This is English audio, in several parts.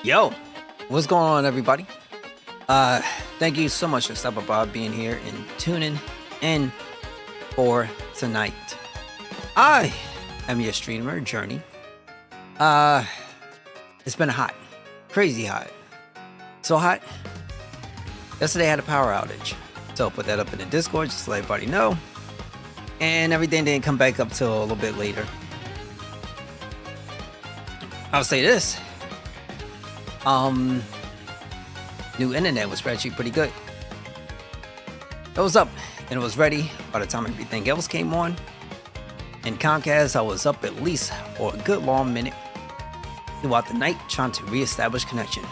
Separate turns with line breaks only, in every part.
Yo, what's going on, everybody? Thank you so much for stopping by, being here, and tuning in for tonight. I am your streamer, Journey. It's been hot, crazy hot, so hot. Yesterday I had a power outage, so I'll put that up in the Discord just to let everybody know. And everything didn't come back up till a little bit later. I'll say this. New internet was actually pretty good. It was up and it was ready by the time everything else came on. And Comcast, I was up at least for a good long minute throughout the night trying to reestablish connection.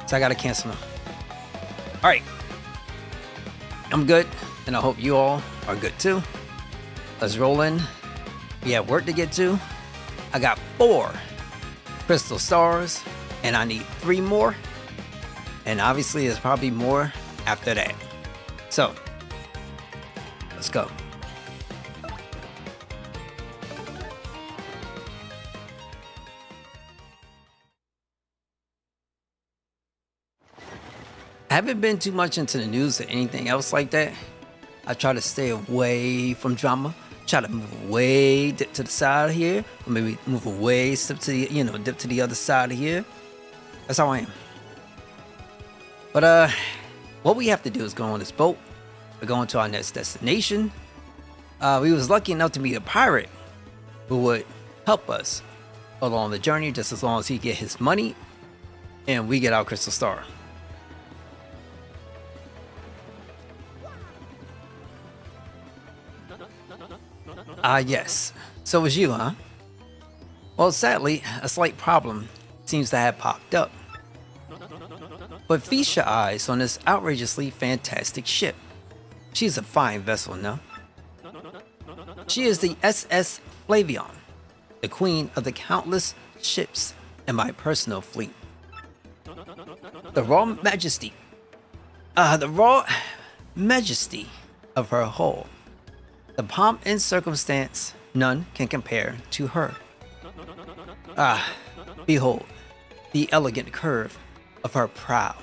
So I gotta cancel them. Alright. I'm good, and I hope you all are good too. Let's roll in. We have work to get to. I got 4 crystal stars, and I need 3 more. And obviously there's probably more after that. So, let's go. I haven't been too much into the news or anything else like that. I try to stay away from drama. Try to move away, dip to the side of here, or maybe move away, step to the, dip to the other side of here. That's how I am. But what we have to do is go on this boat. We're going to our next destination. We was lucky enough to meet a pirate who would help us along the journey, just as long as he get his money and we get our crystal star. Yes. So it was you, huh? Well, sadly, a slight problem seems to have popped up. But feast your eyes on this outrageously fantastic ship. She's a fine vessel, no? She is the SS Flavion, the queen of the countless ships in my personal fleet. The raw majesty of her hull. The pomp and circumstance, none can compare to her. Behold, the elegant curve of her prow.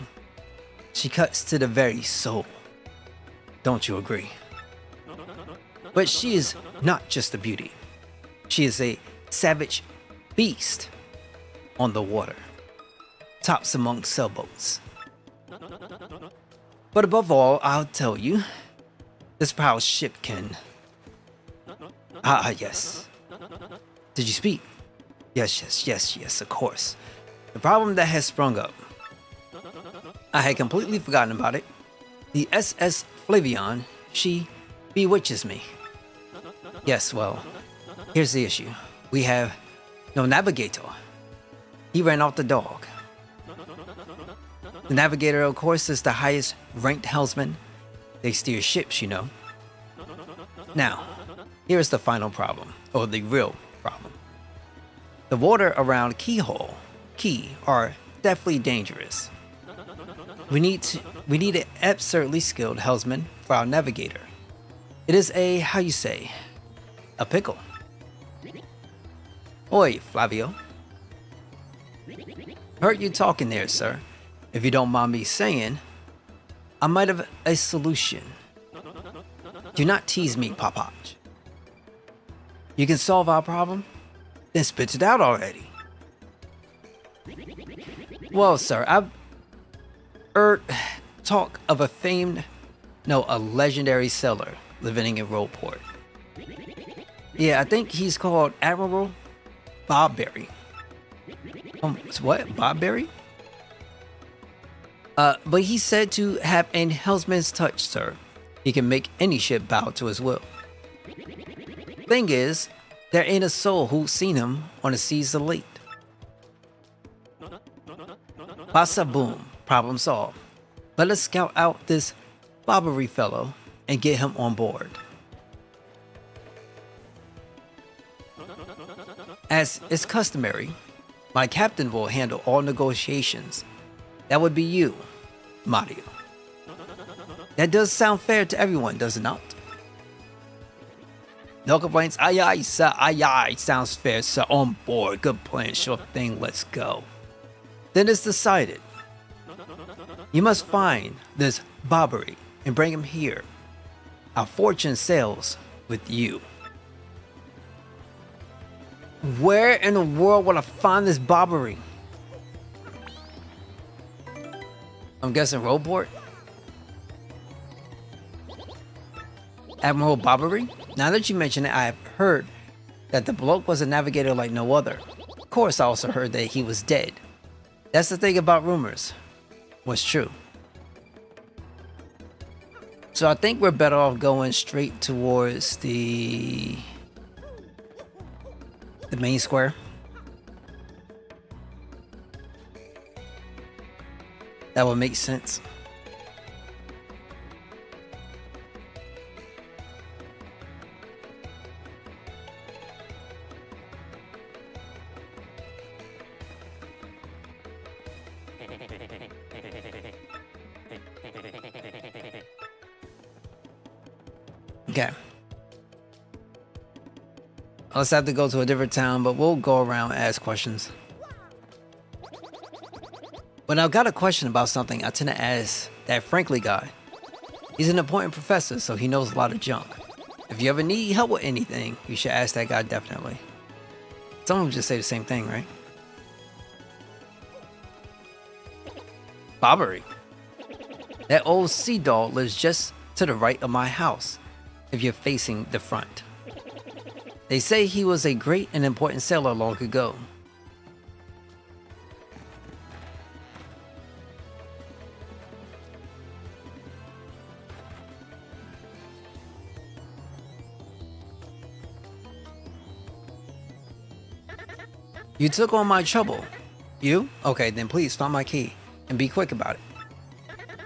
She cuts to the very soul. Don't you agree? But she is not just a beauty. She is a savage beast on the water, tops among sailboats. But above all, I'll tell you, this proud ship can... yes. Did you speak? Yes, of course. The problem that has sprung up. I had completely forgotten about it. The SS Flavion, she bewitches me. Yes, well, here's the issue. We have no navigator. He ran off the dog. The navigator, of course, is the highest ranked helmsman. They steer ships, you know. Now, here's the final problem, or the real problem. The water around Key are definitely dangerous. We need an absurdly skilled helmsman for our navigator. It is a, a pickle. Oi, Flavio. Heard you talking there, sir. If you don't mind me saying, I might have a solution. Do not tease me, Papach. You can solve our problem? Then spit it out already. Well, sir, I've heard talk of a legendary sailor living in Roleport. Yeah, I think he's called Admiral Bobberry. What? Bobberry? But he's said to have an helmsman's touch, sir. He can make any ship bow to his will. Thing is, there ain't a soul who's seen him on the seas of late. Bassa boom, problem solved. Let us scout out this Bobbery fellow and get him on board. As is customary, my captain will handle all negotiations. That would be you, Mario. That does sound fair to everyone, does it not? No complaints. Aye, aye, sir. Aye, aye. Sounds fair, sir. On board. Good plan. Sure thing. Let's go. Then it's decided. You must find this Bobbery and bring him here. Our fortune sails with you. Where in the world would I find this Bobbery? I'm guessing Roadport? Admiral Bobbery? Now that you mention it, I have heard that the bloke was a navigator like no other. Of course, I also heard that he was dead. That's the thing about rumors. What's true. So I think we're better off going straight towards the main square. That would make sense. Okay. Let's have to go to a different town, but we'll go around and ask questions. When I've got a question about something, I tend to ask that Frankly guy. He's an important professor, so he knows a lot of junk. If you ever need help with anything, you should ask that guy definitely. Someone would just say the same thing, right? Bobbery. That old sea doll lives just to the right of my house, if you're facing the front. They say he was a great and important sailor long ago. You took on my trouble. You? Okay, then please find my key and be quick about it.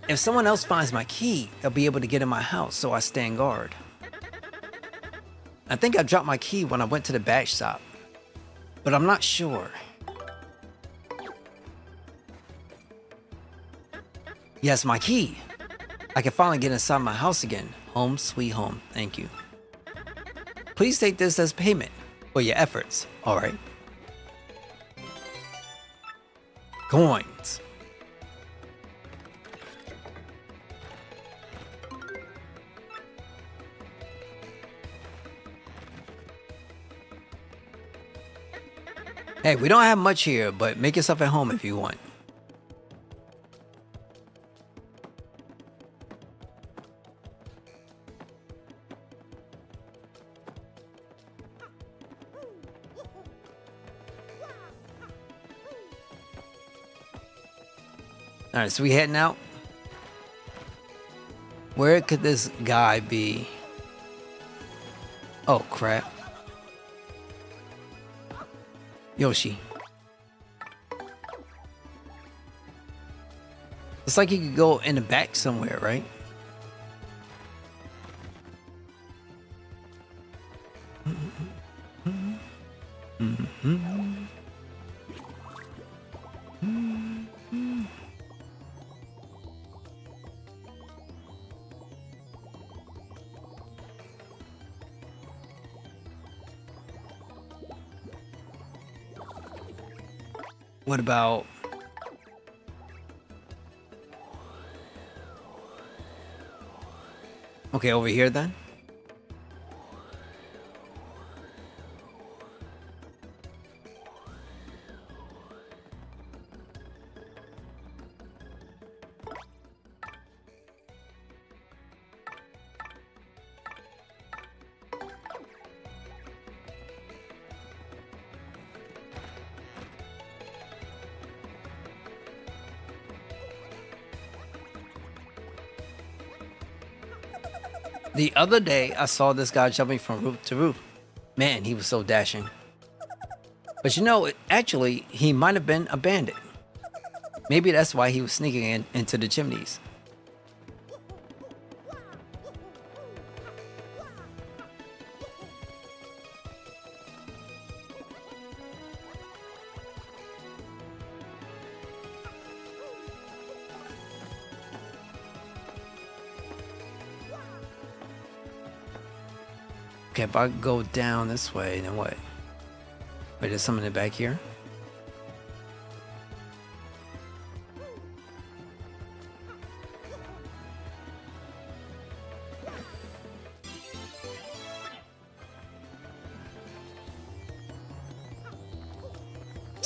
If someone else finds my key, they'll be able to get in my house, so I stand guard. I think I dropped my key when I went to the badge shop, but I'm not sure. Yes, my key. I can finally get inside my house again. Home sweet home. Thank you. Please take this as payment for your efforts, alright? Coins. Hey, we don't have much here, but make yourself at home if you want. Alright, so we heading out. Where could this guy be? Oh, crap. Yoshi. It's like you could go in the back somewhere, right? What about... Okay, over here then? The other day, I saw this guy jumping from roof to roof. Man, he was so dashing. But you know, actually, he might have been a bandit. Maybe that's why he was sneaking into the chimneys. Okay, if I go down this way, then what? Wait, there's something in the back here?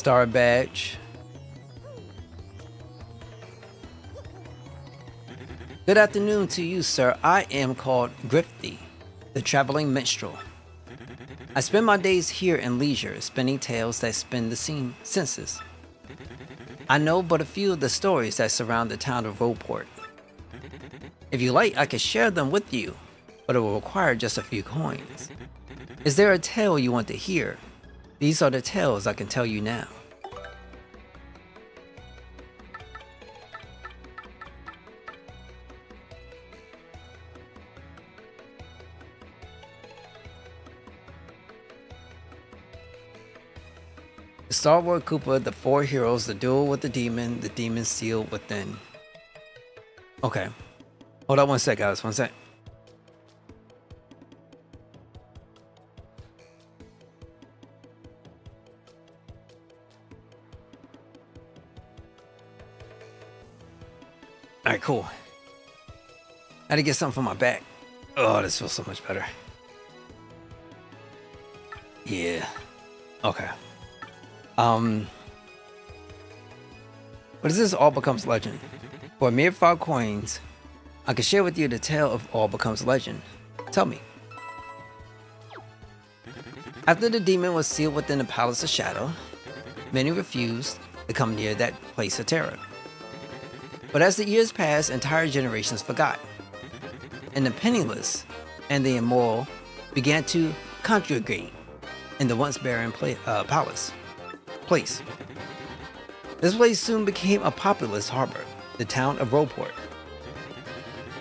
Star badge. Good afternoon to you, sir. I am called Grifty, the traveling minstrel. I spend my days here in leisure, spinning tales that spin the senses. I know but a few of the stories that surround the town of Rogueport. If you like, I can share them with you, but it will require just a few coins. Is there a tale you want to hear? These are the tales I can tell you now. Star Wars Koopa, the four heroes, the duel with the demon sealed within. Okay. Hold on one sec, guys. One sec. Alright, cool. I had to get something for my back. Oh, this feels so much better. Yeah. Okay. What is this All Becomes Legend? For a mere 5 coins, I can share with you the tale of All Becomes Legend. Tell me. After the demon was sealed within the Palace of Shadow, many refused to come near that place of terror. But as the years passed, entire generations forgot, and the penniless and the immoral began to congregate in the once barren place. This place soon became a populous harbor, the town of Rogueport.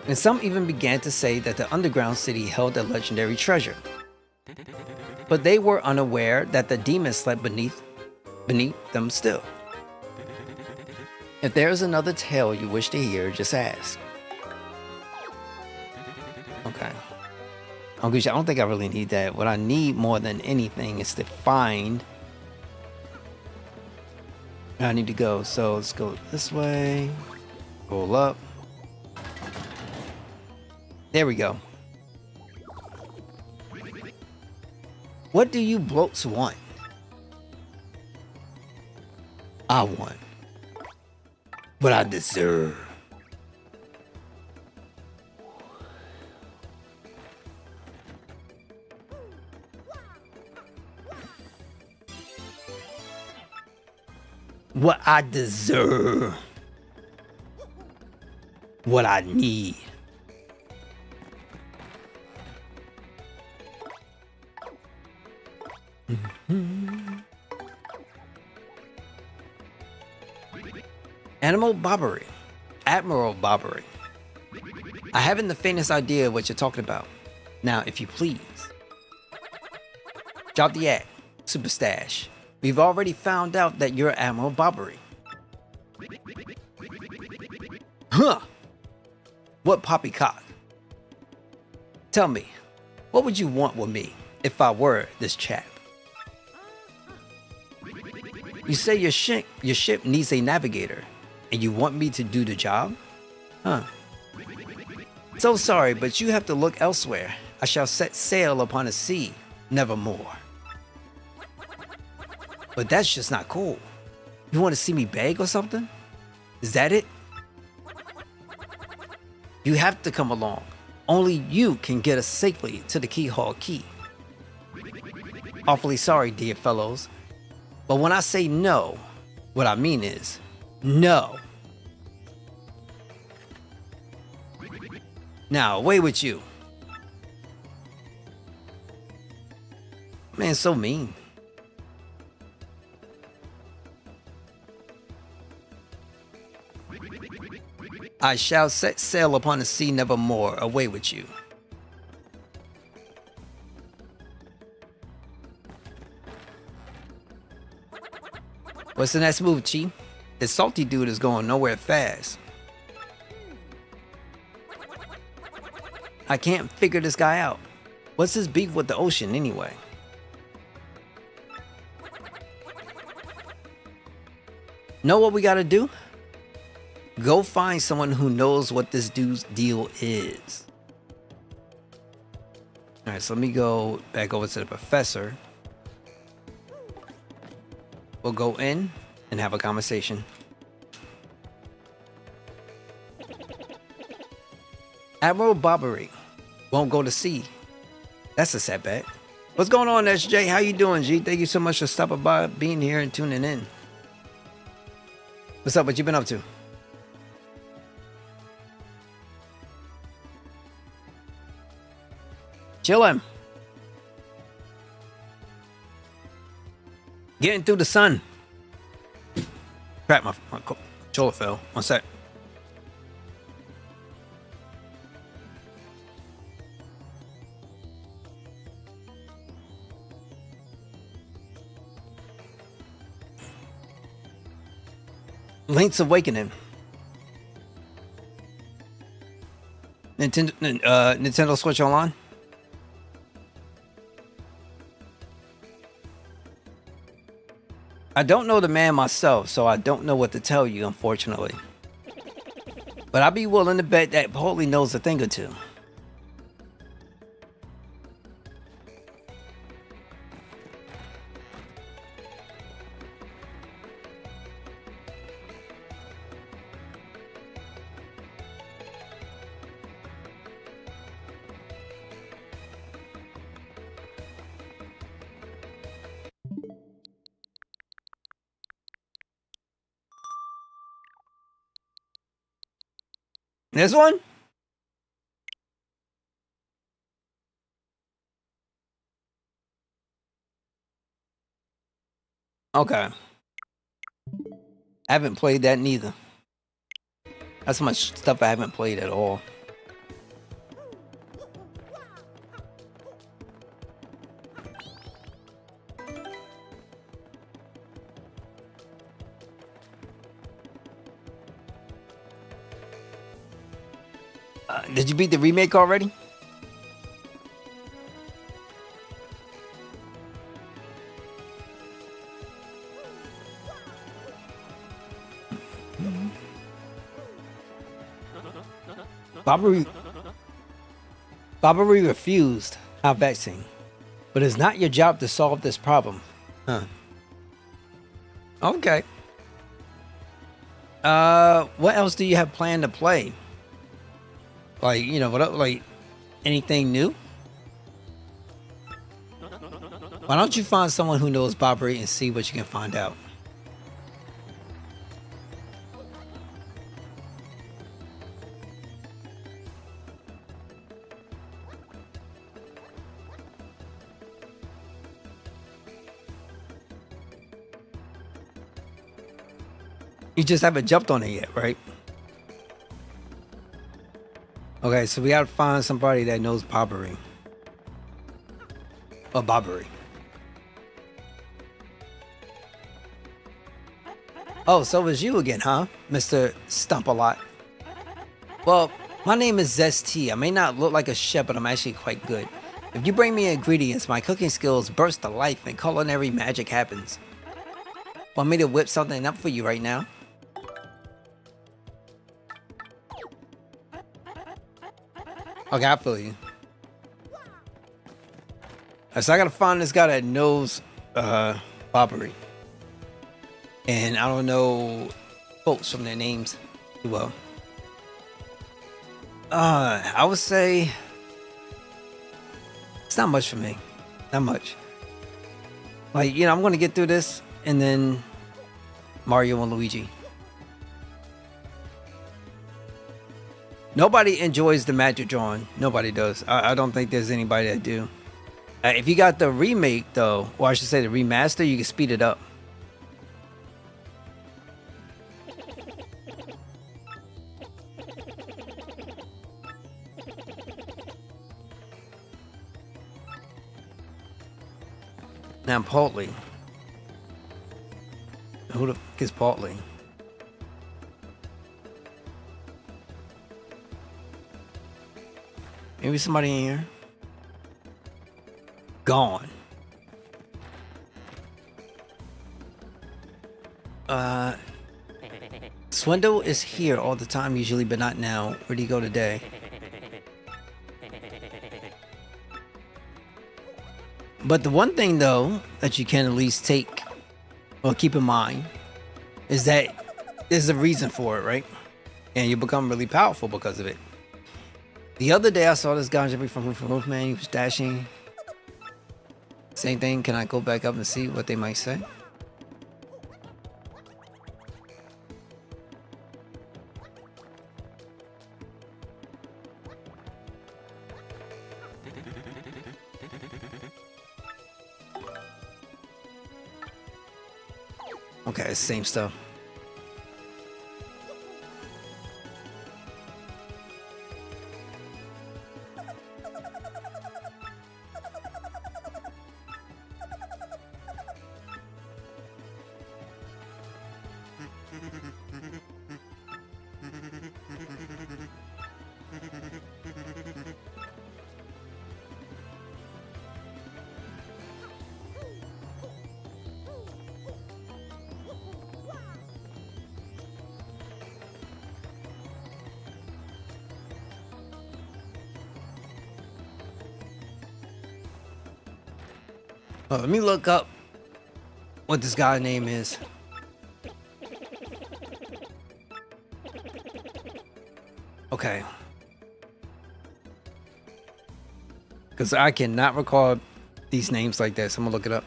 And some even began to say that the underground city held a legendary treasure. But they were unaware that the demons slept beneath them still. If there is another tale you wish to hear, just ask. Okay. I don't think I really need that. What I need more than anything is to find where I need to go. So let's go this way. Roll up. There we go. What do you blokes want? I want what I deserve. What I deserve. What I need. Admiral Bobbery. I haven't the faintest idea what you're talking about. Now, if you please. Drop the act, Super Stash. We've already found out that you're Admiral Bobbery. Huh! What poppycock? Tell me, what would you want with me if I were this chap? You say your ship needs a navigator, and you want me to do the job? Huh. So sorry, but you have to look elsewhere. I shall set sail upon a sea, nevermore. But that's just not cool. You want to see me beg or something? Is that it? You have to come along. Only you can get us safely to the Keyhole Key. Awfully sorry, dear fellows. But when I say no, what I mean is no. Now, away with you. Man, so mean. I shall set sail upon the sea nevermore. Away with you. What's the next move, Chief? This salty dude is going nowhere fast. I can't figure this guy out. What's his beef with the ocean anyway? Know what we gotta do? Go find someone who knows what this dude's deal is. Alright, so let me go back over to the professor. We'll go in and have a conversation. Admiral Barbary won't go to sea. That's a setback. What's going on, SJ? How you doing, G? Thank you so much for stopping by, being here, and tuning in. What's up? What you been up to? Chillin'. Getting through the sun. Crap, my controller fell. One sec. Link's Awakening. Nintendo Switch Online. I don't know the man myself, so I don't know what to tell you, unfortunately. But I'd be willing to bet that Holy knows a thing or two. This one? Okay. I haven't played that neither. That's so much stuff I haven't played at all. Did you beat the remake already? Barbary refused. How vexing. But it's not your job to solve this problem. Huh. Okay. What else do you have planned to play? Like, you know, what, like, anything new? Why don't you find someone who knows Barbary and see what you can find out? You just haven't jumped on it yet, right? Okay, so we gotta find somebody that knows Barbary. Or Barbary. Oh, so it's you again, huh? Mr. Stomp-A-Lot. Well, my name is Zest. I may not look like a chef, but I'm actually quite good. If you bring me ingredients, my cooking skills burst to life and culinary magic happens. Want me to whip something up for you right now? Okay, I feel you. So I gotta find this guy that knows Barbary. And I don't know folks from their names too well. I would say it's not much for me. Not much. Like, you know, I'm gonna get through this and then Mario and Luigi. Nobody enjoys the magic drawing. Nobody does. I don't think there's anybody that do. If you got the remake though, or I should say the remaster, you can speed it up. Now Portly. Who the fuck is Portly? Maybe somebody in here. Gone. Swindle is here all the time usually, but not now. Where'd he go today? But the one thing though that you can at least take well, keep in mind, is that there's a reason for it, right? And you become really powerful because of it. The other day I saw this guy jumping from roof to roof, man. He was dashing. Same thing. Can I go back up and see what they might say? Okay, same stuff. Oh, let me look up what this guy's name is. Okay. Because I cannot recall these names like this. I'm gonna look it up.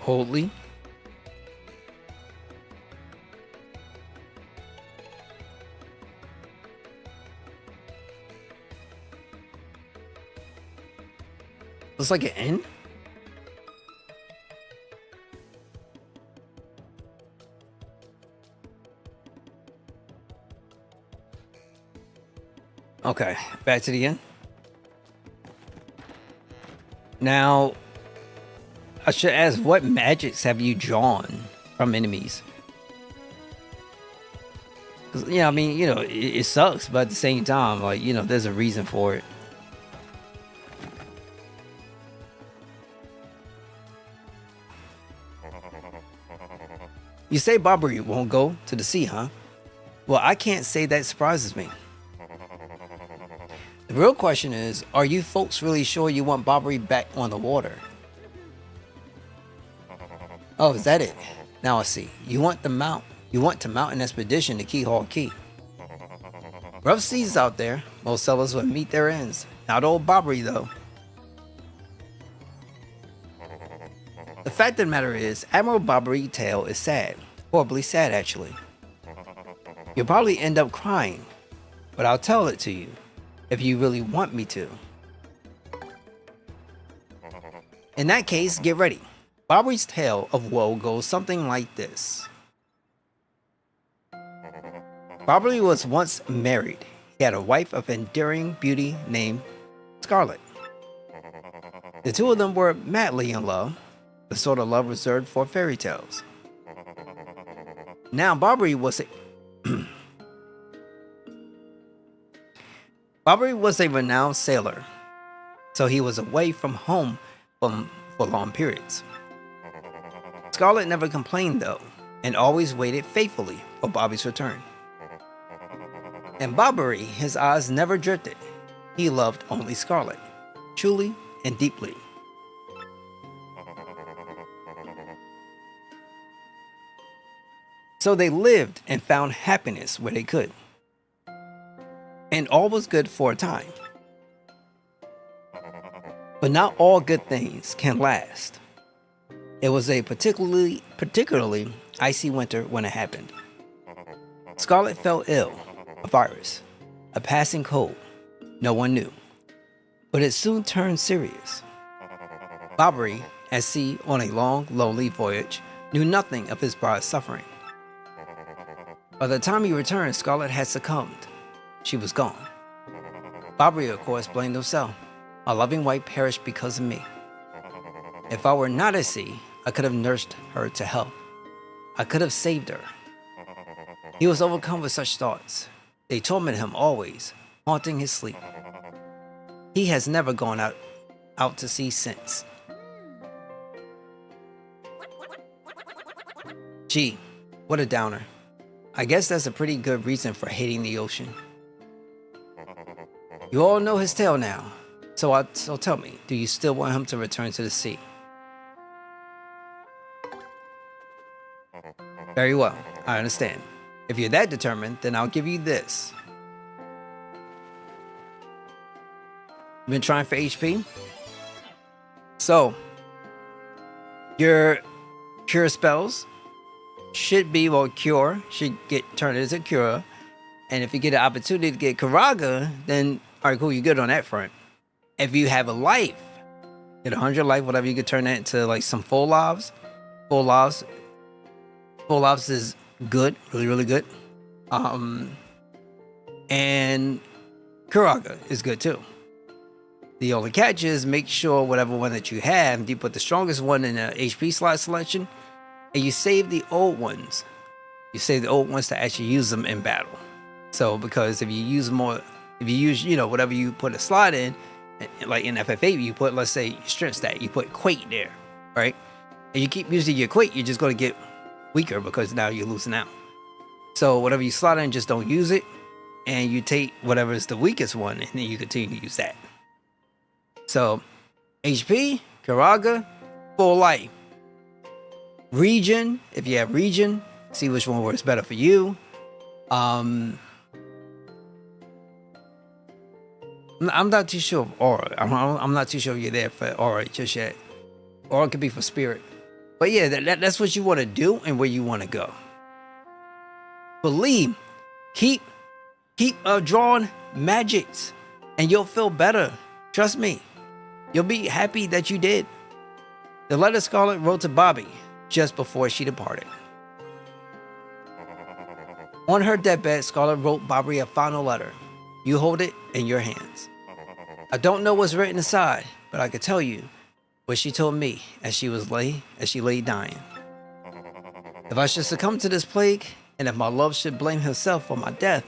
Holdley. Looks like an N. Okay, back to the end. Now, I should ask, what magics have you drawn from enemies? Yeah, I mean, you know, it sucks, but at the same time, like, you know, there's a reason for it. You say Bobbery won't go to the sea, huh? Well, I can't say that surprises me. The real question is, are you folks really sure you want Bobbery back on the water? Oh, is that it? Now I see. You want to mount an expedition to Keyhole Key. Rough seas out there. Most sellers would meet their ends. Not old Bobbery, though. The fact of the matter is, Admiral Bobbery's tale is sad. Horribly sad, actually. You'll probably end up crying, but I'll tell it to you if you really want me to. In that case, get ready. Bobbery's tale of woe goes something like this. Bobbery was once married. He had a wife of enduring beauty named Scarlet. The two of them were madly in love, the sort of love reserved for fairy tales. Now, Bobbery was a renowned sailor, so he was away from home for long periods. Scarlet never complained, though, and always waited faithfully for Bobby's return. And Bobbery, his eyes never drifted. He loved only Scarlet, truly and deeply. So they lived and found happiness where they could. And all was good for a time. But not all good things can last. It was a particularly icy winter when it happened. Scarlet fell ill, a virus, a passing cold, no one knew. But it soon turned serious. Bobbery, at sea on a long, lonely voyage, knew nothing of his bride's suffering. By the time he returned, Scarlet had succumbed. She was gone. Bobbery, of course, blamed himself. My loving wife perished because of me. If I were not at sea, I could have nursed her to health. I could have saved her. He was overcome with such thoughts. They tormented him always, haunting his sleep. He has never gone out to sea since. Gee, what a downer. I guess that's a pretty good reason for hating the ocean. You all know his tale now. So tell me, do you still want him to return to the sea? Very well, I understand. If you're that determined, then I'll give you this. Been trying for HP? So, your cure spells should be, well, cure should get turned into cure. And if you get an opportunity to get Karaga, then, all right, cool, you're good on that front. If you have a life, get 100 life, whatever, you could turn that into like some full lives. Full lives is good, really, really good. And Karaga is good too. The only catch is make sure whatever one that you have, you put the strongest one in the HP slot selection, and you save the old ones. You save the old ones to actually use them in battle. So because if you use more, if you use, whatever you put a slot in, like in FFA, you put, let's say, strength stat, you put Quake there, right? And you keep using your Quake, you're just going to get weaker because now you're losing out. So whatever you slot in, just don't use it, and you take whatever is the weakest one, and then you continue to use that. So HP, Karaga, full life. Region, if you have region, see which one works better for you. I'm not too sure of aura. I'm not too sure you're there for aura just yet. Aura could be for spirit. But yeah, that's what you want to do and where you want to go. Believe, keep drawing magics, and you'll feel better. Trust me, you'll be happy that you did. The letter Scarlet wrote to Bobby just before she departed. On her deathbed, Scarlet wrote Bobby a final letter. You hold it in your hands. I don't know what's written inside, but I could tell you what she told me as she lay dying. If I should succumb to this plague, and if my love should blame himself for my death,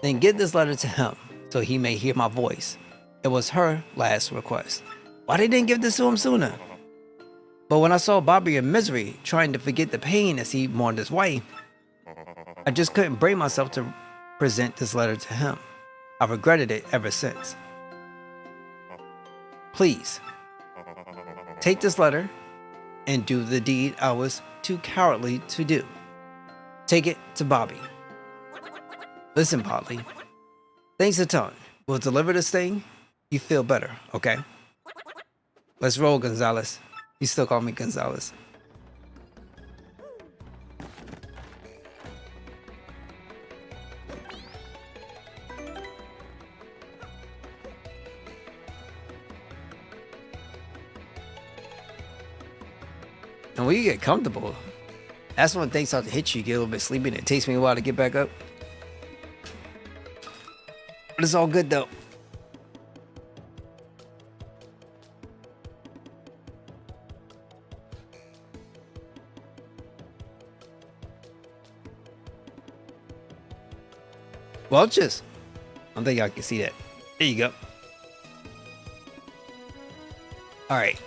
then give this letter to him so he may hear my voice. It was her last request. Why they didn't give this to him sooner? But when I saw Bobby in misery, trying to forget the pain as he mourned his wife, I just couldn't bring myself to present this letter to him. I've regretted it ever since. Please, take this letter and do the deed I was too cowardly to do. Take it to Bobby. Listen, Polly. Thanks a ton. We'll deliver this thing. You feel better, okay? Let's roll, Gonzalez. You still call me Gonzalez. And when you get comfortable, that's when things start to hit you. You get a little bit sleepy, and it takes me a while to get back up. But it's all good, though. Welches. I don't think y'all can see that. There you go. All right.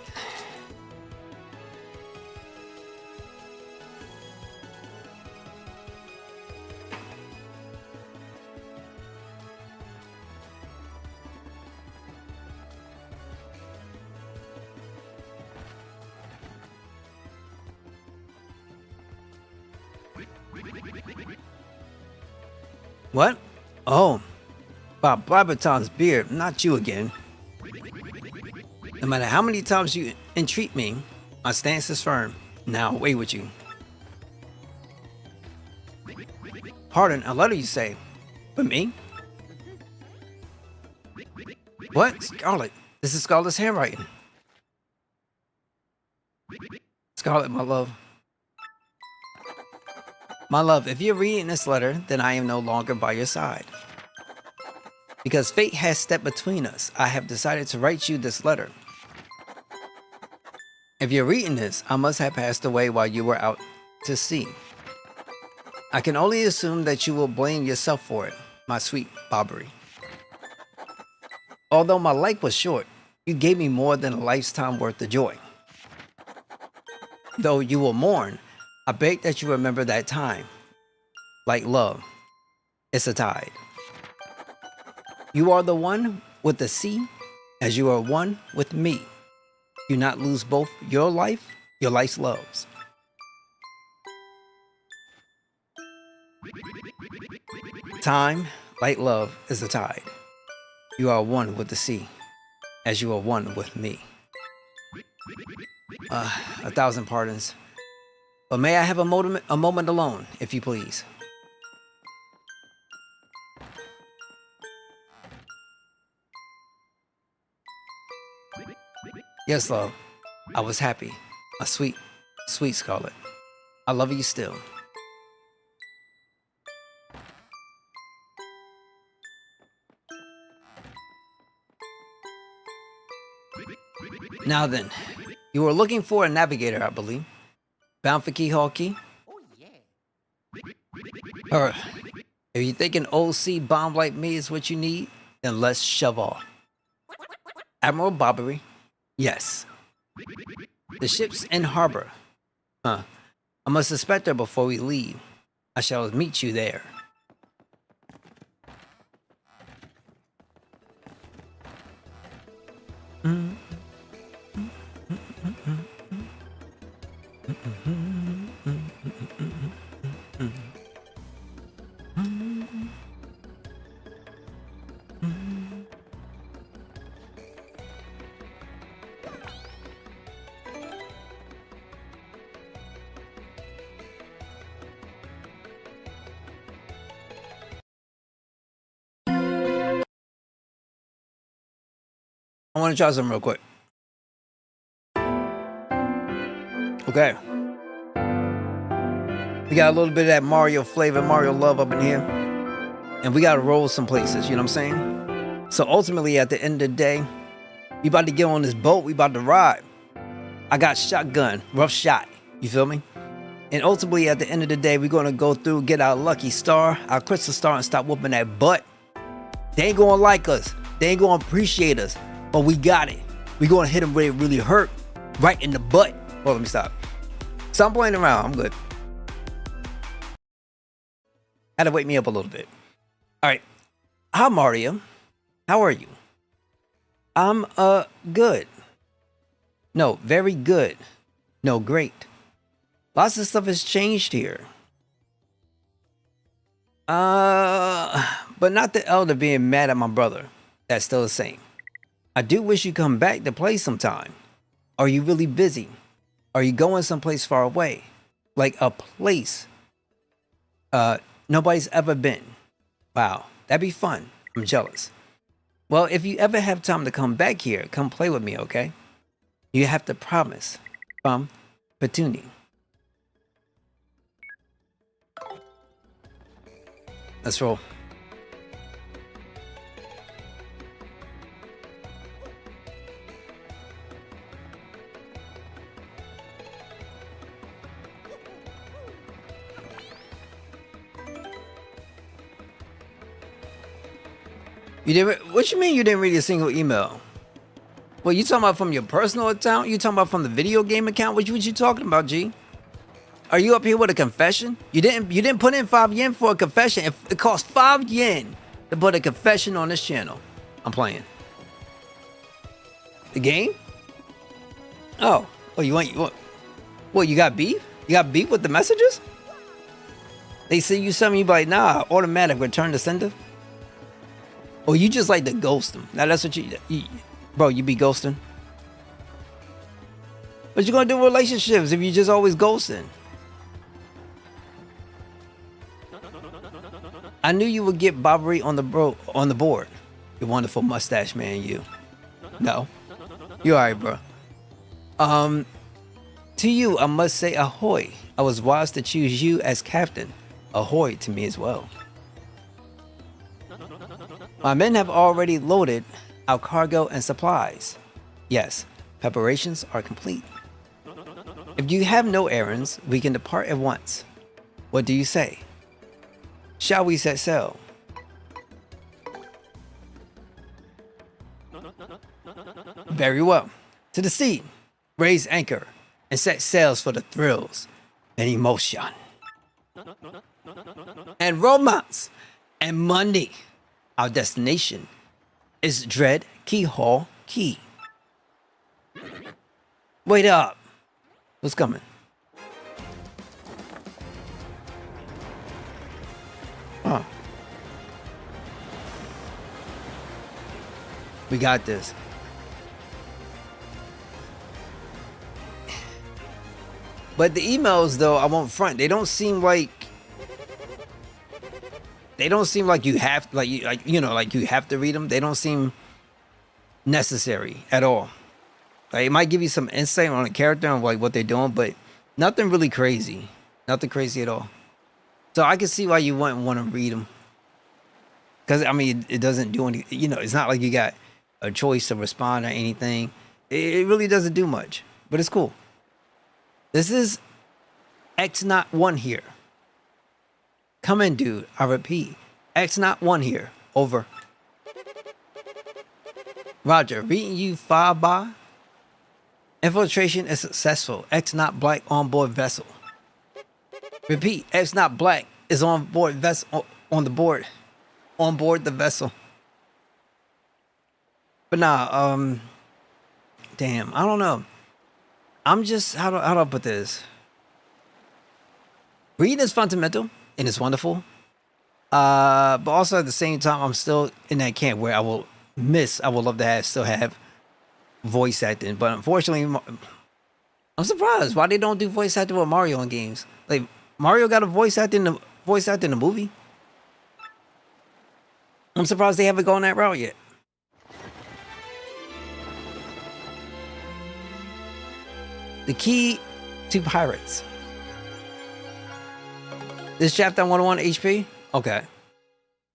What? Oh, Bob Barberton's beard, not you again. No matter how many times you entreat me, my stance is firm. Now away with you. Pardon, a letter you say? For me? What? Scarlet. This is Scarlet's handwriting. Scarlet, my love. My love, if you're reading this letter, then I am no longer by your side. Because fate has stepped between us, I have decided to write you this letter. If you're reading this, I must have passed away while you were out to sea. I can only assume that you will blame yourself for it, my sweet Bobbery. Although my life was short, you gave me more than a lifetime worth of joy. Though you will mourn, I beg that you remember that time. Like love, it's a tide. You are the one with the sea as you are one with me. Do not lose both your life's loves. Time, like love, is a tide. You are one with the sea, as you are one with me. 1,000 pardons. But may I have a moment alone, if you please? Yes, love. I was happy. A sweet, sweet Scarlet. I love you still. Now then, you were looking for a navigator, I believe. Bound for Keyhole Key? Oh, yeah. Alright. If you think an old sea bomb like me is what you need, then let's shove off. Admiral Bobbery? Yes. The ship's in harbor. I must suspect her before we leave. I shall meet you there. I want to try something real quick. Okay. We got a little bit of that Mario flavor, Mario love up in here. And we got to roll some places, you know what I'm saying? So ultimately, at the end of the day, we about to get on this boat. We about to ride. I got shotgun, rough shot. You feel me? And ultimately, at the end of the day, we're going to go through, get our lucky star, our crystal star, and stop whooping that butt. They ain't going to like us. They ain't going to appreciate us. But we got it. We're going to hit them where it really hurt. Right in the butt. Hold on, let me stop. Stop playing around. I'm good. Had to wake me up a little bit. All right. Hi, Mario. How are you? I'm, good. No, very good. No, great. Lots of stuff has changed here. But not the elder being mad at my brother. That's still the same. I do wish you come back to play sometime. Are you really busy? Are you going someplace far away? Like a place nobody's ever been. Wow, that'd be fun. I'm jealous. Well, if you ever have time to come back here, come play with me, okay? You have to promise. Petunia. Let's roll. You didn't? What you mean you didn't read a single email? Well, you talking about from your personal account? You talking about from the video game account? What you talking about, G? Are you up here with a confession? You didn't put in 5 yen for a confession. It costs 5 yen to put a confession on this channel. I'm playing. The game? Oh, you want? What? You got beef? You got beef with the messages? They see you something, you be like, nah, automatic return to sender. Or you just like to ghost them. Now that's what you bro, you be ghosting. What you gonna do in relationships if you just always ghosting? I knew you would get Bobbery on the board. You wonderful mustache man, you. No, you alright, bro. To you, I must say ahoy. I was wise to choose you as captain. Ahoy to me as well. My men have already loaded our cargo and supplies. Yes, preparations are complete. If you have no errands, we can depart at once. What do you say? Shall we set sail? Very well. To the sea, raise anchor, and set sails for the thrills and emotion and romance and money. Our destination is Dread Keyhole Key. Wait up. What's coming? Huh. We got this. But the emails, though, I won't front. They don't seem like you have like you have to read them. They don't seem necessary at all. Like, it might give you some insight on a character and like what they're doing, but nothing really crazy. Nothing crazy at all. So I can see why you wouldn't want to read them. Because, I mean, it doesn't do any, it's not like you got a choice to respond or anything. It really doesn't do much, but it's cool. This is X01 here. Come in, dude. I repeat. X01 here. Over. Roger. Reading you 5 by. Infiltration is successful. X not black on board vessel. Repeat. X not black is on board vessel on the board. On board the vessel. But nah, damn, I don't know. I'm just how do I put this? Reading is fundamental and it's wonderful. But also at the same time, I'm still in that camp where I would love to still have voice acting. But unfortunately, I'm surprised why they don't do voice acting with Mario in games. Like, Mario got a voice acting in the movie. I'm surprised they haven't gone that route yet. The key to pirates. This chapter 101 HP? Okay.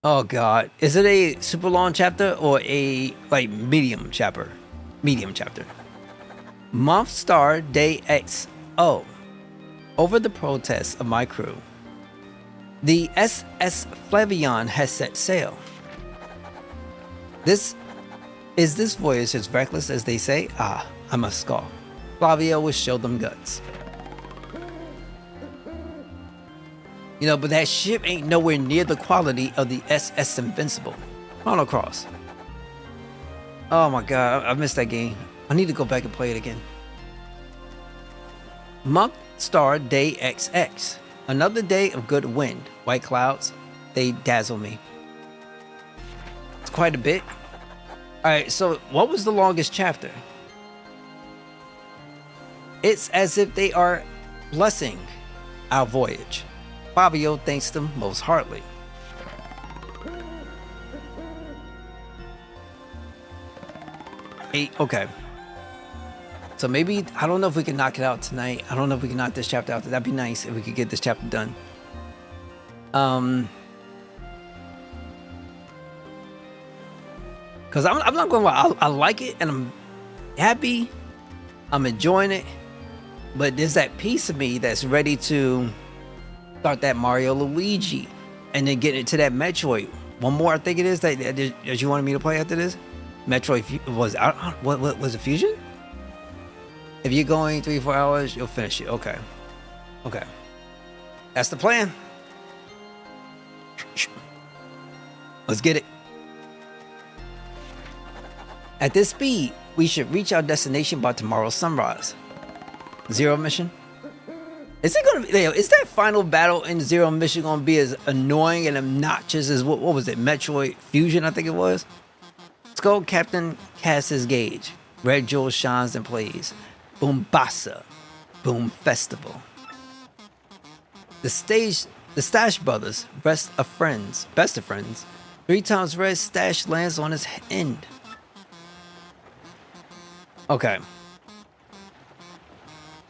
Oh god. Is it a super long chapter or a medium chapter? Medium chapter. Month star day XO. Over the protests of my crew, the SS Flavion has set sail. This voyage as reckless as they say? Ah, I must scoff. Flavio will show them guts. But that ship ain't nowhere near the quality of the SS Invincible. Chrono Cross. Oh my god, I missed that game. I need to go back and play it again. Month star day XX. Another day of good wind. White clouds, they dazzle me. It's quite a bit. Alright, so what was the longest chapter? It's as if they are blessing our voyage. Fabio thanks them most heartily. Okay. So maybe, I don't know if we can knock it out tonight. I don't know if we can knock this chapter out. That'd be nice if we could get this chapter done. Because I'm not going to lie. I like it and I'm happy. I'm enjoying it. But there's that piece of me that's ready to start that Mario Luigi and then get into that Metroid. One more, I think it is, that you wanted me to play after this. Metroid what was it, Fusion? If you're going 3-4 hours, you'll finish it. Okay. That's the plan. Let's get it. At this speed, we should reach our destination by tomorrow's sunrise. Zero mission. Is that final battle in Zero Mission gonna be as annoying and obnoxious as what was it? Metroid Fusion, I think it was. Skull Captain casts his gauge. Red Jewel shines and plays. Boombasa. Boom Festival. The Stash Brothers, best of friends. 3 times red Stash lands on his end. Okay.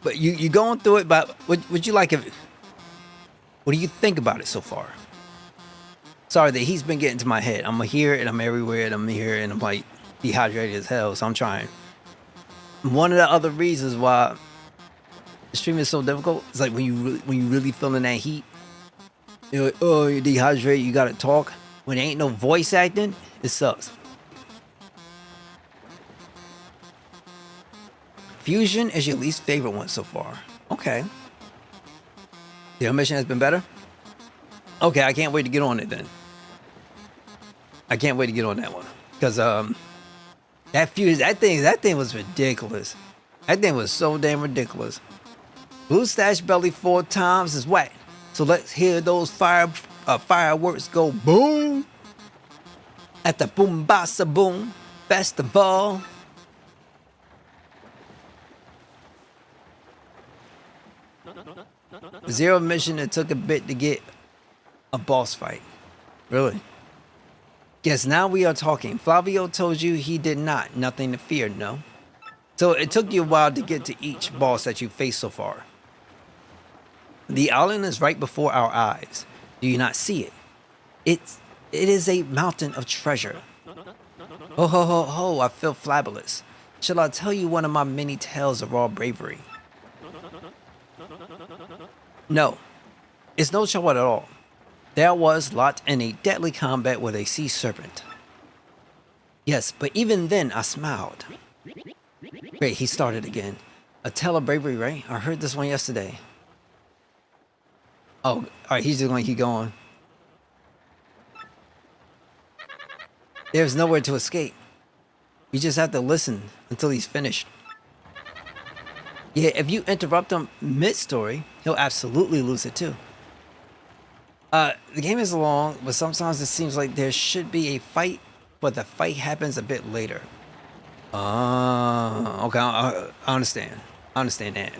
But you going through it, but would you like it? What do you think about it so far? Sorry, the heat's been getting to my head. I'm here and I'm everywhere and I'm here and I'm like dehydrated as hell, so I'm trying. One of the other reasons why the stream is so difficult is like when you really feeling that heat. You're like, oh, you're dehydrated, you gotta talk. When there ain't no voice acting, it sucks. Fusion is your least favorite one so far. Okay. The mission has been better? Okay, I can't wait to get on it then. I can't wait to get on that one. Because That fuse, that thing was ridiculous. That thing was so damn ridiculous. Blue Stash Belly 4 times is whack. So let's hear those fireworks go boom at the Boombasa Boom Festival. Zero mission, it took a bit to get a boss fight. Really? Yes, now we are talking. Flavio told you he did not. Nothing to fear, no? So it took you a while to get to each boss that you faced so far. The island is right before our eyes. Do you not see it? It is a mountain of treasure. Ho ho ho ho, I feel fabulous. Shall I tell you one of my many tales of raw bravery? No, it's no trouble at all. There I was locked in a deadly combat with a sea serpent. Yes, but even then I smiled. Great, he started again. A tale of bravery, right? I heard this one yesterday. Oh, alright, he's just gonna keep going. There's nowhere to escape. You just have to listen until he's finished. Yeah, if you interrupt him mid-story, he'll absolutely lose it too. The game is long, but sometimes it seems like there should be a fight, but the fight happens a bit later. Okay, I understand. I understand that.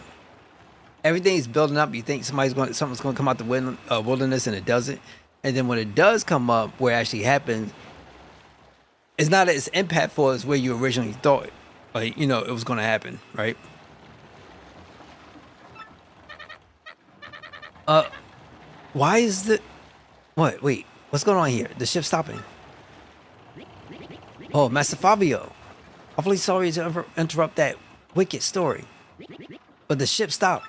Everything's building up. You think something's going to come out the wilderness, and it doesn't. And then when it does come up, where it actually happens, it's not as impactful as where you originally thought, like, you know, it was going to happen, right? Why is the... What? Wait. What's going on here? The ship's stopping. Oh, Master Fabio. Awfully sorry to interrupt that wicked story. But the ship stopped.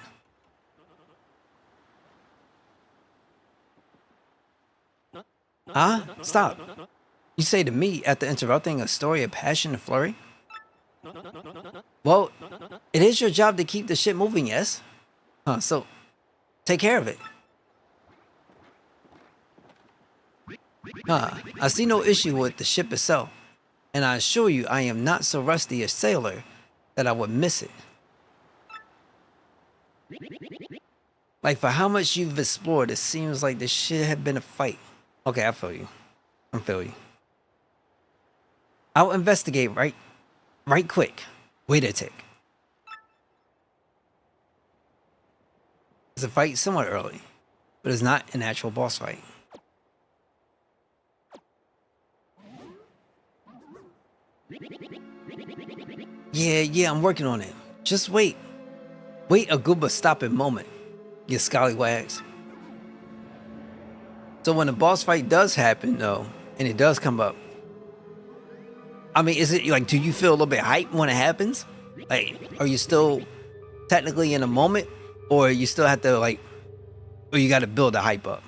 Huh? Stop. You say to me after interrupting a story of passion and flurry? Well, it is your job to keep the ship moving, yes? Huh, so take care of it. I see no issue with the ship itself, and I assure you I am not so rusty a sailor that I would miss it. Like, for how much you've explored, it seems like this should have been a fight. Okay, I feel you. I feel you. I'll investigate right quick. Wait a tick. It's a fight somewhat early, but it's not an actual boss fight. Yeah, I'm working on it. Just wait. Wait a good but stopping moment, you scallywags. So when the boss fight does happen, though, and it does come up, I mean, is it like, do you feel a little bit hyped when it happens? Like, are you still technically in a moment, or you still have to, like, or you got to build the hype up?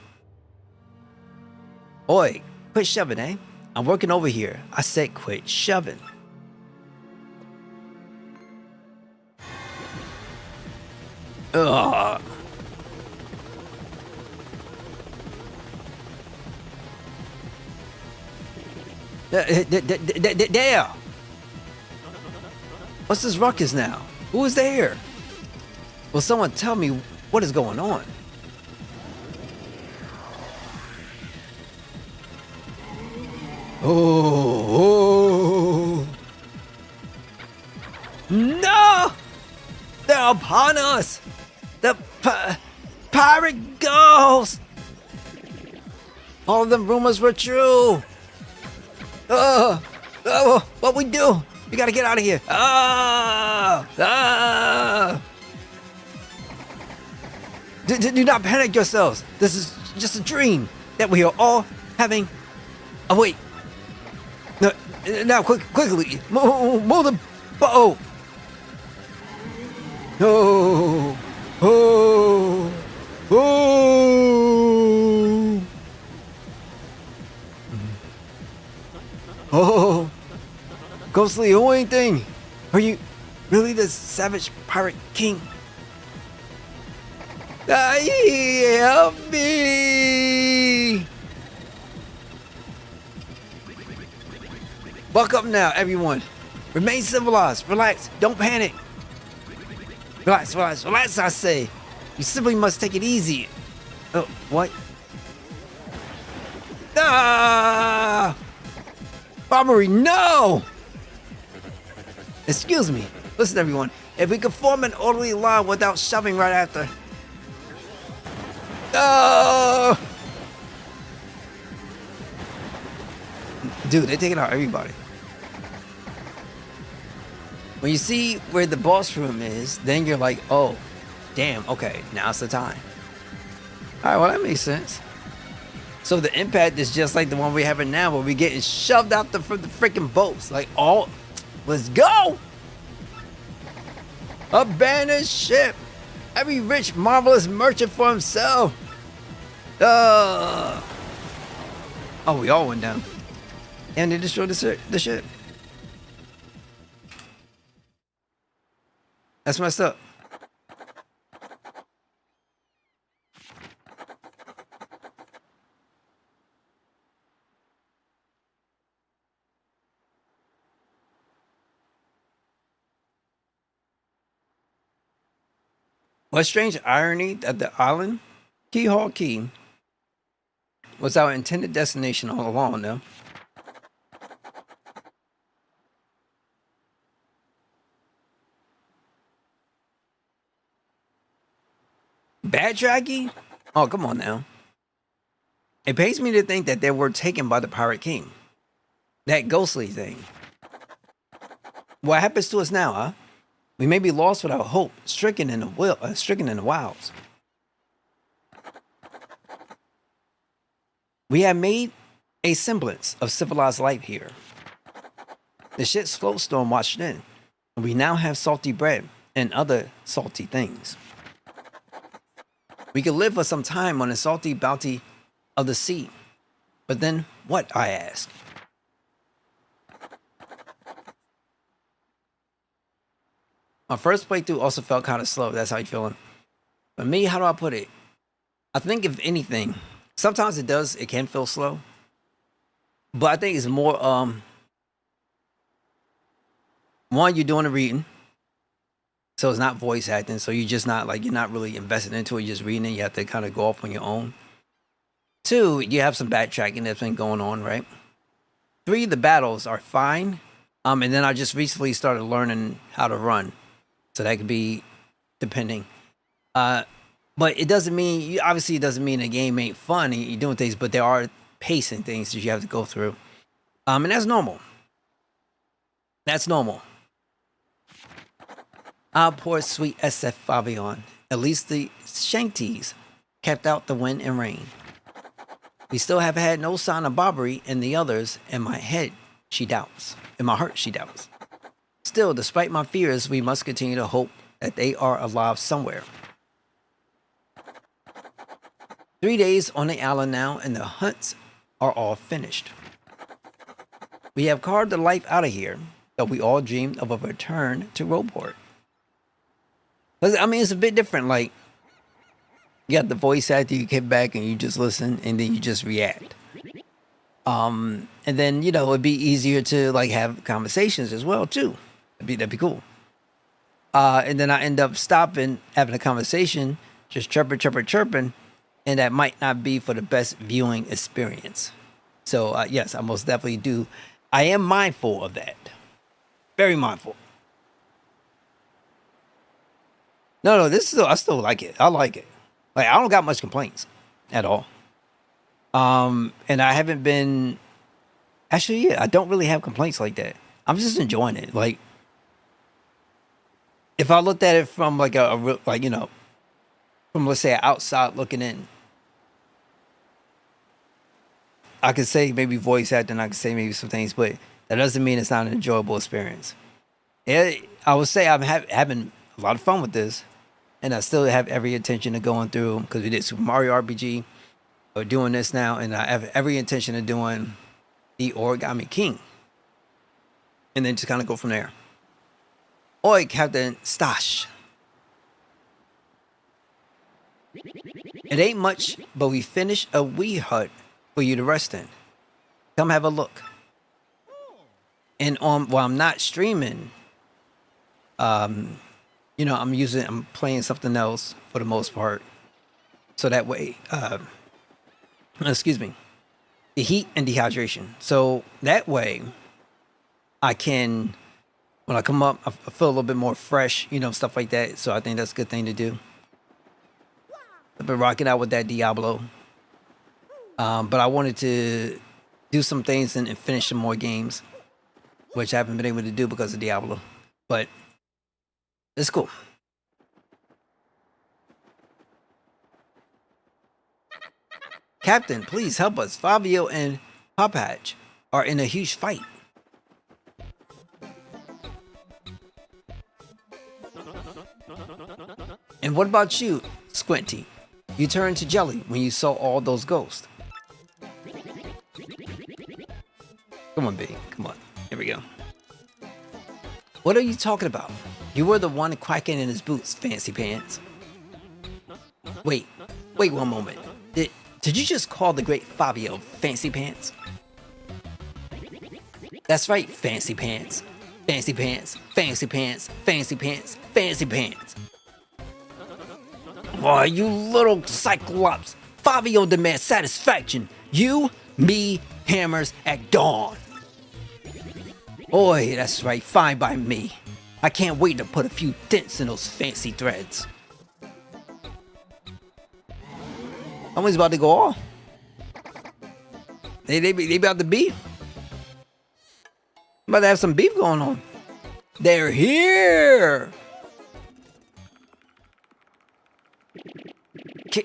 Oi, quit shoving, eh? I'm working over here. I said quit shoving. Ugh. There! What's this ruckus now? Who is there? Will someone tell me what is going on? Oh! No! They're upon us! The pirate ghosts! All of them rumors were true! What we do? We gotta get out of here! Do not panic yourselves! This is just a dream that we are all having. Oh wait! No, now quickly, move the boat! No! Oh! Oh! Oh! Ghostly, who ain't thing? Are you really the savage pirate king? Help me! Buck up now, everyone. Remain civilized. Relax. Don't panic. Relax, relax, relax, I say. You simply must take it easy. Oh, what? Ah! Bobbery, no! Excuse me. Listen, everyone. If we could form an orderly line without shoving right after. Oh! Dude, they're taking out everybody. When you see where the boss room is, then you're like, oh, damn, okay, now's the time. All right, well, that makes sense. So the impact is just like the one we're having now, where we're getting shoved out from the freaking boats. Like, oh, let's go! Abandoned ship. Every rich, marvelous merchant for himself. Oh, we all went down. And they destroyed the ship. That's messed up. What strange irony that the island, Keyhole Key, was our intended destination all along, though. Backtracking? Oh, come on now. It pains me to think that they were taken by the Pirate King. That ghostly thing. What happens to us now, huh? We may be lost without hope, stricken in the wilds. We have made a semblance of civilized life here. The ship's float storm washed in, and we now have salty bread and other salty things. We could live for some time on the salty bounty of the sea. But then what, I ask? My first playthrough also felt kind of slow. That's how you feeling. But me, how do I put it? I think if anything, sometimes it can feel slow. But I think it's more, one, you're doing the reading. So it's not voice acting. So you're just not you're not really invested into it. You're just reading it. You have to kind of go off on your own. 2, you have some backtracking that's been going on, right? 3, the battles are fine. And then I just recently started learning how to run. So that could be depending. But it doesn't mean, obviously it doesn't mean the game ain't fun and you're doing things, but there are pacing things that you have to go through. And that's normal. That's normal. Our poor sweet SF Fabian. At least the Shanties kept out the wind and rain. We still have had no sign of Bobbery and the others. In my head, she doubts. In my heart, she doubts. Still, despite my fears, we must continue to hope that they are alive somewhere. 3 days on the island now, and the hunts are all finished. We have carved the life out of here, but we all dreamed of a return to Roboport. I mean, it's a bit different. Like, you got the voice actor, you get back and you just listen, and then you just react. And then, it'd be easier to have conversations as well too. That'd be cool. And then I end up stopping, having a conversation, just chirping, and that might not be for the best viewing experience. So yes, I most definitely do. I am mindful of that. Very mindful. No, I still like it. I like it. I don't got much complaints at all. And I haven't been. Actually, yeah, I don't really have complaints like that. I'm just enjoying it. If I looked at it from from let's say outside looking in, I could say maybe voice acting, I could say maybe some things, but that doesn't mean it's not an enjoyable experience. I would say I'm having a lot of fun with this, and I still have every intention of going through, because we did Super Mario RPG, we're doing this now, and I have every intention of doing the Origami King, and then just kind of go from there. Oi, Captain Stash. It ain't much, but we finished a wee hut for you to rest in. Come have a look. And while I'm not streaming, I'm playing something else for the most part. So that way, excuse me, the heat and dehydration. So that way I can, when I come up, I feel a little bit more fresh, stuff like that. So I think that's a good thing to do. I've been rocking out with that Diablo. But I wanted to do some things and finish some more games, which I haven't been able to do because of Diablo. But it's cool. Captain, please help us. Fabio and Popatch are in a huge fight. And what about you, Squinty? You turned to jelly when you saw all those ghosts. Come on, B. Come on. Here we go. What are you talking about? You were the one quacking in his boots, Fancy Pants. Wait one moment. Did you just call the great Fabio Fancy Pants? That's right, Fancy Pants. Fancy Pants, Fancy Pants, Fancy Pants, Fancy Pants. Why, you little cyclops. Fabio demands satisfaction. You, me, hammers at dawn. Oi, that's right, fine by me. I can't wait to put a few dents in those fancy threads. Someone's about to go off. They about to beef. About to have some beef going on. They're here.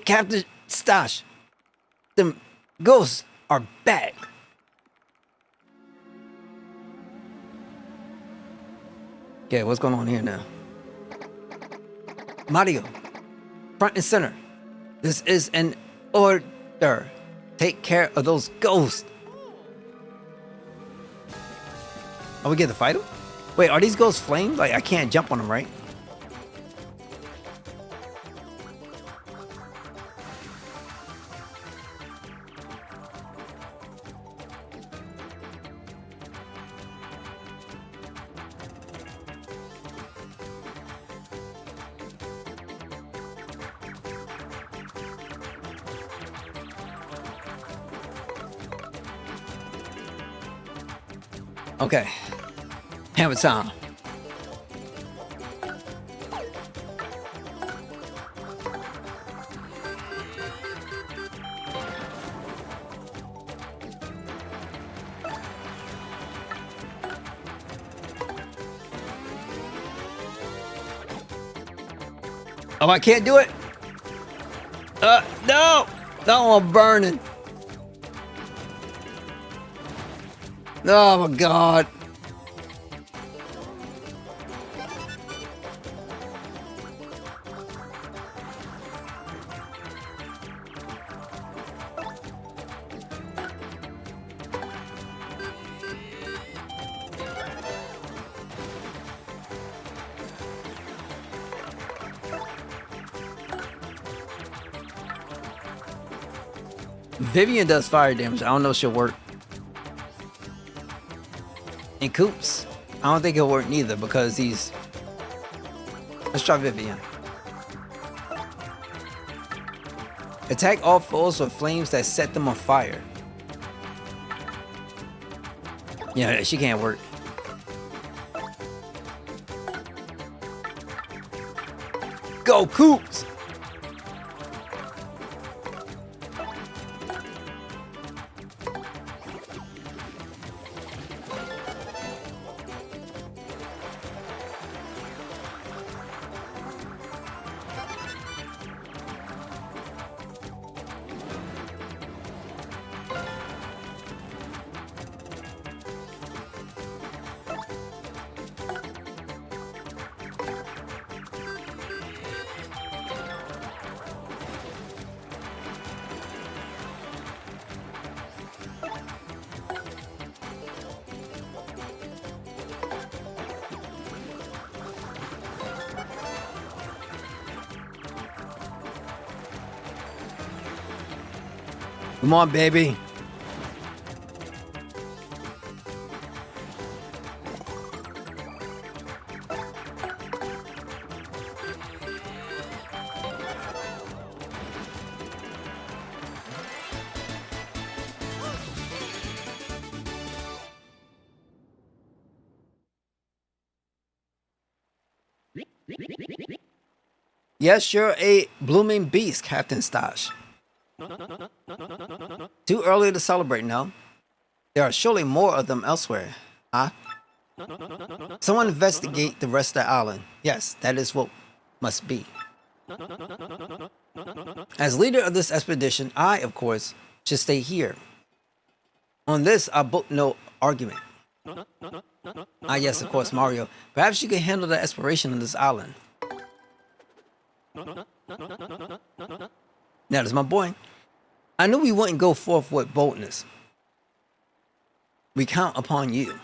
Captain Stash, them ghosts are back. Okay, what's going on here now? Mario, front and center. This is an order. Take care of those ghosts. Oh, we get to fight them? Wait, are these ghosts flames? Like, I can't jump on them, right? Okay, hammer time. Oh, I can't do it. No, I'm burning. Oh my God. Vivian does fire damage. I don't know if she'll work. And Koops, I don't think he'll work neither because he's... Let's try Vivian. Attack all foes with flames that set them on fire. Yeah, she can't work. Go, Koops! Come on, baby. Yes, you're a blooming beast, Captain Stash. Too early to celebrate, no? There are surely more of them elsewhere, huh? Someone investigate the rest of the island. Yes, that is what must be. As leader of this expedition, I, of course, should stay here. On this, I book no argument. Ah, yes, of course, Mario. Perhaps you can handle the exploration of this island. That is my boy. I knew we wouldn't go forth with boldness. We count upon you.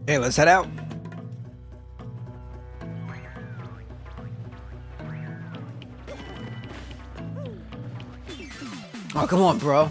Okay, let's head out. Oh, come on, bro.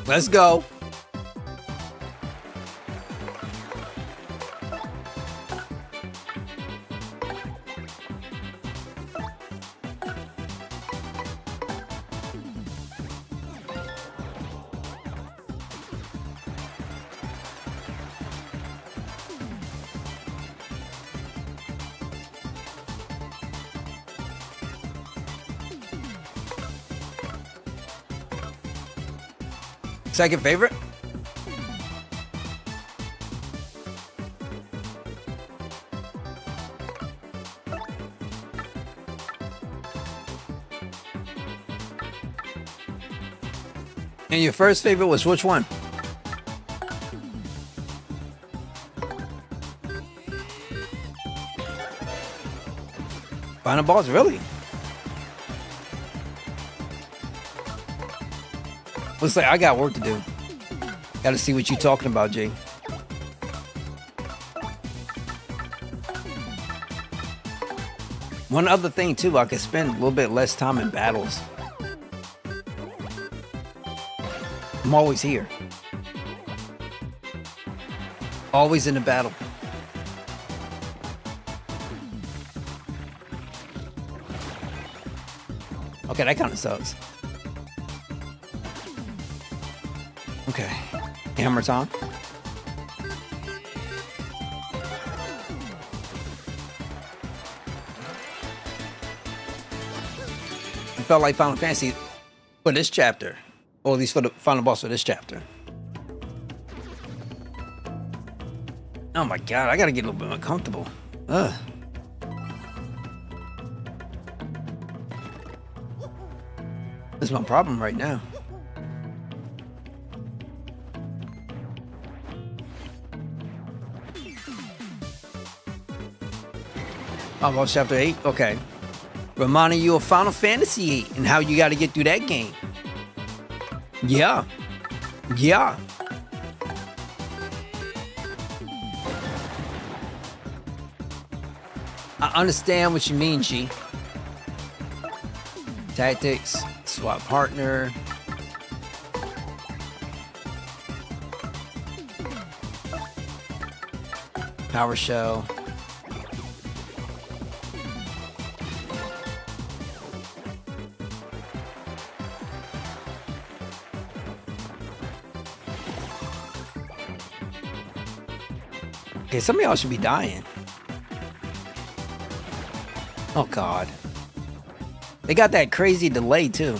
Let's go. Second favorite? And your first favorite was which one? Final Boss, really? Looks like I got work to do. Gotta see what you're talking about, Jay. One other thing too, I could spend a little bit less time in battles. I'm always here. Always in the battle. Okay, that kind of sucks. Okay, hammer time. It felt like Final Fantasy for this chapter, or at least for the final boss for this chapter. Oh my god, I gotta get a little bit more comfortable. Ugh. That's my problem right now. Oh, well, chapter 8? Okay. Reminding you of Final Fantasy 8 and how you got to get through that game. Yeah. Yeah. I understand what you mean, G. Tactics, swap partner. PowerShell. Okay, some of y'all should be dying. Oh god. They got that crazy delay too.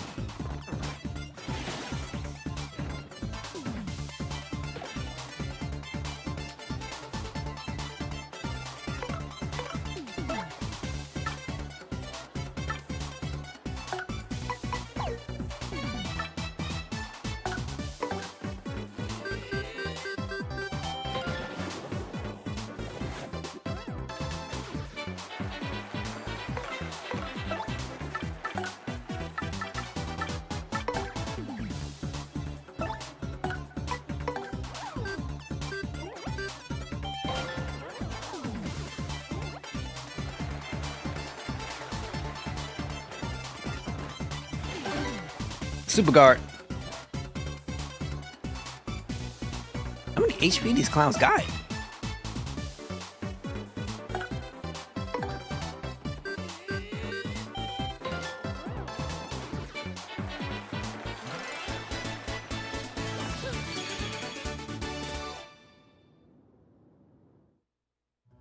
Super guard. How many HP these clowns got?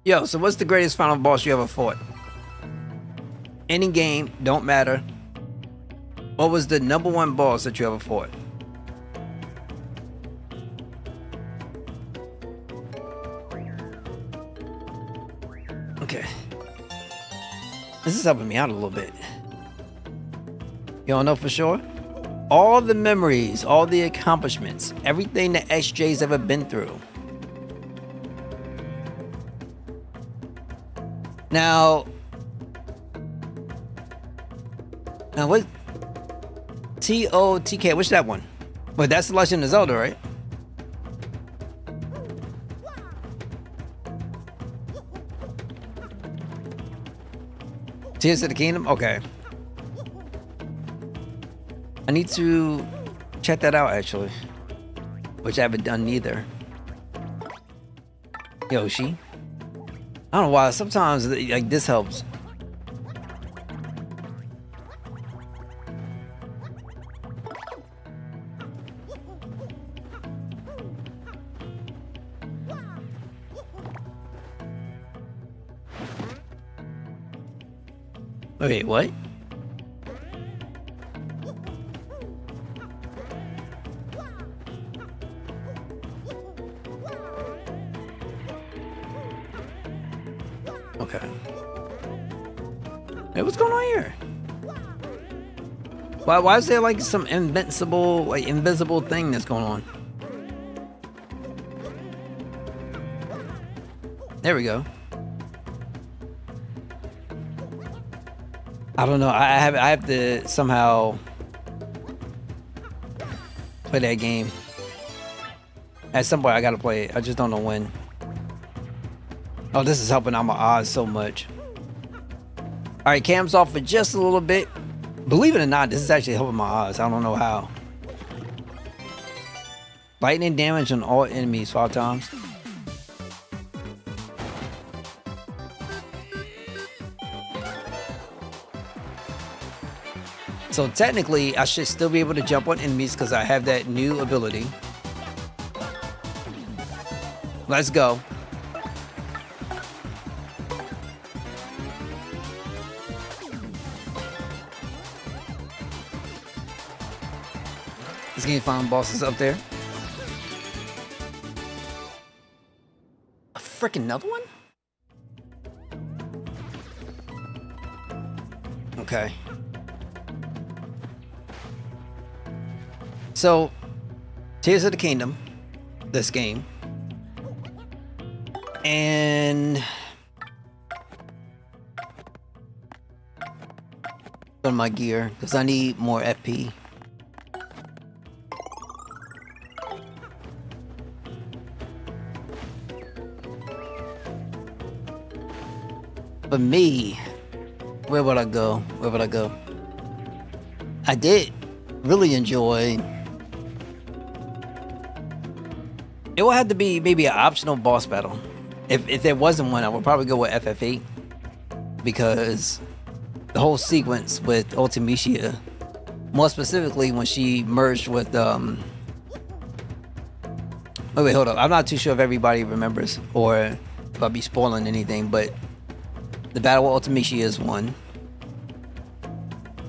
Yo, so what's the greatest final boss you ever fought? Any game, don't matter. What was the number one boss that you ever fought? Okay. This is helping me out a little bit. You don't know for sure? All the memories, all the accomplishments, everything that SJ's ever been through. Now what? TOTK, what's that one? But that's the Legend of Zelda, right? Tears of the Kingdom? Okay. I need to check that out, actually. Which I haven't done neither. Yoshi. I don't know why. Sometimes, like, this helps. Wait, what? Okay. Hey, what's going on here? Why is there like some invisible thing that's going on? There we go. I don't know. I have to somehow play that game. At some point, I gotta play it. I just don't know when. Oh, this is helping out my odds so much. All right, cam's off for just a little bit. Believe it or not, this is actually helping my odds. I don't know how. Lightning damage on all enemies 5 times. So technically, I should still be able to jump on enemies because I have that new ability. Let's go. This game find bosses up there. A freaking another one? Okay. So, Tears of the Kingdom, this game, and on my gear because I need more FP. For me, where would I go? Where would I go? I did really enjoy. It will have to be maybe an optional boss battle. If there wasn't one, I would probably go with FF8 because the whole sequence with Ultimecia, more specifically when she merged with wait, hold up. I'm not too sure if everybody remembers or if I'll be spoiling anything, but the battle with Ultimecia is one.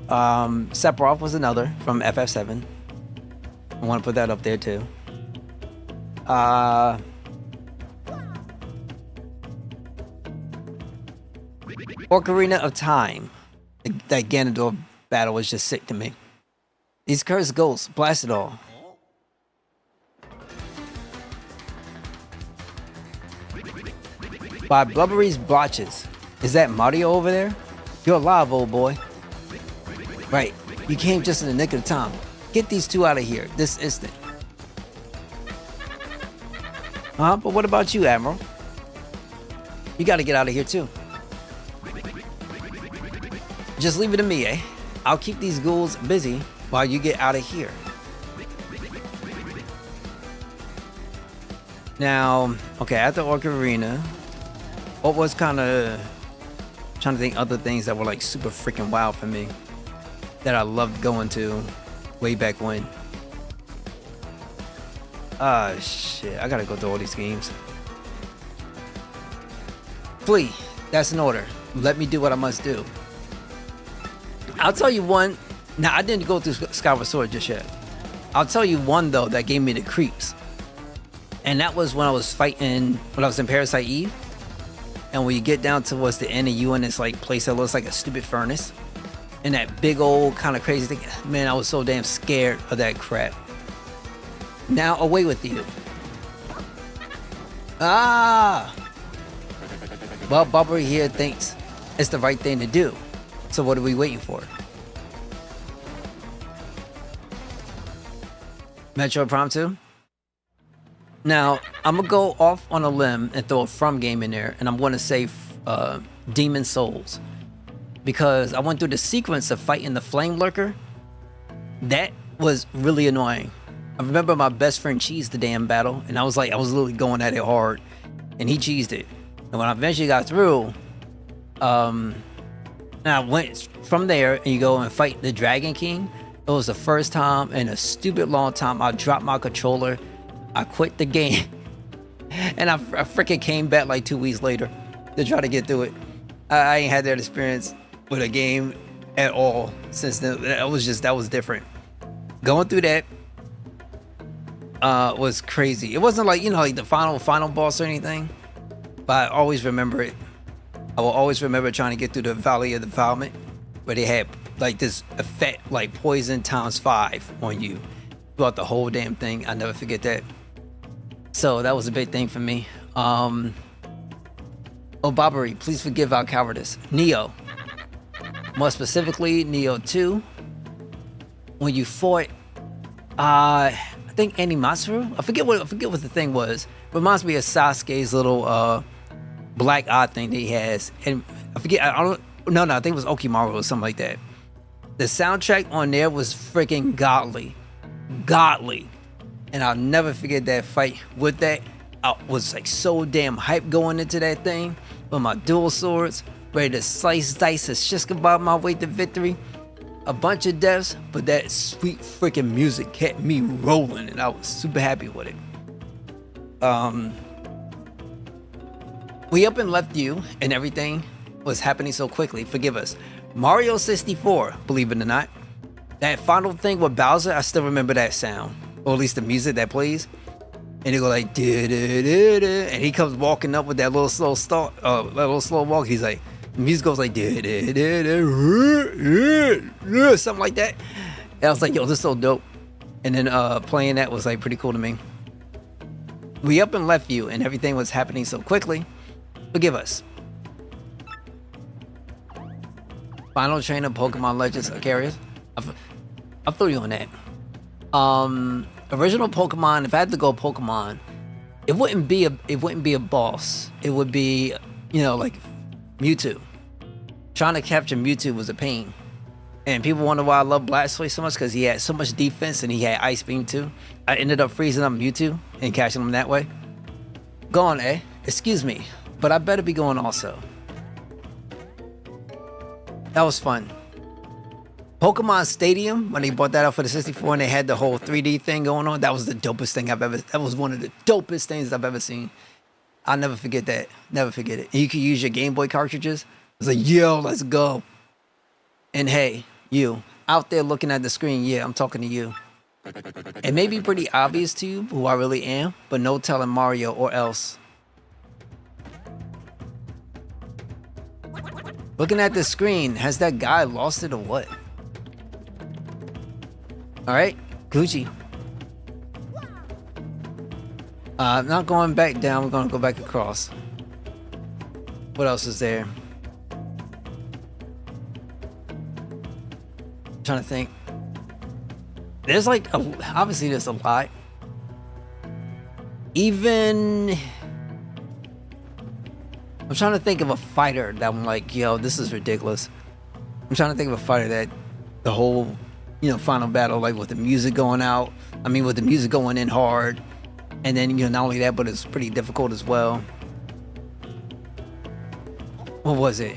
Sephiroth was another from FF7. I want to put that up there too. Ocarina of Time. That Ganondorf battle was just sick to me. These cursed ghosts, blast it all. By Blubbery's Blotches. Is that Mario over there? You're alive, old boy. Right, you came just in the nick of time. Get these two out of here, this instant. But what about you, Admiral? You gotta get out of here too. Just leave it to me, eh? I'll keep these ghouls busy while you get out of here. Now, okay, at the Ocarina, what was kind of trying to think other things that were like super freaking wild for me that I loved going to way back when. Ah, shit, I gotta go through all these games. Flee, that's an order. Let me do what I must do. I'll tell you one. Now, I didn't go through Skyward Sword just yet. I'll tell you one, though, that gave me the creeps. And that was when I was fighting, when I was in Parasite Eve. And when you get down towards the end of you in this like place that looks like a stupid furnace. And that big old kind of crazy thing. Man, I was so damn scared of that crap. Now, away with you. Ah! Well, Barbary here thinks it's the right thing to do. So what are we waiting for? Metroid Prime 2? Now, I'm going to go off on a limb and throw a From game in there. And I'm going to say Demon Souls. Because I went through the sequence of fighting the Flame Lurker. That was really annoying. I remember my best friend cheesed the damn battle. And I was literally going at it hard. And he cheesed it. And when I eventually got through, and I went from there and you go and fight the Dragon King. It was the first time in a stupid long time I dropped my controller. I quit the game. And I freaking came back like 2 weeks later to try to get through it. I ain't had that experience with a game at all since then. That was different. Going through that was crazy. It wasn't like, like the final boss or anything. But I always remember it. I will always remember trying to get through the Valley of Defilement, where they had like this effect, like poison ×5 on you throughout the whole damn thing. I never forget that. So that was a big thing for me. Oh, Barbary, please forgive our cowardice. Neo. More specifically, Neo 2. When you fought, I think Animatsuru. I forget what the thing was. Reminds me of Sasuke's little black eye thing that he has. And I forget, I think it was Okimaru or something like that. The soundtrack on there was freaking godly. And I'll never forget that fight with that. I was like so damn hyped going into that thing with my dual swords, ready to slice, dice, and shish kebab my way to victory. A bunch of deaths, but that sweet freaking music kept me rolling, and I was super happy with it. We up and left you, and everything was happening so quickly. Forgive us. Mario 64, believe it or not. That final thing with Bowser, I still remember that sound. Or at least the music that plays. And it go like, da-da-da-da, and he comes walking up with that little slow start, that little slow walk. He's like, the music goes like, da-da-da-da, something like that. And I was like, yo, this is so dope. And then playing that was like pretty cool to me. We up and left you, and everything was happening so quickly. Forgive us. Final trainer, Pokemon Legends, Arceus. I'll throw you on that. Original Pokemon. If I had to go Pokemon, it wouldn't be a boss. It would be, like Mewtwo. Trying to capture Mewtwo was a pain. And people wonder why I love Blastoise so much, because he had so much defense and he had Ice Beam too. I ended up freezing up Mewtwo and catching him that way. Go on, eh? Excuse me, but I better be going also. That was fun. Pokemon Stadium, when they brought that out for the 64 and they had the whole 3D thing going on, that was the dopest thing that was one of the dopest things I've ever seen. I'll never forget that. Never forget it. And you could use your Game Boy cartridges. It's like, yo, let's go. And hey, you out there looking at the screen, yeah, I'm talking to you. It may be pretty obvious to you who I really am, but no telling Mario or else. Looking at the screen, has that guy lost it or what? Alright, Gucci. Not going back down, we're gonna go back across. What else is there? I'm trying to think. There's like, obviously there's a lot. Even... I'm trying to think of a fighter that I'm like, yo, this is ridiculous. I'm trying to think of a fighter that the whole, final battle, like with the music going out. I mean, with the music going in hard. And then, not only that, but it's pretty difficult as well. What was it?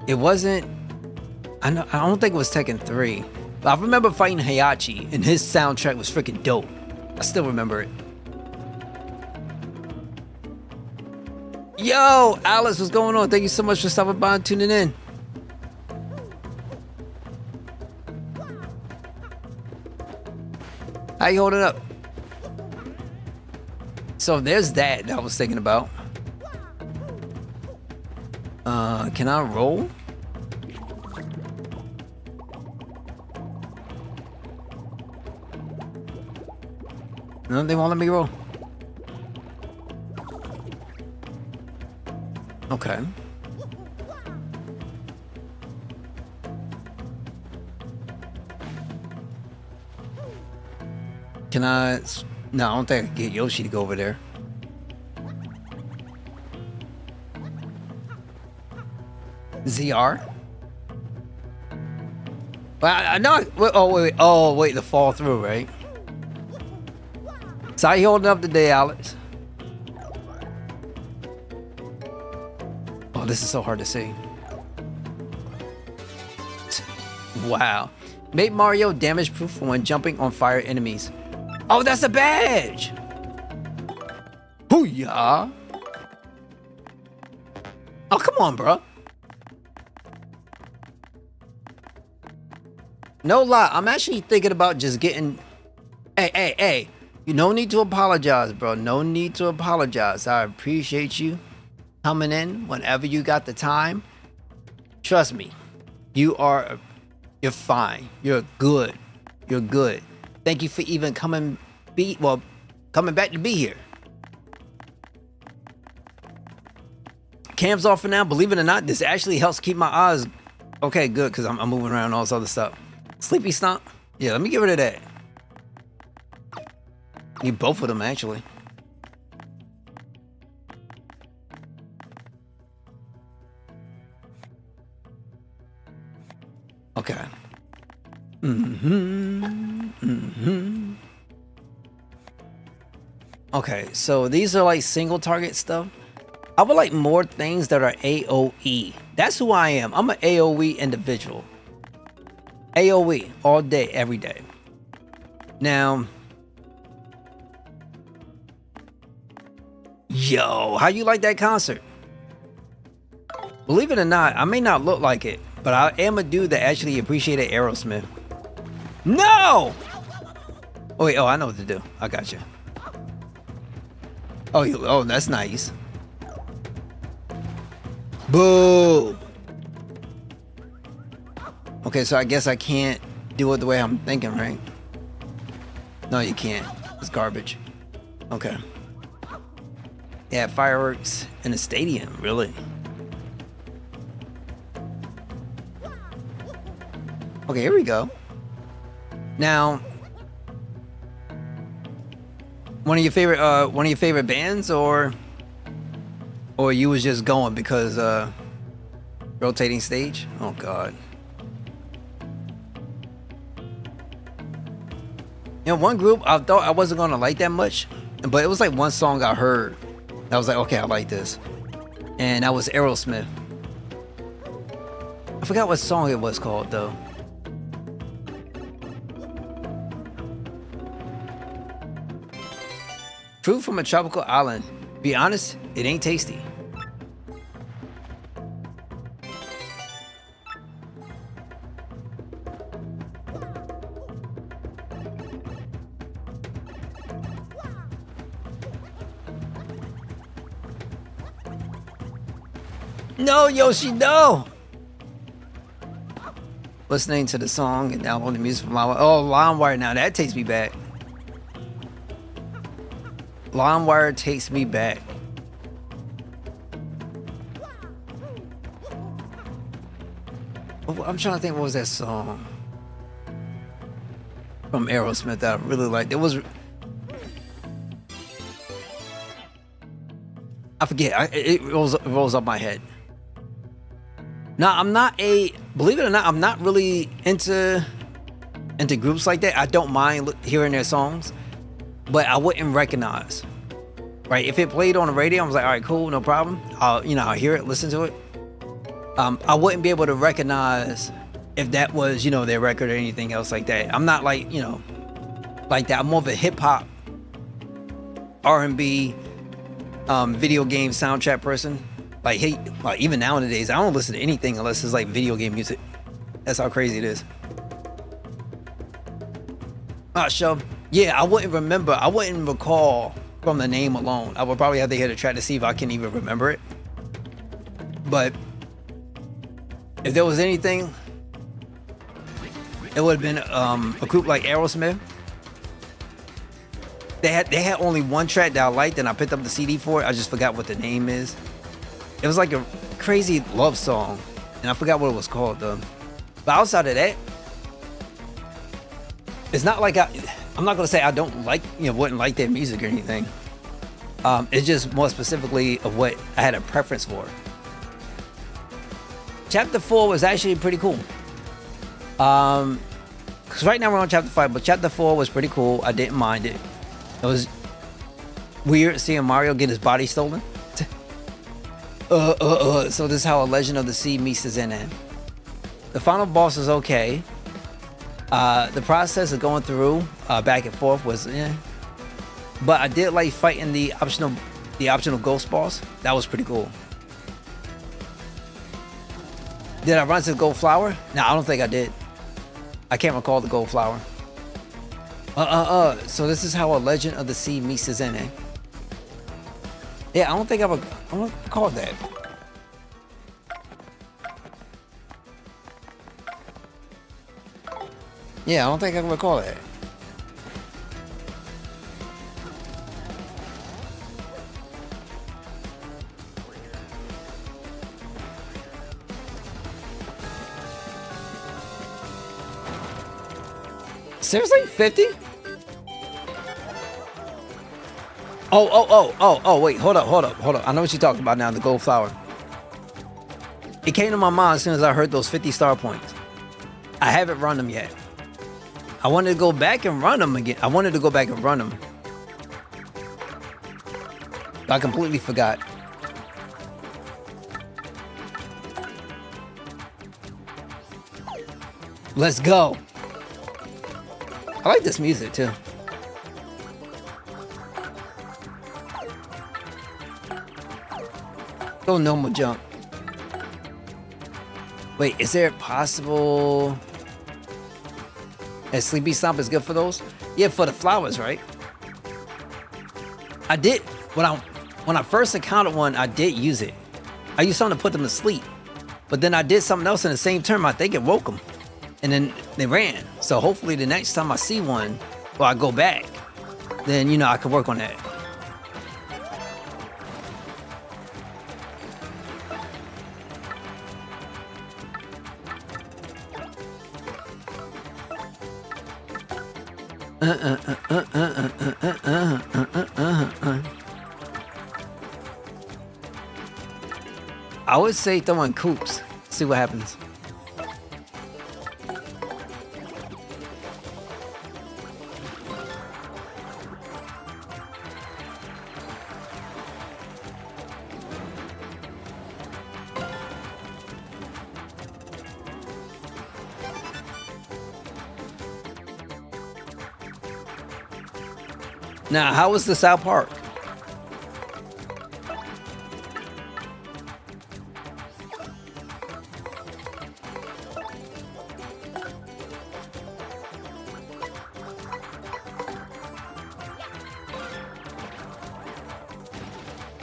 It wasn't... I don't think it was Tekken 3. But I remember fighting Heihachi, and his soundtrack was freaking dope. I still remember it. Yo, Alice, what's going on? Thank you so much for stopping by and tuning in. How you holding up? So there's that I was thinking about. Can I roll? No, they won't let me roll. Okay. Can I? No, I don't think I can get Yoshi to go over there. ZR? Well, I know. Oh, wait, the fall through, right? So how you holding up today, Alex? Oh, this is so hard to see. Wow. Make Mario damage proof when jumping on fire enemies. Oh, that's a badge! Hoo-yah! Oh, come on, bro. No lie, I'm actually thinking about just getting... Hey. You no need to apologize, bro. No need to apologize. I appreciate you coming in whenever you got the time. Trust me, you're fine. You're good. You're good. Thank you for even coming back to be here. Cam's off for now. Believe it or not, this actually helps keep my eyes okay. Good, because I'm moving around and all this other stuff. Sleepy Stomp. Yeah, let me get rid of that. Need both of them actually. Okay. Okay, so these are like single target stuff. I would like more things that are AoE. That's who I am. I'm an AoE individual. AoE all day, every day. Now, yo, how you like that concert? Believe it or not, I may not look like it, but I am a dude that actually appreciated Aerosmith. No! Oh wait, I know what to do. I got you. Oh, that's nice. Boo! Okay, so I guess I can't do it the way I'm thinking, right? No, you can't. It's garbage. Okay. Yeah, fireworks in a stadium, really. Okay, here we go. Now, one of your favorite bands, or you was just going because rotating stage? Oh God. You know, one group I thought I wasn't gonna like that much, but it was like one song I heard. I was like, okay, I like this, and that was Aerosmith. I forgot what song it was called though. Fruit from a tropical island. Be honest, it ain't tasty. No, Yoshi, no! Listening to the song and downloading the music from LimeWire. Oh, LimeWire, now that takes me back. LimeWire takes me back. I'm trying to think, what was that song from Aerosmith that I really liked? It was... I forget. It rolls up my head. Now, I'm not believe it or not, I'm not really into groups like that. I don't mind hearing their songs, but I wouldn't recognize. Right? If it played on the radio, I was like, all right, cool, no problem. I'll hear it, listen to it. I wouldn't be able to recognize if that was, their record or anything else like that. I'm not like, like that. I'm more of a hip hop, R&B, video game soundtrack person. Like, hey, like even nowadays, I don't listen to anything unless it's like video game music. That's how crazy it is. So yeah, I wouldn't recall from the name alone. I would probably have to hear the track to see if I can even remember it. But if there was anything, it would have been a group like Aerosmith. They had only one track that I liked, and I picked up the CD for it. I just forgot what the name is. It was like a crazy love song, and I forgot what it was called though. But outside of that, it's not like I'm not gonna say I don't like, wouldn't like their music or anything. It's just more specifically of what I had a preference for. Chapter 4 was actually pretty cool. Because right now we're on chapter 5, but chapter 4 was pretty cool. I didn't mind it. It was weird seeing Mario get his body stolen. So this is how A Legend of the Sea meets Zen. The final boss is okay. The process of going through back and forth was but I did like fighting the optional ghost boss. That was pretty cool. Did I run to the gold flower? No, I don't think I did. I can't recall the gold flower. So this is how A Legend of the Sea meets Zen. Yeah, I don't think I would call that. Yeah, I don't think I can recall that. Seriously? 50? Oh, wait, hold up. I know what you're talking about now, the gold flower. It came to my mind as soon as I heard those 50 star points. I haven't run them yet. I wanted to go back and run them again. I completely forgot. Let's go. I like this music too. Go normal jump. Wait, is there possible that Sleepy Stomp is good for those? Yeah, for the flowers, right? I did when I first encountered one, I did use it. I used something to put them to sleep, but then I did something else in the same turn. I think it woke them, and then they ran. So hopefully the next time I see one, or I go back, then I can work on that. I would say throwing coops. See what happens. Now, how was the South Park?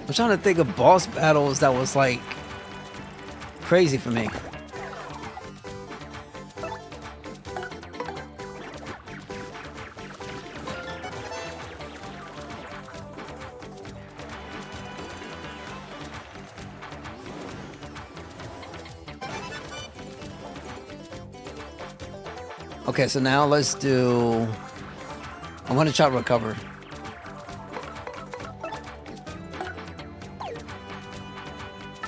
I'm trying to think of boss battles that was like crazy for me. Okay, so now let's do... I want to try to recover.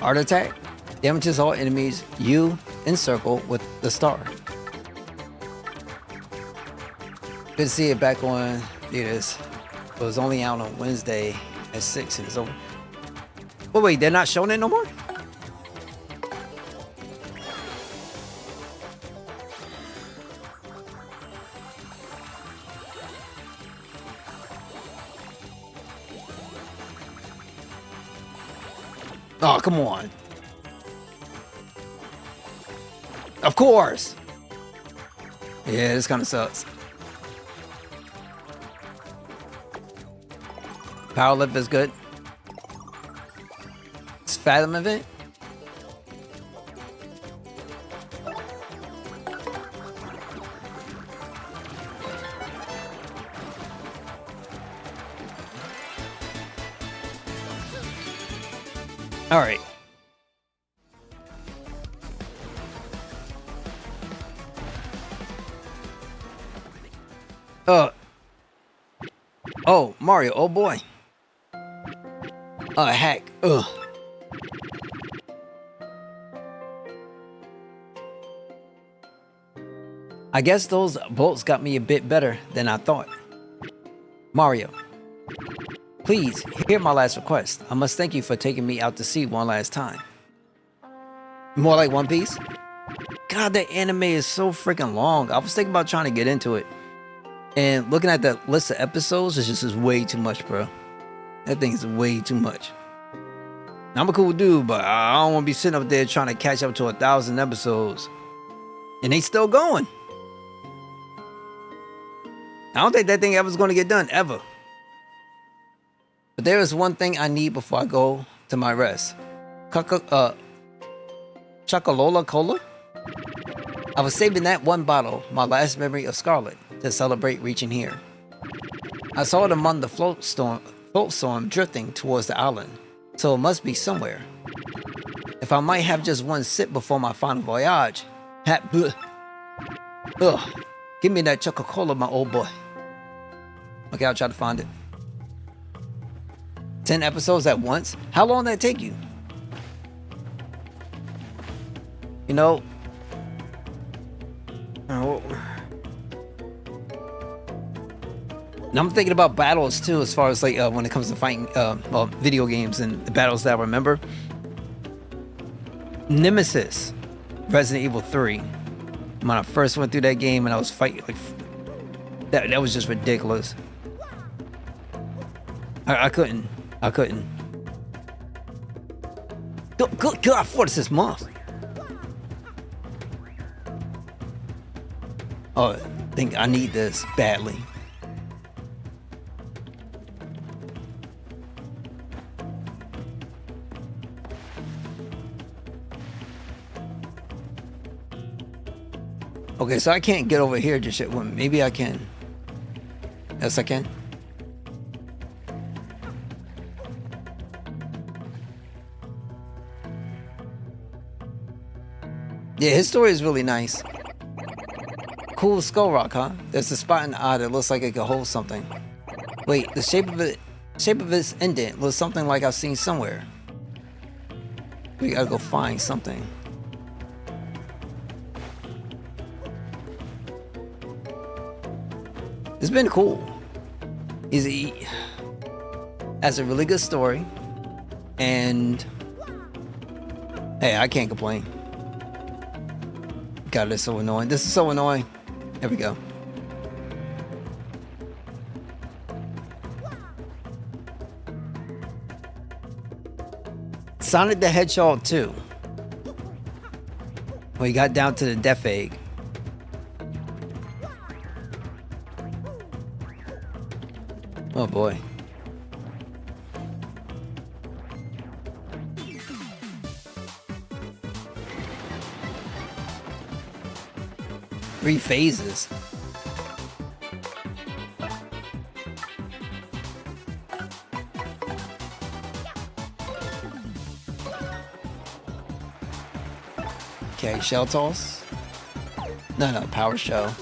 Art attack. Damages all enemies you encircle with the star. Good to see it back on theaters. It was only out on Wednesday at 6 and it's over. Wait, they're not showing it no more? Oh, come on. Of course. Yeah, this kind of sucks. Power lift is good. It's Fathom event. All right. Oh, Mario. Oh boy. Hack. Ugh. I guess those bolts got me a bit better than I thought. Mario, please hear my last request. I must thank you for taking me out to sea one last time. More like One Piece? God, that anime is so freaking long. I was thinking about trying to get into it. And looking at the list of episodes is just way too much, bro. That thing is way too much. I'm a cool dude, but I don't want to be sitting up there trying to catch up to 1,000 episodes. And they still going. I don't think that thing ever's going to get done, ever. But there is one thing I need before I go to my rest. Chocolola Cola? I was saving that one bottle, my last memory of Scarlet, to celebrate reaching here. I saw it among the float storm drifting towards the island, so it must be somewhere. If I might have just one sip before my final voyage. Ugh, give me that Choco-Cola, my old boy. Okay, I'll try to find it. 10 episodes at once? How long did that take you? You know... Oh. Now I'm thinking about battles too, as far as like when it comes to fighting video games and the battles that I remember. Nemesis, Resident Evil 3. When I first went through that game and I was fighting, like that was just ridiculous. I couldn't. Good God, what is this month? Oh, I think I need this badly. Okay, so I can't get over here just yet. Well, maybe I can. Yes, I can. Yeah, his story is really nice. Cool skull rock, huh? There's a spot in the eye that looks like it could hold something. Wait, the shape of its indent looks something like I've seen somewhere. We gotta go find something. It's been cool. He has a really good story, and hey, I can't complain. God, it's so annoying. This is so annoying. There we go. Sonic the Hedgehog 2. We got down to the Death Egg. Oh boy. Three phases. Okay, shell toss. No, power shell.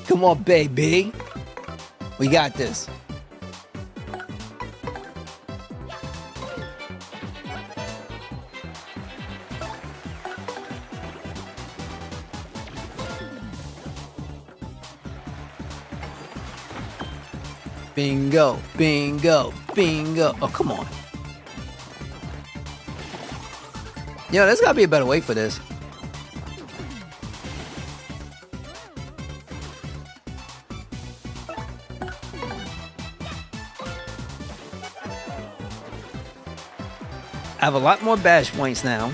Come on, baby. We got this. Bingo, bingo, bingo. Oh, come on. Yo, there's gotta be a better way for this. I have a lot more bash points now.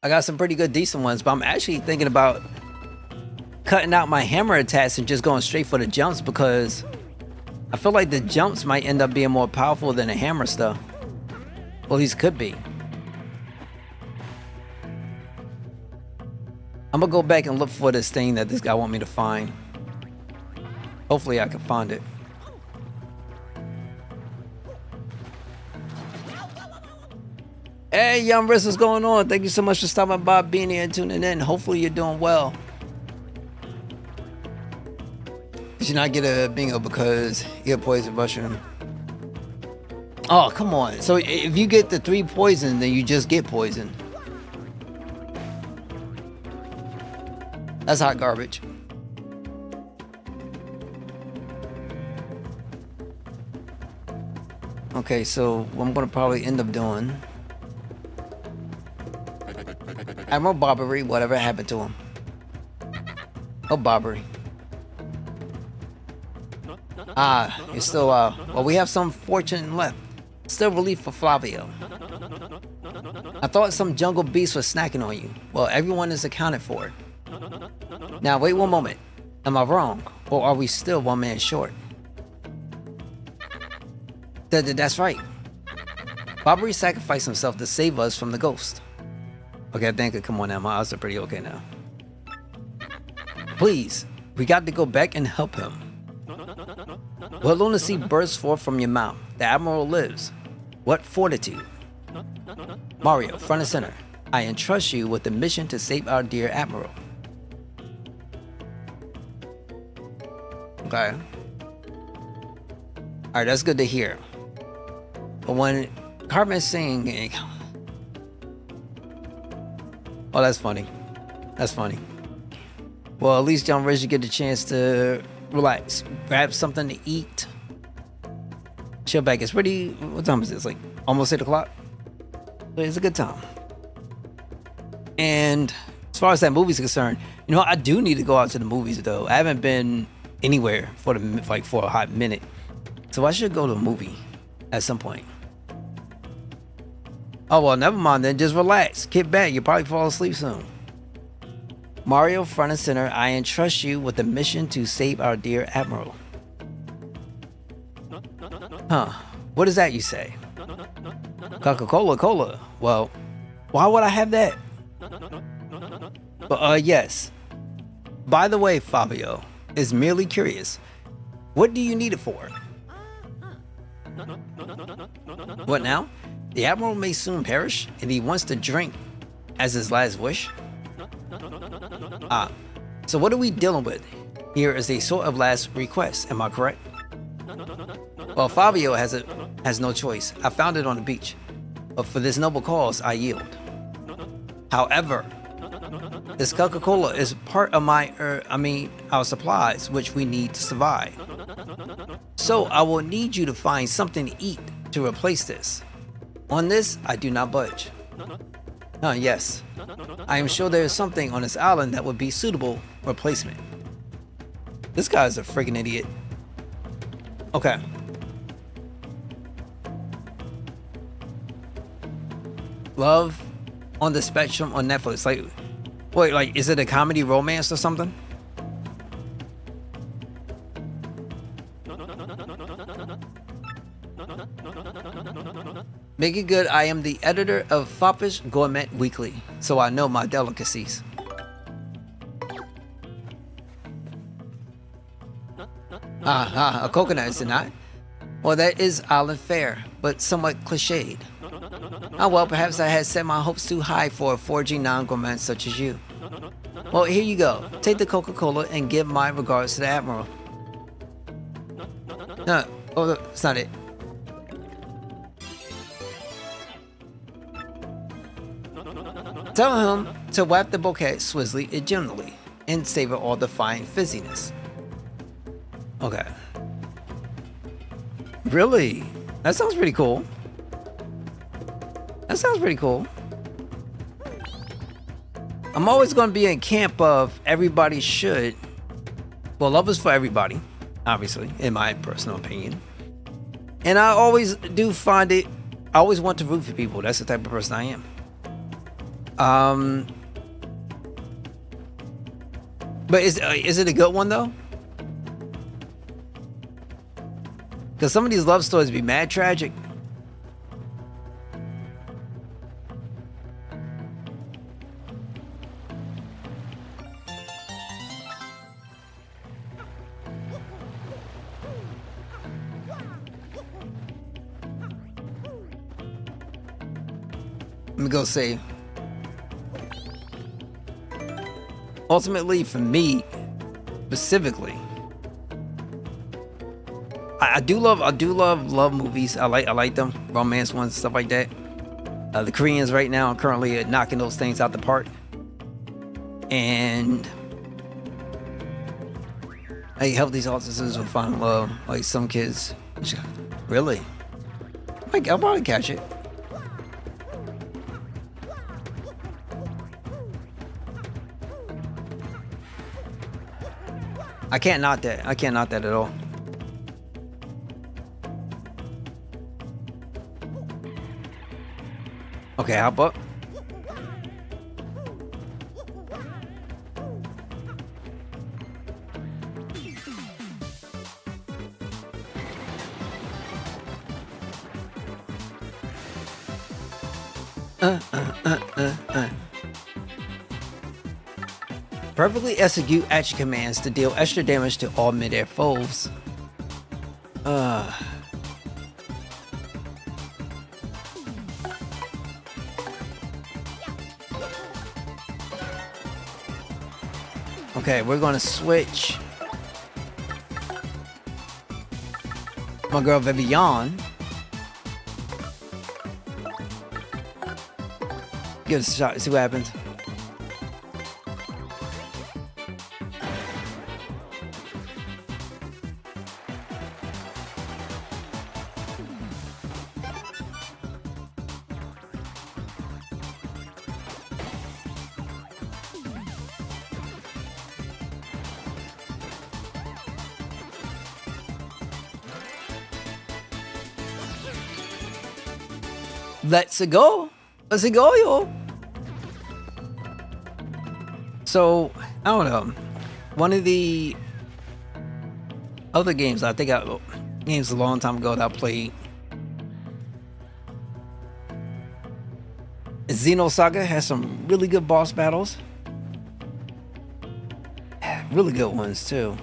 I got some pretty good decent ones, but I'm actually thinking about cutting out my hammer attacks and just going straight for the jumps, because I feel like the jumps might end up being more powerful than the hammer stuff. Well, at least could be. I'm gonna go back and look for this thing that this guy want me to find. Hopefully I can find it. Hey, Young Riss, what's going on? Thank you so much for stopping by, being here and tuning in. Hopefully you're doing well. Did you not get a bingo because you get poison mushroom? Oh, come on. So if you get the 3 poison, then you just get poison. That's hot garbage. Okay, so what I'm gonna probably end up doing, Admiral Barbary, whatever happened to him? Oh, Barbary. Ah, you're still well, we have some fortune left. Still relief for Flavio. I thought some jungle beast was snacking on you. Well, everyone is accounted for. Now, wait one moment. Am I wrong? Or are we still one man short? That's right. Barbary sacrificed himself to save us from the ghost. Okay, I think I come on now. My eyes are pretty okay now. Please, we got to go back and help him. What lunacy bursts forth from your mouth? The Admiral lives. What fortitude? Mario, front and center. I entrust you with the mission to save our dear Admiral. Okay. Alright, that's good to hear. But when Cartman sing... Oh, that's funny. That's funny. Well, at least John Ridge, you get the chance to relax. Grab something to eat. Chill back. It's pretty... What time is it? It's like almost 8 o'clock. It's a good time. And as far as that movie's concerned, you know, I do need to go out to the movies, though. I haven't been anywhere for a hot minute. So I should go to a movie at some point. Oh, well, never mind then. Just relax. Kick back. You'll probably fall asleep soon. Mario, front and center, I entrust you with the mission to save our dear Admiral. Huh. What is that you say? Coca-Cola Cola. Well, why would I have that? But, yes. By the way, Fabio is merely curious. What do you need it for? What now? The Admiral may soon perish, and he wants to drink as his last wish. Ah, so what are we dealing with? Here is a sort of last request, am I correct? Well, Fabio has no choice. I found it on the beach. But for this noble cause, I yield. However, this Coca-Cola is part of our supplies, which we need to survive. So I will need you to find something to eat to replace this. On this, I do not budge. Yes. I am sure there is something on this island that would be suitable replacement. This guy is a freaking idiot. Okay. Love on the Spectrum on Netflix. Wait, is it a comedy romance or something? Make it good. I am the editor of Foppish Gourmet Weekly, so I know my delicacies. A coconut, is it not? Well, that is island fare, but somewhat cliched. Well, perhaps I had set my hopes too high for a foraging non-gourmet such as you. Well, here you go. Take the Coca-Cola and give my regards to the Admiral. No, that's not it. Tell him to wipe the bouquet swizzly and gently, and savor all the fine fizziness. Okay. Really? That sounds pretty cool. that sounds pretty cool. I'm always going to be in camp of everybody should. Well, love is for everybody, obviously, in my personal opinion. And I always do find it, I always want to root for people. That's the type of person I am. But is it a good one, though? Because some of these love stories be mad tragic. Let me go say. Ultimately, for me, specifically, I do love love movies. I like them, romance ones, stuff like that. The Koreans right now are currently knocking those things out the park. And I help these autisms with find love. Like some kids, really. I'll probably catch it. I can't knock that. I can't knock that at all. Okay, hop up. Perfectly execute action commands to deal extra damage to all mid-air foes. Okay, we're gonna switch my girl Vivian. Give us a shot, see what happens. Let's go. Let's go, yo. So, I don't know. One of the other games games a long time ago that I played, Xenosaga has some really good boss battles. Really good ones too.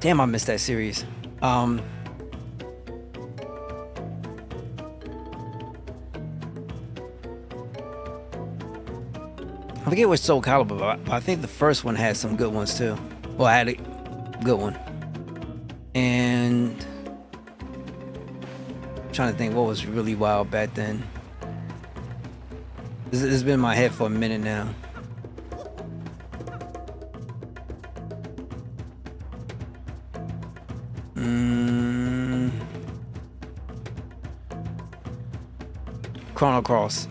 Damn, I missed that series. I forget which Soul Calibur, but I think the first one had some good ones too. Well, I had a good one. And I'm trying to think what was really wild back then. This has been in my head for a minute now. Chrono Cross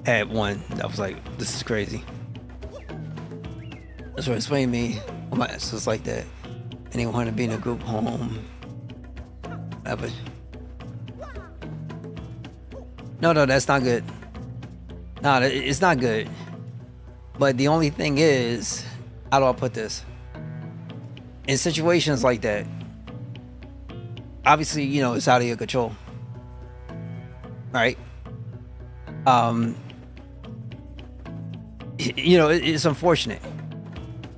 had one that was like, this is crazy. That's what explained me. It's just like that. Anyone want to be in a group home? No, that's not good. No, it's not good. But the only thing is, how do I put this? In situations like that, obviously, you know, it's out of your control. Right? You know, it's unfortunate.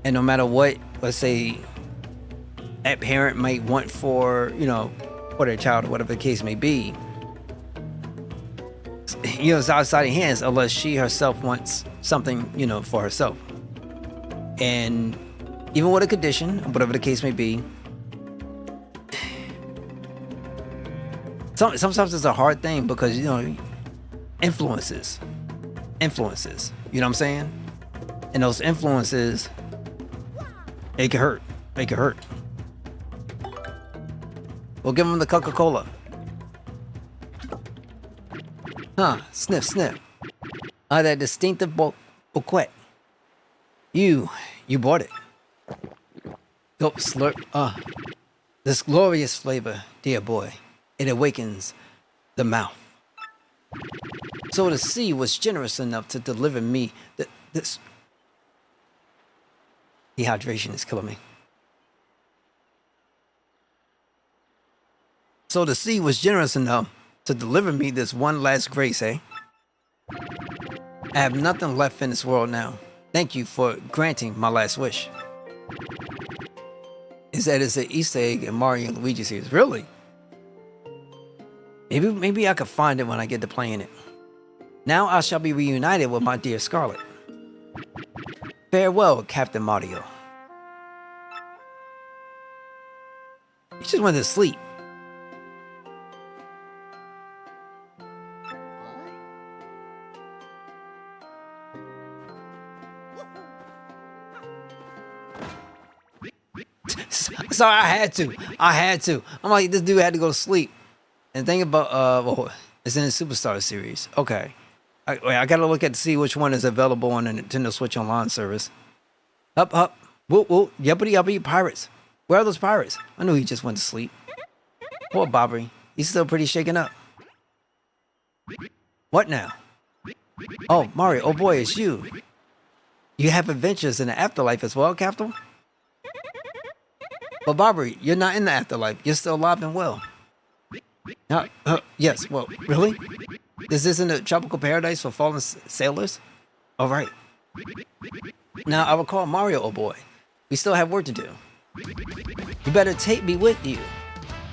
And no matter what, let's say, that parent might want for, you know, for their child or whatever the case may be, you know, it's outside of hands unless she herself wants something, you know, for herself. And even with a condition, whatever the case may be, sometimes it's a hard thing because, you know, influences, you know what I'm saying? And those influences, it can hurt. We'll give them the Coca-Cola. Huh, sniff, sniff. That distinctive bouquet. You bought it. Gulp, slurp, this glorious flavor, dear boy. It awakens the mouth. So the sea was generous enough to deliver me this. Dehydration is killing me. So the sea was generous enough to deliver me this one last grace, eh? I have nothing left in this world now. Thank you for granting my last wish. Is that it's an Easter egg in Mario and Luigi series? Really? Maybe I could find it when I get to playing it. Now I shall be reunited with my dear Scarlet. Farewell, Captain Mario. He just went to sleep. Sorry, I had to. I'm like, this dude had to go to sleep. And think about, well, it's in the Superstar series. Okay. I gotta look at to see which one is available on the Nintendo Switch Online service. Up. Whoop. Yuppity, pirates. Where are those pirates? I knew he just went to sleep. Poor Bobbery. He's still pretty shaken up. What now? Oh, Mario, oh boy, it's you. You have adventures in the afterlife as well, Captain? But Bobbery, you're not in the afterlife. You're still alive and well. Yes, well, really? This isn't a tropical paradise for fallen sailors? All right. Now, I will call Mario, oh boy. We still have work to do. You better take me with you,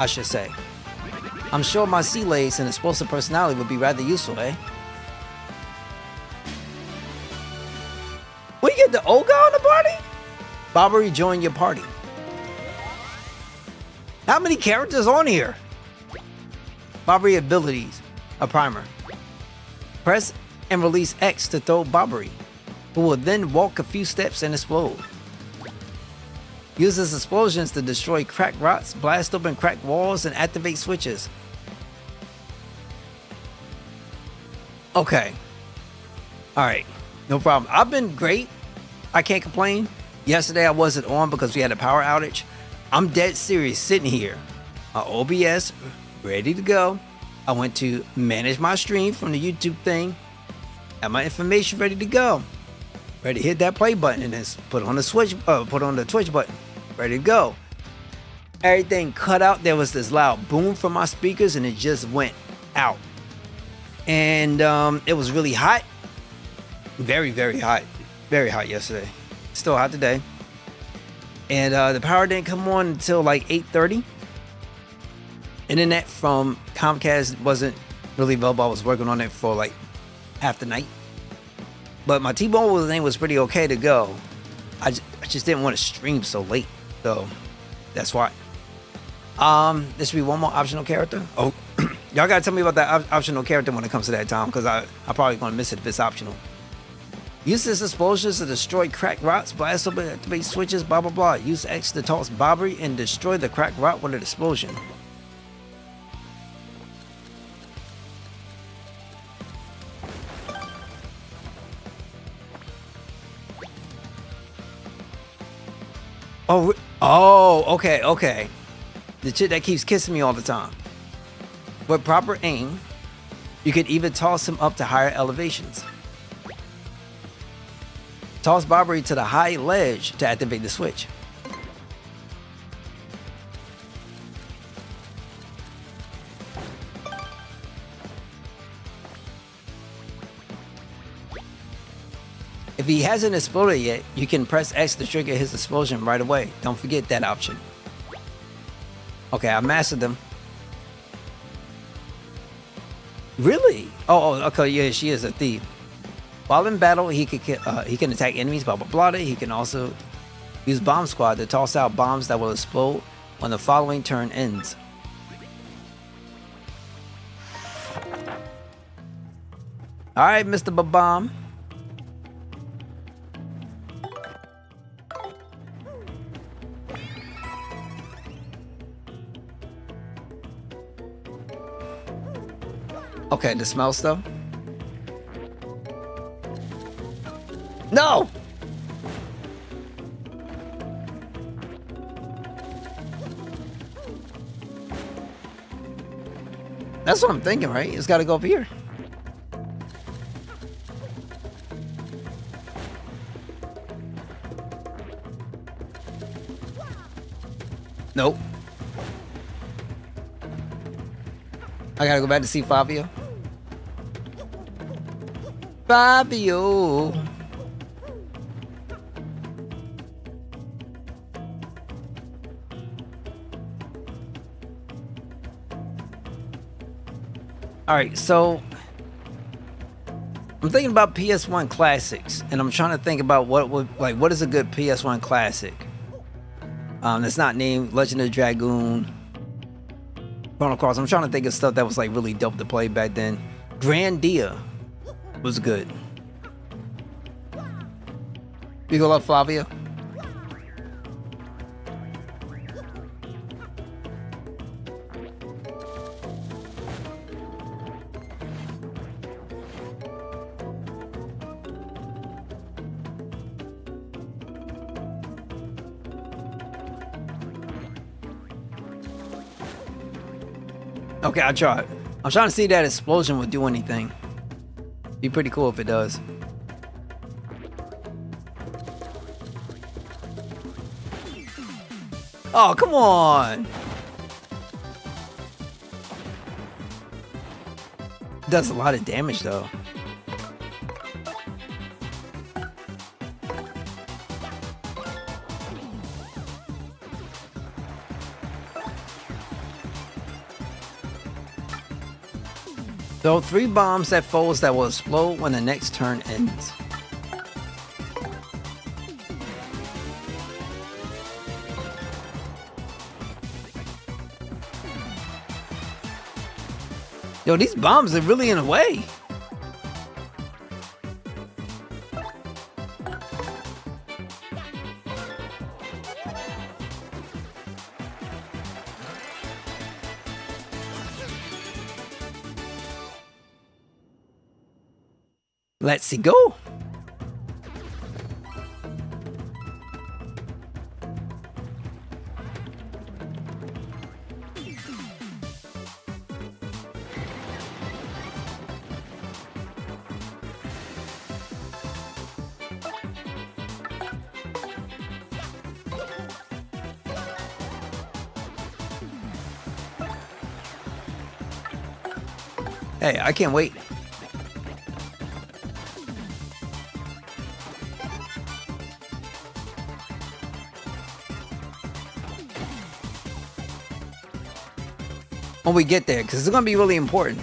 I should say. I'm sure my sea legs and explosive personality would be rather useful, eh? We get the old guy on the party? Bobbery, join your party. How many characters on here? Bobbery abilities. A primer. Press and release X to throw Bobbery, who will then walk a few steps and explode. Uses explosions to destroy cracked rocks, blast open cracked walls, and activate switches. Okay. Alright. No problem. I've been great. I can't complain. Yesterday I wasn't on because we had a power outage. I'm dead serious sitting here. OBS ready to go. I went to manage my stream from the YouTube thing. Have my information ready to go. Ready to hit that play button and then put on the Twitch button. Ready to go. Everything cut out. There was this loud boom from my speakers and it just went out. And it was really hot. Very, very hot. Very hot yesterday. Still hot today. And the power didn't come on until like 8:30. Internet from Comcast wasn't really available. I was working on it for like half the night. But my T-Mobile thing was pretty okay to go. I just didn't want to stream so late. So that's why. There should be one more optional character. Oh, y'all gotta tell me about that optional character when it comes to that time, because I probably gonna miss it if it's optional. Use this explosions to destroy cracked rocks, blast open, activate switches, blah blah blah. Use X to toss Bobbery and destroy the cracked rock with an explosion. Okay. The chick that keeps kissing me all the time. With proper aim, you can even toss him up to higher elevations. Toss Bobbery to the high ledge to activate the switch. If he hasn't exploded yet, you can press X to trigger his explosion right away. Don't forget that option. Okay, I mastered them. Really? Oh, okay, yeah, she is a thief. While in battle, he can attack enemies, blah blah blah. He can also use Bomb Squad to toss out bombs that will explode when the following turn ends. Alright, Mr. Bomb. Okay, the smell stuff. That's what I'm thinking, right? It's gotta go up here. Nope. I gotta go back to see Fabio. Fabio. Alright, so I'm thinking about PS1 classics, and I'm trying to think about what is a good PS1 classic. That's not named Legend of Dragoon, Chrono Cross. I'm trying to think of stuff that was like really dope to play back then. Grandia was good. You go love Flavia? Okay, I tried. I'm trying to see if that explosion would do anything. Be pretty cool if it does. Oh, come on. Does a lot of damage though. Throw 3 bombs at foes that will explode when the next turn ends. Yo, these bombs are really in the way. Let's see go. Hey, I can't wait. When we get there, because it's going to be really important.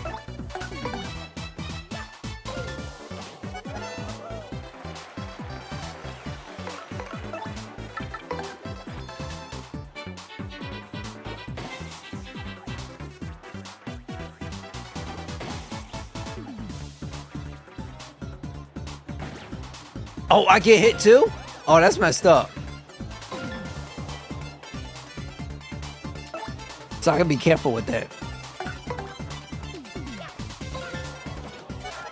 Oh, I get hit too? Oh, that's messed up. So I gotta be careful with that.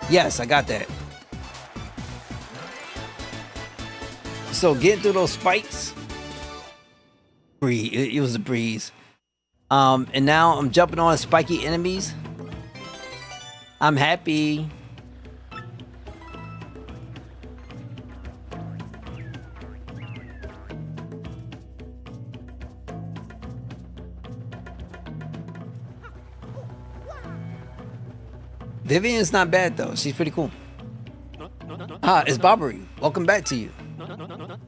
Yes, I got that. So getting through those spikes, it was a breeze. And now I'm jumping on spiky enemies. I'm happy. Vivian's not bad though. She's pretty cool. Ah, it's Bobbery. Welcome back to you.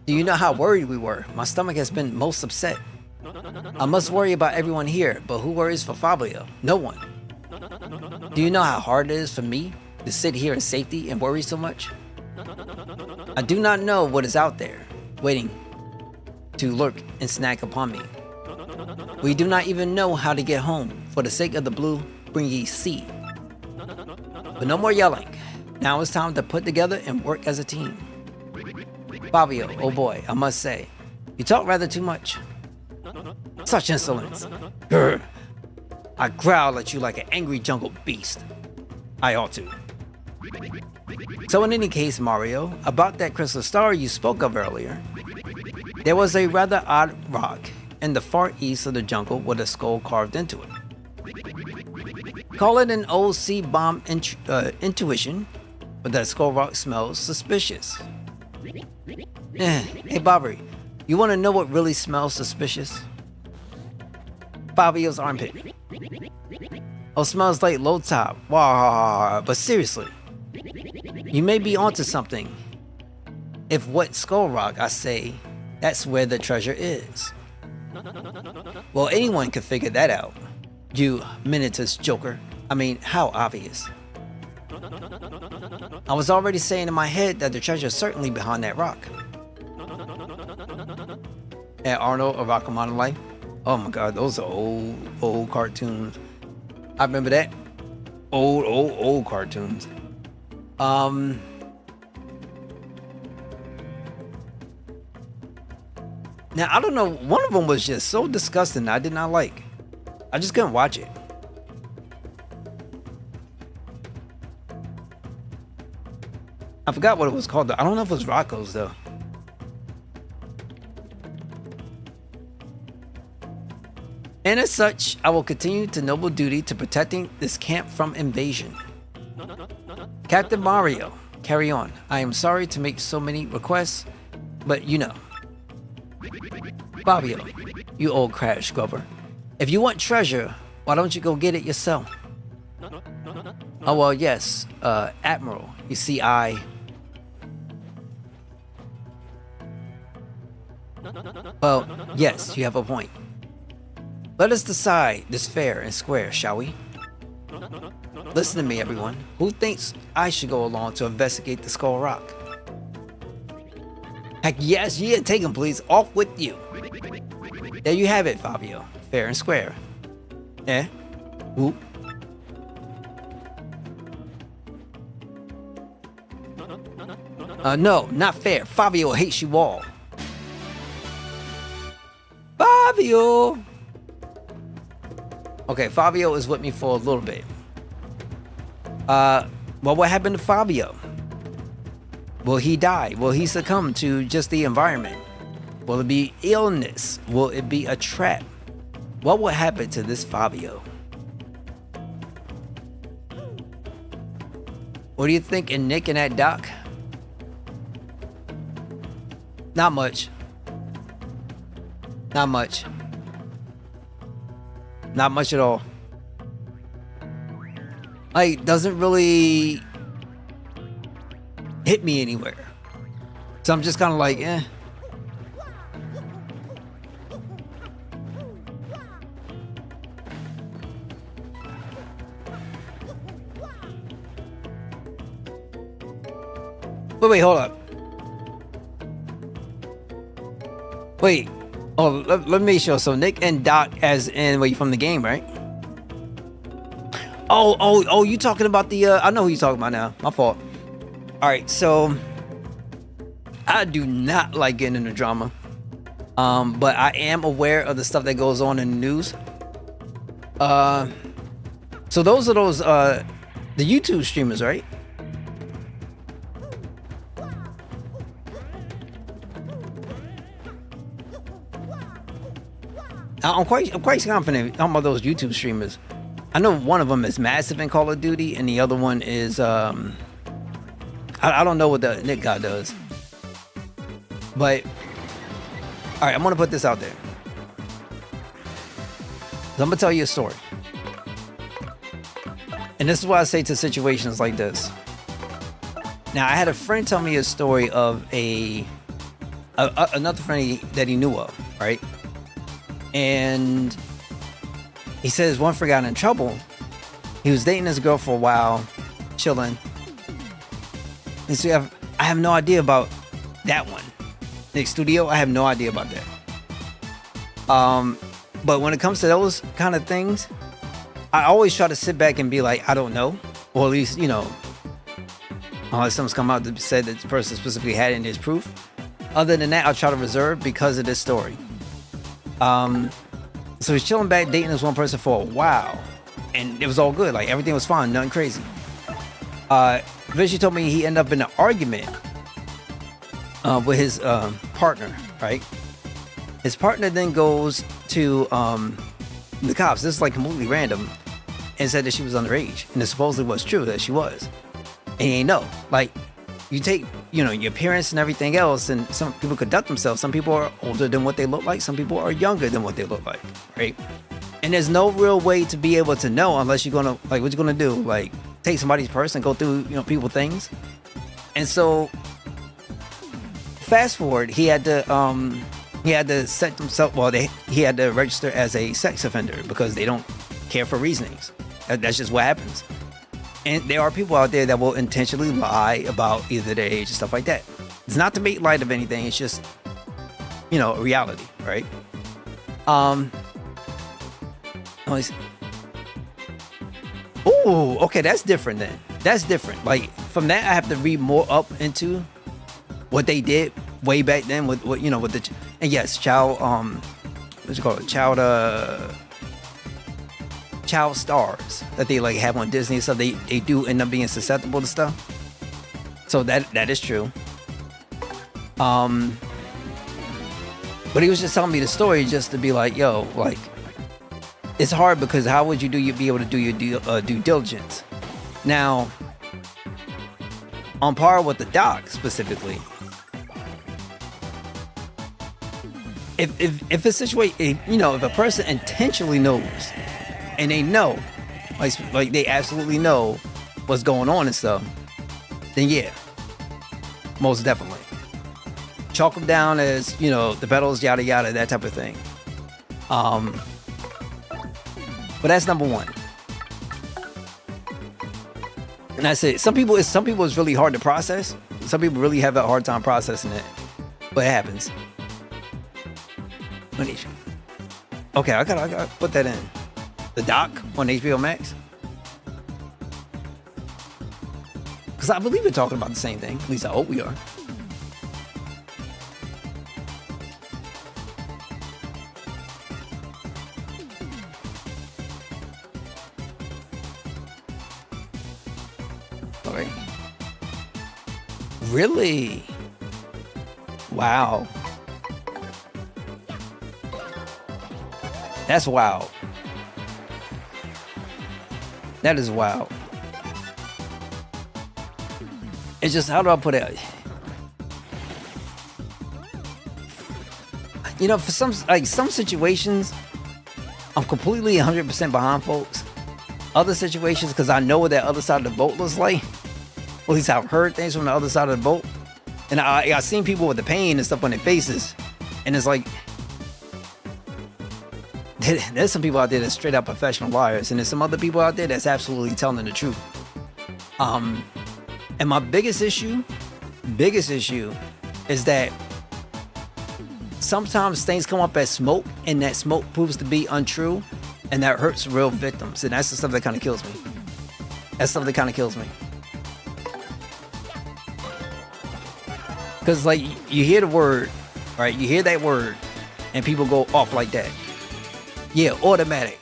Do you know how worried we were? My stomach has been most upset. I must worry about everyone here, but who worries for Fabio? No one. Do you know how hard it is for me to sit here in safety and worry so much? I do not know what is out there, waiting to lurk and snack upon me. We do not even know how to get home. For the sake of the blue, bring ye sea. But no more yelling. Now it's time to put together and work as a team. Fabio, oh boy, I must say, you talk rather too much. Such insolence. Grr. I growl at you like an angry jungle beast. I ought to. So in any case, Mario, about that crystal star you spoke of earlier, there was a rather odd rock in the far east of the jungle with a skull carved into it. Call it an OC bomb intuition, but that Skull Rock smells suspicious. Hey, Bobbery, you want to know what really smells suspicious? Fabio's armpit. Oh, smells like low top. Wow, but seriously, you may be onto something. If what Skull Rock, I say, that's where the treasure is. Well, anyone could figure that out. You Minotaur's joker. I mean, how obvious. I was already saying in my head that the treasure is certainly behind that rock. And Arnold of Rockamata Life. Oh my god, those are old cartoons. I remember that. Old cartoons. Now, I don't know, one of them was just so disgusting I did not like. I just couldn't watch it. I forgot what it was called though. I don't know if it was Rocco's though. And as such, I will continue to noble duty to protecting this camp from invasion. Captain Mario, carry on. I am sorry to make so many requests, but you know. Fabio, you old crash scrubber. If you want treasure, why don't you go get it yourself? Oh, well, yes, Admiral. You see, Well, yes, you have a point. Let us decide this fair and square, shall we? Listen to me, everyone. Who thinks I should go along to investigate the Skull Rock? Heck yes, yeah, take him, please. Off with you. There you have it, Fabio. Fair and square. Eh? Whoop. No, not fair. Fabio hates you all. Fabio! Okay, Fabio is with me for a little bit. Well, what happened to Fabio? Will he die? Will he succumb to just the environment? Will it be illness? Will it be a trap? What will happen to this Fabio? What do you think in Nick and that Doc? Not much. Not much. Not much at all. Like, doesn't really hit me anywhere. So I'm just kind of like, eh. Wait, hold up. Wait. Oh, let me show. So Nick and Doc as in, wait, from the game, right? Oh, you talking about the, I know who you're talking about now. My fault. All right, so I do not like getting into drama. But I am aware of the stuff that goes on in the news. So those are the YouTube streamers, right? I'm quite confident talking about those YouTube streamers. I know one of them is massive in Call of Duty, and the other one is I don't know what the Nick guy does. But all right, I'm gonna put this out there. So I'm gonna tell you a story, and this is what I say to situations like this. Now, I had a friend tell me a story of another friend that he knew of, right? And he says one friend got in trouble. He was dating this girl for a while, chilling. And so I have no idea about that one. Nick Studio, I have no idea about that. But when it comes to those kind of things, I always try to sit back and be like, I don't know. Or at least, you know, unless something's come out that said that the person specifically had it and there's proof. Other than that, I'll try to reserve because of this story. So he's chilling back, dating this one person for a while, and it was all good. Like, everything was fine, nothing crazy. Eventually told me he ended up in an argument with his partner, right? His partner then goes to the cops. This is like completely random, and said that she was underage, and it supposedly was true that she was. And he ain't know. Like, you take, your appearance and everything else, and some people conduct themselves. Some people are older than what they look like. Some people are younger than what they look like, right? And there's no real way to be able to know unless you're gonna, like, what you gonna do? Like, take somebody's purse and go through, people things. And so, fast forward, he had to set himself. Well, he had to register as a sex offender because they don't care for reasonings. That's just what happens. And there are people out there that will intentionally lie about either their age and stuff like that. It's not to make light of anything. It's just, a reality, right? Oh, okay, that's different then. That's different. Like, from that, I have to read more up into what they did way back then with what, with the, and yes, child stars that they like have on Disney, so they do end up being susceptible to stuff. So that is true. But he was just telling me the story just to be like, yo, like, it's hard because how would you be able to do your due diligence? Now, on par with the doc specifically, if a situation, if a person intentionally knows, and they know, like they absolutely know what's going on and stuff, then yeah, most definitely. Chalk them down as, the pedals, yada yada, that type of thing. But that's number one. And that's it. Some people it's really hard to process. Some people really have a hard time processing it. But it happens. Okay, I gotta put that in. The doc on HBO Max. Because I believe we're talking about the same thing. At least I hope we are. All right. Really? Wow. That's wild. That is wild. It's just, how do I put it? For some situations, I'm completely 100% behind folks. Other situations, because I know what that other side of the boat looks like. At least I've heard things from the other side of the boat. And I've seen people with the pain and stuff on their faces. And it's like, there's some people out there that's straight up professional liars, and there's some other people out there that's absolutely telling the truth. And my biggest issue is that sometimes things come up as smoke, and that smoke proves to be untrue, and that hurts real victims. And that's the stuff that kind of kills me. That's stuff that kind of kills me. Because, like, you hear the word, right? You hear that word, and people go off like that. Yeah, automatic,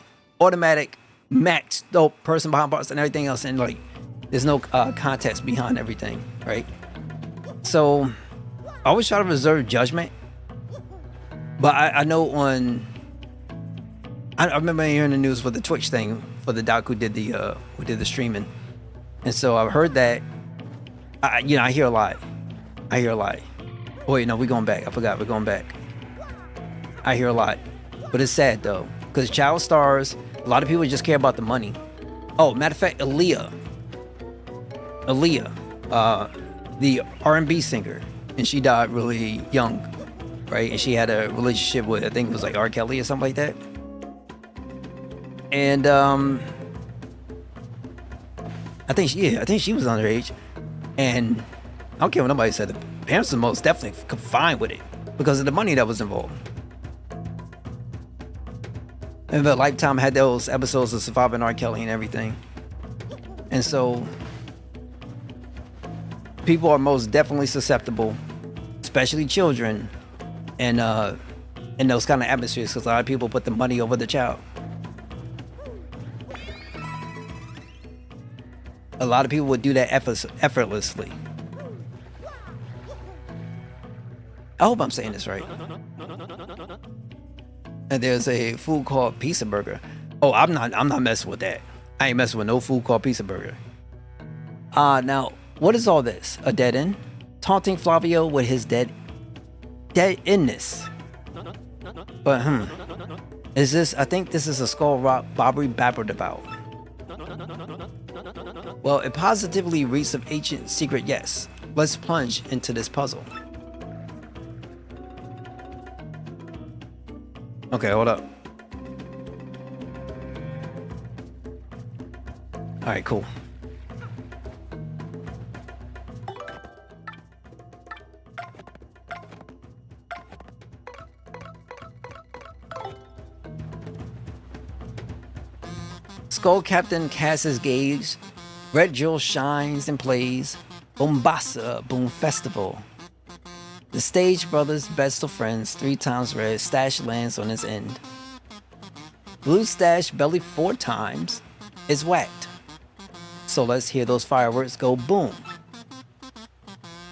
max, dope, person behind bars and everything else, and like, there's no context behind everything, right? So, I always try to reserve judgment, but I know I remember hearing the news for the Twitch thing for the doc who did the streaming, and so I've heard that. I hear a lot. Wait, no, we're going back. I forgot, we're going back. I hear a lot, but it's sad though. Because child stars, a lot of people just care about the money. Oh, matter of fact, Aaliyah, the R&B singer, and she died really young, right? And she had a relationship with, I think it was like R. Kelly or something like that. And I think she was underage. And I don't care what nobody said. The parents were most definitely fine with it because of the money that was involved. And the Lifetime had those episodes of Surviving R. Kelly and everything. And so people are most definitely susceptible, especially children, and in those kind of atmospheres, because a lot of people put the money over the child. A lot of people would do that effortlessly. I hope I'm saying this right. And there's a food called Pizza Burger. Oh, I'm not messing with that. I ain't messing with no food called pizza burger. Now, what is all this? A dead end? Taunting Flavio with his dead endness. But is this? I think this is a Skull Rock Bobbery babbled about. Well, it positively reads of ancient secret. Yes, let's plunge into this puzzle. Okay, hold up. All right, cool. Skull Captain casts his gaze. Red Jewel shines and plays. Bombassa Boom Festival. The Stage Brothers, best of friends, 3 times red. Stash lands on his end. Blue Stash belly 4 times is whacked. So let's hear those fireworks go boom.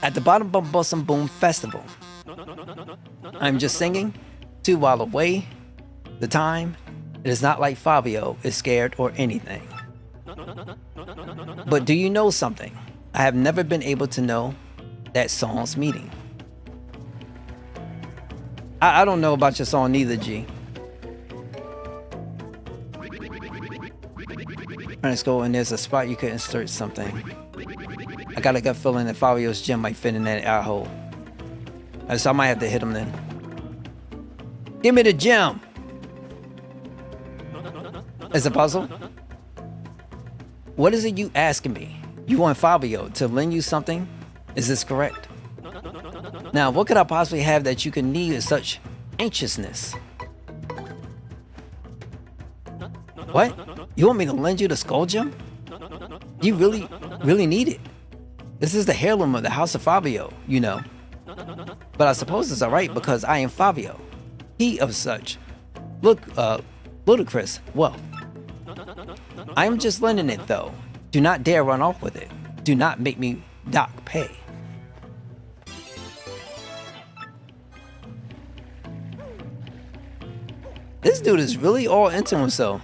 At the bottom, Bombassa Boom Festival. I'm just singing. 2 while away. The time. It is not like Fabio is scared or anything. But do you know something? I have never been able to know that song's meaning. I don't know about your song neither, G. Let's go, and there's a spot you could insert something. I got a gut feeling that Fabio's gem might fit in that eye hole. So I might have to hit him then. Give me the gem! It's a puzzle? What is it you asking me? You want Fabio to lend you something? Is this correct? Now, what could I possibly have that you could need with such anxiousness? What? You want me to lend you the skull gem? You really need it. This is the heirloom of the House of Fabio, you know. But I suppose it's alright because I am Fabio. He of such ludicrous wealth. I am just lending it though. Do not dare run off with it. Do not make me dock pay. This dude is really all into himself.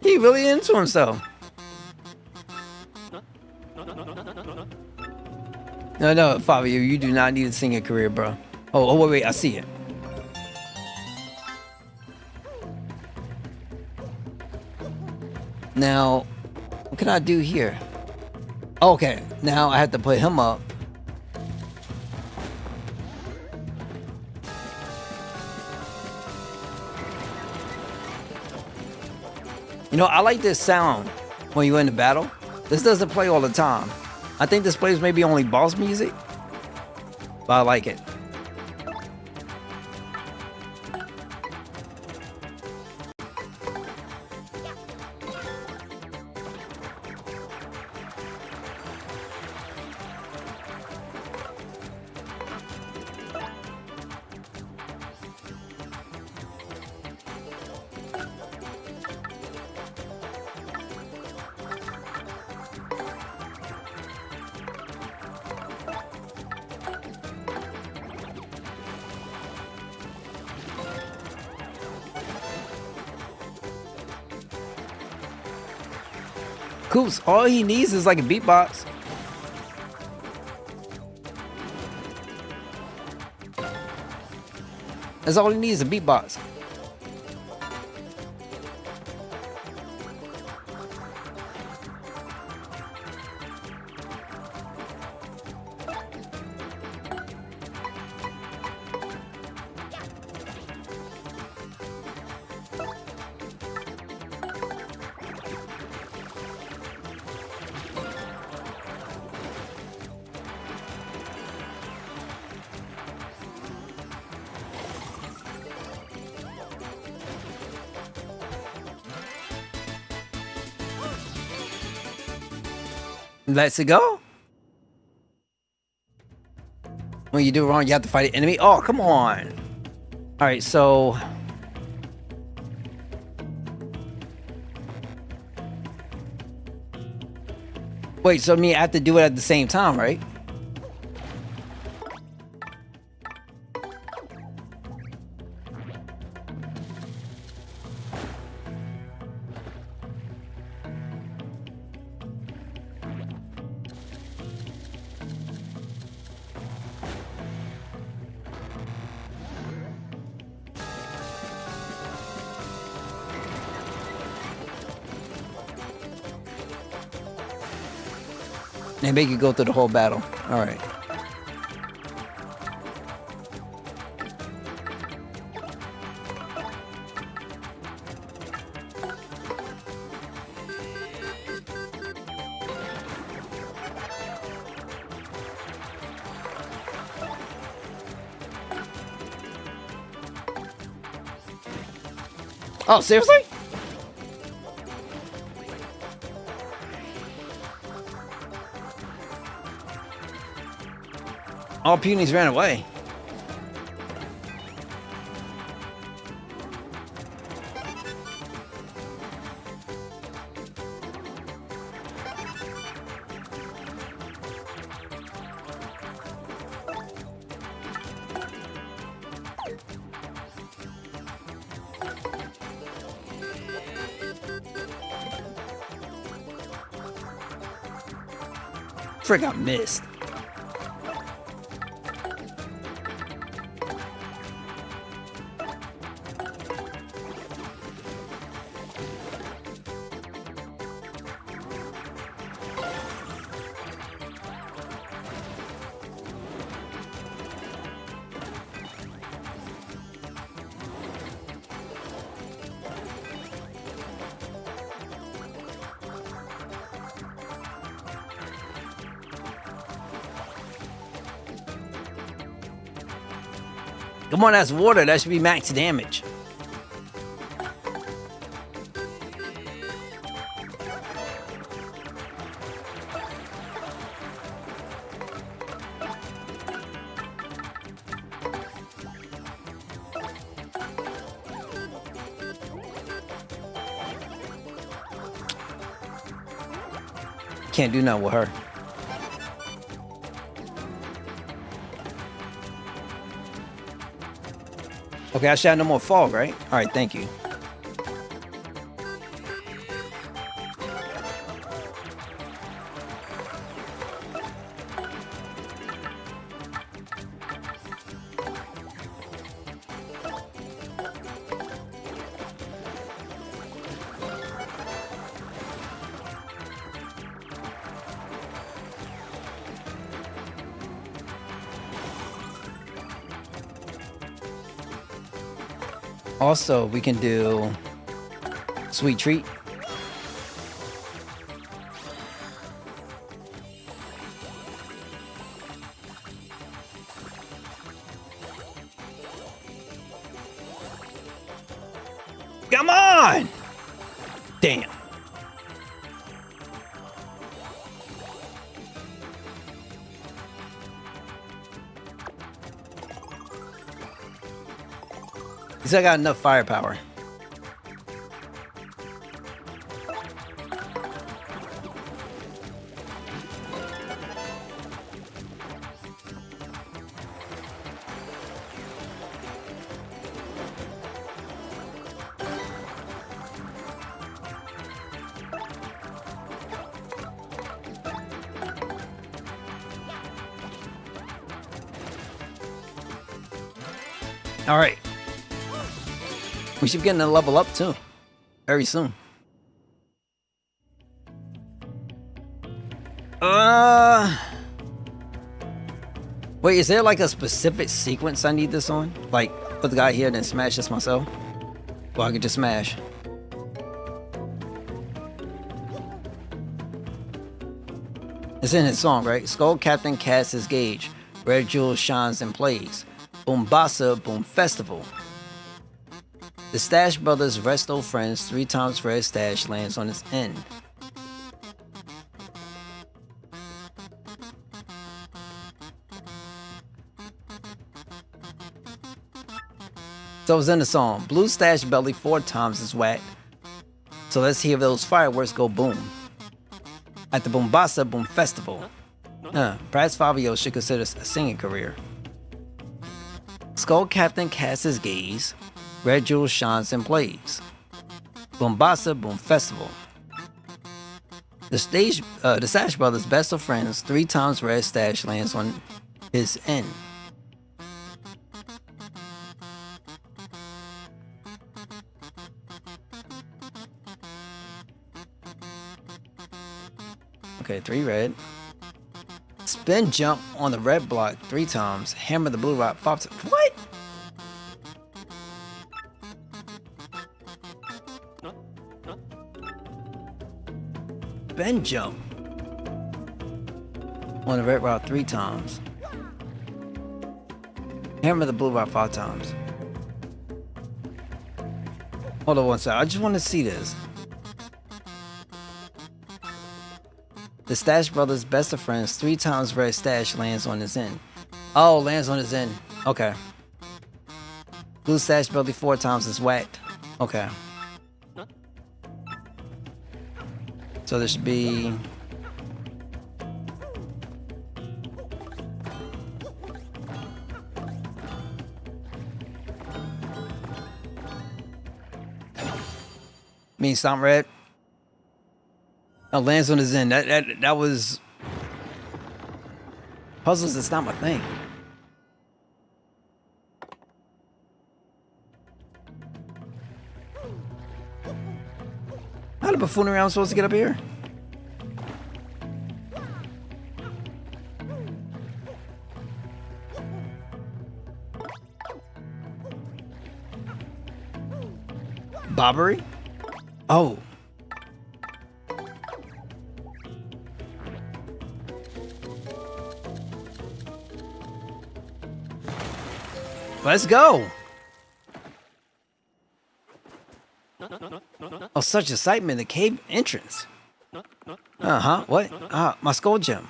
He really into himself. No, Fabio, you do not need a singing career, bro. Oh, wait, I see it. Now, what can I do here? Okay, now I have to put him up. You know, I like this sound when you're in the battle. This doesn't play all the time. I think this plays maybe only boss music, but I like it. Coops, all he needs is like a beatbox. That's all he needs, a beatbox. Let's go. When you do wrong, you have to fight an enemy. Oh, come on. All right, so Wait, so me I have to do it at the same time, right? They make you go through the whole battle. All right. Oh, seriously? All punies ran away. Frick, I missed. Come on, that's water. That should be max damage. Can't do nothing with her. Okay, I should have no more fog, right? All right, thank you. Also, we can do Sweet Treat. Come on! Damn. At least I got enough firepower. All right. We should be getting a level up too, very soon. Wait, is there like a specific sequence I need this on? Like, put the guy here and then smash this myself? Well, I could just smash. It's in his song, right? Skull Captain casts his gauge. Red Jewel shines and plays. Boombasa Boom Festival. The Stash Brothers rest old friends. 3 times Red Stash lands on its end. So it's in the song. Blue Stash Belly 4 times is whack. So let's hear those fireworks go boom. at the Bombassa Boom Festival. Perhaps Fabio should consider a singing career. Skull Captain casts his gaze. Red Jewel shines and plays. Bombassa Boom Festival. The Stash Brothers' best of friends, 3 times Red Stash lands on his end. Okay, 3 red. Spin jump on the red block 3 times. Hammer the blue rock 5 times. What? Spin jump on the red rock 3 times. Hammer the blue rock 5 times. Hold on one second. I just want to see this. The Stash Brothers' best of friends, 3 times Red Stash lands on his end. Oh, lands on his end. Okay. Blue Stash Brother 4 times is whacked. Okay. So there should be... Stomp red. Oh, lands on his end. That was... Puzzles is not my thing. How the buffoonery I'm supposed to get up here? Bobbery? Oh. Let's go. Oh, such excitement, the cave entrance. What? My skull gem.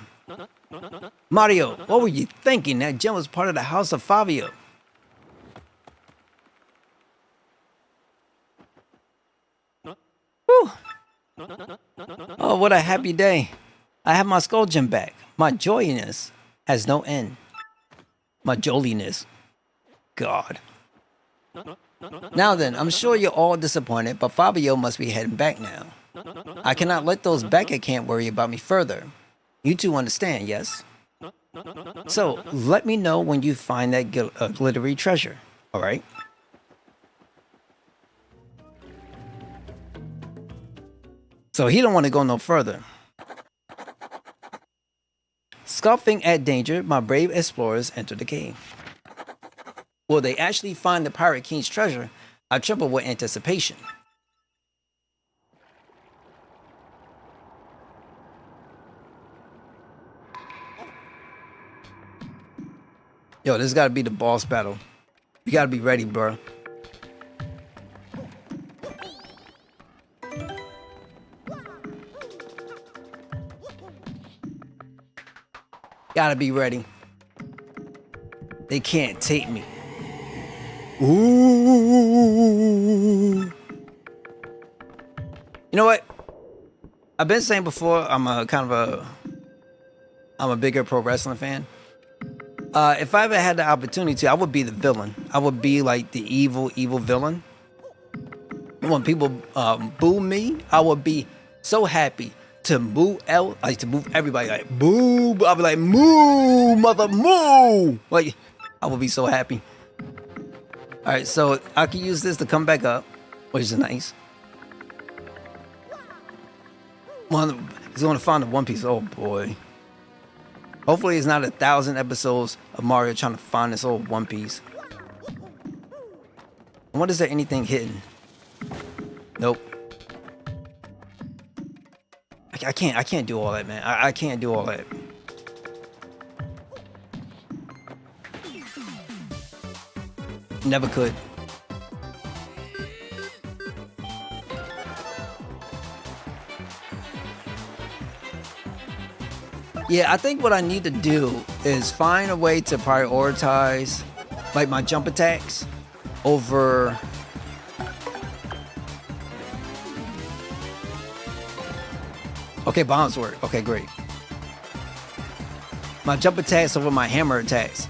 Mario, what were you thinking? That gem was part of the House of Fabio. Whew. Oh, what a happy day. I have my skull gem back. My joyiness has no end. My joliness. God. Now then, I'm sure you're all disappointed, but Fabio must be heading back now. I cannot let those back at camp worry about me further. You two understand, yes? So, let me know when you find that glittery treasure, alright? So he don't want to go no further. Scoffing at danger, my brave explorers enter the cave. Will they actually find the Pirate King's treasure? I tremble with anticipation. Yo, this gotta be the boss battle. You gotta be ready, bro. Gotta be ready. They can't take me. Ooh. You know what? I've been saying before, I'm a bigger pro wrestling fan. If I ever had the opportunity, I would be the villain. I would be like the evil villain. When people boo me, I would be so happy to move everybody, like boo. I'll be like, moo, mother, moo. Like, I would be so happy. All right, so I can use this to come back up, which is nice. He's going to find the One Piece. Oh boy. Hopefully it's not 1,000 episodes of Mario trying to find this old One Piece. I wonder, is there anything hidden? Nope. I can't do all that, man. I can't do all that. Never could. Yeah, I think what I need to do is find a way to prioritize like my jump attacks over Okay, bombs work. Okay, great. My jump attacks over my hammer attacks.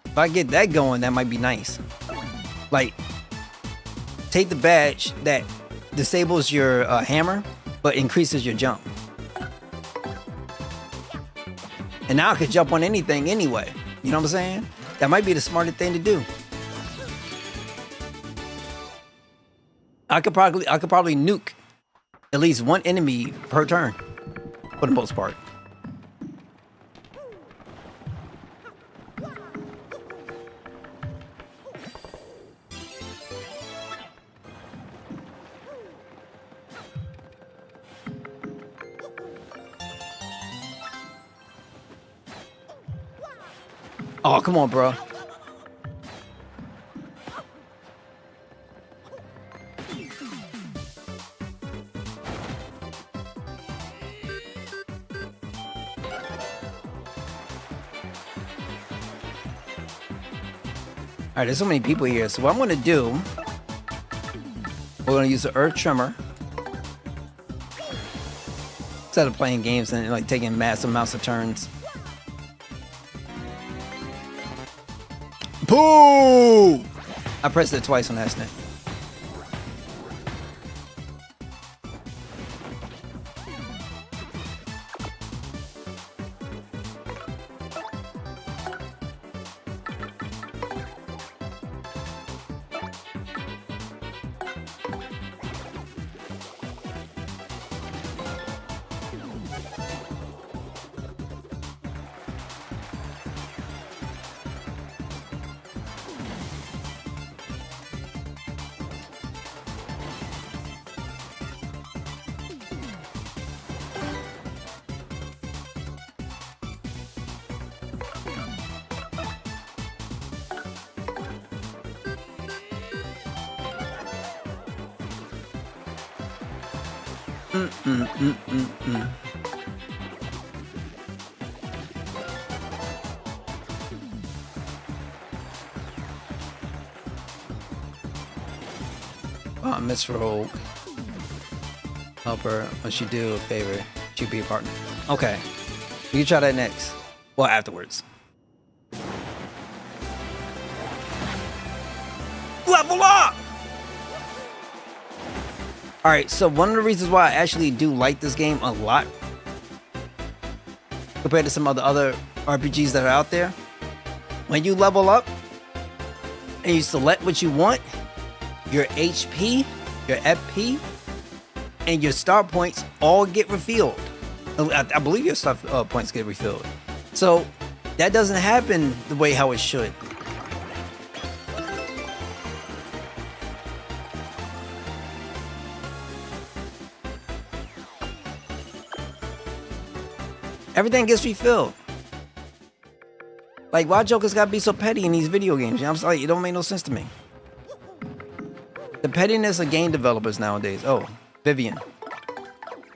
If I get that going, that might be nice. Like, take the badge that disables your hammer, but increases your jump. And now I could jump on anything anyway. You know what I'm saying? That might be the smartest thing to do. I could probably nuke at least one enemy per turn, for the most part. Oh, come on, bro. All right, there's so many people here. So what I'm gonna do, we're gonna use the Earth Tremor instead of playing games and like taking massive amounts of turns. Boo! I pressed it twice on accident. Oh, Miss Rogue. Help her when she do a favor. She'll be a partner. Okay. You can try that next. Well, afterwards. Level up! Alright, so one of the reasons why I actually do like this game a lot compared to some of the other RPGs that are out there, when you level up and you select what you want, your HP, your FP, and your star points all get refilled. I believe your star points get refilled. So that doesn't happen the way how it should. Everything gets refilled. Like, why Jokers gotta be so petty in these video games? You know what I'm saying? It don't make no sense to me. The pettiness of game developers nowadays. Oh, Vivian.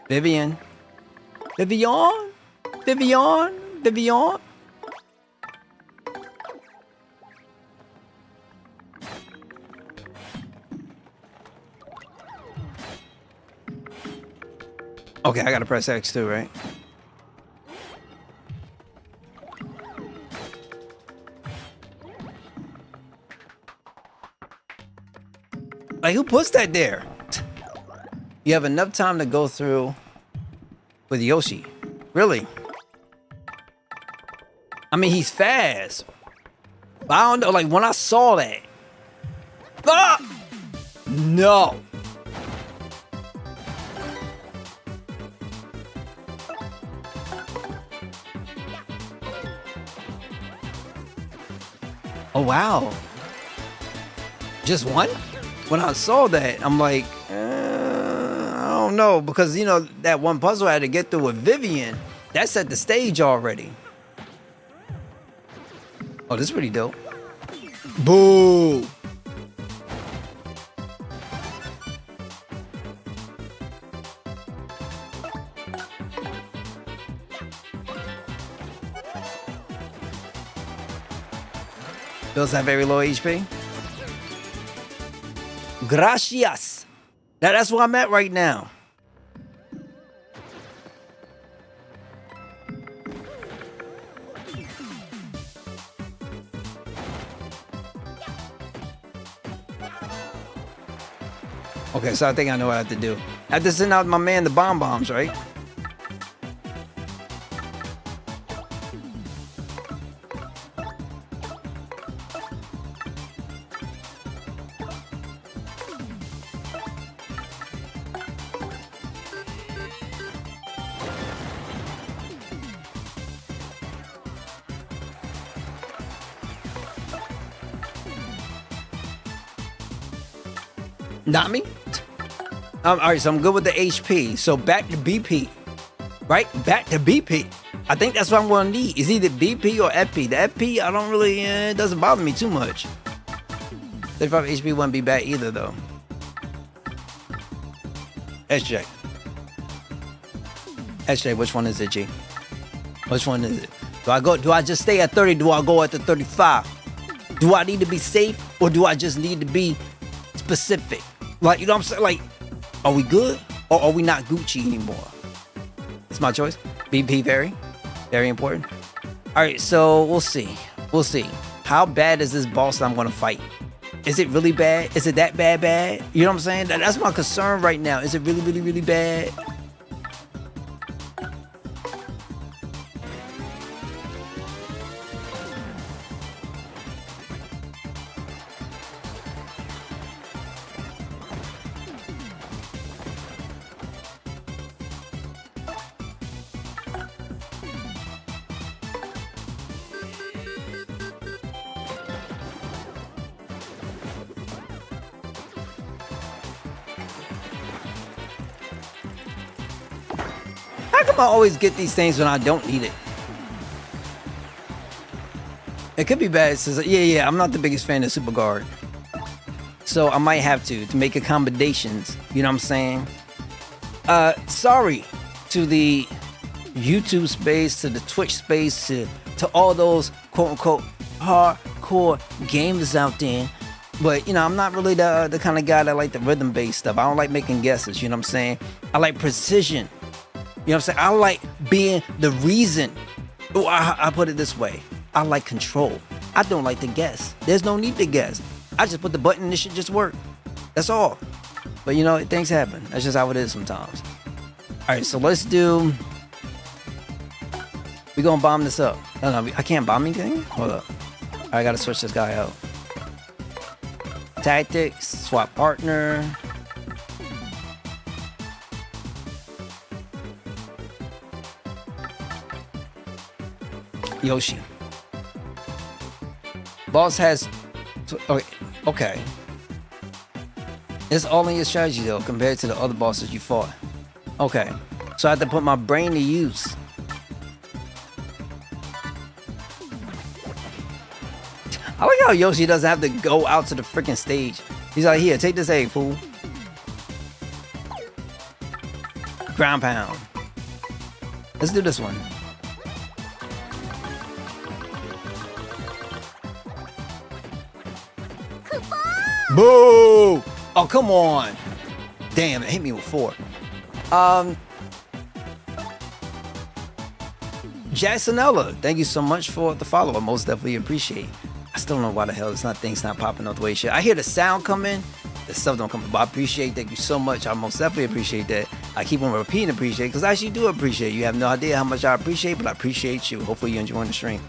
Vivian. Vivian? Vivian? Vivian? Okay, I gotta press X too, right? Like, who puts that there? You have enough time to go through with Yoshi. Really? I mean, he's fast. But I don't know, like, when I saw that. Ah! No. Oh, wow. Just one? When I saw that, I'm like, I don't know. Because, you know, that one puzzle I had to get through with Vivian, that set the stage already. Oh, this is pretty dope. Boo! Those have very low HP. Gracias. Now that's where I'm at right now. Okay, so I think I know what I have to do. I have to send out my man the bombs, right? Not me. All right, so I'm good with the HP. So back to BP, right? Back to BP. I think that's what I'm going to need. It's either BP or FP. The FP, I don't really, it doesn't bother me too much. 35 HP wouldn't be bad either, though. SJ. SJ, which one is it, G? Which one is it? Do I just stay at 30? Do I go at the 35? Do I need to be safe or do I just need to be specific? Like, you know what I'm saying? Like, are we good or are we not Gucci anymore? It's my choice. BP, very important. All right, so we'll see. How bad is this boss that I'm going to fight? Is it really bad? Is it that bad? You know what I'm saying? That's my concern right now. Is it really bad? How come I always get these things when I don't need it? It could be bad. It says, yeah, I'm not the biggest fan of Super Guard. So I might have to make accommodations. You know what I'm saying? Sorry to the YouTube space, to the Twitch space, to all those quote-unquote hardcore gamers out there. But, you know, I'm not really the kind of guy that like the rhythm-based stuff. I don't like making guesses, you know what I'm saying? I like precision. You know what I'm saying? I like being the reason. Oh, I put it this way. I like control. I don't like to guess. There's no need to guess. I just put the button and this shit just work. That's all. But you know, things happen. That's just how it is sometimes. All right, so let's do... We're gonna bomb this up. No, I can't bomb anything? Hold up. I gotta switch this guy out. Tactics, swap partner. Yoshi. Boss has... Okay. It's all in your strategy though, compared to the other bosses you fought. Okay. So I have to put my brain to use. I like how Yoshi doesn't have to go out to the freaking stage. He's like, here, take this egg, fool. Ground pound. Let's do this one. Boo! Oh, come on. Damn, it hit me with 4. Jacksonella, thank you so much for the follow. I most definitely appreciate. I still don't know why the hell things not popping out the way it should. I hear the sound come in, the stuff don't come in, but I appreciate. Thank you so much. I most definitely appreciate that. I keep on repeating appreciate because I actually do appreciate. You have no idea how much I appreciate, but I appreciate you. Hopefully you're enjoying the stream.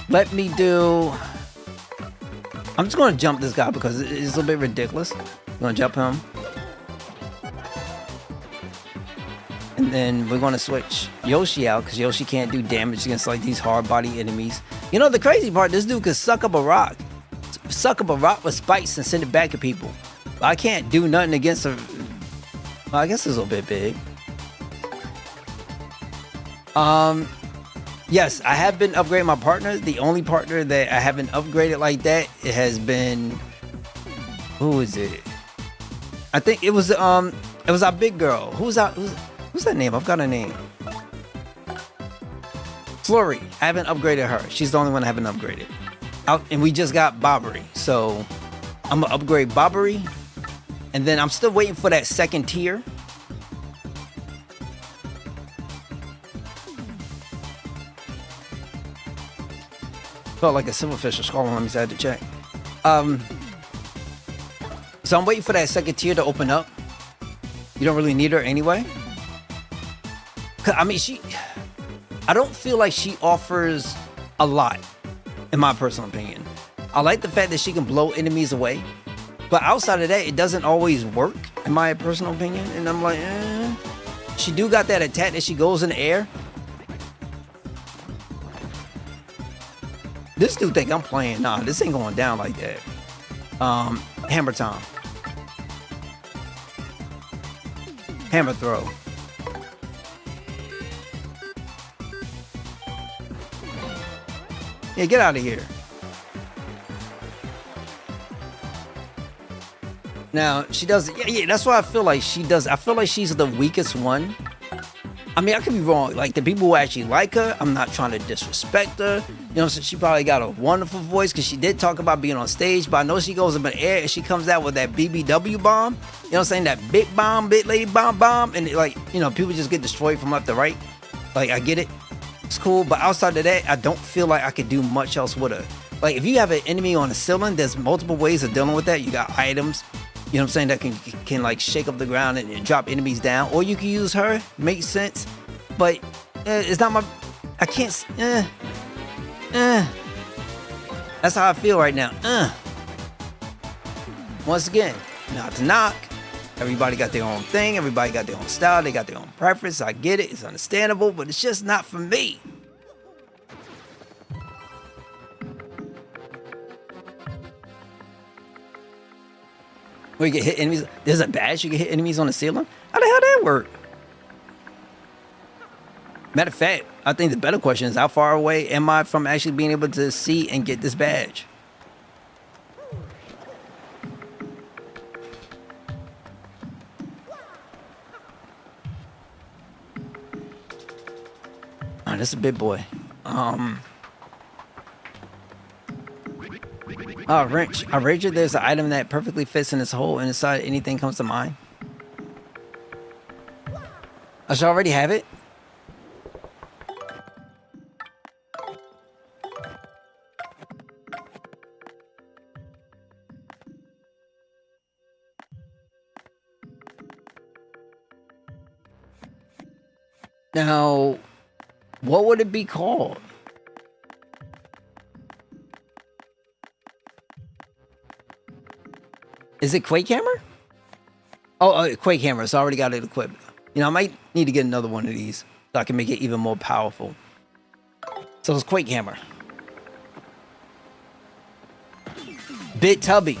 Let me do... I'm just going to jump this guy because it's a little bit ridiculous. I'm going to jump him. And then we're going to switch Yoshi out because Yoshi can't do damage against like these hard body enemies. You know, the crazy part, this dude could suck up a rock. Suck up a rock with spikes and send it back at people. But I can't do nothing against a... Well, I guess it's a little bit big. Yes, I have been upgrading my partner. The only partner that I haven't upgraded like that, it has been... Who is it? I think it was our big girl. Who's that name? I've got a name. Flurry. I haven't upgraded her. She's the only one I haven't upgraded. And we just got Bobbery. So I'm gonna upgrade Bobbery. And then I'm still waiting for that second tier. Felt like a silverfish was calling. Let me say I had to check. So I'm waiting for that second tier to open up. You don't really need her anyway. I mean, I don't feel like she offers a lot, in my personal opinion. I like the fact that she can blow enemies away, but outside of that, it doesn't always work, in my personal opinion. And I'm like, she do got that attack that she goes in the air. This dude think I'm playing. Nah, this ain't going down like that. Hammer time. Hammer throw. Yeah, get out of here. Now, she does... Yeah, that's why I feel like she does. I feel like she's the weakest one. I mean, I could be wrong. Like, the people who actually like her, I'm not trying to disrespect her. You know, so she probably got a wonderful voice because she did talk about being on stage. But I know she goes up in the air and she comes out with that BBW bomb. You know what I'm saying? That big bomb, big lady bomb. And, people just get destroyed from left to right. Like, I get it. It's cool, but outside of that, I don't feel like I could do much else with her. Like, if you have an enemy on a ceiling, there's multiple ways of dealing with that. You got items, you know what I'm saying, that can like shake up the ground and drop enemies down. Or you can use her, makes sense. But it's not my, I can't, That's how I feel right now. Once again, not to knock. Everybody got their own thing. Everybody got their own style. They got their own preference. I get it. It's understandable, but it's just not for me. Where you get hit enemies. There's a badge you can hit enemies on the ceiling? How the hell that work? Matter of fact, I think the better question is how far away am I from actually being able to see and get this badge? Oh, this is a big boy. Wrench. I wager there's an item that perfectly fits in this hole, and inside anything comes to mind. I should already have it. Now, what would it be called? Is it Quake Hammer? Oh, Quake Hammer. It's already got it equipped. You know, I might need to get another one of these so I can make it even more powerful. So it's Quake Hammer. Bit Tubby.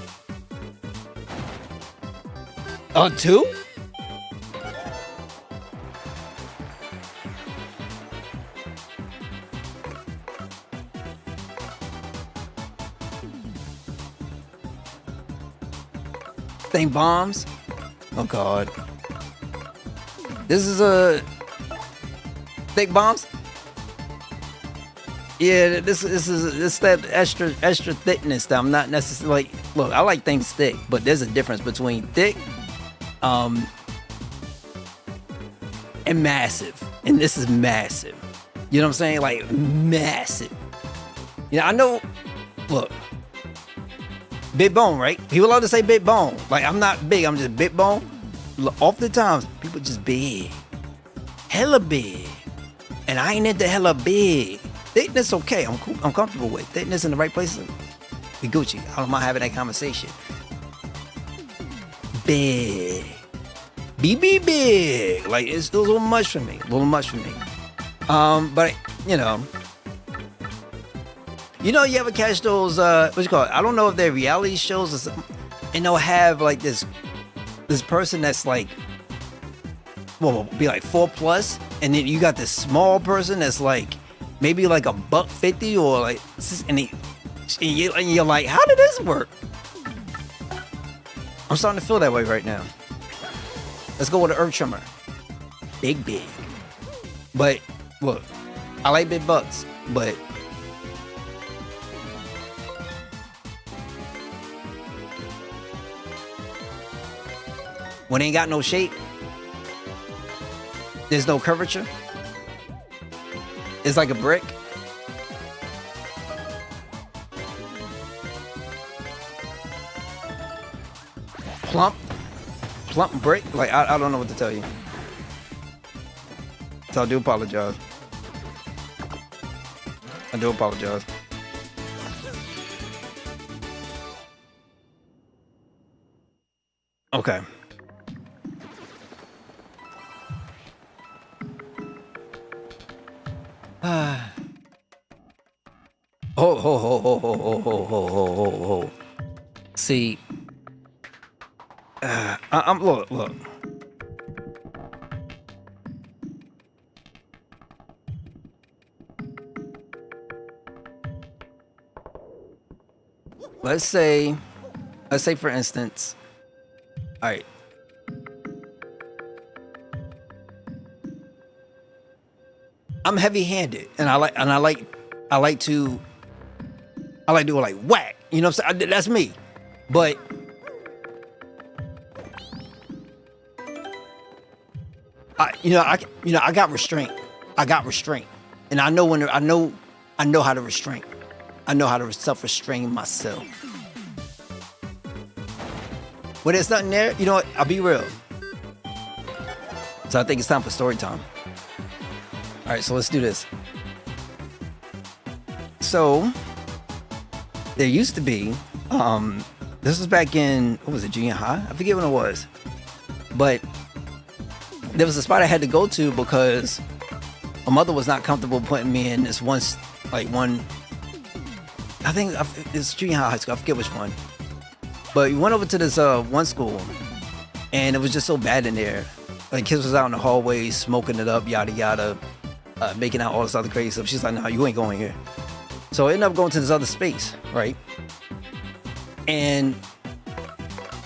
Oh, 2? Thing bombs. Oh god. This is a thick bombs. Yeah, this that extra thickness that I'm not necessarily like. Look, I like things thick, but there's a difference between thick, and massive. And this is massive. You know what I'm saying? Like massive. You know, I know. Look. Big bone, right? People love to say big bone. Like, I'm not big, I'm just big bone. Oftentimes, people just big. Hella big. And I ain't into hella big. Thickness, okay. I'm cool, I'm comfortable with. Thickness in the right places, we Gucci. I don't mind having that conversation. Big. Big. Like, it's a little much for me. A little much for me. But, you know, you ever catch those, what you call it? I don't know if they're reality shows or something. And they'll have like this person that's like, well, be like 4+. And then you got this small person that's like, maybe like $150 or like, and you're like, how did this work? I'm starting to feel that way right now. Let's go with the Earth Tremor. Big. But look, I like big bucks, but when it ain't got no shape, there's no curvature, it's like a brick. plump brick. Like I don't know what to tell you. So I do apologize. I do apologize. Okay. Ho. See, I'm look. Let's say for instance, all right. I'm heavy-handed, and I like to do it like whack. You know what I'm saying? That's me. But I got restraint. And I know I know how to restrain. I know how to self-restrain myself. When there's nothing there, you know what? I'll be real. So I think it's time for story time. All right, so let's do this. So there used to be, this was back in, what was it, junior high? I forget when it was. But there was a spot I had to go to because my mother was not comfortable putting me in this I think it's junior high school, I forget which one. But we went over to this one school, and it was just so bad in there. Like, kids was out in the hallways, smoking it up, yada yada, making out all this other crazy stuff. She's like, "No, you ain't going here." So I ended up going to this other space, right? And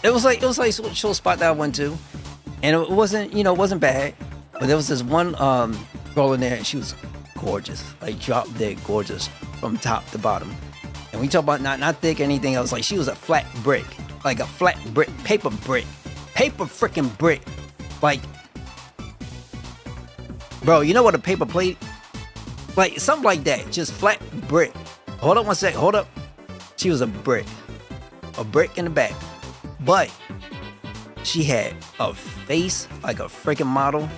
it was like a chill spot that I went to, and it wasn't bad. But there was this one girl in there, and she was gorgeous, like drop dead gorgeous from top to bottom. And we talk about not thick or anything else. Like, she was a flat brick, like a flat brick, paper freaking brick. Like, bro, you know what a paper plate? Like, something like that, just flat brick. Hold up one sec, hold up. She was a brick in the back. But she had a face like a freaking model.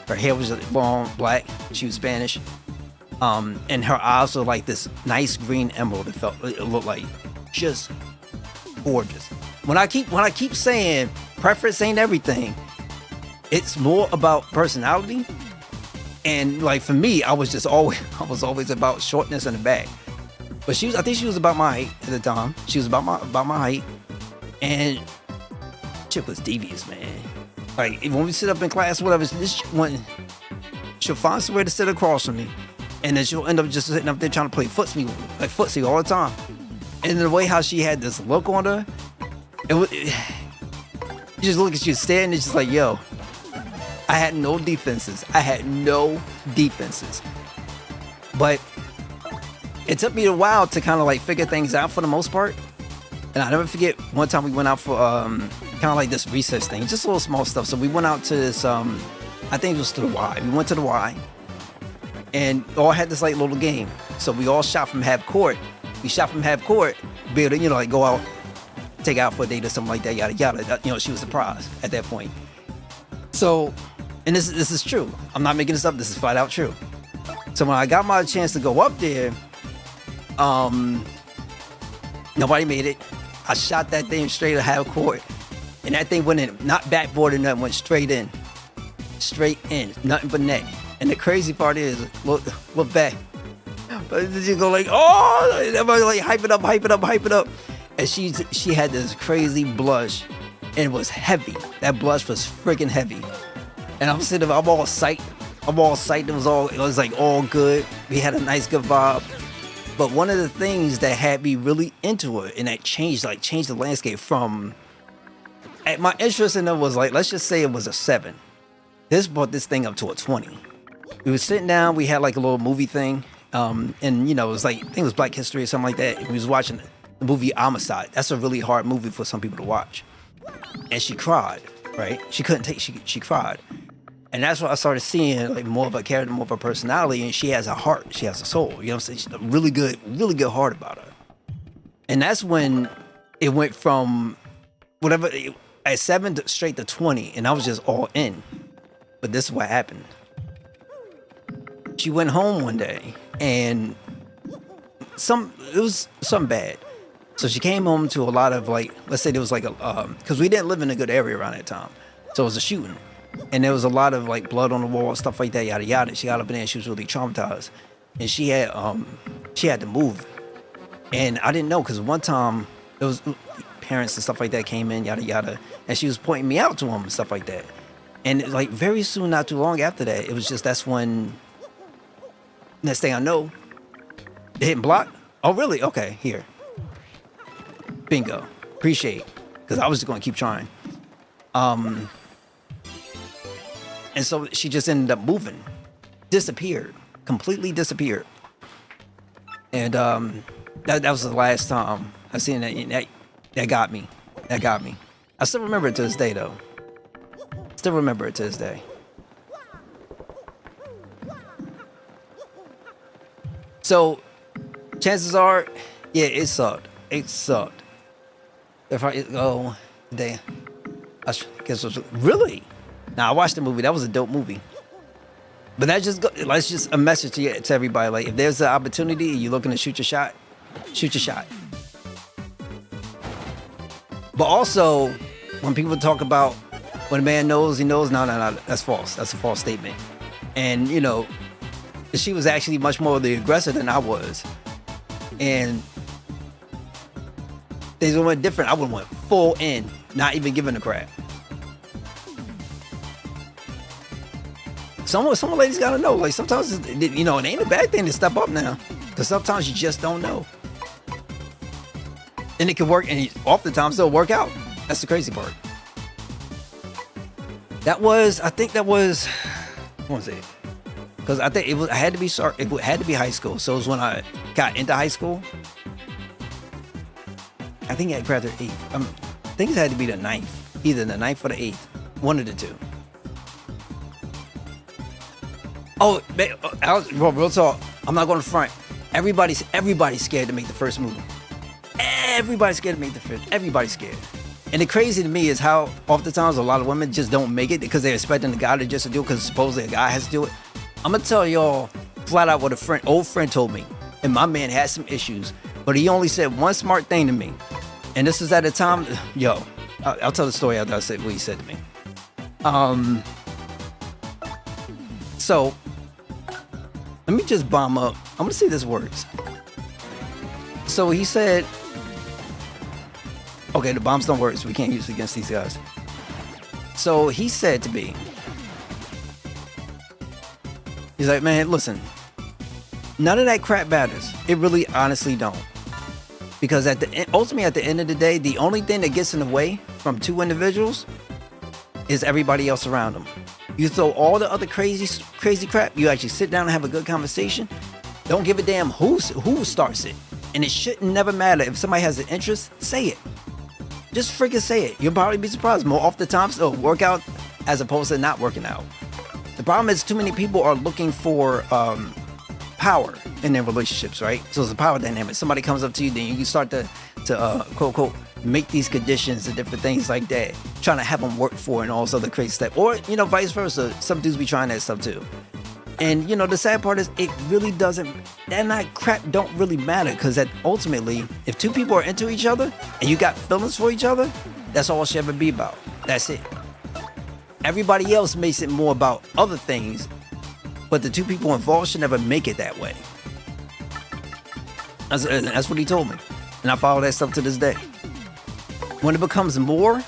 Her hair was long, black. She was Spanish. And her eyes were like this nice green emerald. It looked like just gorgeous. When I keep saying preference ain't everything, it's more about personality. And like for me, I was always about shortness in the back. But I think she was about my height at the time. She was about my height, and chick was devious, man. Like, when we sit up in class, whatever, she'll find somewhere to sit across from me. And then she'll end up just sitting up there trying to play footsie all the time. And the way how she had this look on her, you just look at you staring, it's just like, yo, I had no defenses. But it took me a while to kind of like figure things out for the most part. And I never forget one time we went out for kind of like this recess thing, just little small stuff. So we went out to this, I think it was to the Y. We went to the Y. And all had this like little game. So we all shot from half court. Be able to, like go out, take out for a date or something like that, yada yada. She was surprised at that point. So, and this is true. I'm not making this up. This is flat out true. So when I got my chance to go up there, nobody made it. I shot that thing straight at half court, and that thing went in, not backboard or nothing, went straight in, nothing but net. And the crazy part is, look back. But you go like, oh, everybody like hype it up. And she had this crazy blush, and it was heavy. That blush was freaking heavy. And I'm sitting there, I'm all psyched. It was like all good. We had a nice good vibe. But one of the things that had me really into it, and that changed the landscape from, my interest in it was like, let's just say it was a 7. This brought this thing up to a 20. We were sitting down, we had like a little movie thing, and it was like, I think it was Black History or something like that. And we was watching the movie Homicide. That's a really hard movie for some people to watch. And she cried, right? She couldn't take, she cried. And that's what I started seeing, like more of a character, more of a personality, and she has a heart, she has a soul, you know what I'm saying? She's a really good heart about her. And that's when it went from whatever, at 7 straight to 20, and I was just all in. But this is what happened. She went home one day, and it was something bad. So she came home to a lot of, like, let's say there was like because we didn't live in a good area around that time. So it was a shooting. And there was a lot of like blood on the wall, stuff like that, yada yada. She got up in there and she was really traumatized. And she had to move. And I didn't know, because one time there was parents and stuff like that came in, yada yada, and she was pointing me out to them and stuff like that. And like very soon, not too long after that, it was just, that's when, next thing I know, it hit block. Oh really? Okay, here. Bingo. Appreciate it. Because I was just going to keep trying. And so she just ended up moving. Disappeared. Completely disappeared. And that was the last time I seen that. That got me. That got me. I still remember it to this day, though. Still remember it to this day. So, chances are, yeah, it sucked. It sucked. If I go, I guess it was, really? Now I watched the movie. That was a dope movie. But that's just a message to everybody. Like, if there's an opportunity and you're looking to shoot your shot, shoot your shot. But also, when people talk about when a man knows, he knows, no, that's false. That's a false statement. And, you know, she was actually much more the aggressor than I was. And things went different. I would have went full in, not even giving a crap. Some ladies gotta know. Like, sometimes, you know, it ain't a bad thing to step up now, because sometimes you just don't know. And it can work, and oftentimes it'll work out. That's the crazy part. I think that was, what was it? Because I think it had to be high school. So it was when I got into high school. I think I graduated 8th. I think it had to be the 9th. Either the 9th or the 8th. One of the two. Oh, real talk. I'm not going to front. Everybody's scared to make the first move. Everybody's scared to make the first. Everybody's scared. And the crazy to me is how oftentimes a lot of women just don't make it because they're expecting the guy to just do it because supposedly a guy has to do it. I'm going to tell y'all flat out what old friend told me. And my man had some issues, but he only said one smart thing to me. And this is at a time, I'll tell the story after I said what he said to me. So let me just bomb up. I'm going to see if this works. So he said, okay, the bombs don't work, so we can't use it against these guys. So he said to me, he's like, man, listen, none of that crap matters. It really honestly don't. Because ultimately at the end of the day, the only thing that gets in the way from two individuals is everybody else around them. You throw all the other crazy crap, you actually sit down and have a good conversation. Don't give a damn who starts it. And it shouldn't never matter. If somebody has an interest, say it. Just freaking say it. You'll probably be surprised. More often times it'll work out as opposed to not working out. The problem is too many people are looking for power in their relationships, right? So it's a power dynamic. Somebody comes up to you, then you start to quote unquote make these conditions and different things like that, trying to have them work for and all this other crazy stuff. Or, you know, vice versa. Some dudes be trying that stuff too. And, you know, the sad part is it really doesn't, that crap don't really matter, because ultimately, if two people are into each other and you got feelings for each other, that's all it should ever be about. That's it. Everybody else makes it more about other things, but the two people involved should never make it that way. That's what he told me. And I follow that stuff to this day. When it becomes more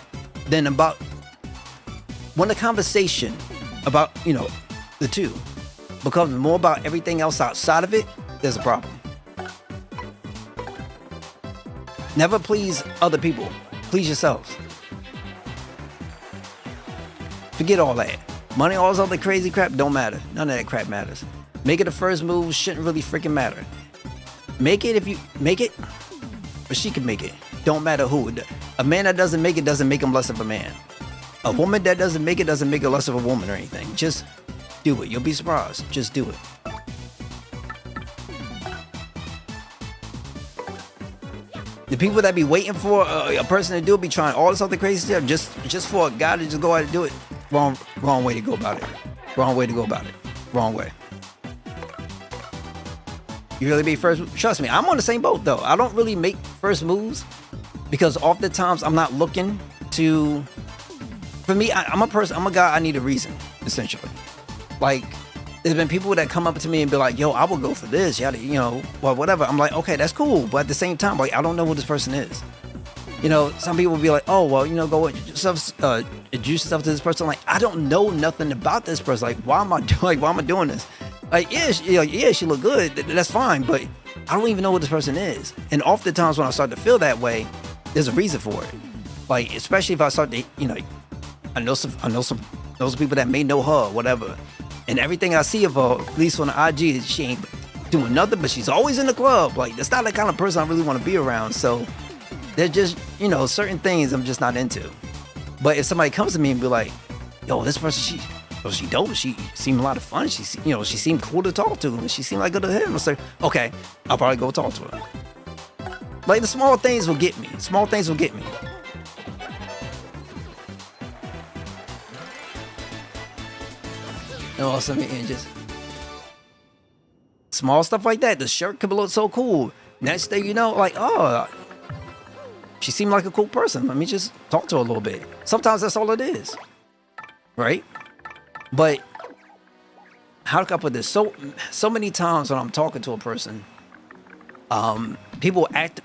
than about, when the conversation about, you know, the two becomes more about everything else outside of it, there's a problem. Never please other people. Please yourselves. Forget all that. Money, all this other crazy crap don't matter. None of that crap matters. Make it the first move shouldn't really freaking matter. Make it if you make it, or she can make it. Don't matter who. A man that doesn't make it doesn't make him less of a man. A woman that doesn't make it doesn't make her less of a woman or anything. Just do it. You'll be surprised. Just do it. The people that be waiting for a person to do it be trying all this other crazy stuff just for a guy to just go out and do it. Wrong way to go about it. Wrong way to go about it. Wrong way. You really be first. Trust me, I'm on the same boat though. I don't really make first moves because oftentimes I'm not looking to. For me, I'm a person. I'm a guy. I need a reason, essentially. Like, there's been people that come up to me and be like, "Yo, I will go for this." Yeah, well, whatever. I'm like, okay, that's cool. But at the same time, like, I don't know who this person is. Some people will be like, "Oh, well, go introduce yourself to this person." Like, I don't know nothing about this person. Like, why am I doing this? Like, yeah, she look good. That's fine, but I don't even know who this person is. And oftentimes when I start to feel that way, there's a reason for it. Like, especially if I start to, I know some people that may know her, whatever. And everything I see of her, at least on the IG, she ain't doing nothing, but she's always in the club. Like, that's not the kind of person I really want to be around. So there's just, certain things I'm just not into. But if somebody comes to me and be like, "Yo, this person, she dope. She seemed a lot of fun. She seemed cool to talk to, and she seemed like good to him." I say, okay, I'll probably go talk to her. Like, the small things will get me. Small things will get me. Just small stuff like that. The shirt could look so cool. Next thing you know, like, oh, she seemed like a cool person. Let me just talk to her a little bit. Sometimes that's all it is, right? But how can I put this? So many times when I'm talking to a person, people act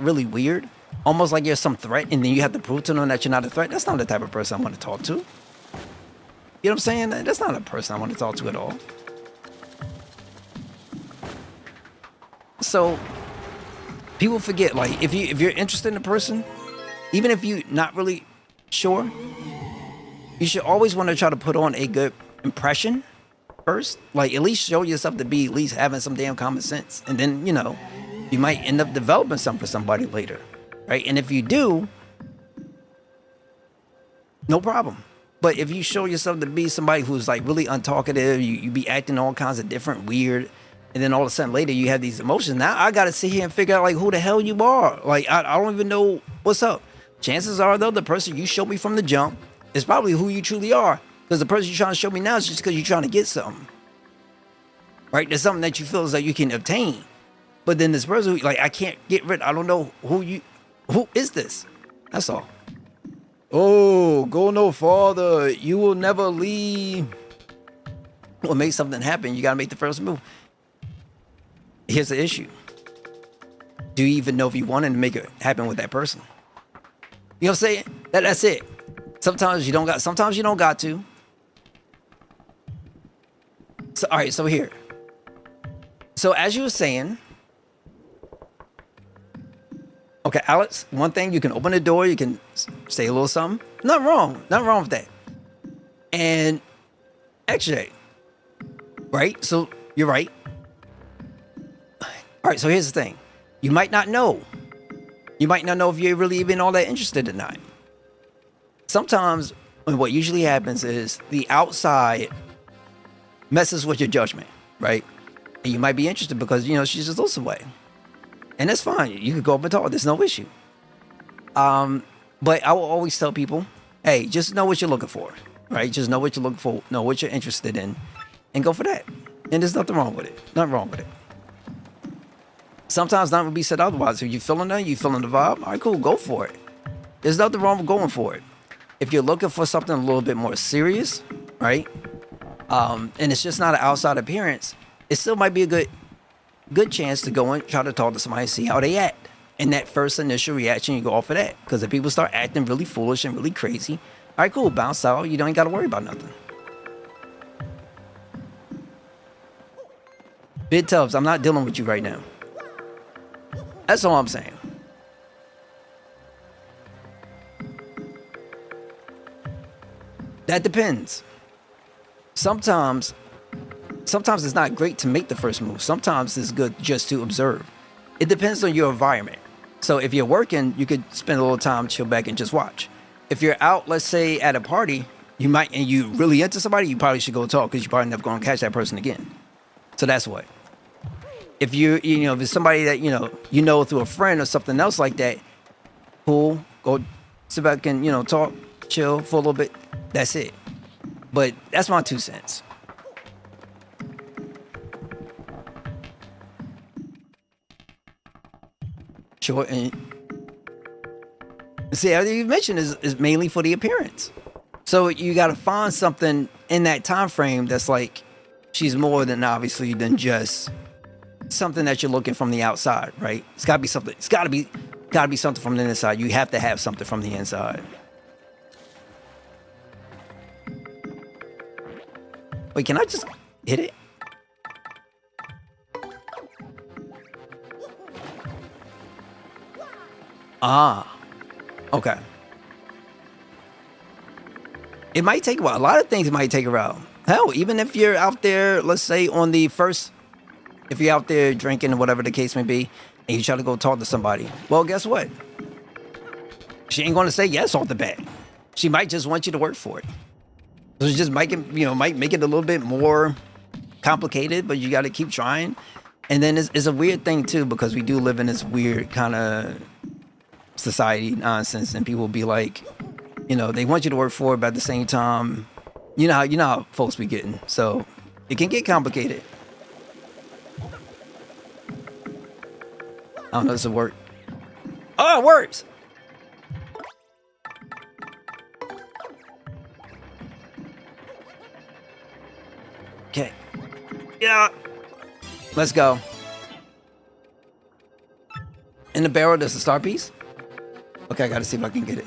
really weird, almost like you're some threat, and then you have to prove to them that you're not a threat. That's not the type of person I want to talk to. You know what I'm saying? That's not a person I want to talk to at all. So people forget, like, if you're interested in a person, even if you're not really sure, you should always want to try to put on a good impression first. Like, at least show yourself to be at least having some damn common sense. And then, you might end up developing something for somebody later, right? And if you do, no problem. But if you show yourself to be somebody who's like really untalkative, you be acting all kinds of different, weird, and then all of a sudden later you have these emotions. Now I got to sit here and figure out like who the hell you are. Like, I don't even know what's up. Chances are, though, the person you showed me from the jump is probably who you truly are. Because the person you're trying to show me now is just because you're trying to get something. Right? There's something that you feel is like you can obtain. But then this person, like, I can't get rid. I don't know who is this? That's all. Oh, go no farther. You will never leave. Well, make something happen. You got to make the first move. Here's the issue. Do you even know if you wanted to make it happen with that person? You know what I'm saying? That's it. Sometimes you don't got to. So, all right, so here. So as you were saying, okay, Alex, one thing, you can open the door, you can say a little something. Nothing wrong with that. And XJ, right? So you're right. All right, so here's the thing. You might not know. You might not know if you're really even all that interested or not. Sometimes what usually happens is the outside messes with your judgment, right? And you might be interested because, she's just looks away. And that's fine. You could go up and talk. There's no issue. But I will always tell people, hey, just know what you're looking for, right? Just know what you're looking for, know what you're interested in, and go for that. And there's nothing wrong with it. Nothing wrong with it. Sometimes nothing will be said otherwise. If you're feeling that, you feeling the vibe, all right, cool, go for it. There's nothing wrong with going for it. If you're looking for something a little bit more serious, right? And it's just not an outside appearance, it still might be a good chance to go and try to talk to somebody and see how they act. And that first initial reaction, you go off of that. Because if people start acting really foolish and really crazy, all right, cool, bounce out. You don't ain't got to worry about nothing. Big Tubbs, I'm not dealing with you right now. That's all I'm saying. That depends. Sometimes it's not great to make the first move. Sometimes it's good just to observe. It depends on your environment. So if you're working, you could spend a little time, chill back, and just watch. If you're out, let's say at a party, and you really into somebody, you probably should go talk because you're probably never going to catch that person again. So that's what. If if it's somebody that through a friend or something else like that, cool. Go sit back and talk, chill for a little bit. That's it. But that's my 2 cents. Sure, and see, as you mentioned, is mainly for the appearance. So you got to find something in that time frame that's like she's more than obviously than just something that you're looking from the outside, right? It's got to be something. It's got to be something from the inside. You have to have something from the inside. Wait, can I just hit it? Ah, okay. It might take a while. A lot of things might take a while. Hell, even if you're out there, let's say if you're out there drinking or whatever the case may be, and you try to go talk to somebody, well, guess what? She ain't going to say yes off the bat. She might just want you to work for it. So it just might make it a little bit more complicated, but you got to keep trying. And then it's a weird thing too, because we do live in this weird kind of society nonsense, and people will be like, they want you to work for it, but at the same time, you know how folks be getting. So it can get complicated. I don't know if this will work. Oh, it works. Okay. Yeah. Let's go. In the barrel, there's a star piece. Okay, I gotta see if I can get it.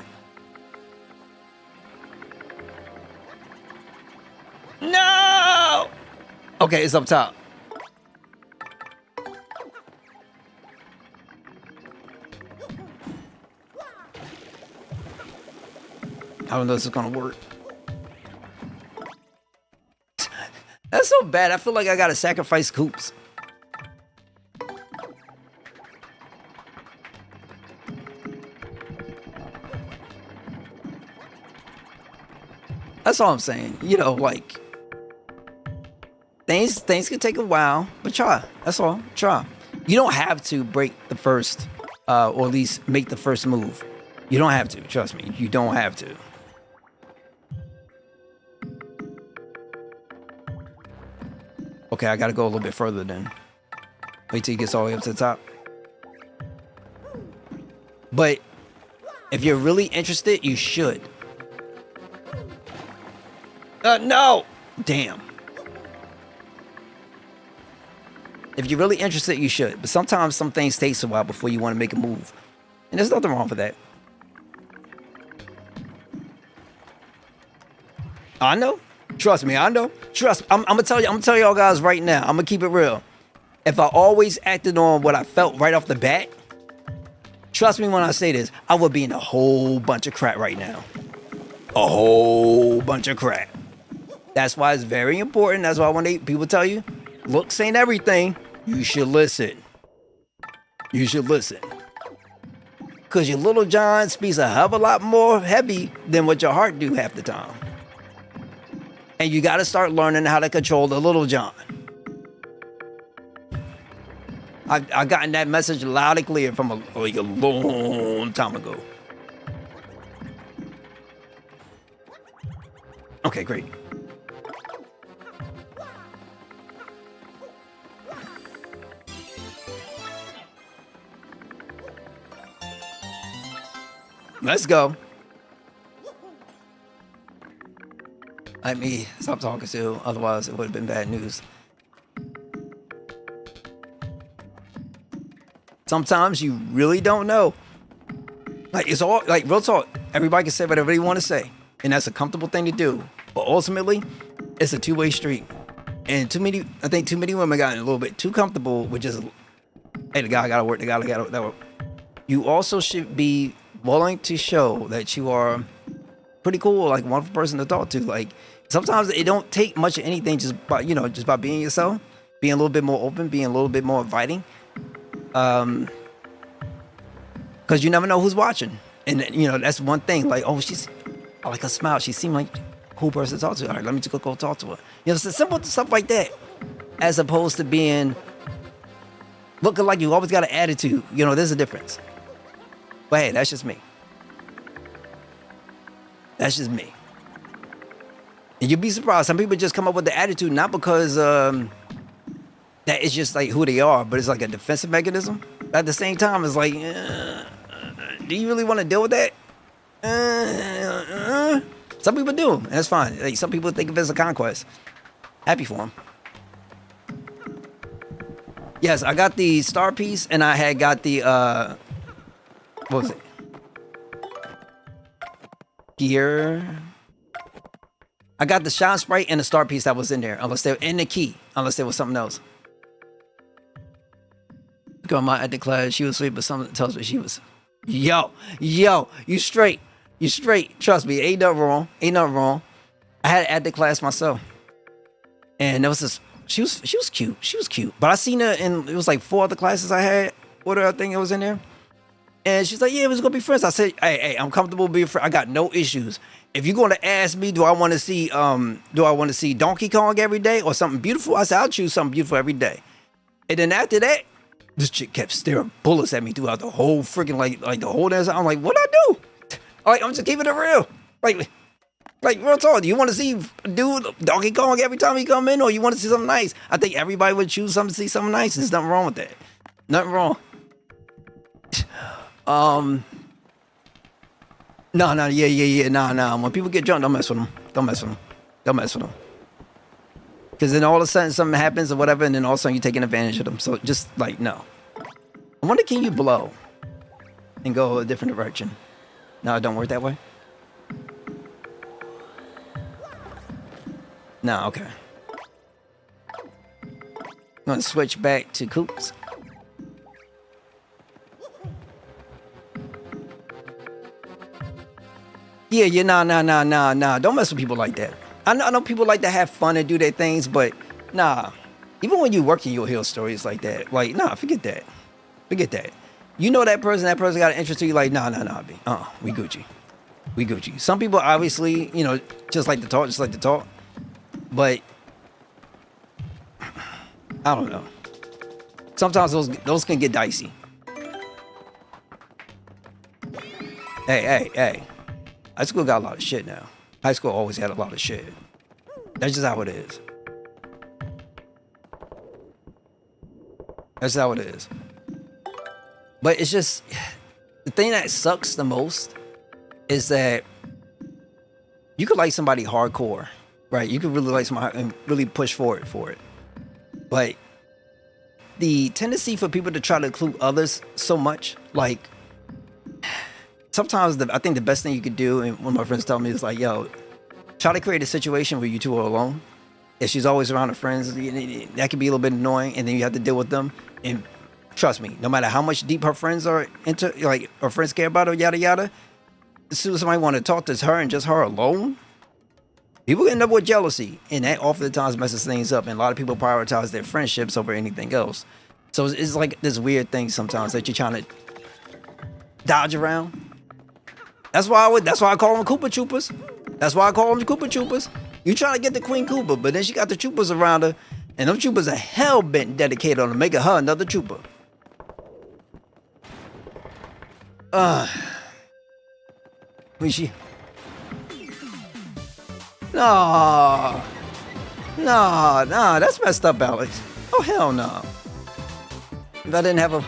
No! Okay, it's up top. I don't know if this is gonna work. That's so bad. I feel like I gotta sacrifice Koops. That's all I'm saying. Like things can take a while, but try. That's all. Try. You don't have to break the first, or at least make the first move. You don't have to. Trust me. You don't have to. Okay, I gotta go a little bit further then. Wait till he gets all the way up to the top. But if you're really interested, you should. No! Damn. If you're really interested, you should. But sometimes some things takes a while before you want to make a move. And there's nothing wrong with that. I know. Trust me, I know. Trust. I'm gonna tell y'all guys right now. I'm gonna keep it real. If I always acted on what I felt right off the bat, trust me when I say this, I would be in a whole bunch of crap right now. A whole bunch of crap. That's why it's very important. That's why when people tell you, looks ain't everything, you should listen. You should listen. Because your little John speaks a hell of a lot more heavy than what your heart do half the time. And you got to start learning how to control the little John. I've gotten that message loud and clear from a long time ago. Okay, great. Let's go. Let me stop talking to, otherwise it would have been bad news. Sometimes you really don't know. Like, it's all, like, real talk. Everybody can say whatever they want to say, and that's a comfortable thing to do. But ultimately, it's a two-way street. And I think too many women got a little bit too comfortable with just, hey, the guy gotta work, the guy gotta work. You also should be willing to show that you are pretty cool, like, wonderful person to talk to. Like, sometimes it don't take much of anything just by being yourself, being a little bit more open, being a little bit more inviting. Because you never know who's watching. And, that's one thing. Like, oh, I like her smile. She seemed like a cool person to talk to. All right, let me just go talk to her. It's simple stuff like that. As opposed to being Looking like you always got an attitude. You know, there's a difference. But hey, that's just me. That's just me. And you'd be surprised. Some people just come up with the attitude not because that is just like who they are, but it's like a defensive mechanism. At the same time, it's like, do you really want to deal with that? Some people do, and that's fine. Like, some people think of it as a conquest. Happy for them. Yes, I got the star piece, and I had got the what was it? Gear. I got the shine sprite and the star piece that was in there, unless they were in the key, unless there was something else. Grandma at the class, she was asleep, but something tells me she was. Yo, you straight. You straight. Trust me, ain't nothing wrong. Ain't nothing wrong. I had at the class myself. And there was this, she was cute. She was cute. But I seen her in, it was like 4 other classes I had with her, I think it was in there. And she's like, yeah, it was gonna be friends. I said, hey, I'm comfortable being friends. I got no issues. If you're gonna ask me, do I want to see Donkey Kong every day or something beautiful? I said, I'll choose something beautiful every day. And then after that, this chick kept staring bullets at me throughout the whole freaking like the whole dance. I'm like, what I do? Like, I'm just keeping it real. Like real talk. Do you want to see dude Donkey Kong every time he come in, or you want to see something nice? I think everybody would choose something to see something nice. There's nothing wrong with that. Nothing wrong. Nah. When people get drunk, don't mess with them. Don't mess with them. Because then all of a sudden something happens or whatever, and then all of a sudden you're taking advantage of them. So just like, no. I wonder, can you blow and go a different direction? No, it don't work that way. No, okay. I'm gonna switch back to Koops. Yeah, nah. Don't mess with people like that. I know people like to have fun and do their things, but nah. Even when you working, you'll hear stories like that. Like, nah, forget that. Forget that. You know that person got an interest in you, like, nah, B. We Gucci. Some people obviously, you know, just like to talk. But I don't know. Sometimes those can get dicey. Hey. High school got a lot of shit now. High school always had a lot of shit. That's just how it is. That's how it is. But it's just, the thing that sucks the most is that you could like somebody hardcore, right? You could really like somebody and really push forward for it. But the tendency for people to try to include others so much, like, sometimes I think the best thing you could do, and one of my friends tell me, is like, yo, try to create a situation where you two are alone. If she's always around her friends, that can be a little bit annoying, and then you have to deal with them. And trust me, no matter how much deep her friends are into, like, her friends care about her, yada yada, as soon as somebody want to talk to her and just her alone, people end up with jealousy, and that oftentimes messes things up. And a lot of people prioritize their friendships over anything else. So it's like this weird thing sometimes that you're trying to dodge around. That's why I call them Koopa Troopas. That's why I call them Koopa Troopas. You trying to get the Queen Koopa, but then she got the troopers around her, and them troopers are hell-bent dedicated on making her another trooper. She... Nah, that's messed up, Alex. Oh, hell no. If I didn't have a...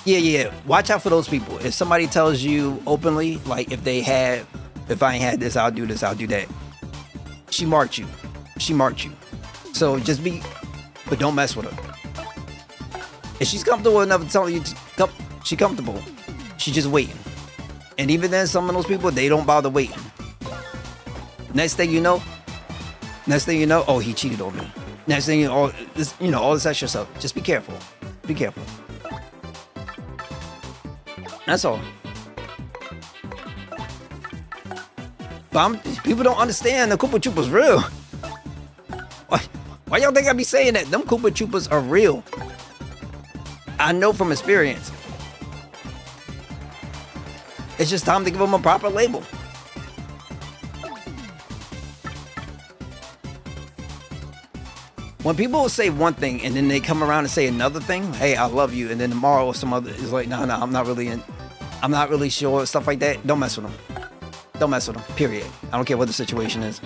Yeah. Watch out for those people. If somebody tells you openly, like, if I ain't had this, I'll do this, I'll do that. She marked you. So just but don't mess with her. If she's comfortable enough to tell you she's comfortable, she's just waiting. And even then, some of those people, they don't bother waiting. Next thing you know, oh, he cheated on me. Next thing you know, all this extra stuff. Just be careful. That's all. But people don't understand the Koopa Troopas real. Why y'all think I be saying that? Them Koopa Troopas are real. I know from experience. It's just time to give them a proper label. When people say one thing and then they come around and say another thing, hey, I love you, and then tomorrow or some other is like, no, I'm not really sure, stuff like that. Don't mess with them. Don't mess with them. Period. I don't care what the situation is.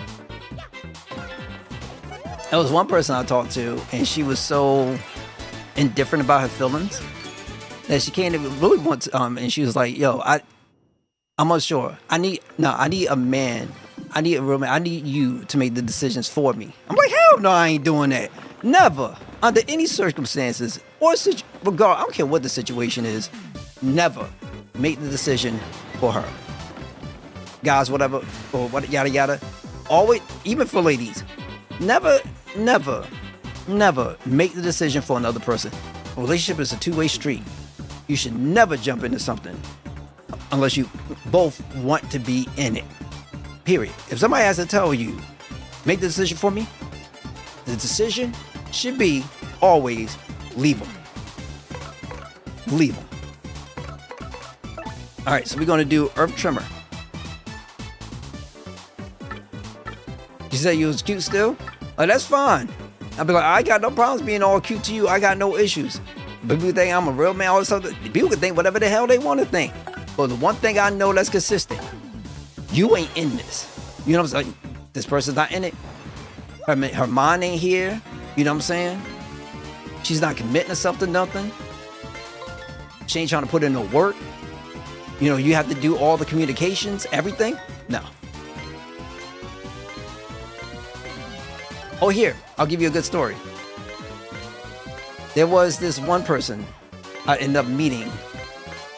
There was one person I talked to, and she was so indifferent about her feelings that she can't even really want to. And she was like, "Yo, I'm unsure. I need a man. I need a real man. I need you to make the decisions for me." I'm like, hell no, I ain't doing that. Never, under any circumstances or regard. I don't care what the situation is. Never make the decision for her. Guys, whatever, or what, yada yada. Always, even for ladies, never make the decision for another person. A relationship is a two-way street. You should never jump into something unless you both want to be in it. Period. If somebody has to tell you, make the decision for me, the decision should be always leave them. Leave them. All right, so we're going to do Earth Tremor. You say you was cute still? Like, that's fine. I'll be like, I got no problems being all cute to you. I got no issues. But people think I'm a real man, all this other. People can think whatever the hell they want to think. But the one thing I know that's consistent, you ain't in this. You know what I'm saying? This person's not in it. Her mind ain't here. You know what I'm saying? She's not committing herself to nothing. She ain't trying to put in no work. You know, you have to do all the communications, everything. No. Oh, here, I'll give you a good story. There was this one person I ended up meeting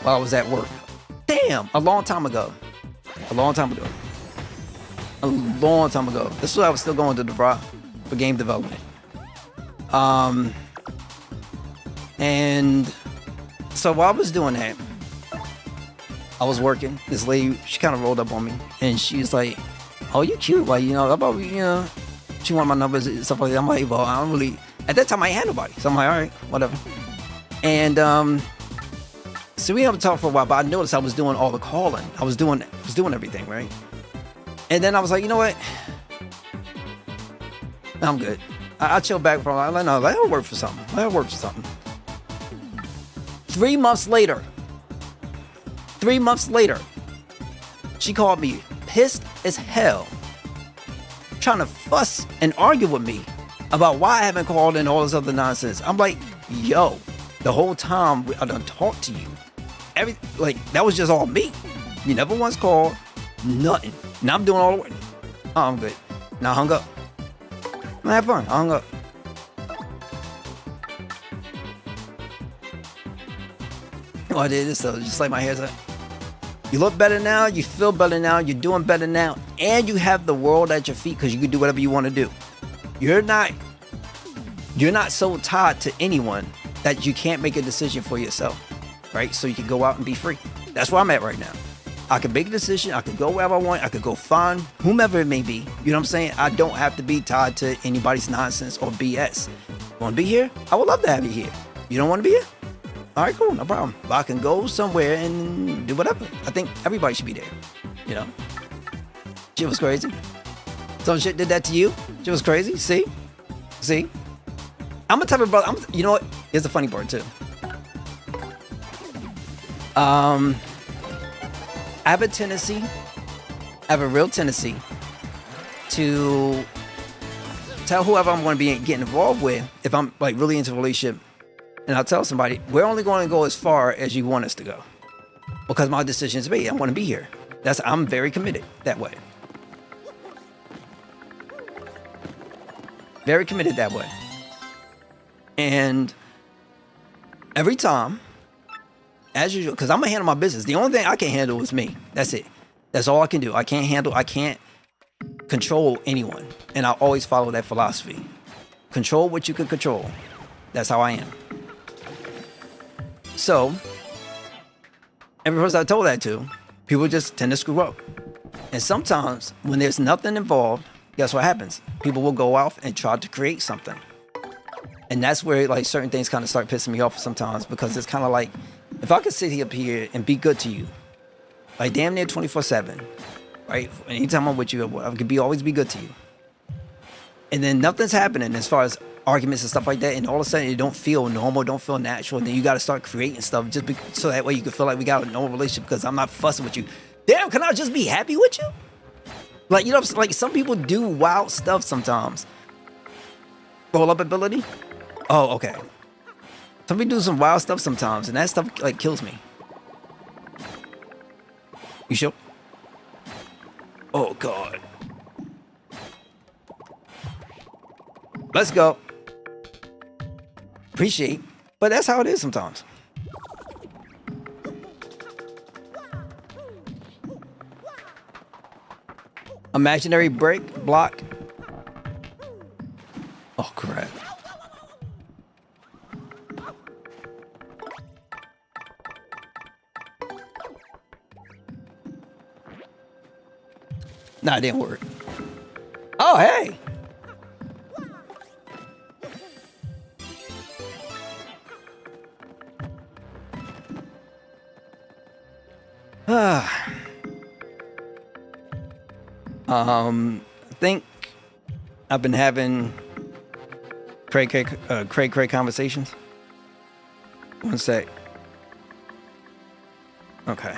while I was at work. Damn, a long time ago. This was I was still going to DeVry for game development. And so while I was doing that, I was working. This lady, she kind of rolled up on me, and she's like, "Oh, you cute? Like, you know, about you know." She wanted my numbers and stuff like that. I'm like, well, I don't really. At that time, I had nobody, so I'm like, all right, whatever. And so we haven't talked for a while, but I noticed I was doing all the calling. I was doing everything, right? And then I was like, you know what? I'm good. I'll chill back for a while. No, let her work for something. 3 months later, she called me pissed as hell, trying to fuss and argue with me about why I haven't called and all this other nonsense. I'm like, yo, the whole time I done talked to you. That was just all me. You never once called, nothing. Now I'm doing all the work. Oh, I'm good. Now I hung up. I had fun. I hung up. Oh, I did this though, just like my hair's up. You look better now, you feel better now, you're doing better now, and you have the world at your feet because you can do whatever you want to do. You're not so tied to anyone that you can't make a decision for yourself, right? So you can go out and be free. That's where I'm at right now. I can make a decision, I can go wherever I want, I could go find whomever it may be. You know what I'm saying? I don't have to be tied to anybody's nonsense or BS. You want to be here? I would love to have you here. You don't want to be here? All right, cool, no problem. But I can go somewhere and do whatever. I think everybody should be there, you know? Shit was crazy. Some shit did that to you. Shit was crazy. See? I'm a type of brother. You know what? Here's the funny part, too. I have a real tendency to tell whoever I'm going to be getting involved with, if I'm like really into a relationship, and I'll tell somebody, we're only going to go as far as you want us to go. Because my decision is made. I want to be here. I'm very committed that way. Very committed that way. And every time, as usual, because I'm going to handle my business. The only thing I can handle is me. That's it. That's all I can do. I can't control anyone. And I always follow that philosophy. Control what you can control. That's how I am. So, every person I told that to, people just tend to screw up. And sometimes, when there's nothing involved, guess what happens? People will go off and try to create something. And that's where like certain things kind of start pissing me off sometimes, because it's kind of like, if I could sit up here and be good to you, like damn near 24/7, right? Anytime I'm with you, I could always be good to you. And then nothing's happening as far as arguments and stuff like that, and all of a sudden it don't feel normal, don't feel natural, and then you got to start creating stuff so that way you can feel like we got a normal relationship because I'm not fussing with you. Damn, can I just be happy with you? Like, you know, like some people do wild stuff sometimes. Roll up ability? Oh, okay. Some people do some wild stuff sometimes, and that stuff like kills me. You sure? Oh God. Let's go. Appreciate, but that's how it is sometimes. Imaginary block. Oh crap. Nah, it didn't work. Oh, hey. I think I've been having cray conversations. One sec. Okay.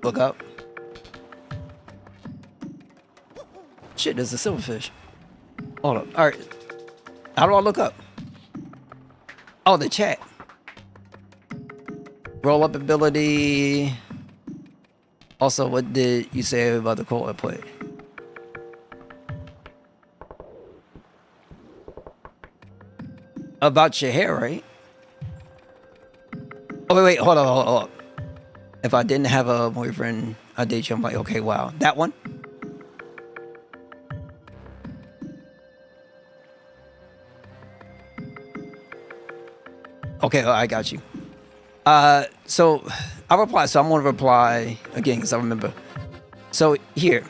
Look up. Shit, there's a silverfish. Hold up. All right. How do I look up? Oh, the chat. Roll up ability. Also, what did you say about the quote I put? About your hair, right? Oh, wait, hold on. If I didn't have a boyfriend, I'd date you. I'm like, okay, wow. That one? Okay, I got you. So I'll reply. So I'm going to reply again because I remember. So here,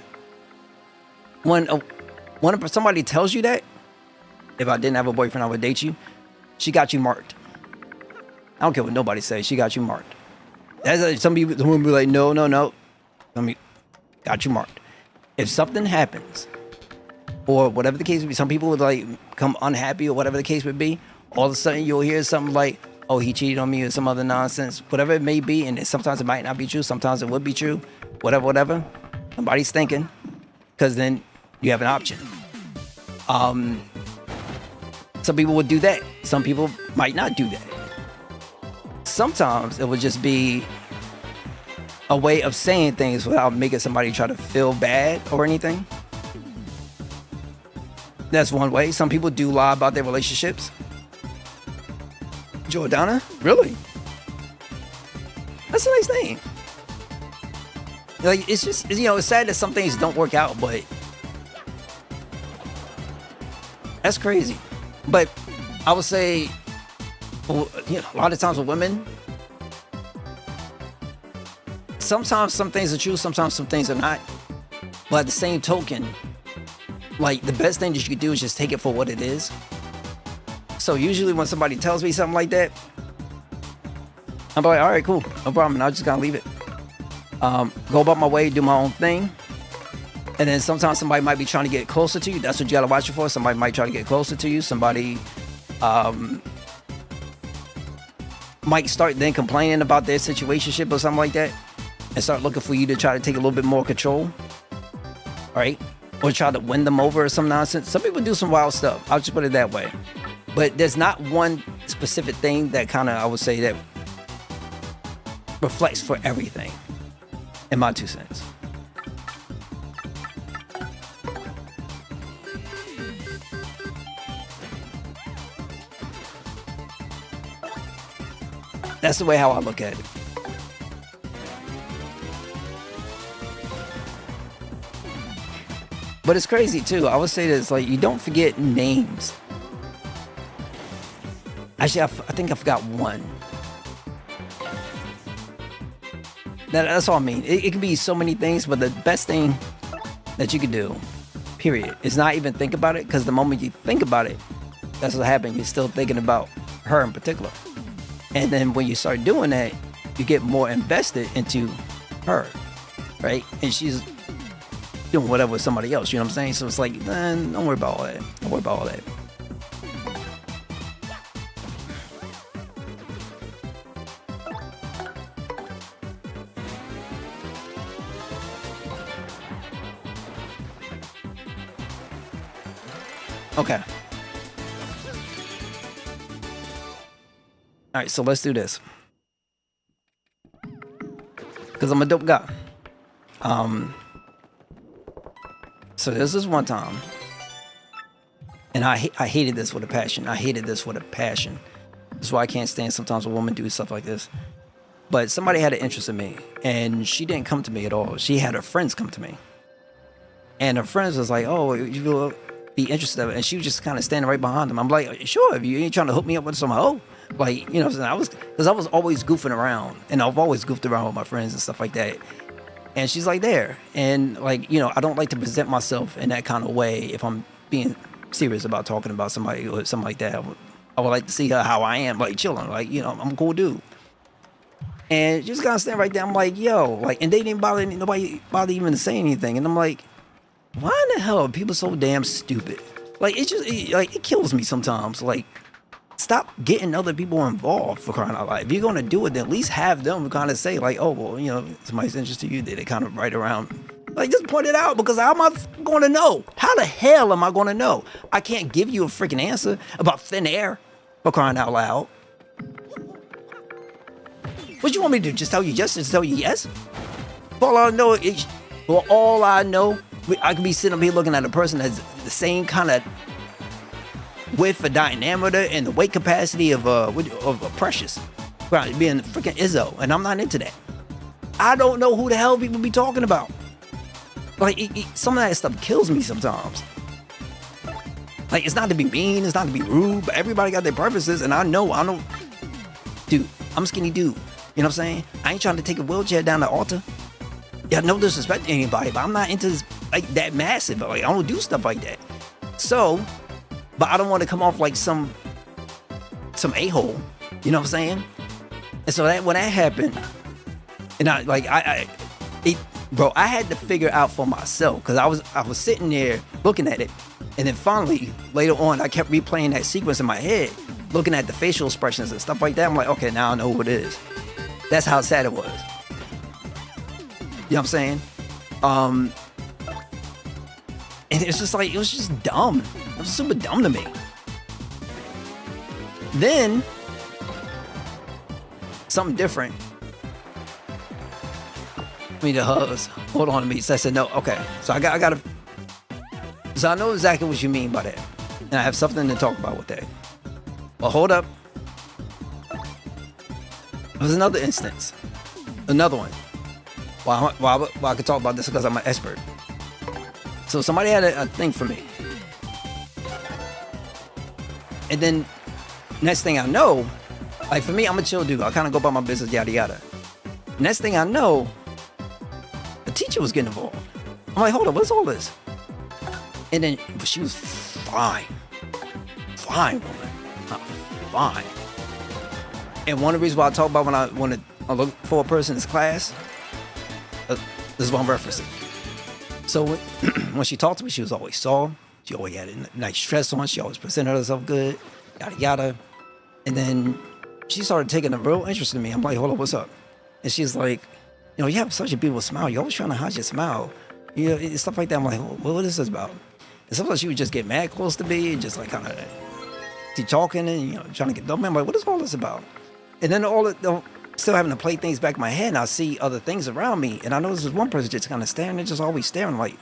when somebody tells you that, if I didn't have a boyfriend, I would date you, she got you marked. I don't care what nobody says. She got you marked. That's like, some people will be like, no. I mean, got you marked. If something happens, or whatever the case would be, some people would like become unhappy or whatever the case would be. All of a sudden, you'll hear something like, oh, he cheated on me or some other nonsense, whatever it may be. And sometimes it might not be true. Sometimes it would be true. Whatever. Somebody's thinking, because then you have an option. Some people would do that. Some people might not do that. Sometimes it would just be a way of saying things without making somebody try to feel bad or anything. That's one way. Some people do lie about their relationships. Jordana? Really? That's a nice name. Like, it's just, you know, it's sad that some things don't work out, but that's crazy. But I would say, you know, a lot of times with women, sometimes some things are true, sometimes some things are not. But at the same token, like, the best thing that you could do is just take it for what it is. So usually when somebody tells me something like that, I'm like, all right, cool, no problem. And I just gotta leave it. Go about my way, do my own thing. And then sometimes somebody might be trying to get closer to you. That's what you gotta watch it for. Somebody might try to get closer to you. Somebody might start then complaining about their situationship or something like that, and start looking for you to try to take a little bit more control, right? Or try to win them over or some nonsense. Some people do some wild stuff. I'll just put it that way. But there's not one specific thing that kind of, I would say, that reflects for everything, in my 2 cents. That's the way how I look at it. But it's crazy too. I would say this, like, you don't forget names. Actually, I think I forgot one. That's all I mean. It can be so many things, but the best thing that you can do, period, is not even think about it, because the moment you think about it, that's what happened. You're still thinking about her in particular. And then when you start doing that, you get more invested into her, right? And she's doing whatever with somebody else, you know what I'm saying? So it's like, don't worry about all that. Don't worry about all that. Okay. All right, so let's do this. Because I'm a dope guy. So this is one time. And I hated this with a passion. I hated this with a passion. That's why I can't stand sometimes when women do stuff like this. But somebody had an interest in me. And she didn't come to me at all. She had her friends come to me. And her friends was like, oh, you will be interested. And she was just kind of standing right behind them. I'm like, sure, if you ain't trying to hook me up with some hoe. Like, you know, because I was always goofing around. And I've always goofed around with my friends and stuff like that. And she's like there. And like, you know, I don't like to present myself in that kind of way if I'm being serious about talking about somebody or something like that. I would like to see her how I am, like chilling. Like, you know, I'm a cool dude. And just kind of stand right there. I'm like, yo, like, and they didn't nobody bother even to say anything. And I'm like, why in the hell are people so damn stupid? Like, it kills me sometimes. Like, stop getting other people involved, for crying out loud. If you're going to do it, then at least have them kind of say, like, oh, well, you know, somebody's interested in you. They kind of right around. Like, just point it out, because how am I going to know? How the hell am I going to know? I can't give you a freaking answer about thin air, for crying out loud. What you want me to do? Just tell you yes? Just tell you yes? For all I know, I could be sitting up here looking at a person that's the same kind of width, a diameter, and the weight capacity of Precious, right? Being freaking Izzo, and I'm not into that. I don't know who the hell people be talking about. Like, some of that stuff kills me sometimes. Like, it's not to be mean, it's not to be rude, but everybody got their purposes, and I know, dude, I'm a skinny dude. You know what I'm saying? I ain't trying to take a wheelchair down the altar. Yeah, no disrespect to anybody, but I'm not into this, like, that massive. But like, I don't do stuff like that. So, but I don't want to come off like some a-hole. You know what I'm saying? And so that when that happened, and I had to figure out for myself, because I was sitting there looking at it, and then finally later on I kept replaying that sequence in my head, looking at the facial expressions and stuff like that. I'm like, okay, now I know who it is. That's how sad it was. You know what I'm saying? And it's just like, it was just dumb. It was super dumb to me. Then, something different. I mean, the hugs. Hold on to me. So I said, no, okay. So I gotta. So I know exactly what you mean by that. And I have something to talk about with that. But hold up. There's another instance. Another one. Well, I could talk about this because I'm an expert. So somebody had a thing for me. And then, next thing I know, like for me, I'm a chill dude. I kind of go about my business, yada, yada. Next thing I know, the teacher was getting involved. I'm like, hold up, what's all this? And then, but she was fine. Fine woman. Fine. And one of the reasons why I talk about when I want to look for a person's class, this is what I'm referencing. So when she talked to me, she was always soft. She always had a nice dress on. She always presented herself good, yada, yada. And then she started taking a real interest in me. I'm like, hold on, what's up? And she's like, you know, you have such a beautiful smile. You're always trying to hide your smile. You know, stuff like that. I'm like, well, what is this about? And sometimes she would just get mad close to me and just like kind of keep talking and, you know, trying to get dumb. I'm like, what is all this about? And then still having to play things back in my head, and I see other things around me, and I notice there's one person just kind of staring, and just always staring, like,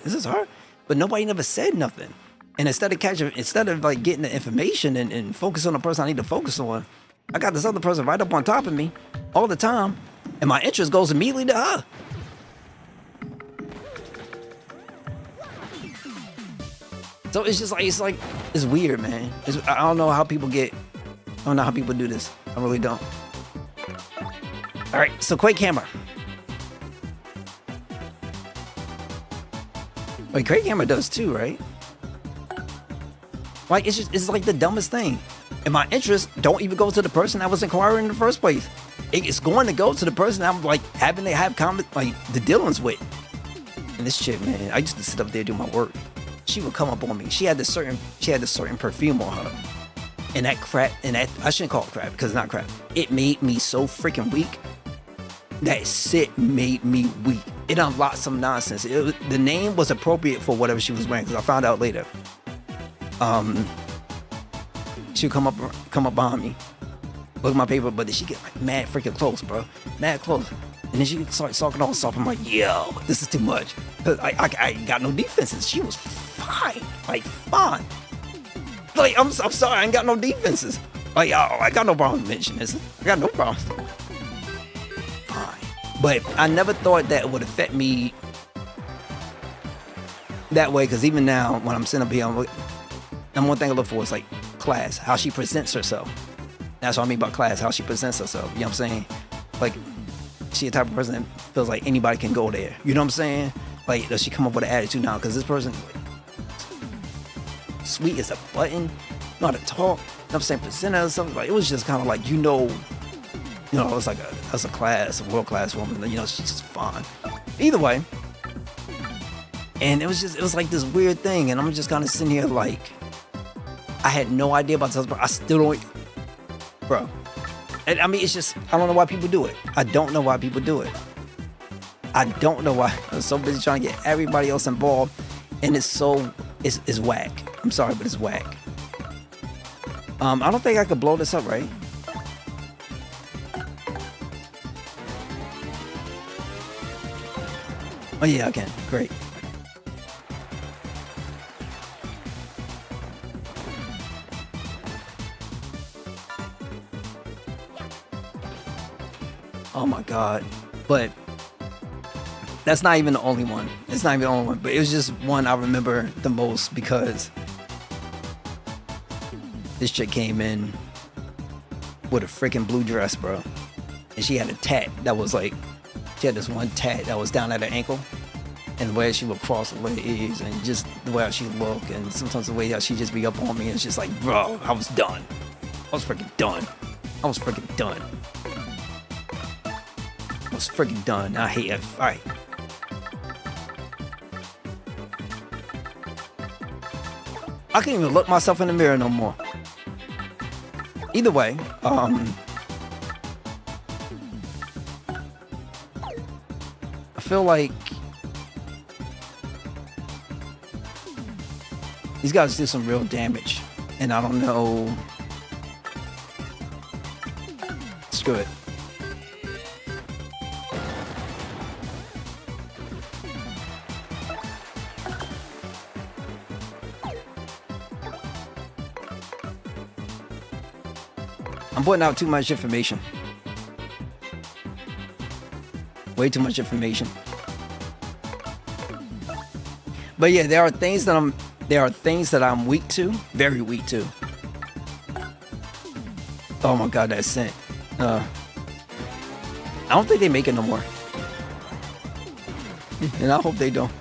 is this her? But nobody never said nothing. And instead of like getting the information and focus on the person I need to focus on, I got this other person right up on top of me all the time, and my interest goes immediately to her. So it's weird, man. I don't know how people do this. I really don't. All right, so Quake Hammer. Wait, Quake Hammer does too, right? Like, it's like the dumbest thing. And my interest don't even go to the person that was inquiring in the first place. it's going to go to the person I'm like having to have like the dealings with. And this chick, man, I used to sit up there do my work. She would come up on me. She had this certain perfume on her. And that crap, I shouldn't call it crap because it's not crap. It made me so freaking weak. That shit made me weak. It unlocked some nonsense. The name was appropriate for whatever she was wearing because I found out later. She'd come up behind me, look at my paper, but then she get like mad freaking close, bro. Mad close. And then she starts talking all soft. I'm like, yo, this is too much. Cause I got no defenses. She was fine. Like, fine. Like, I'm sorry, I ain't got no defenses. Like, oh, I got no problem mentioning this. I got no problem. Fine. But I never thought that it would affect me that way, because even now, when I'm sitting up here, and one thing I look for is like class, how she presents herself. That's what I mean by class, how she presents herself. You know what I'm saying? Like, she a type of person that feels like anybody can go there. You know what I'm saying? Like, does she come up with an attitude now? Because this person, like, sweet as a button, know how to talk. You know what I'm saying? Present herself. Like, it was just kind of like, you know, it's like that's a class, a world class woman. You know, she's just fine. Either way. And it was like this weird thing, and I'm just kind of sitting here like, I had no idea about this, but I still don't, bro. And I mean, it's just, I don't know why people do it. I don't know why people do it. I don't know why. I'm so busy trying to get everybody else involved, and it's whack. I'm sorry, but it's whack. I don't think I could blow this up, right? Oh yeah, I can. Great. Oh my God. But that's not even the only one. It's not even the only one. But it was just one I remember the most because this chick came in with a freaking blue dress, bro. And she had a tat that was like, she had this one tat that was down at her ankle. And the way she would cross her legs and just the way she looked, and sometimes the way that she just be up on me, it's just like, bro, I was done. I was freaking done. I was freaking done. I was freaking done. I hate it. Alright. I can't even look myself in the mirror no more. Either way, I feel like these guys do some real damage, and I don't know. Screw it. I'm putting out too much information. Way too much information. But yeah, there are things that I'm weak to, very weak to. Oh my God, that scent. I don't think they make it no more. And I hope they don't.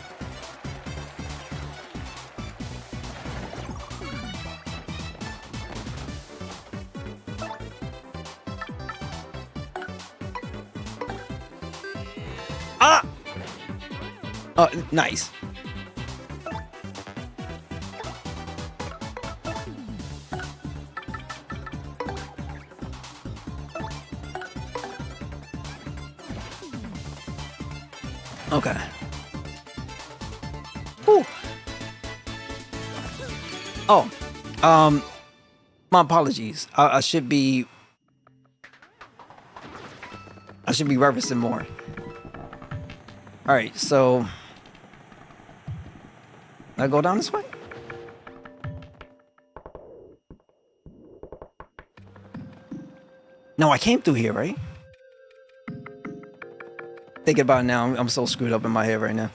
Ah! Oh, nice. Okay. Whew. Oh, my apologies. I should be referencing more. All right, so I go down this way. No, I came through here, right? Thinking about it now, I'm so screwed up in my head right now.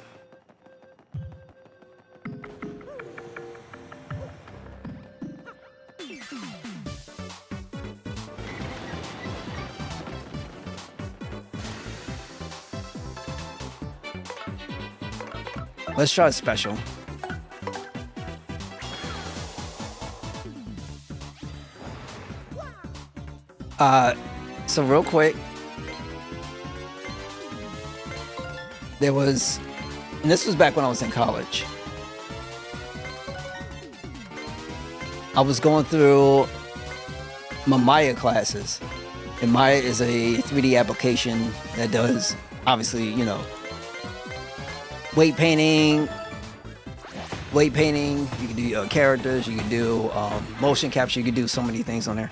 Let's try a special. So real quick, there was, and this was back when I was in college. I was going through my Maya classes, and Maya is a 3D application that does, obviously, you know, weight painting. You can do characters, you can do motion capture, you can do so many things on there.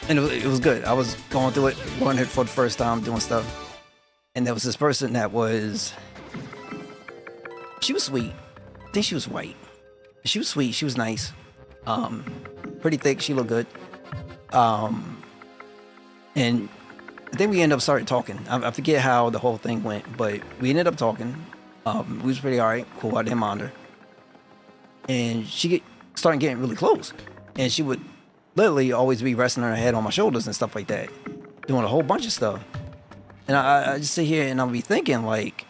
And it was good. I was going through it, learning it for the first time, doing stuff. And there was this person that she was sweet. I think she was white. She was sweet, she was nice. Pretty thick, she looked good. And I think we ended up started talking. I forget how the whole thing went, but we ended up talking. We was pretty alright, cool, I didn't mind her. And she started getting really close. And she would literally always be resting her head on my shoulders and stuff like that, doing a whole bunch of stuff. And I just sit here and I'll be thinking, like,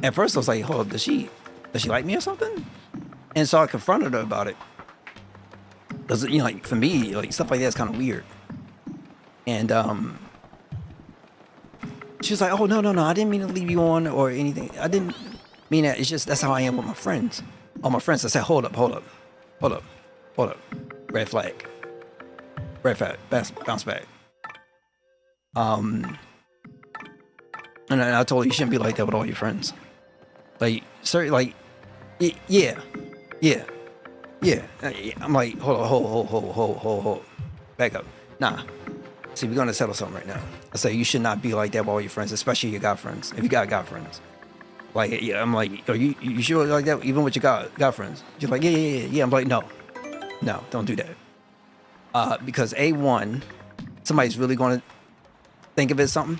at first I was like, hold up, does she like me or something? And so I confronted her about it. Because, you know, like, for me, like, stuff like that's kind of weird. And she was like, oh, no, I didn't mean to leave you on or anything. I didn't mean that. It's just, that's how I am with my friends. All my friends, I said, hold up. Red flag. Bounce back. And I told her, you shouldn't be like that with all your friends. Like, sorry, like, yeah. I'm like, hold. Back up. Nah. See, we're gonna settle something right now. I say you should not be like that with all your friends, especially your guy friends. If you got guy friends, like, yeah, I'm like, are you sure like that even with your guy friends? She's like, yeah. I'm like, no, don't do that. Because A1, somebody's really gonna think of it as something,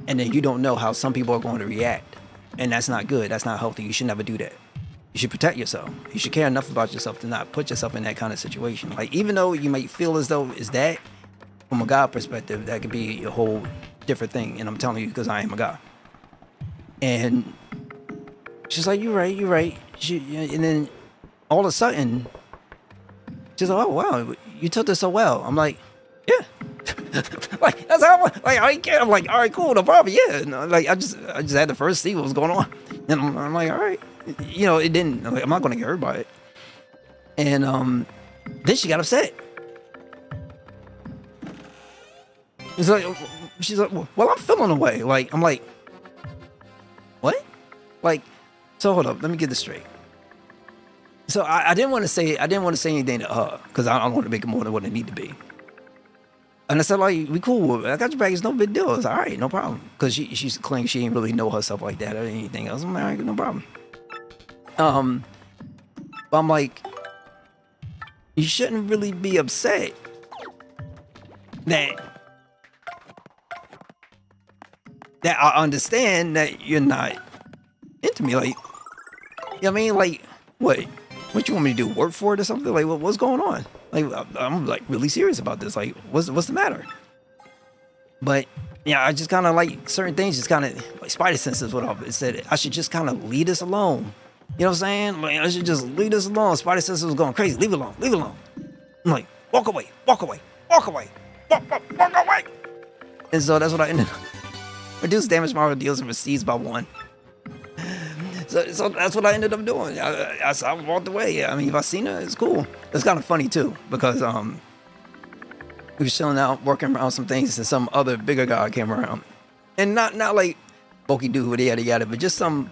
and then you don't know how some people are going to react, and that's not good. That's not healthy. You should never do that. You should protect yourself. You should care enough about yourself to not put yourself in that kind of situation. Like, even though you might feel as though it's that, from a guy perspective, that could be a whole different thing. And I'm telling you because I am a guy. And she's like, you're right. And then all of a sudden, she's like, oh, wow, you took this so well. I'm like, yeah. Like, that's how I care. I'm like, all right, cool, no problem. Yeah. No, like, I just had to first see what was going on. And I'm like, all right. You know, it didn't, I'm not going to get hurt by it. And then she got upset. She's like, well, I'm feeling away. Like, I'm like, what? Like, so hold up, let me get this straight. So I didn't want to say anything to her because I don't want to make it more than what it need to be. And I said, like, we cool. I got your back. It's no big deal. It's all right, no problem. Because she's claiming she didn't really know herself like that or anything else. I'm like, all right, no problem. But I'm like, you shouldn't really be upset that I understand that you're not into me. Like, you know what I mean? Like, what you want me to do? Work for it or something? Like, what's going on? Like, I'm like really serious about this. Like, what's the matter? But yeah, I just kind of like certain things. Just kind of like Spidey senses what I said. I should just kind of leave this alone. You know what I'm saying? Like, I should just leave this alone. Spidey senses was going crazy. Leave it alone. I'm like, walk away. And so that's what I ended up. Reduce damage Marvel deals and receives by 1. So that's what I ended up doing. I walked away. I mean, if I seen her, it's cool. It's kind of funny too because we was chilling out, working around some things, and some other bigger guy came around, and not like bulky dude, yada, but just some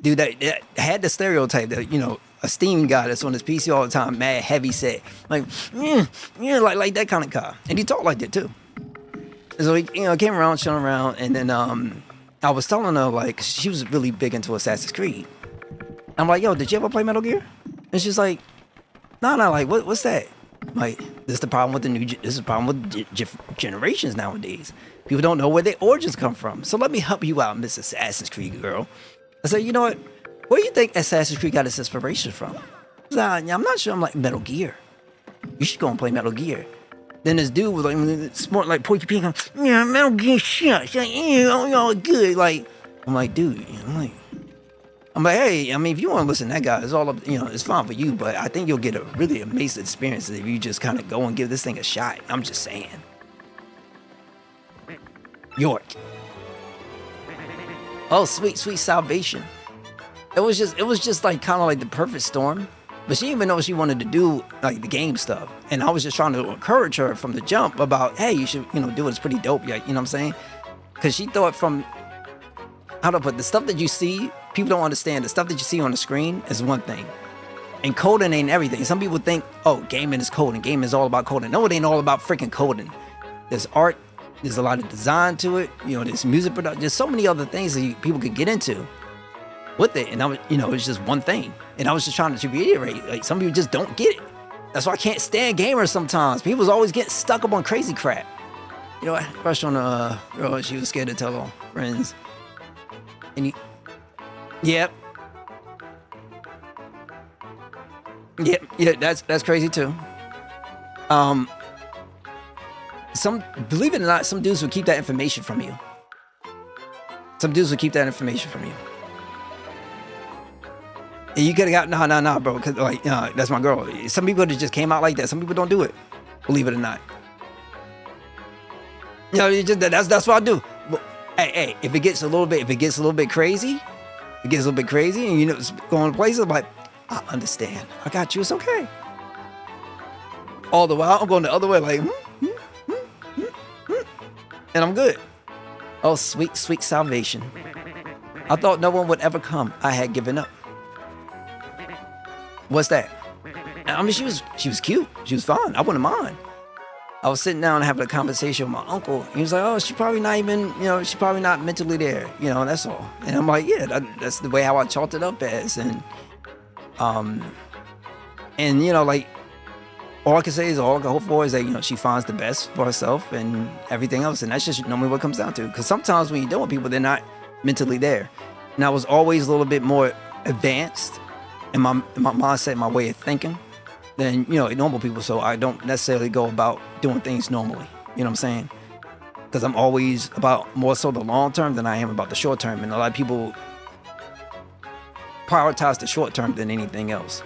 dude that had the stereotype that, you know, a steam guy that's on his PC all the time, mad, heavy set, like like that kind of guy, and he talked like that too. And so he, you know, came around, chilling around, and then I was telling her, like, she was really big into Assassin's Creed. I'm like, yo, did you ever play Metal Gear? And she's like, no, like, what's that? I'm like, this is the problem with generations nowadays. People don't know where their origins come from. So let me help you out, Miss Assassin's Creed girl. I said, you know what? Where do you think Assassin's Creed got its inspiration from? I said, I'm not sure. I'm like, Metal Gear. You should go and play Metal Gear. Then this dude was like, smart like Porky Pig. Yeah, Metal Gear shit. She's like, yeah, y'all good. Like, I'm like, dude. I'm like, hey, I mean, if you want to listen to that guy, it's all up, you know, it's fine for you. But I think you'll get a really amazing experience if you just kind of go and give this thing a shot. I'm just saying. York. Oh, sweet, sweet salvation. It was just like kind of like the perfect storm. But she didn't even know she wanted to do like the game stuff. And I was just trying to encourage her from the jump about, hey, you should, do it. It's pretty dope. You know what I'm saying? Because she thought from, how to put the stuff that you see, people don't understand. The stuff that you see on the screen is one thing. And coding ain't everything. Some people think, oh, gaming is coding. Gaming is all about coding. No, it ain't all about freaking coding. There's art. There's a lot of design to it. There's music production. There's so many other things that people could get into with it. And I was, it's just one thing. And I was just trying to reiterate, like, some people just don't get it. That's why I can't stand gamers sometimes. People's always getting stuck up on crazy crap. I crushed on a girl. She was scared to tell her friends. And yep. Yeah, that's crazy too. Believe it or not, some dudes will keep that information from you. Some dudes will keep that information from you. And you could have got, nah, bro, because that's my girl. Some people just came out like that. Some people don't do it. Believe it or not. That's what I do. But, hey, if it gets a little bit crazy, and it's going places, I'm like, I understand. I got you. It's okay. All the while, I'm going the other way, like, and I'm good. Oh, sweet, sweet salvation. I thought no one would ever come. I had given up. What's that? I mean, she was cute. She was fine. I wouldn't mind. I was sitting down and having a conversation with my uncle. He was like, oh, she's probably not even, she's probably not mentally there. That's all. And I'm like, yeah, that's the way how I chalked it up as. And like, all I can say is, all I can hope for is that, she finds the best for herself and everything else. And that's just normally what it comes down to. Because sometimes when you're dealing with people, they're not mentally there. And I was always a little bit more advanced in my mindset, my way of thinking than, normal people. So I don't necessarily go about doing things normally. You know what I'm saying? Because I'm always about more so the long term than I am about the short term. And a lot of people prioritize the short term than anything else.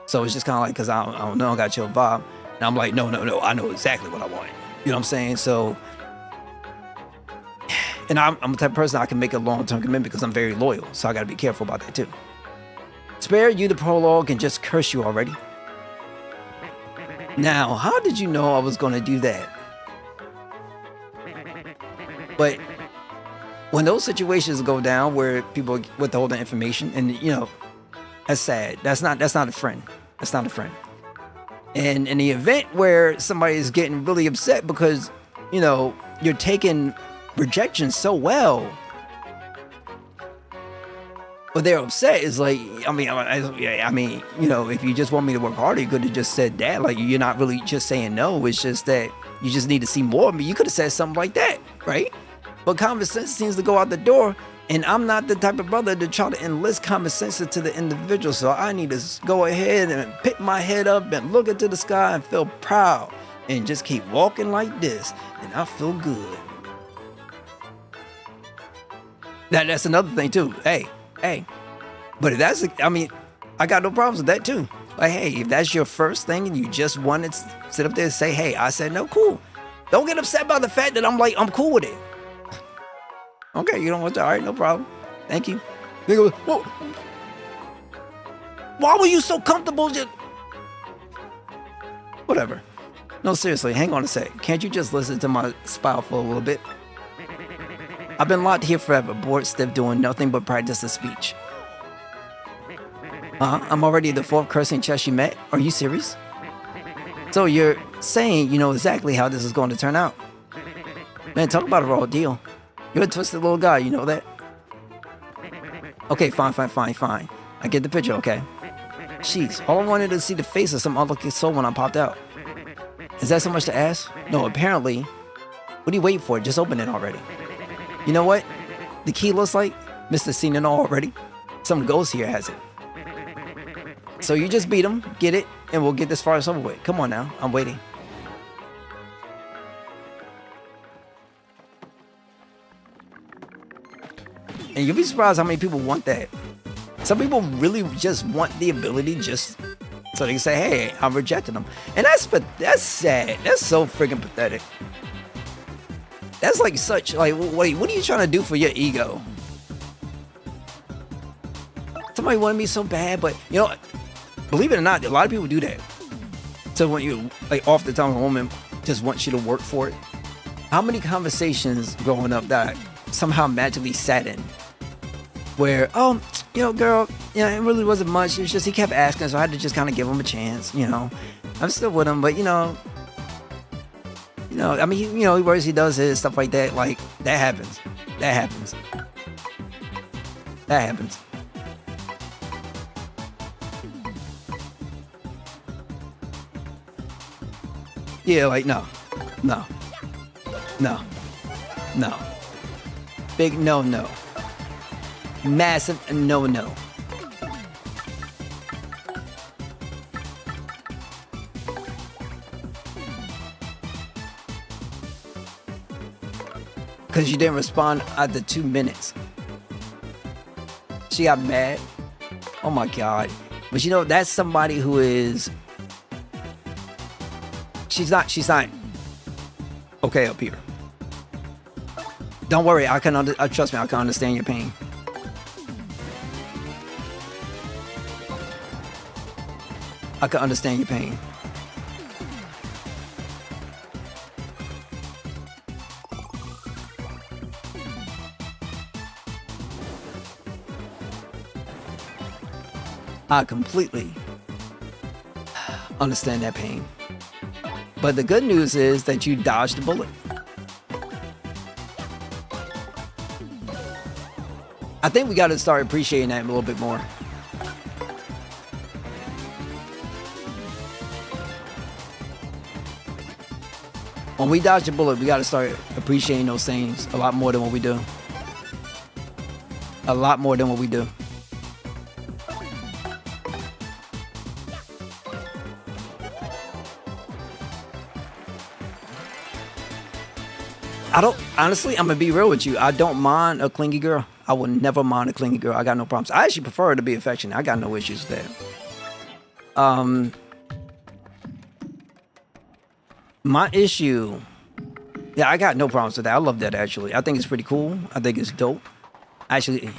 So it's just kind of like, because I don't know, I got your vibe. And I'm like, no, I know exactly what I want. You know what I'm saying? So, and I'm the type of person I can make a long-term commitment because I'm very loyal. So I got to be careful about that too. Spare you the prologue and just curse you already. Now, how did you know I was going to do that? But when those situations go down where people withhold the information, and that's sad. That's not a friend. That's not a friend. And in the event where somebody is getting really upset because you're taking rejection so well, but they're upset, is like, if you just want me to work harder, you could have just said that. Like, you're not really just saying no. It's just that you just need to see more of me. You could have said something like that, right? But common sense seems to go out the door. And I'm not the type of brother to try to enlist common sense to the individual. So I need to go ahead and pick my head up and look into the sky and feel proud and just keep walking like this. And I feel good. That's another thing too. Hey. But if that's, I got no problems with that too. Like, hey, if that's your first thing and you just want to sit up there and say, hey, I said no, cool. Don't get upset by the fact that I'm cool with it. Okay, you don't want to? All right, no problem. Thank you. They go, whoa. Why were you so comfortable? Whatever. No, seriously, hang on a sec. Can't you just listen to my spout for a little bit? I've been locked here forever, bored stiff, doing nothing but practice the speech. I'm already the fourth cursing chest you met. Are you serious? So you're saying you know exactly how this is going to turn out. Man, talk about a raw deal. You're a twisted little guy, you know that? Okay, fine. I get the picture, okay? Jeez, all I wanted to see the face of some unlucky soul when I popped out. Is that so much to ask? No, apparently. What are you waiting for? Just open it already. You know what? The key looks like Mr. Seen It All already. Some ghost here has it. So you just beat him, get it, and we'll get this far as over with. Come on now, I'm waiting. And you'll be surprised how many people want that. Some people really just want the ability just so they can say, hey, I'm rejecting them. And that's sad. That's so freaking pathetic. That's like such like wait, what are you trying to do for your ego? Somebody wanted me so bad, but you know, believe it or not, a lot of people do that. So when you like off the time a woman just wants you to work for it. How many conversations growing up that somehow magically sat in where, oh, you know, girl, you know, it really wasn't much. It was just he kept asking, so I had to just kind of give him a chance. You know, I'm still with him, but you know, I mean, he works, he does his stuff like that. Like that happens. That happens. That happens. Yeah, like no. Big no. Massive no. Because you didn't respond after 2 minutes. She got mad. Oh my God. But you know, that's somebody who is... She's not okay up here. Don't worry, trust me, I can understand your pain. I can understand your pain. I completely understand that pain. But the good news is that you dodged the bullet. I think we got to start appreciating that a little bit more. When we dodge the bullet, we got to start appreciating those things a lot more than what we do. A lot more than what we do. Honestly, I'm gonna be real with you. I don't mind a clingy girl. I would never mind a clingy girl. I got no problems. I actually prefer her to be affectionate. I got no issues with that. My issue, yeah, I got no problems with that. I love that actually. I think it's pretty cool. I think it's dope. Actually, I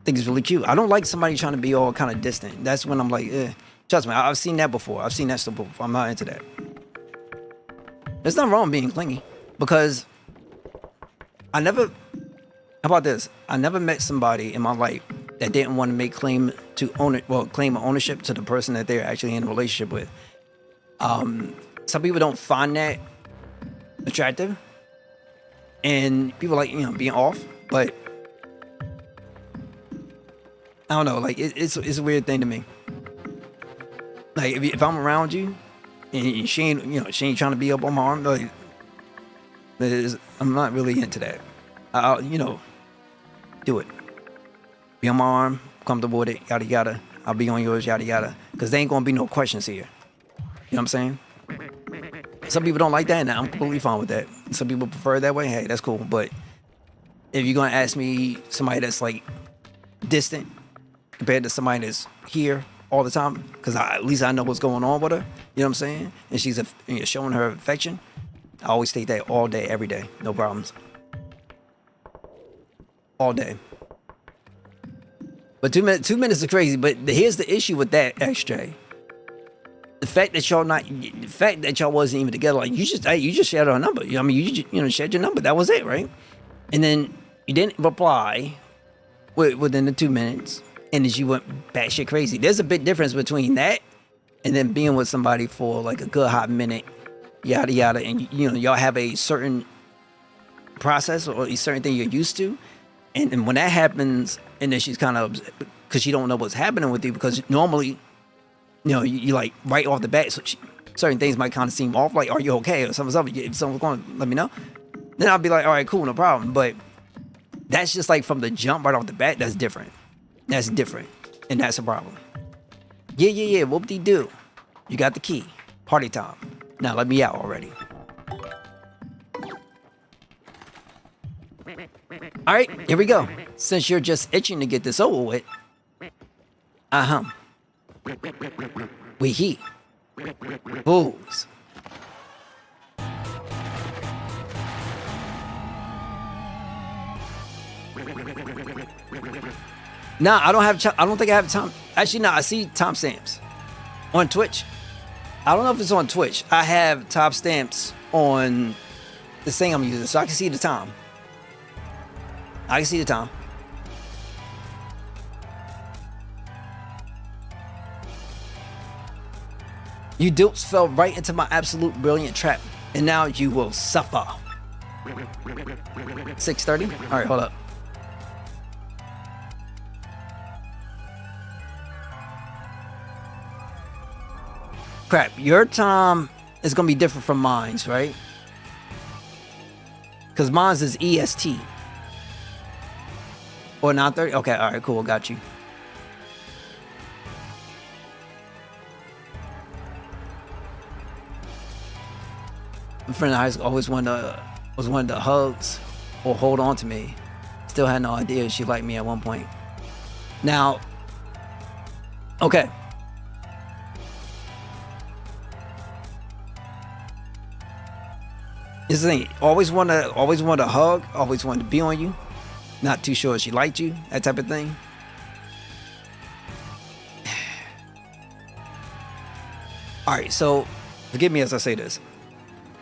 think it's really cute. I don't like somebody trying to be all kind of distant. That's when I'm like, trust me, I've seen that before. I've seen that stuff before. I'm not into that. There's nothing wrong with being clingy because how about this? I never met somebody in my life that didn't want to claim ownership to the person that they're actually in a relationship with. Some people don't find that attractive, and people like, being off, but I don't know, like it's a weird thing to me. Like if I'm around you and she ain't trying to be up on my arm, like I'm not really into that. I'll do it. Be on my arm, comfortable with it, yada yada. I'll be on yours, yada yada. Because there ain't gonna be no questions here. You know what I'm saying? Some people don't like that, and I'm completely fine with that. Some people prefer it that way. Hey, that's cool. But if you're gonna ask me somebody that's like distant compared to somebody that's here all the time, because at least I know what's going on with her. You know what I'm saying? And she's showing her affection. I always take that all day, every day. No problems. All day. But 2 minutes, 2 minutes is crazy. But here's the issue with that, XJ. The fact that y'all wasn't even together, like you just shared our number. I mean, you shared your number. That was it, right? And then you didn't reply within the 2 minutes, and then you went batshit crazy. There's a big difference between that and then being with somebody for like a good hot minute. Yada yada, and y'all have a certain process or a certain thing you're used to, and when that happens, and then she's kind of, because she don't know what's happening with you, because normally, you like right off the bat, so certain things might kind of seem off, like, are you okay, or something's up, if someone's going to let me know, then I'll be like, all right, cool, no problem. But that's just like from the jump right off the bat, that's different, and that's a problem. Yeah, whoop-de-doo, you got the key, party time. Now let me out already. All right, here we go. Since you're just itching to get this over with, we heat. Booze. No, I don't have. I don't think I have time. Actually, no. I see timestamps on Twitch. I don't know if it's on Twitch. I have timestamps on this thing I'm using, so I can see the time. I can see the time. You dupes fell right into my absolute brilliant trap, and now you will suffer. 6:30. All right, hold up. Crap, your time is gonna be different from mine's, right? Because mine's is EST. Or 9:30? Okay, all right, cool, got you. My friend in high school always wanted the hugs or hold on to me. Still had no idea she liked me at one point. Now, okay. This is the thing. Always want a hug. Always wanted to be on you. Not too sure if she liked you. That type of thing. All right. So, forgive me as I say this.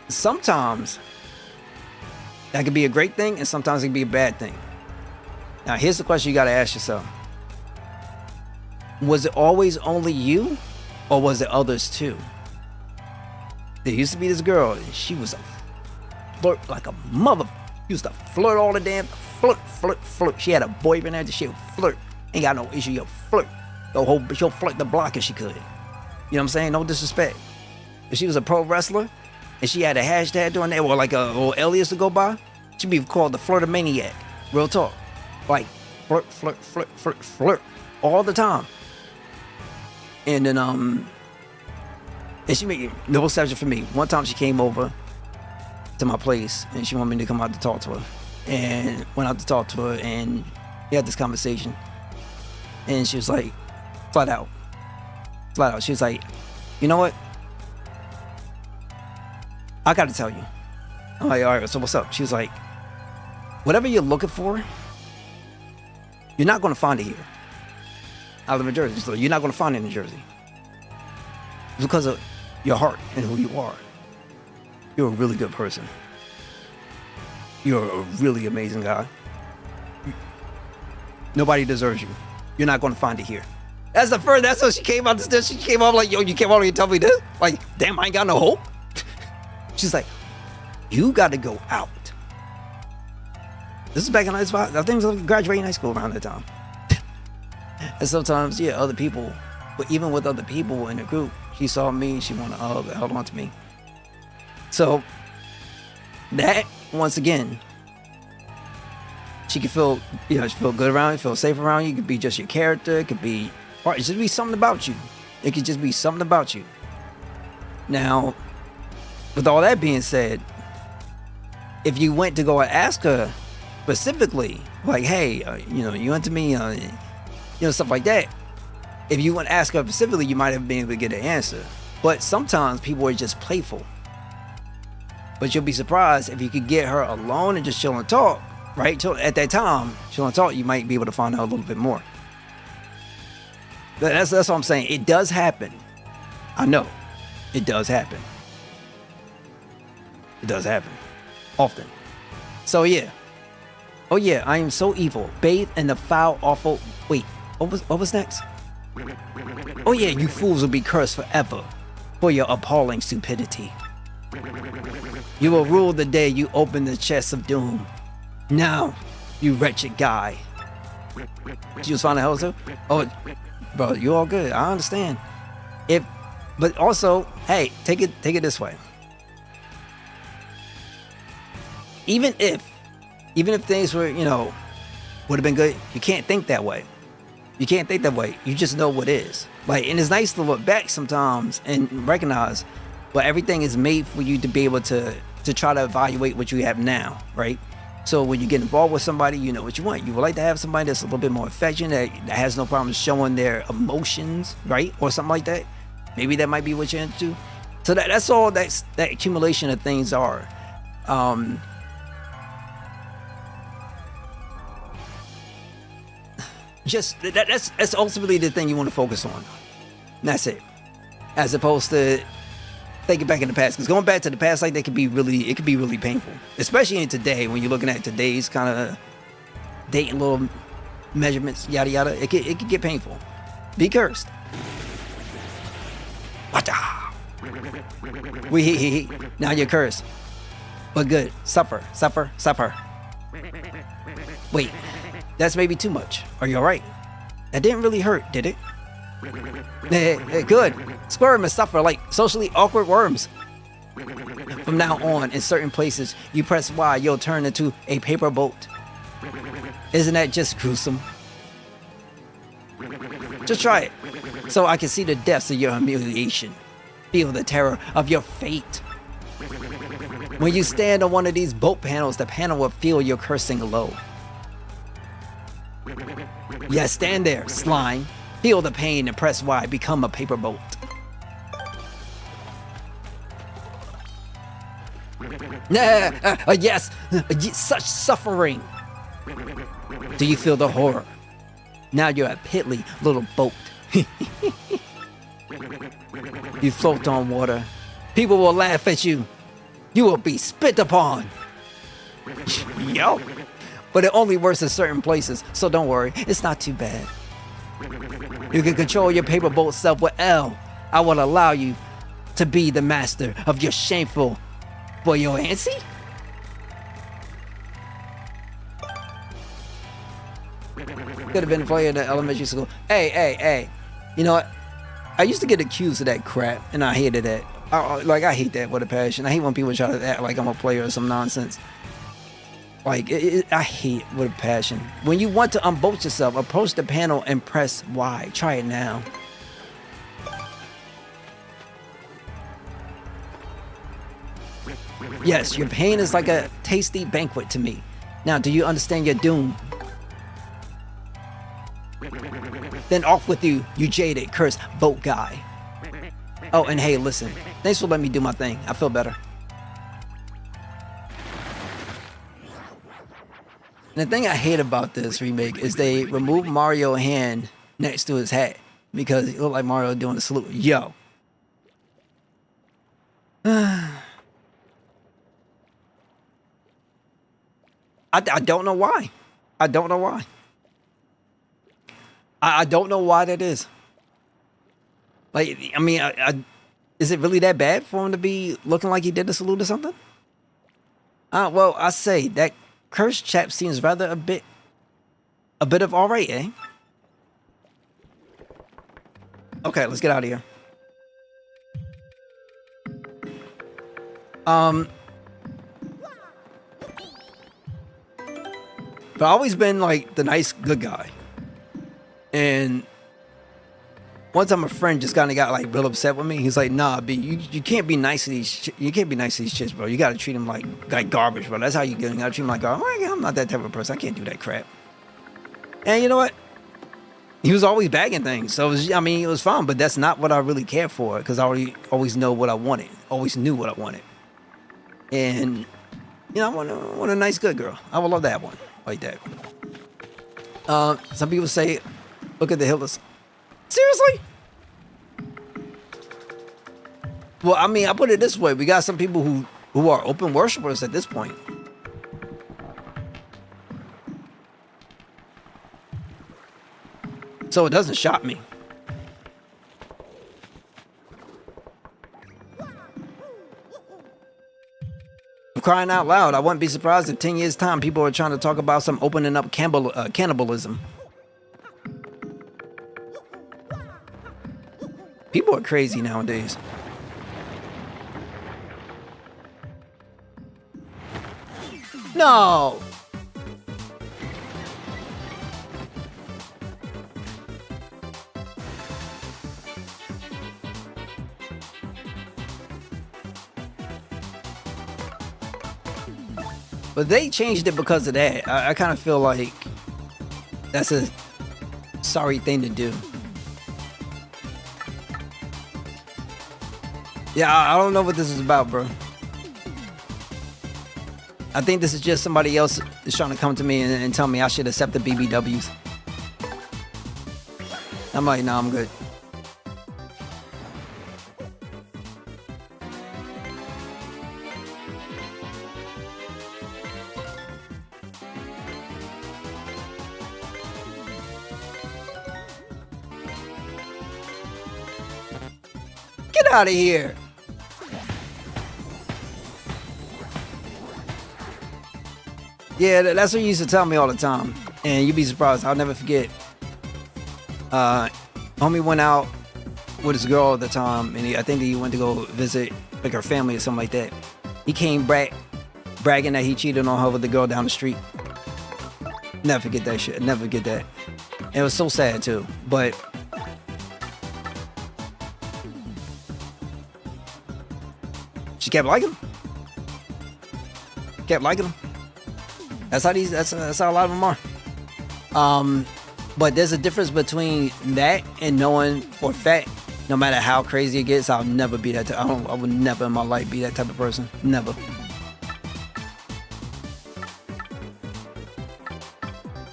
Sometimes that could be a great thing, and sometimes it can be a bad thing. Now, here's the question you got to ask yourself: was it always only you, or was it others too? There used to be this girl, and she was a flirt like a mother. Used to flirt all the damn flirt. She had a boyfriend there, she'll flirt. Ain't got no issue, you'll flirt. She'll flirt the block if she could. You know what I'm saying? No disrespect. If she was a pro wrestler and she had a hashtag doing that, or like a little alias to go by, she'd be called the Flirtomaniac. Real talk. Like flirt all the time. And then and she made no exception for me. One time she came over to my place and she wanted me to come out to talk to her, and went out to talk to her, and we had this conversation, and she was like, flat out, she was like, you know what, I gotta tell you. I'm like, all right, so what's up? She was like, whatever you're looking for, you're not gonna find it here. I live in Jersey, so you're not gonna find it in Jersey. It's because of your heart and who you are. You're a really good person. You're a really amazing guy. Nobody deserves you. You're not going to find it here. That's the first. That's how she came out. She came out like, yo, you came out and told me this? Like, damn, I ain't got no hope. She's like, you got to go out. This is back in high school. I think I was graduating high school around that time. And sometimes, yeah, other people, but even with other people in the group, she saw me, she wanted to hug, held on to me. So that, once again, she could feel, she feel good around you, feel safe around you. It could be just your character. It could be, or it should be something about you. It could just be something about you. Now, with all that being said, if you went to go and ask her specifically, like, hey, you into me, stuff like that. If you went to ask her specifically, you might have been able to get an answer. But sometimes people are just playful. But you'll be surprised if you could get her alone and just chill and talk, right? At that time, chill and talk, you might be able to find out a little bit more. That's what I'm saying. It does happen. I know. It does happen. It does happen. Often. So yeah. Oh yeah, I am so evil. Bathe in the foul, awful... Wait, what was next? Oh yeah, you fools will be cursed forever for your appalling stupidity. You will rule the day you open the chest of doom. Now, you wretched guy. She was finding hell too? Oh, bro, you all good. I understand. But also, hey, take it this way. Even if things were, would have been good, you can't think that way. You can't think that way. You just know what is. Like, and it's nice to look back sometimes and recognize, but everything is made for you to be able to try to evaluate what you have now, right? So when you get involved with somebody, you know what you want. You would like to have somebody that's a little bit more affectionate, that has no problem showing their emotions, right? Or something like that. Maybe that might be what you're into. So that's all that accumulation of things are. just that's ultimately the thing you want to focus on. And that's it. As opposed to thinking back in the past, because going back to the past like that could be really painful, especially in today when you're looking at today's kind of date and little measurements, yada yada. It could get painful. Be cursed. Wata. Now you're cursed. But good. Suffer. Wait, that's maybe too much. Are you alright? That didn't really hurt, did it? Good. Squirm and suffer like socially awkward worms. From now on, in certain places, you press Y, you'll turn into a paper boat. Isn't that just gruesome? Just try it, so I can see the depths of your humiliation. Feel the terror of your fate. When you stand on one of these boat panels, the panel will feel your cursing low. Yeah, stand there, slime. Feel the pain and press Y, become a paper boat. Yes, such suffering. Do you feel the horror? Now you're a piddly little boat. You float on water. People will laugh at you. You will be spit upon. Yo. But it only works in certain places, so don't worry, it's not too bad. You can control your paper boat self with L. I will allow you to be the master of your shameful buoyancy. Could have been a player in the elementary school. Hey. You know what? I used to get accused of that crap, and I hated that. I hate that with a passion. I hate when people try to act like I'm a player or some nonsense. Like, I hate it with a passion. When you want to unbolt yourself, approach the panel and press Y. Try it now. Yes, your pain is like a tasty banquet to me. Now, do you understand your doom? Then off with you, you jaded, cursed boat guy. Oh, and hey, listen. Thanks for letting me do my thing. I feel better. And the thing I hate about this remake is they removed Mario's hand next to his hat because it looked like Mario doing a salute. Yo. I don't know why. I don't know why. I don't know why that is. Like, I mean, is it really that bad for him to be looking like he did a salute or something? Well, I say that cursed chap seems rather a bit of all right, eh? Okay, let's get out of here. But I've always been like the nice, good guy. And one time a friend just kind of got like real upset with me. He's like, "Nah, B, you can't be nice to these. You can't be nice to these chicks, bro. You gotta treat them like garbage, bro. That's how you get. You gotta treat them like garbage." I'm not that type of person. I can't do that crap. And you know what? He was always bagging things, so it was fun. But that's not what I really cared for, because I always know what I wanted. Always knew what I wanted. And you know, I want a nice, good girl. I would love that one like that. Some people say, "Look at the Hillers." Seriously? Well, I mean, I put it this way. We got some people who are open worshipers at this point. So it doesn't shock me. I'm crying out loud. I wouldn't be surprised if 10 years' time people are trying to talk about some opening up cannibalism. People are crazy nowadays. No! But they changed it because of that. I kind of feel like that's a sorry thing to do. Yeah, I don't know what this is about, bro. I think this is just somebody else is trying to come to me and tell me I should accept the BBWs. I'm like, no, I'm good. Get out of here. Yeah, that's what you used to tell me all the time. And you'd be surprised. I'll never forget. Homie went out with his girl at the time, and I think he went to go visit like her family or something like that. He came back bragging that he cheated on her with the girl down the street. Never forget that shit. Never forget that. And it was so sad too. But she kept liking him. Kept liking him. That's how these. That's how a lot of them are. But there's a difference between that and knowing for a fact, no matter how crazy it gets, I'll never be that. I would never in my life be that type of person. Never.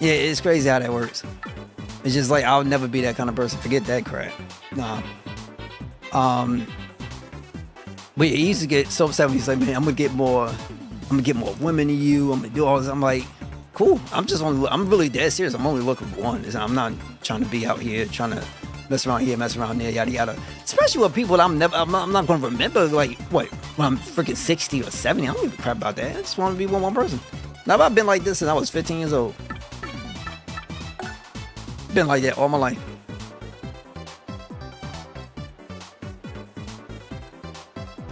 Yeah, it's crazy how that works. It's just like I'll never be that kind of person. Forget that crap. Nah. But he used to get so upset when he's like, man, I'm gonna get more women than you. I'm gonna do all this. I'm like, cool. I'm really dead serious. I'm only looking for one. I'm not trying to be out here trying to mess around here, mess around there, yada yada. Especially with people that I'm not gonna remember. Like what? When I'm freaking 60 or 70, I don't give a crap about that. I just want to be one person. Now I've been like this since I was 15 years old. Been like that all my life.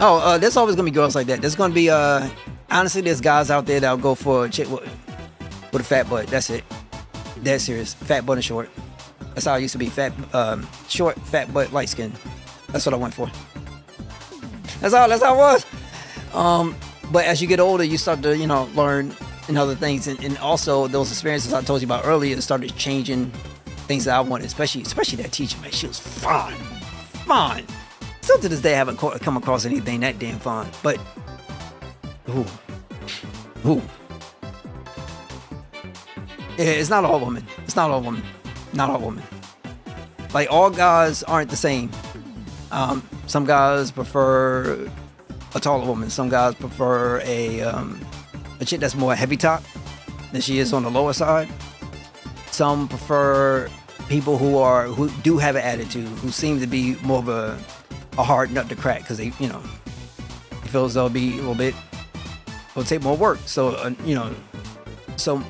Oh, there's always gonna be girls like that. There's gonna be honestly, there's guys out there that'll go for a chick with a fat butt. That's it. Dead serious. Fat butt and short. That's how I used to be. Fat, short, fat butt, light skin. That's what I went for. That's how it was. But as you get older, you start to learn and other things, and also those experiences I told you about earlier started changing things that I wanted. Especially that teacher, man. She was fine. Still to this day, I haven't come across anything that damn fun. But, ooh. Yeah, it's not all women. Not all women. Like, all guys aren't the same. Some guys prefer a taller woman. Some guys prefer a chick that's more heavy top than she is on the lower side. Some prefer people who do have an attitude, who seem to be more of a hard nut to crack, because they feel as though it'll take more work. So so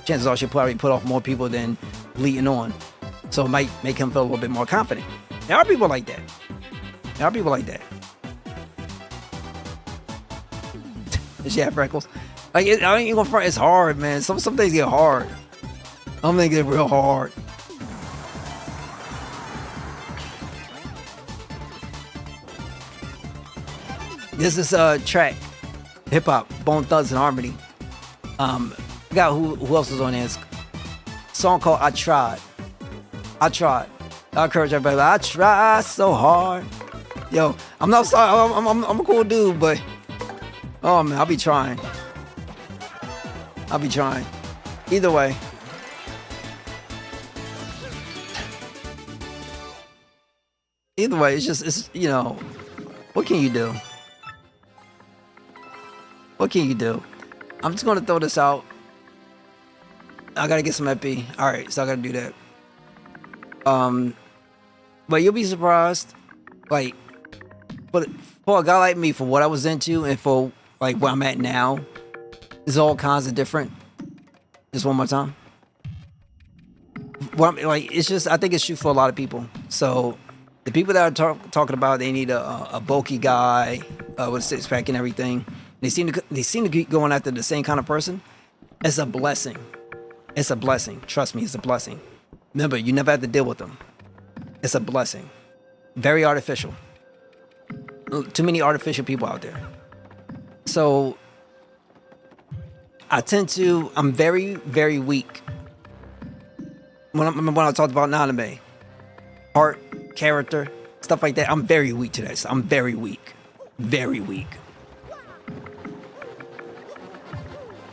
chances are she'll probably put off more people than leading on. So it might make him feel a little bit more confident. There are people like that. Does she have freckles? Like, I ain't gonna front. It's hard, man. Some things get hard. Some things get real hard. This is track, hip hop, Bone Thugs and Harmony. Got who else was on this? Song called I Tried. I encourage everybody. I try so hard. Yo, I'm not sorry. I'm a cool dude, but oh man, I'll be trying. Either way. It's what can you do? What can you do? I'm just gonna throw this out. I gotta get some epi. Alright, so I gotta do that. But you'll be surprised. Like, but for a guy like me, for what I was into and for like where I'm at now, it's all kinds of different. Just one more time. It's just, I think it's true for a lot of people. So the people that are talking about they need a bulky guy with a six pack and everything. They seem to keep going after the same kind of person. It's a blessing. Trust me, it's a blessing. Remember, you never have to deal with them. It's a blessing. Very artificial. Too many artificial people out there. So I'm very, very weak. When I talked about anime, heart, character, stuff like that, I'm very weak to that. So I'm very weak. Very weak.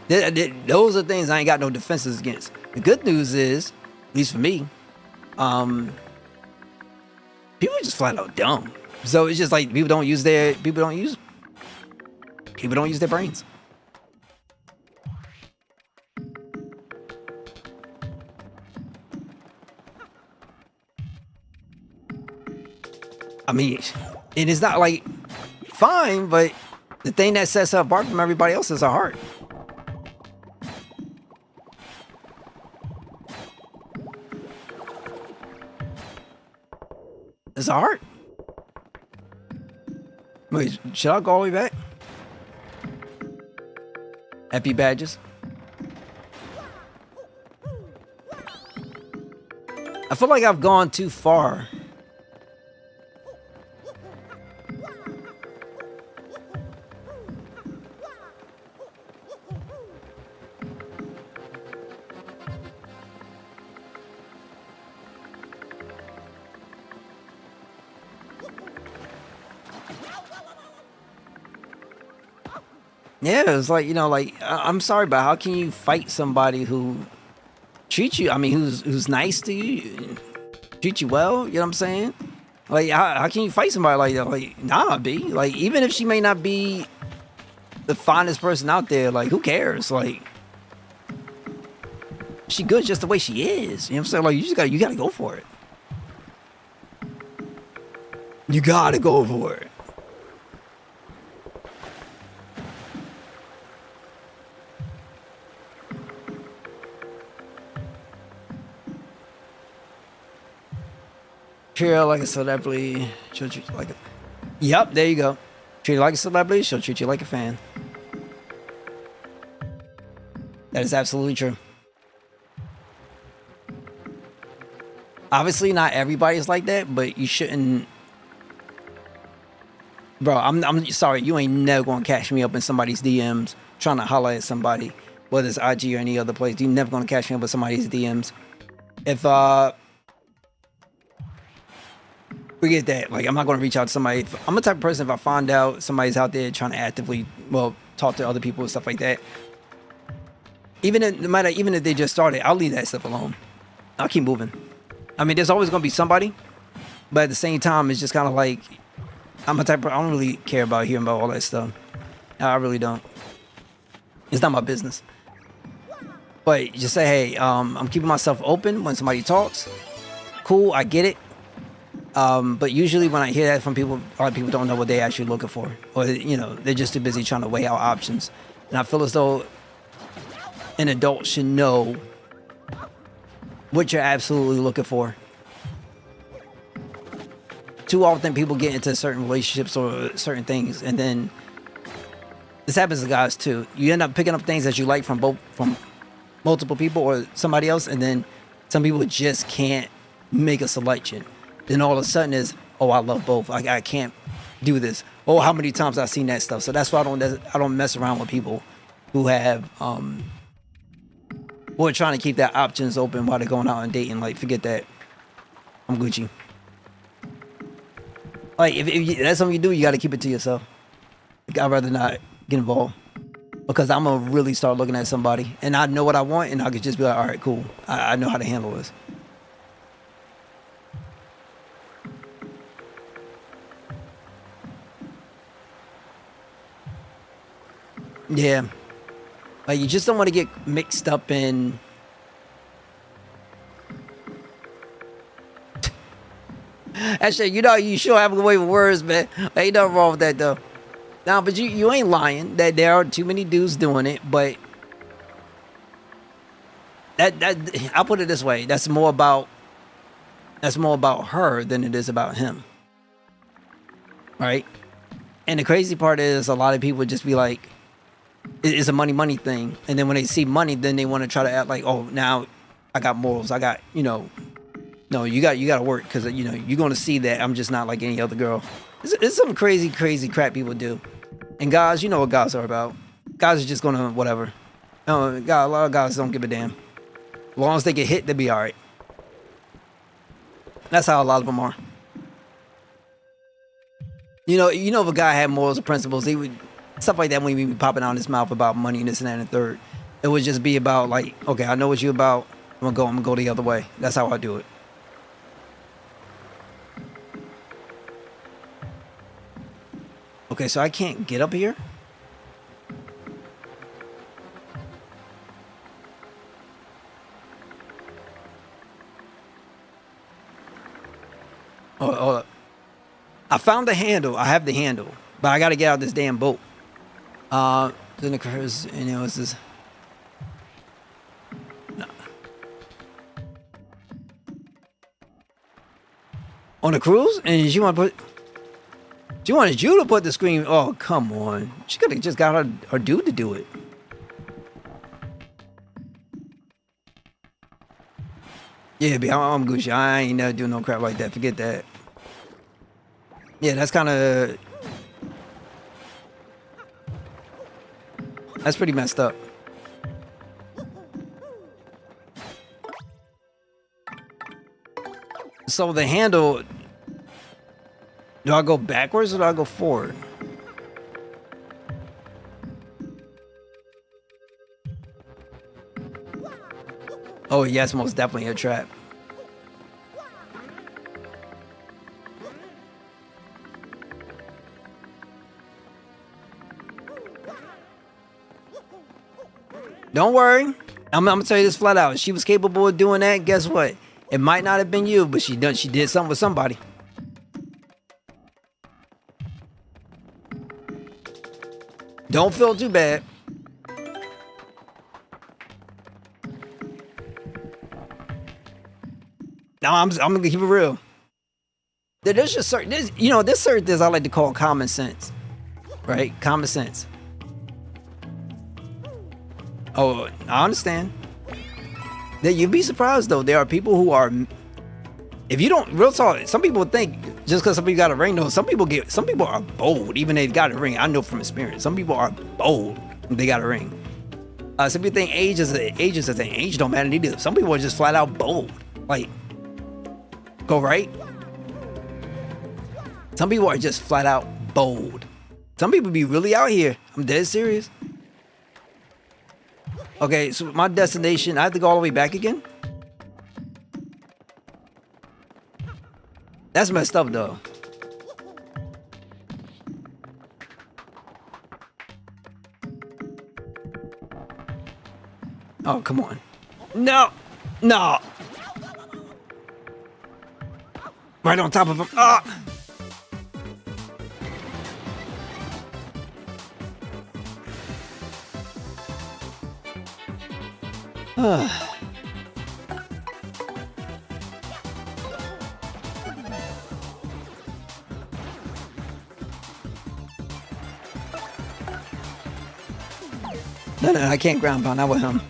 Those are things I ain't got no defenses against. The good news is, at least for me, people are just flat out dumb. So it's just like people don't use their brains. I mean, and it's not like fine, but the thing that sets her apart from everybody else is her heart. It's her heart. Wait, should I go all the way back? Epi badges. I feel like I've gone too far. Yeah, it's like, you know, like I'm sorry, but how can you fight somebody who treats you? I mean, who's nice to you, treat you well? You know what I'm saying? Like, how can you fight somebody like that? Like, nah, B. Like, even if she may not be the finest person out there, like, who cares? Like, she good just the way she is. You know what I'm saying? Like, you gotta go for it. You gotta go for it. Treat her like a celebrity. She'll treat you like a... Yep, there you go. Treat her like a celebrity. She'll treat you like a fan. That is absolutely true. Obviously, not everybody's like that, but you shouldn't... Bro, I'm sorry. You ain't never gonna catch me up in somebody's DMs trying to holler at somebody, whether it's IG or any other place. You're never gonna catch me up in somebody's DMs. If, forget that. Like, I'm not going to reach out to somebody. I'm the type of person, if I find out somebody's out there trying to actively, well, talk to other people and stuff like that, even if they just started, I'll leave that stuff alone. I'll keep moving. I mean, there's always going to be somebody, but at the same time, it's just kind of like, I'm a type of, I don't really care about hearing about all that stuff. I really don't. It's not my business. But you just say, hey, I'm keeping myself open when somebody talks. Cool, I get it. But usually when I hear that from people, a lot of people don't know what they're actually looking for. Or, you know, they're just too busy trying to weigh out options. And I feel as though an adult should know what you're absolutely looking for. Too often people get into certain relationships or certain things, and then this happens to guys too. You end up picking up things that you like from multiple people or somebody else, and then some people just can't make a selection. Then all of a sudden is, oh, I love both. I can't do this. Oh, how many times I've seen that stuff. So that's why I don't mess around with people who have who are trying to keep their options open while they're going out and dating. Like, forget that. I'm Gucci. Like, if that's something you do, you got to keep it to yourself. Like, I'd rather not get involved, because I'm gonna really start looking at somebody and I know what I want, and I could just be like, all right, cool. I know how to handle this. Yeah, like, you just don't want to get mixed up in. Actually, you know, you sure have a way with words, man. Ain't nothing wrong with that though. Nah, but you ain't lying that there are too many dudes doing it, but that I'll put it this way: that's more about her than it is about him, right? And the crazy part is, a lot of people just be like, it's a money thing, and then when they see money, then they want to try to act like, oh, now I got morals, I got, you know, no, you got to work, because, you know, you're going to see that I'm just not like any other girl. It's some crazy crap people do. And guys, you know what guys are about. Guys are just going to whatever. No, God, a lot of guys don't give a damn. As long as they get hit, they'll be all right. That's how a lot of them are. You know, if a guy had morals or principles, he would, stuff like that, when he be popping out his mouth about money and this and that and the third. It would just be about, like, okay, I know what you're about. I'm gonna go the other way. That's how I do it. Okay, so I can't get up here? Oh, I found the handle. I have the handle, but I gotta get out of this damn boat. Then occurs, you know, it's this. No. On the cruise, and she wanted you to put the screen. Oh, come on! She could have just got her dude to do it. Yeah, I'm Gucci. I ain't never doing no crap like that. Forget that. Yeah, that's kind of... That's pretty messed up. So the handle... Do I go backwards or do I go forward? Oh, yes, most definitely a trap. Don't worry. I'm gonna tell you this flat out. If she was capable of doing that, guess what? It might not have been you, but she did something with somebody. Don't feel too bad. No, I'm gonna keep it real. There's just certain, there's certain things I like to call common sense, right? Common sense. Oh, I understand. That you'd be surprised though. There are people who are, if you don't, real talk. Some people think just because somebody got a ring, though. Some people are bold, even if they got a ring. I know from experience. Some people are bold when they got a ring. Some people think age is a thing. Age don't matter either. Some people are just flat out bold. Like, go right. Some people are just flat out bold. Some people be really out here. I'm dead serious. Okay, so my destination, I have to go all the way back again? That's messed up, though. Oh, come on. No! No! Right on top of him. Ah! No, I can't ground pound, not with him.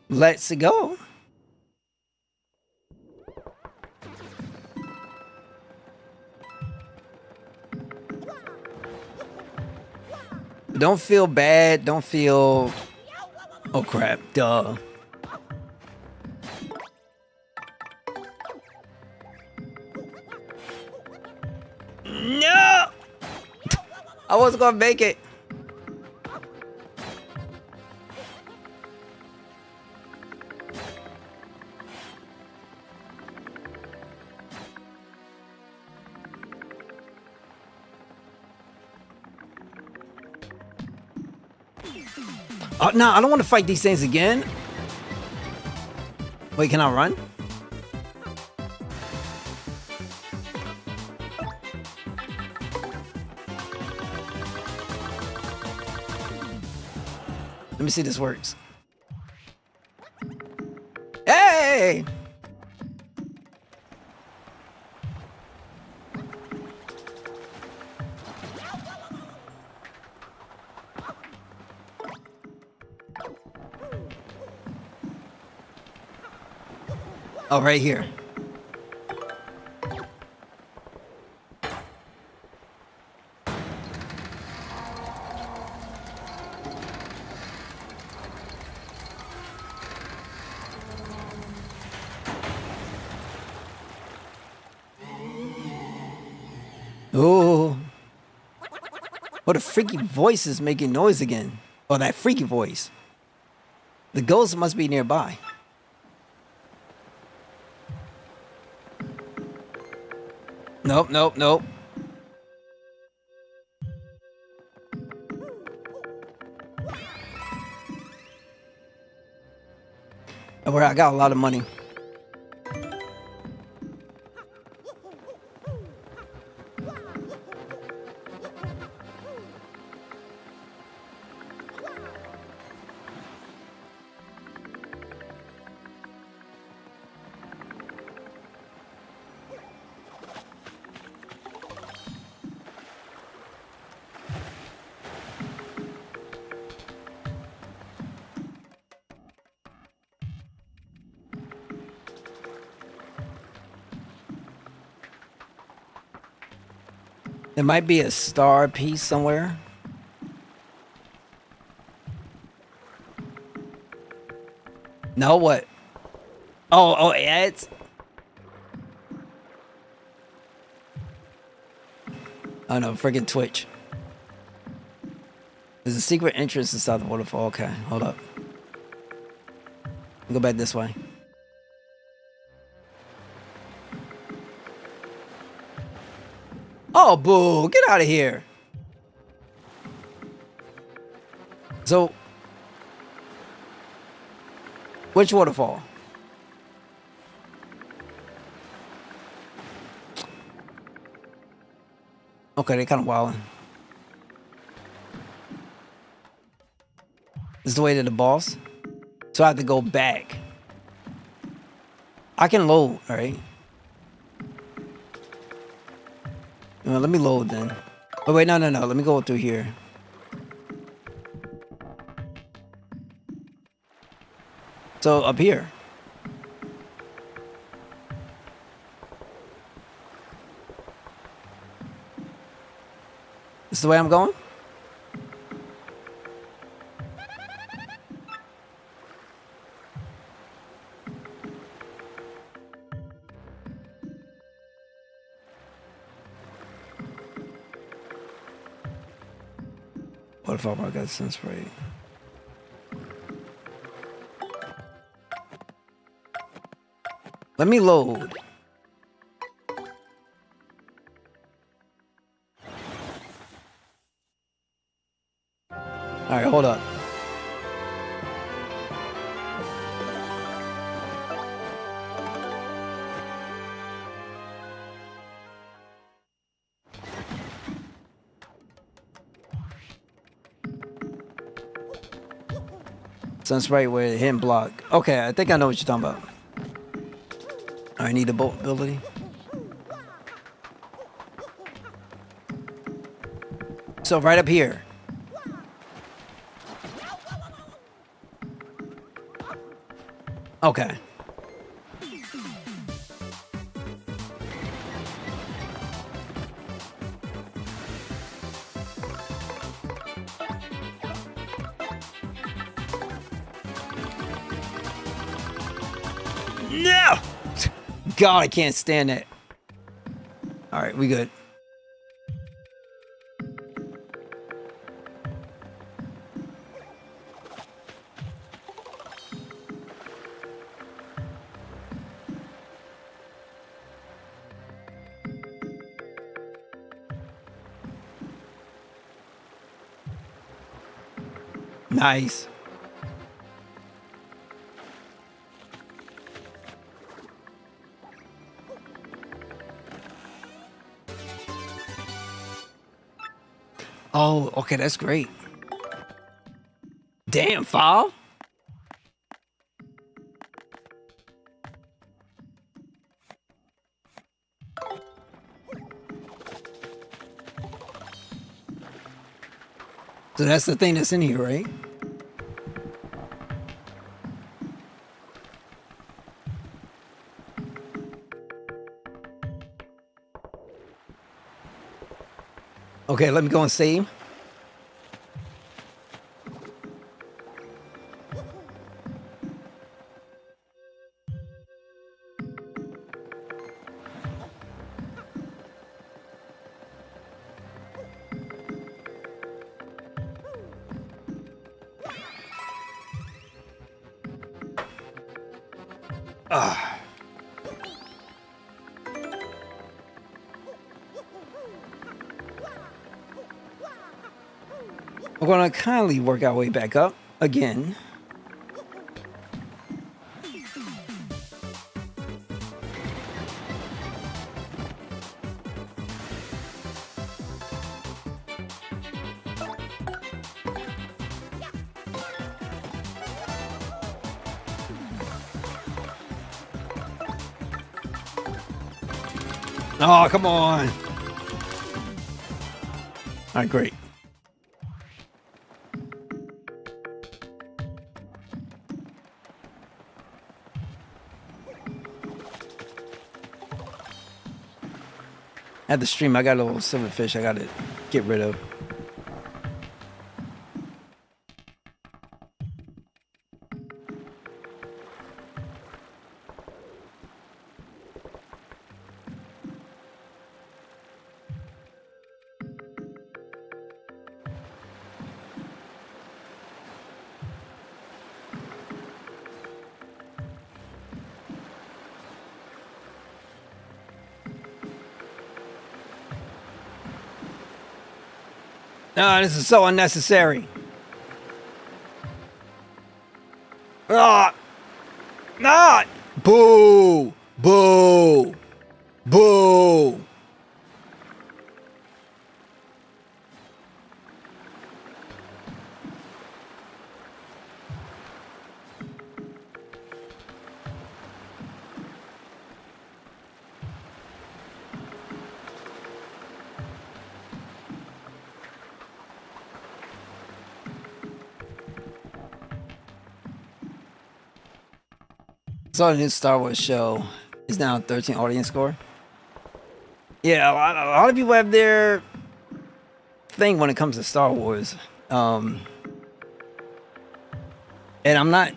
Let's go. Don't feel bad. Don't feel... Oh, crap. Duh. No! I wasn't gonna make it. No, I don't want to fight these things again. Wait, can I run? Let me see if this works. Hey! Oh, right here. Oh, what a freaky voice is making noise again. Oh, that freaky voice. The ghost must be nearby. Nope, nope, nope. I got a lot of money. There might be a star piece somewhere. No, what? Oh, yeah, it's... Oh no, friggin' Twitch. There's a secret entrance inside the waterfall. Okay, hold up. Go back this way. Oh, boo! Get out of here. So, which waterfall? Okay, they're kind of wilding. This is the way to the boss. So I have to go back. I can load, all right? Let me load then. Oh, wait, no. Let me go through here. So, up here. This is the way I'm going? What if I got sense spray? Let me load. All right, hold up. Sense right where the hidden block. Okay, I think I know what you're talking about. I need a bolt ability. So right up here. Okay. No! God, I can't stand it. All right, we good. Nice. Oh, okay, that's great. Damn, Fall. So that's the thing that's in here, right? Okay, let me go and save. We're gonna kindly work our way back up again. Oh, come on. All right, great. At the stream, I got a little silverfish I gotta get rid of. No, this is so unnecessary. Ah! Ah! Boo! Boo! Boo! Saw the new Star Wars show is now 13 audience score. Yeah, a lot of people have their thing when it comes to Star Wars. And I'm not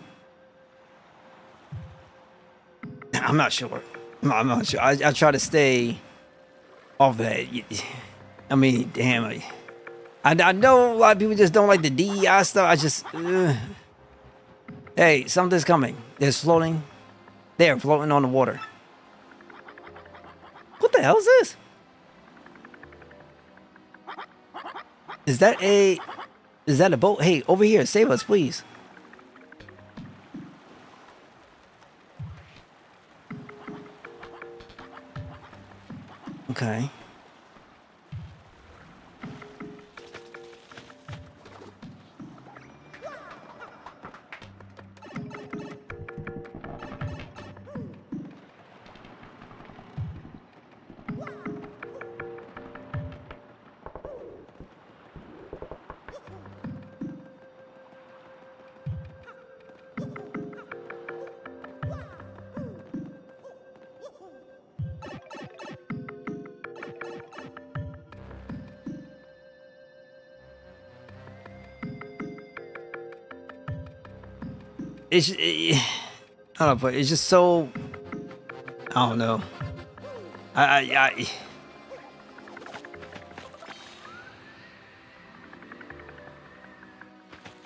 sure. I'm not sure. I try to stay off that. I mean, damn. I know a lot of people just don't like the DEI stuff. I just... Hey, something's coming. There's floating. They're floating on the water. What the hell is this? Is that a boat? Hey, over here, save us, please. Okay. I don't know, but it's just so, I don't know.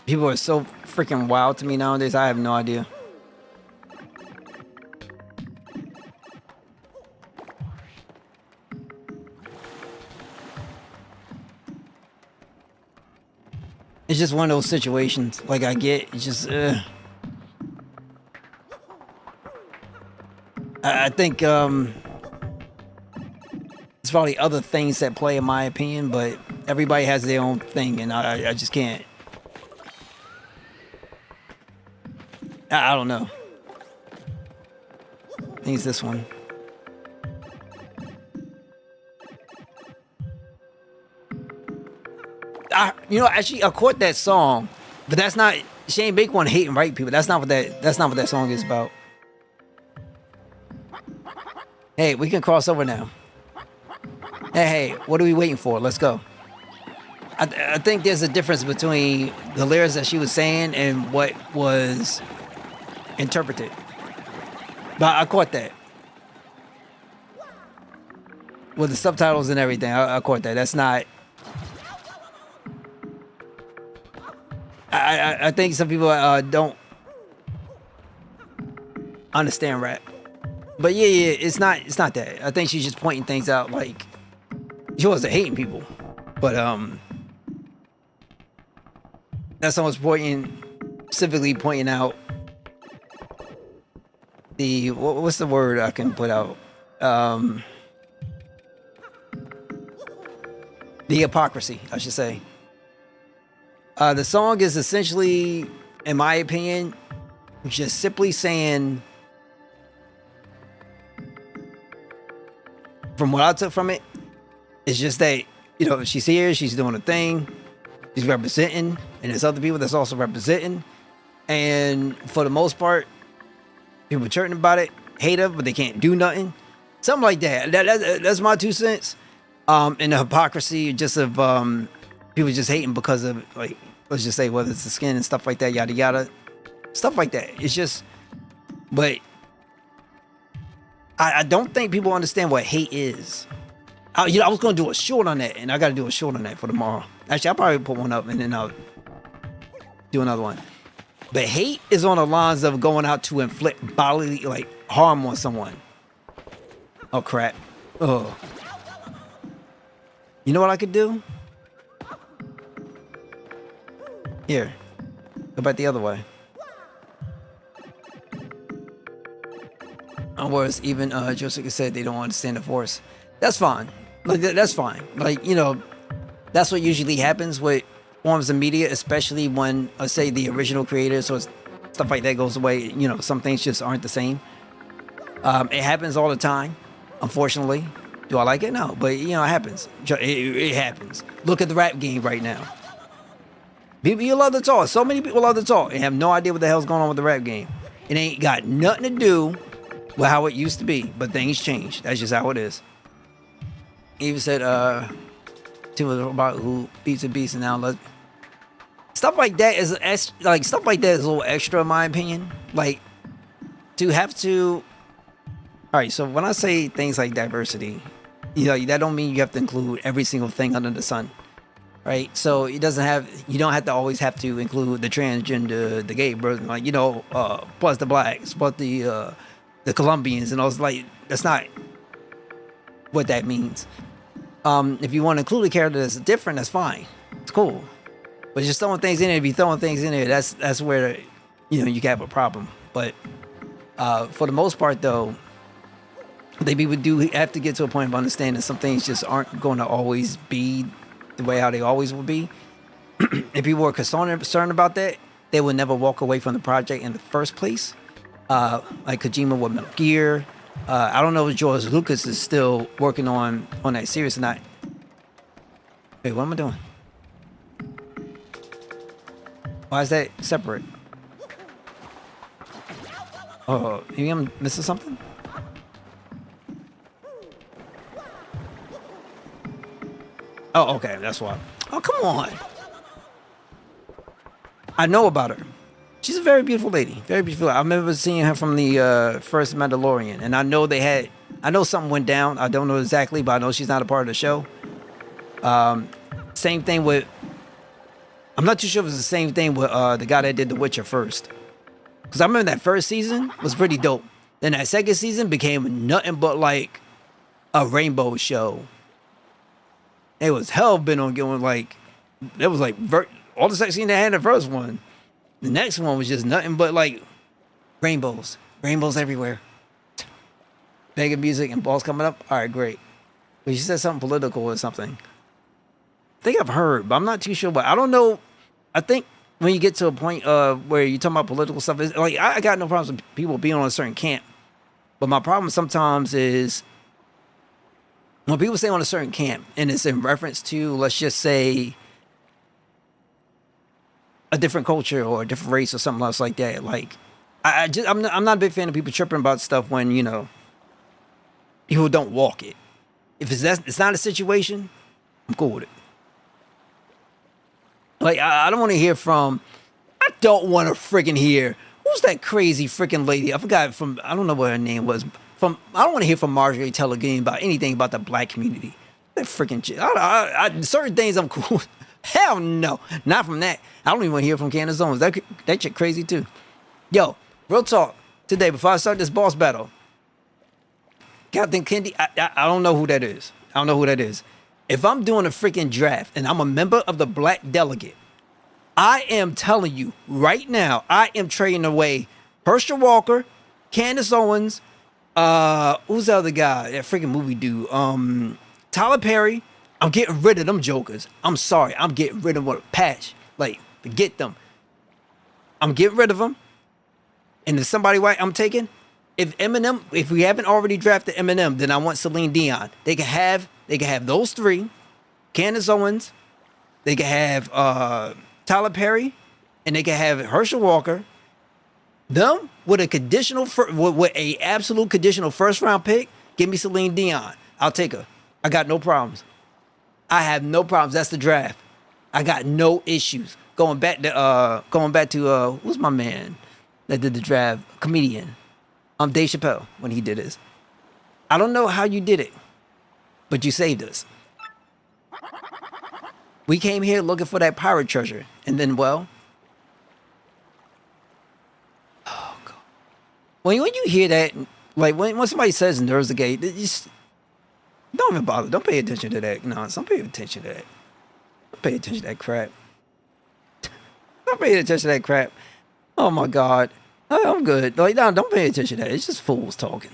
People are so freaking wild to me nowadays. I have no idea. It's just one of those situations. Like I get, it's just. I think it's probably other things that play, in my opinion, but everybody has their own thing, and I just can't. I don't know. I think it's this one. Actually, I caught that song, but that's not Shane Baker hating white people. That's not what that song is about. Hey, we can cross over now. Hey, what are we waiting for? Let's go. I think there's a difference between the lyrics that she was saying and what was interpreted. But I caught that. With the subtitles and everything, I caught that. That's not... I think some people don't... understand rap. But yeah, it's not that. I think she's just pointing things out. Like she wasn't hating people, but that song was specifically pointing out the what's the word I can put out? The hypocrisy, I should say. The song is essentially, in my opinion, just simply saying, from what I took from it, it's just that, you know, she's here, she's doing a thing, she's representing, and there's other people that's also representing. And for the most part, people chirping about it, hate her, but they can't do nothing. Something like that. That's my 2 cents. And the hypocrisy just of people just hating because of, like, let's just say whether it's the skin and stuff like that, yada yada, stuff like that. It's just, but I don't think people understand what hate is. I was gonna do a short on that, and I got to do a short on that for tomorrow. Actually, I'll probably put one up and then I'll do another one. But hate is on the lines of going out to inflict bodily, like, harm on someone. Oh crap! Oh. You know what I could do? Here. Go back the other way. Whereas even Jessica said they don't understand the Force. That's fine. Like that's fine. Like, you know, that's what usually happens with forms of media, especially when, let's say, the original creators or stuff like that goes away. You know, some things just aren't the same. It happens all the time, unfortunately. Do I like it? No, but you know, it happens. It happens. Look at the rap game right now. People, you love to talk. So many people love to talk and have no idea what the hell's going on with the rap game. It ain't got nothing to do with how it used to be, but things change. That's just how it is. He even said, about who beats a beast, and now stuff like that is like stuff like that is a little extra in my opinion. Like to have to. All right, so when I say things like diversity, you know, that don't mean you have to include every single thing under the sun, right? So you don't have to always have to include the transgender, the gay person, like, you know, plus the blacks, plus the Colombians, and all. Like, that's not what that means. If you want to include a character that's different, that's fine, it's cool. But just throwing things in there, if you throwing things in there, that's where, you know, you can have a problem. But for the most part, though, people do have to get to a point of understanding some things just aren't going to always be the way how they always will be. If people were concerned about that, they would never walk away from the project in the first place. Like Kojima with Metal Gear. I don't know if George Lucas is still working on that series or not. Wait, what am I doing? Why is that separate? Oh, maybe I'm missing something? Oh, okay, that's why. Oh, come on. I know about her. She's a very beautiful lady. Very beautiful. I remember seeing her from the first Mandalorian, and I know something went down. I don't know exactly, but I know she's not a part of the show. Same thing with, I'm not too sure if it's the same thing with the guy that did The Witcher first. Because I remember that first season was pretty dope. Then that second season became nothing but like a rainbow show. It was hell bent on going like, it was like all the sex scene they had in the first one. The next one was just nothing but like rainbows everywhere. Begging music and balls coming up. All right, great. But she said something political or something. I think I've heard, but I'm not too sure. But I don't know. I think when you get to a point where you're talking about political stuff, it's like I got no problems with people being on a certain camp. But my problem sometimes is when people say on a certain camp and it's in reference to, let's just say, a different culture or a different race or something else like that. Like, I'm not a big fan of people tripping about stuff when, you know, people don't walk it. If it's not a situation, I'm cool with it. Like, I don't want to hear from, I don't want to freaking hear, who's that crazy freaking lady? I forgot I don't know what her name was. I don't want to hear from Marjorie Taylor Greene about anything about the black community. That freaking shit. Certain things I'm cool with. Hell no. Not from that. I don't even want to hear from Candace Owens. That shit crazy too. Yo, real talk. today before I start this boss battle. Captain Kendi, I don't know who that is. I don't know who that is. If I'm doing a freaking draft and I'm a member of the Black Delegate, I am telling you right now, I am trading away Herschel Walker, Candace Owens, who's the other guy? That freaking movie dude. Tyler Perry. I'm getting rid of them jokers. I'm sorry. I'm getting rid of them with a patch. Like, forget them. I'm getting rid of them. And if somebody white I'm taking, if Eminem, if we haven't already drafted Eminem, then I want Celine Dion. They can have those three, Candace Owens, they can have Tyler Perry, and they can have Herschel Walker. Them with a conditional with a absolute conditional first round pick. Give me Celine Dion. I'll take her. I got no problems. I have no problems. That's the draft. I got no issues. Going back to who's my man that did the draft? Comedian. Dave Chappelle when he did his. I don't know how you did it, but you saved us. We came here looking for that pirate treasure, and then, well, oh God. When you hear that, like when somebody says "Nerves the gate," just don't even bother. Don't pay attention to that. No, don't pay attention to that. Don't pay attention to that crap. Don't pay attention to that crap. Oh my God. I'm good. Like, no, don't pay attention to that. It's just fools talking.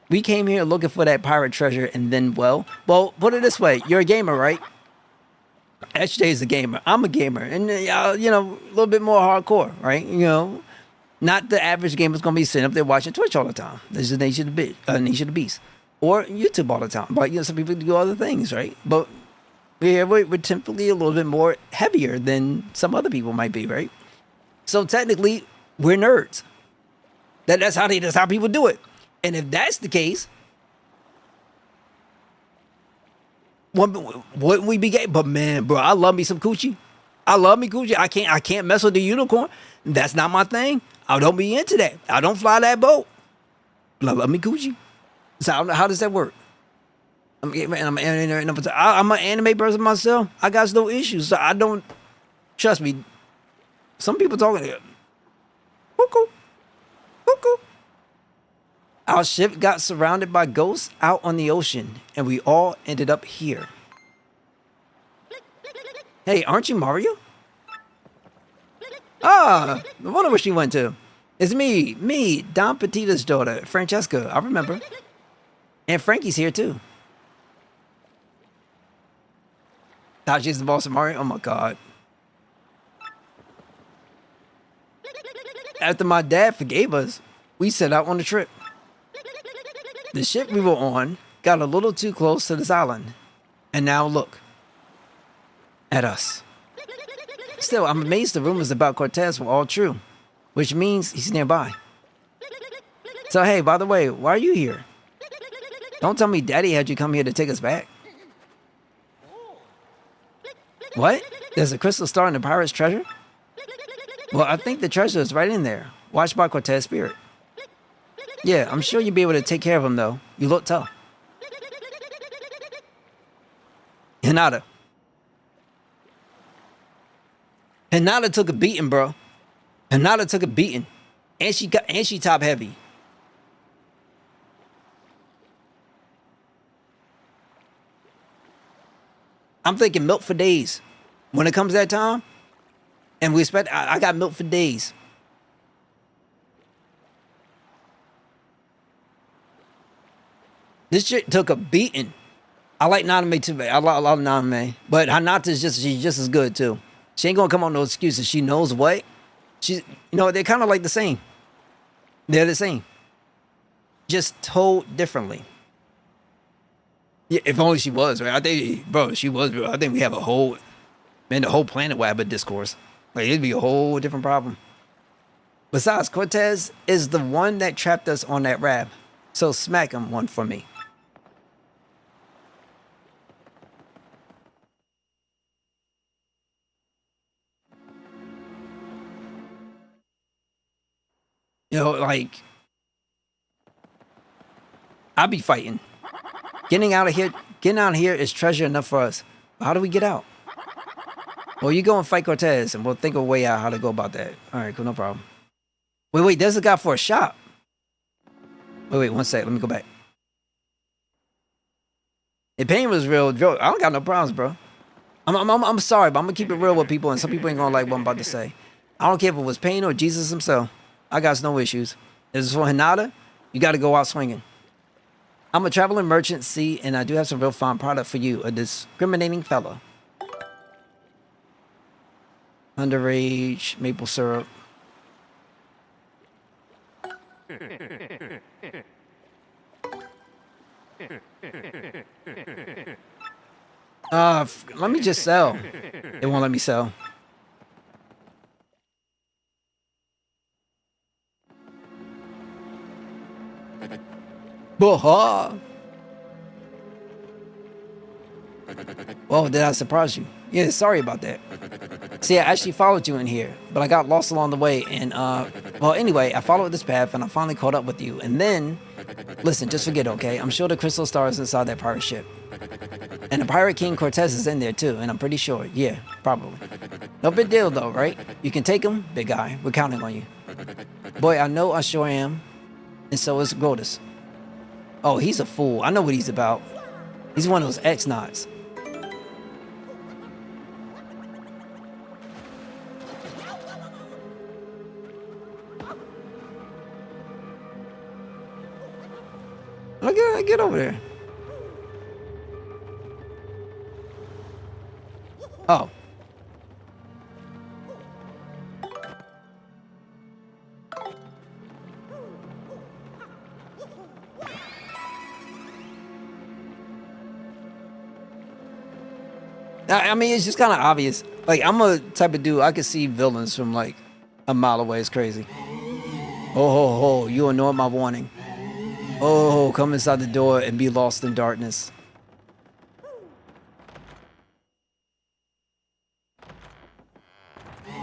We came here looking for that pirate treasure, and then, well, put it this way. You're a gamer, right? SJ is a gamer. I'm a gamer. And, you know, a little bit more hardcore, right? You know, not the average gamer's going to be sitting up there watching Twitch all the time. This is the nature of the beast. Or YouTube all the time. But, you know, some people do other things, right? But we're typically a little bit more heavier than some other people might be, right? So, technically, we're nerds. That's how people do it. And if that's the case, wouldn't we be gay? But man, bro, I love me some coochie. I love me coochie. I can't mess with the unicorn. That's not my thing. I don't be into that. I don't fly that boat. But I love me coochie. So how does that work? I'm an anime person myself. I got no issues. So I don't, trust me. Some people talking. Cuckoo. Cuckoo. Our ship got surrounded by ghosts out on the ocean, and we all ended up here. Hey, aren't you Mario? Ah, I wonder where she went to. It's me, Don Petita's daughter, Francesca. I remember. And Frankie's here too. Thought she's the boss of Mario? Oh my God. After my dad forgave us, we set out on a trip. The ship we were on got a little too close to this island. And now look at us. Still, I'm amazed the rumors about Cortez were all true, which means he's nearby. So hey, by the way, why are you here? Don't tell me Daddy had you come here to take us back. What? There's a crystal star in the pirate's treasure? Well, I think the treasure is right in there, watched by Cortez's spirit. Yeah, I'm sure you'll be able to take care of him, though. You look tough. Hinata. Hinata took a beating, bro. Hinata took a beating. And she top heavy. I'm thinking milk for days. When it comes that time, and we expect, I got milk for days. This shit took a beating. I like Naname too, man. I love Naname. But Hinata's she's just as good too. She ain't gonna come on no excuses. She knows what. She's, you know, they're kind of like the same. They're the same. Just told differently. Yeah, if only she was, right? I think, bro, she was, bro. I think we have the whole planet would have a discourse. Like, it'd be a whole different problem. Besides, Cortez is the one that trapped us on that raft. So smack him one for me. You know, like, I'll be fighting. Getting out of here is treasure enough for us. How do we get out? Well, you go and fight Cortez, and we'll think of a way out how to go about that. All right, cool, no problem. Wait, there's a guy for a shop. Wait, 1 sec. Let me go back. If pain was real, Joe, I don't got no problems, bro. I'm sorry, but I'm gonna keep it real with people, and some people ain't gonna like what I'm about to say. I don't care if it was Pain or Jesus himself. I got no issues. If it's for Hinata, you got to go out swinging. I'm a traveling merchant, see, and I do have some real fine product for you, a discriminating fella. Underage maple syrup. Let me just sell. It won't let me sell. Baha. Oh, did I surprise you? Yeah, sorry about that. See, I actually followed you in here, but I got lost along the way, and well, anyway, I followed this path, and I finally caught up with you, and then, listen, just forget, okay? I'm sure the crystal star is inside that pirate ship. And the Pirate King Cortez is in there, too, and I'm pretty sure, yeah, probably. No big deal, though, right? You can take him, big guy. We're counting on you. Boy, I know I sure am, and so is Grotus. Oh, he's a fool. I know what he's about. He's one of those X-Knots. Look at get over there. Oh. I mean, it's just kind of obvious. Like, I'm a type of dude, I could see villains from like a mile away. It's crazy. Oh, you ignored my warning. Oh, come inside the door and be lost in darkness.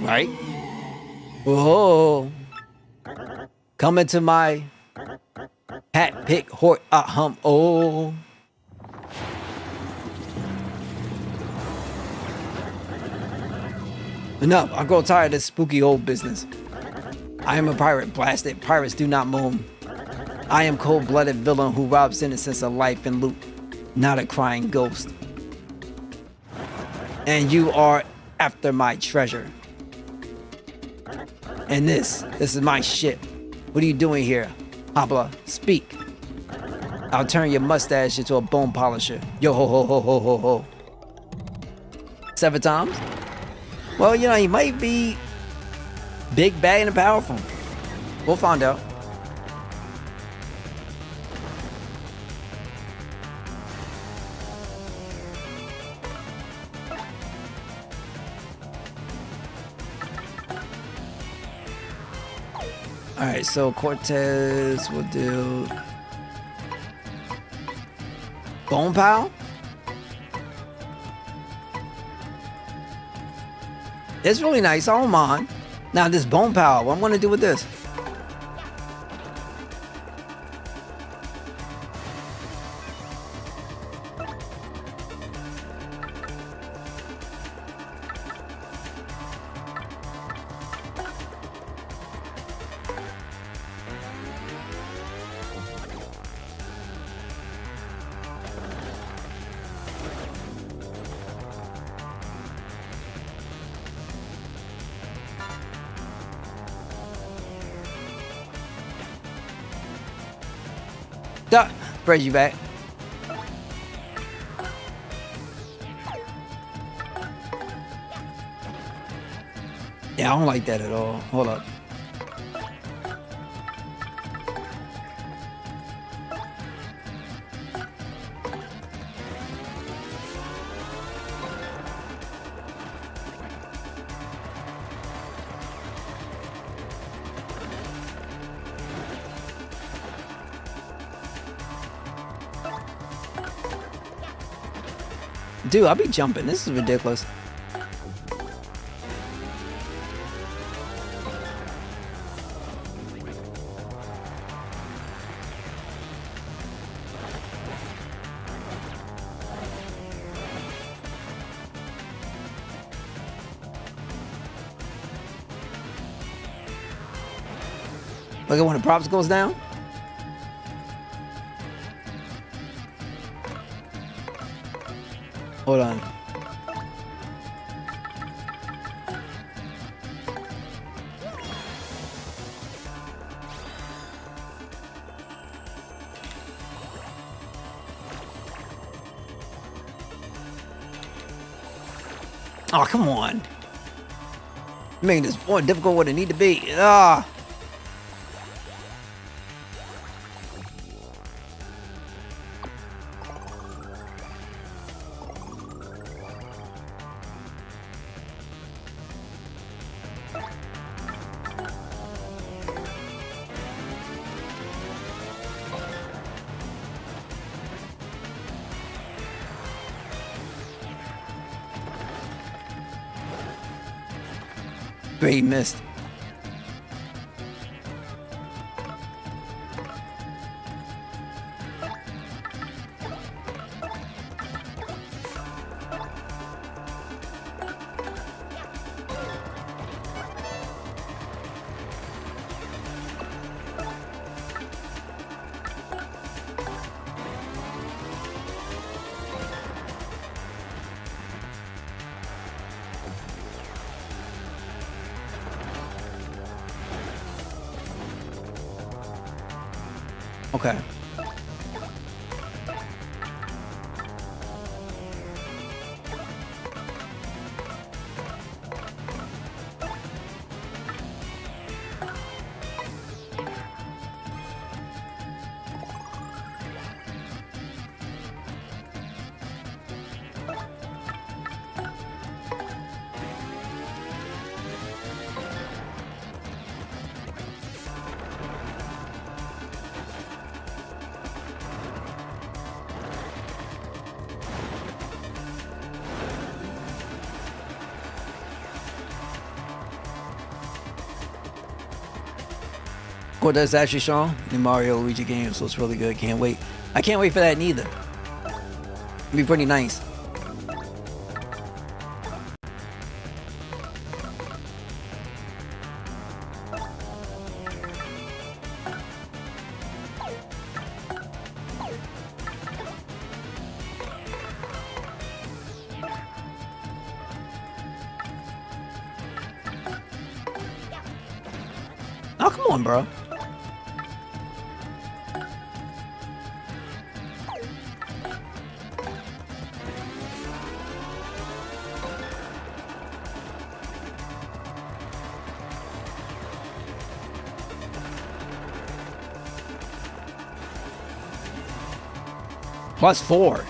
Right? Oh, come into my hat pick hort hum. Oh. Enough. I grow tired of this spooky old business. I am a pirate, blasted. Pirates do not moan. I am cold-blooded villain who robs innocence of life and loot, not a crying ghost. And you are after my treasure. And this is my ship. What are you doing here? Habla, speak. I'll turn your mustache into a bone polisher. Yo ho ho ho ho ho ho. 7 times? Well, you know, he might be big, bad, and powerful. We'll find out. Alright, so Cortez will do Bone Pal? It's really nice, I don't mind. Now this Bone Pal, what I'm gonna do with this? Duh, spread you back. Yeah, I don't like that at all. Hold up. Dude, I'll be jumping. This is ridiculous. Look at when the props goes down. Hold on. Oh, come on. You're making this more difficult than it need to be. Ah. Great, missed. Okay. Well, that's actually Sean. The Mario Luigi game, so it's really good. Can't wait. I can't wait for that neither. It'll be pretty nice. Oh, come on, bro. +4.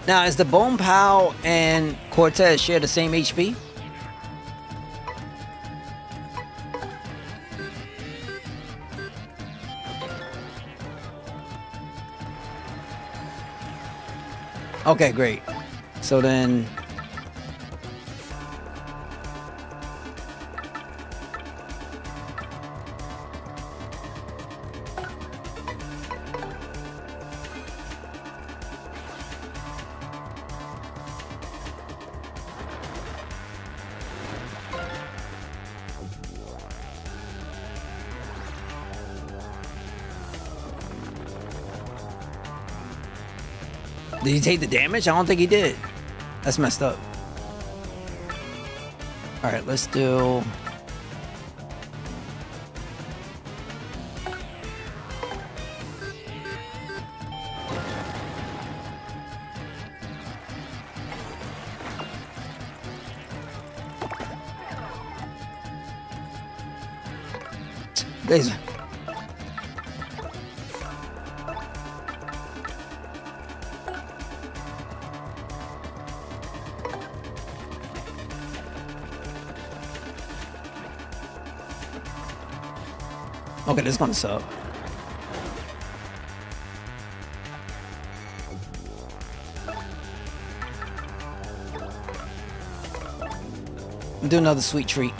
Now, is the Bone Pow and Cortez share the same HP? Okay, great. So then... Did he take the damage? I don't think he did. That's messed up. Alright, let's do... There's... Okay, this is gonna suck. Do another sweet treat.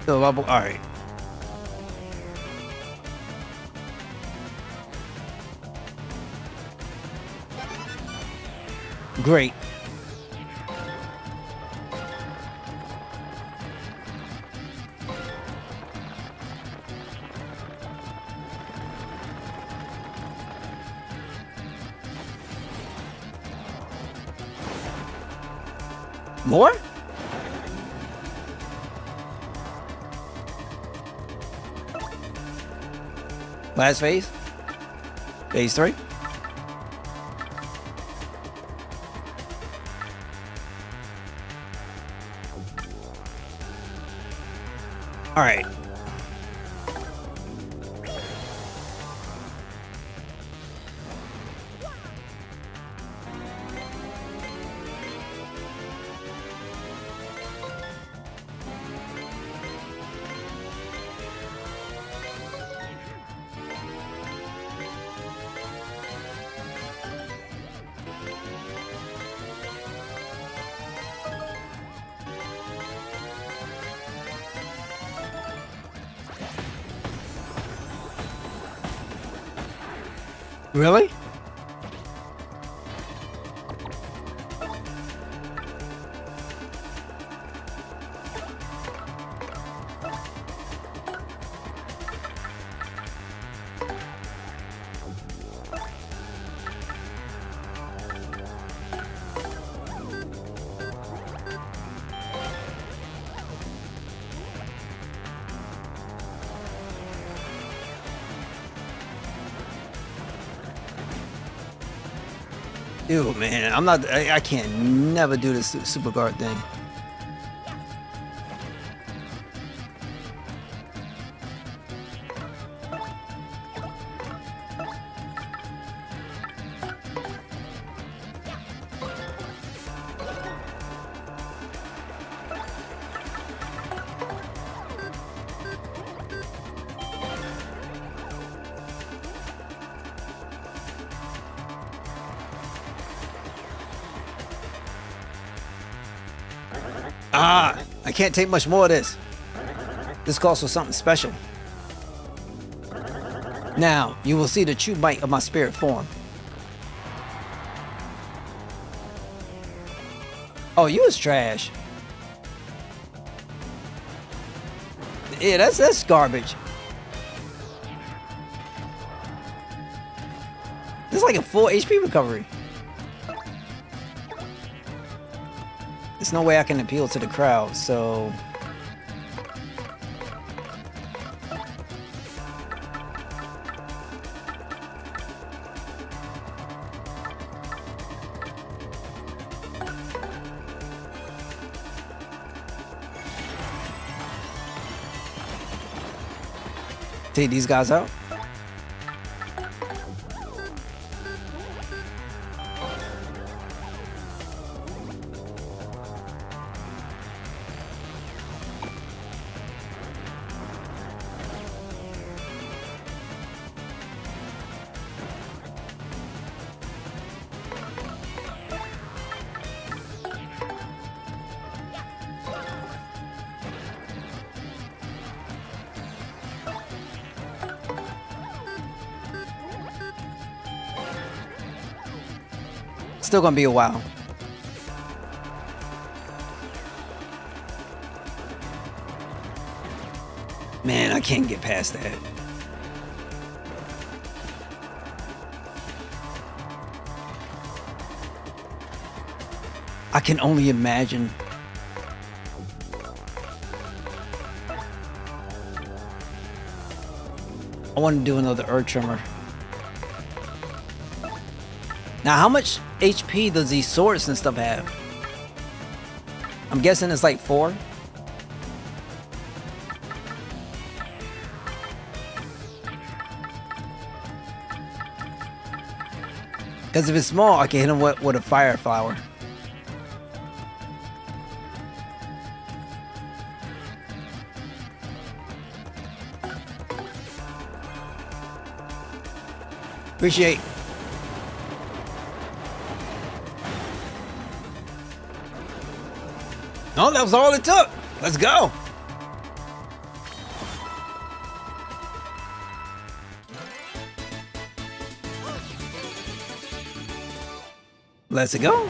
So, all right. Great. More? Last phase? Phase 3? All right. Really? Ew, man, I can't never do this super guard thing. I can't take much more of this. This calls for something special. Now, you will see the true might of my spirit form. Oh, you was trash. Yeah, that's garbage. This is like a full HP recovery. There's no way I can appeal to the crowd, so... Take these guys out. Still gonna be a while. Man, I can't get past that. I can only imagine. I want to do another Earth Tremor. Now, how much HP does these swords and stuff have? I'm guessing it's like 4. Because if it's small, I can hit him with a fire flower. Appreciate. No, that was all it took. Let's go. Let's go. All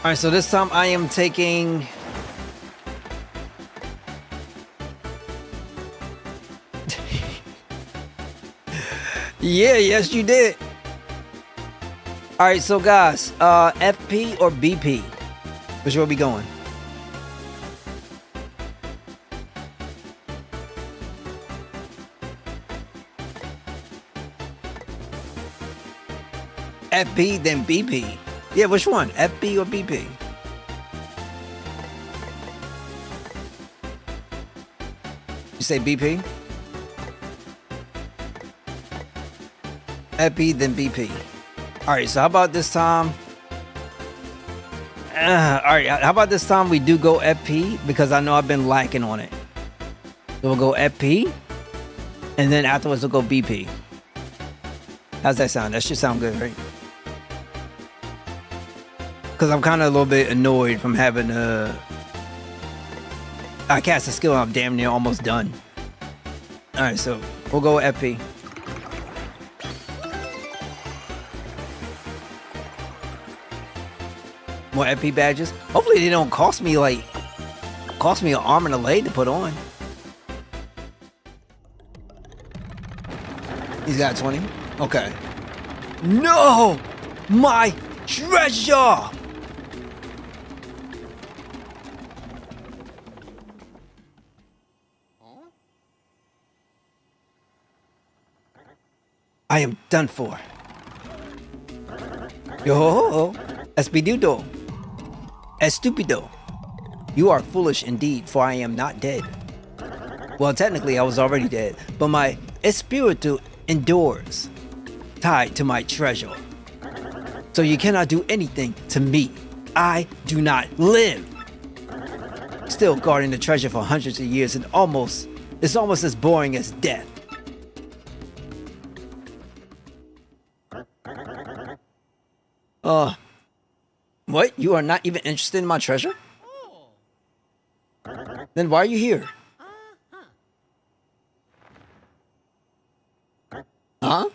right, so this time I am taking... Yeah, yes you did. All right, so guys, FP or BP? Which way are we going? FP, then BP. Yeah, which one? FP or BP? You say BP? FP, then BP. All right, so how about this time? All right, how about this time we do go FP, because I know I've been lacking on it. So we'll go FP, and then afterwards we'll go BP. How's that sound? That should sound good, right? Because I'm kind of a little bit annoyed from having I cast a skill and I'm damn near almost done. All right, so we'll go FP. More FP badges. Hopefully they don't cost me an arm and a leg to put on. He's got 20. Okay. No! My treasure! I am done for. Yo, espidudo, estupido. You are foolish indeed, for I am not dead. Well, technically I was already dead, but my espiritu endures, tied to my treasure. So you cannot do anything to me. I do not live. Still guarding the treasure for hundreds of years and it's almost as boring as death. What? You are not even interested in my treasure? Then why are you here? Huh?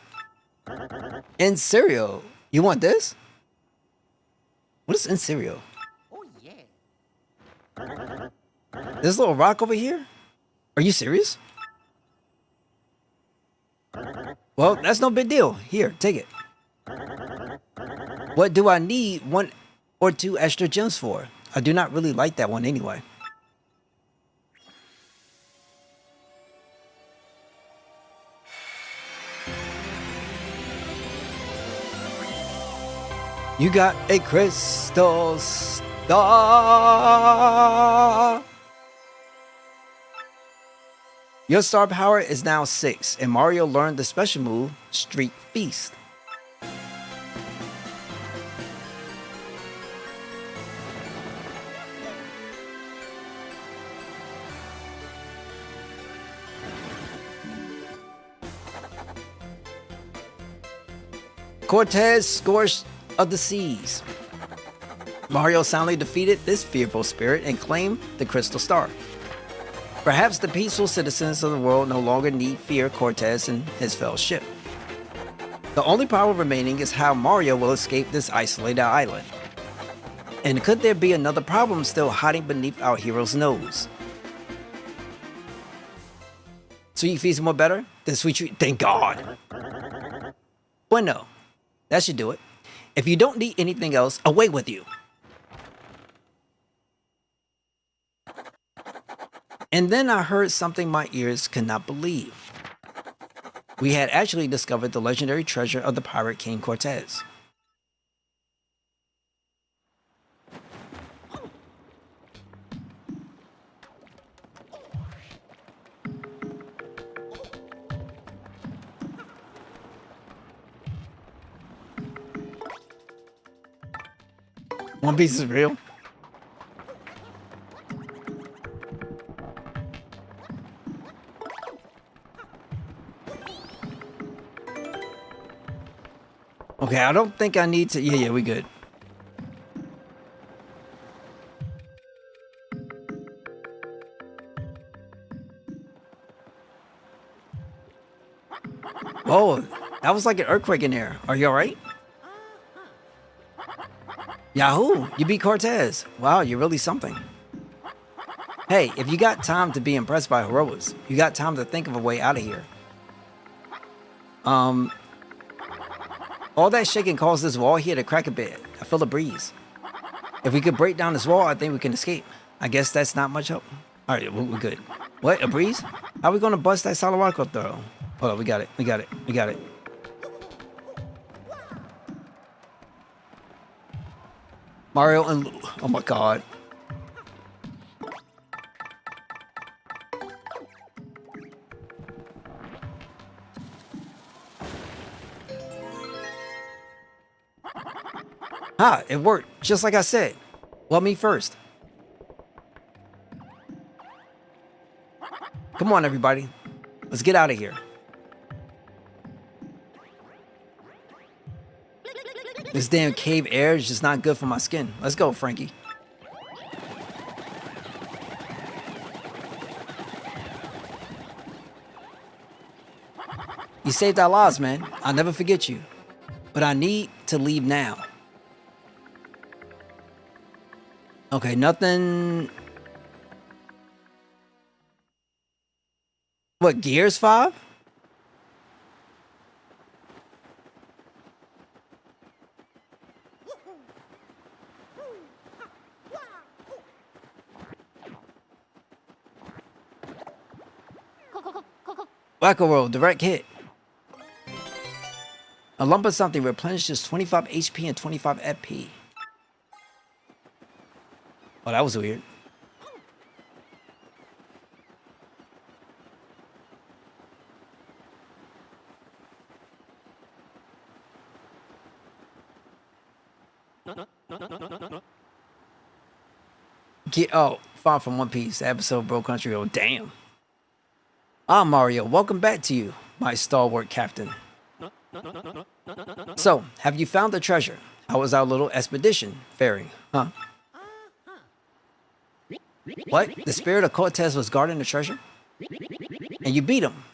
In cereal. You want this? What is in cereal? Oh yeah. This little rock over here? Are you serious? Well, that's no big deal. Here, take it. What do I need 1 or 2 extra gems for? I do not really like that one anyway. You got a crystal star. Your star power is now 6, and Mario learned the special move, Street Feast. Cortez, Scourge of the Seas. Mario soundly defeated this fearful spirit and claimed the Crystal Star. Perhaps the peaceful citizens of the world no longer need fear Cortez and his fell ship. The only power remaining is how Mario will escape this isolated island. And could there be another problem still hiding beneath our hero's nose? Sweet Feast more better than Sweet Treat? Thank God! Bueno. That should do it. If you don't need anything else, away with you. And then I heard something my ears could not believe. We had actually discovered the legendary treasure of the pirate King Cortez. One Piece is real? Okay, I don't think I need to... Yeah, we good. Oh, that was like an earthquake in there. Are you alright? Yahoo! You beat Cortez. Wow, you're really something. Hey, if you got time to be impressed by heroics, you got time to think of a way out of here. All that shaking caused this wall here to crack a bit. I feel a breeze. If we could break down this wall, I think we can escape. I guess that's not much help. Alright, we're good. What? A breeze? How are we gonna bust that solid rock up though? Hold on, we got it. We got it. We got it. Mario and Lou. Oh my god. Ah, it worked, just like I said. Well, me first. Come on, everybody. Let's get out of here. This damn cave air is just not good for my skin. Let's go, Frankie. You saved our lives, man. I'll never forget you. But I need to leave now. Okay, nothing... What, Gears 5? Wacko roll, direct hit. A lump of something replenishes 25 HP and 25 FP. Oh, that was weird. Far from One Piece. The episode Bro Country. Oh, damn. Ah, Mario, welcome back to you, my stalwart captain. So, have you found the treasure? How was our little expedition faring, huh? What? The spirit of Cortez was guarding the treasure? And you beat him,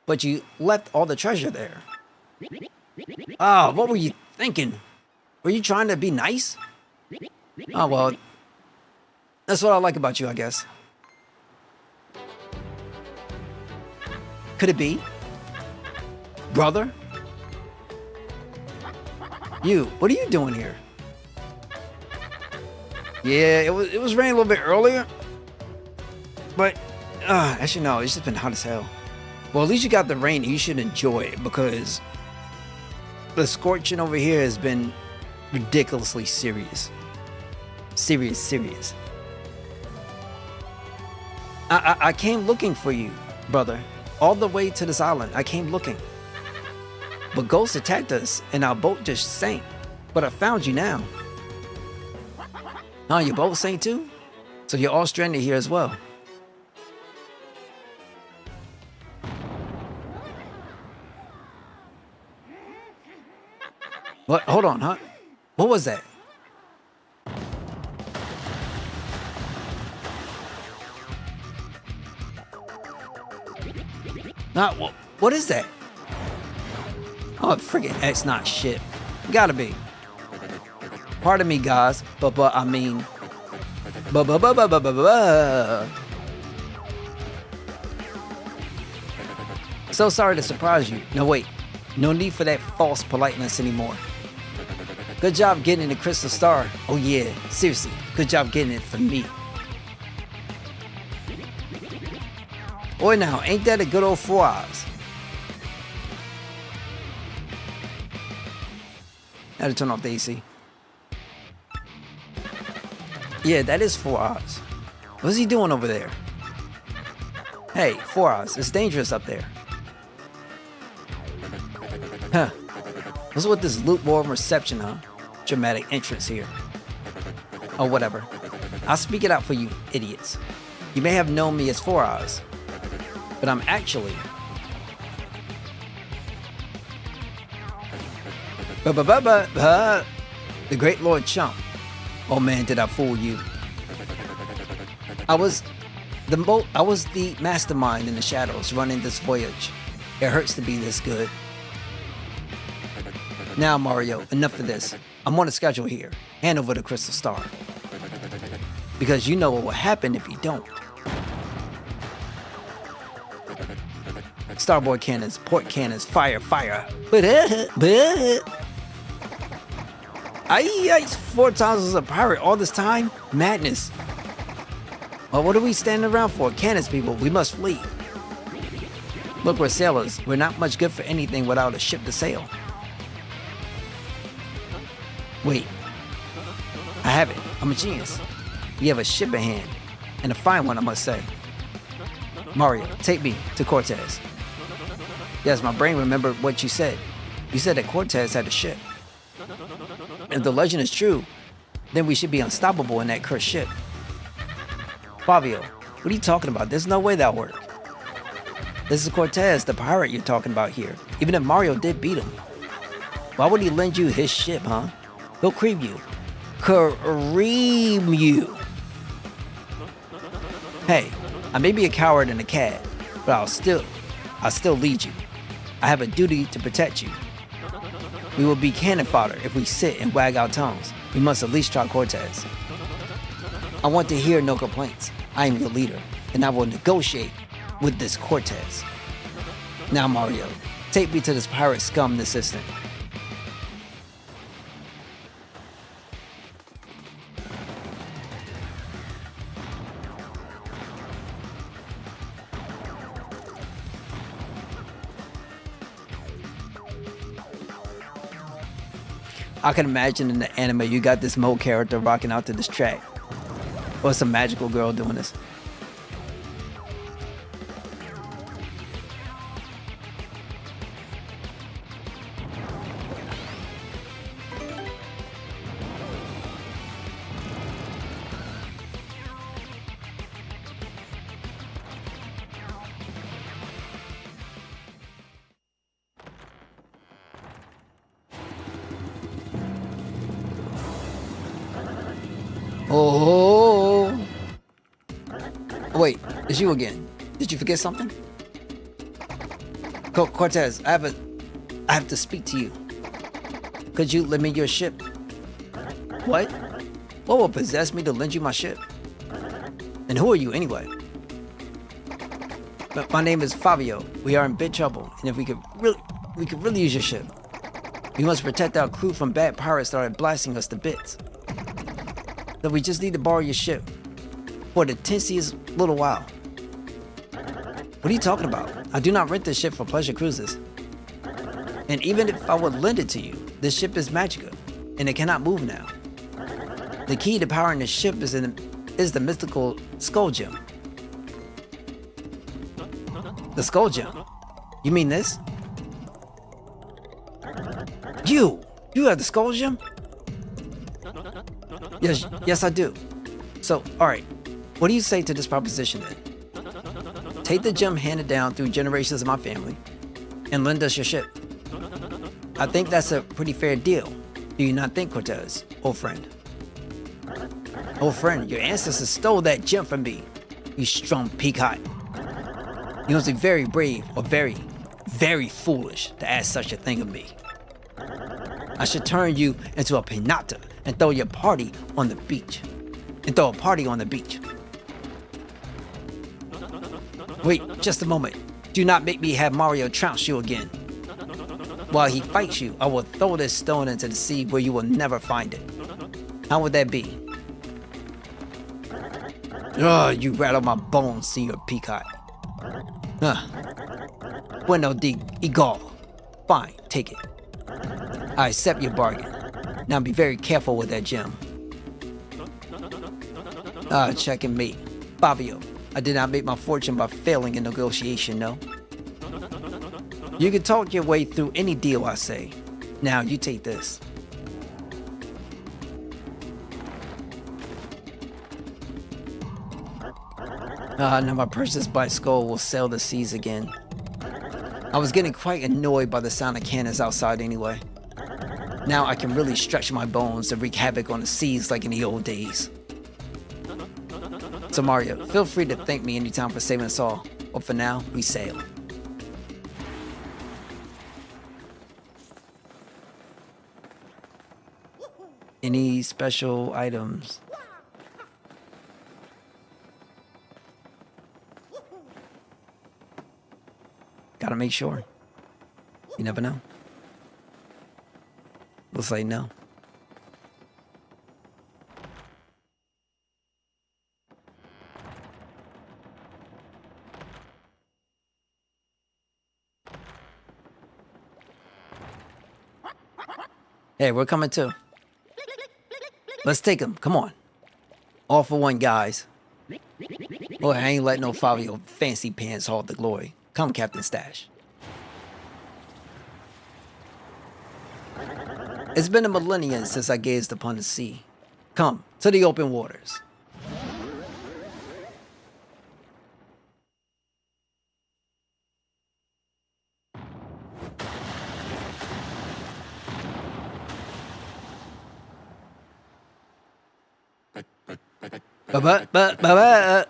but you left all the treasure there. Ah, what were you thinking? Were you trying to be nice? Oh, well, that's what I like about you, I guess. Could it be? Brother? You, what are you doing here? Yeah, it was raining a little bit earlier. But, actually no, it's just been hot as hell. Well, at least you got the rain, you should enjoy it, because the scorching over here has been ridiculously serious. Serious. I came looking for you, brother. All the way to this island, I came looking. But ghosts attacked us, and our boat just sank. But I found you now. Oh, your boat sank too? So you're all stranded here as well. What? Hold on, huh? What was that? What is that? Oh, friggin' X not shit. Gotta be. Pardon me, guys, but I mean, So sorry to surprise you. No, wait. No need for that false politeness anymore. Good job getting the Crystal Star. Oh yeah, seriously, good job getting it from me. Boy now, ain't that a good old 4 hours? I had to turn off the AC. Yeah, that is 4 hours. What's he doing over there? Hey, 4 hours. It's dangerous up there. Huh. What's with this lukewarm reception, huh? Dramatic entrance here. Oh, whatever. I'll speak it out for you idiots. You may have known me as 4 hours, but I'm actually... the Great Lord Chump. Oh man, did I fool you. I was the mastermind in the shadows running this voyage. It hurts to be this good. Now, Mario, enough of this. I'm on a schedule here. Hand over the Crystal Star. Because you know what will happen if you don't. Starboard cannons, port cannons, fire, fire. Aye, 4 times as a pirate all this time? Madness. Well, what are we standing around for? Cannons, people. We must flee. Look, we're sailors. We're not much good for anything without a ship to sail. Wait. I have it. I'm a genius. We have a ship in hand. And a fine one, I must say. Mario, take me to Cortez. Yes, my brain remembered what you said. You said that Cortez had a ship. If the legend is true, then we should be unstoppable in that cursed ship. Fabio, what are you talking about? There's no way that'll work. This is Cortez, the pirate you're talking about here. Even if Mario did beat him, why would he lend you his ship, huh? He'll cream you. Cream you. Hey, I may be a coward and a cad, but I'll still lead you. I have a duty to protect you. We will be cannon fodder if we sit and wag our tongues. We must at least try Cortez. I want to hear no complaints. I am your leader, and I will negotiate with this Cortez. Now, Mario, take me to this pirate scum assistant. I can imagine in the anime you got this Mo character rocking out to this track. Or some magical girl doing this. Oh, wait, it's you again. Did you forget something? Cortez, I have to speak to you. Could you lend me your ship? What? What will possess me to lend you my ship? And who are you anyway? My name is Fabio. We are in big trouble, and if we could really use your ship. We must protect our crew from bad pirates that are blasting us to bits. So we just need to borrow your ship for the tensiest little while. What are you talking about? I do not rent this ship for pleasure cruises. And even if I would lend it to you, this ship is magical, and it cannot move now. The key to powering the ship is the mystical skull gem. The skull gem? You mean this? You have the skull gem? Yes, I do. So, alright, what do you say to this proposition then? Take the gem handed down through generations of my family and lend us your ship. I think that's a pretty fair deal. Do you not think, Cortez, old friend? Old friend, your ancestors stole that gem from me, you strong peacock. You must be very brave or very, very foolish to ask such a thing of me. I should turn you into a pinata and throw a party on the beach. Wait, just a moment. Do not make me have Mario trounce you again. While he fights you, I will throw this stone into the sea where you will never find it. How would that be? Ugh, you rattle my bones, Senor Peacock. Bueno de igual. Fine, take it. I accept your bargain. Now be very careful with that gem. Check and mate. Fabio, I did not make my fortune by failing in negotiation, no. You can talk your way through any deal I say. Now you take this. Now my purchase by Skull will sail the seas again. I was getting quite annoyed by the sound of cannons outside anyway. Now I can really stretch my bones and wreak havoc on the seas like in the old days. So Mario, feel free to thank me anytime for saving us all. But for now, we sail. Any special items? Gotta make sure. You never know. We'll say no. Hey, we're coming too. Let's take him. Come on. All for one, guys. Boy, I ain't letting no Fabio fancy pants hold the glory. Come, Captain Stash. It's been a millennium since I gazed upon the sea. Come, to the open waters. I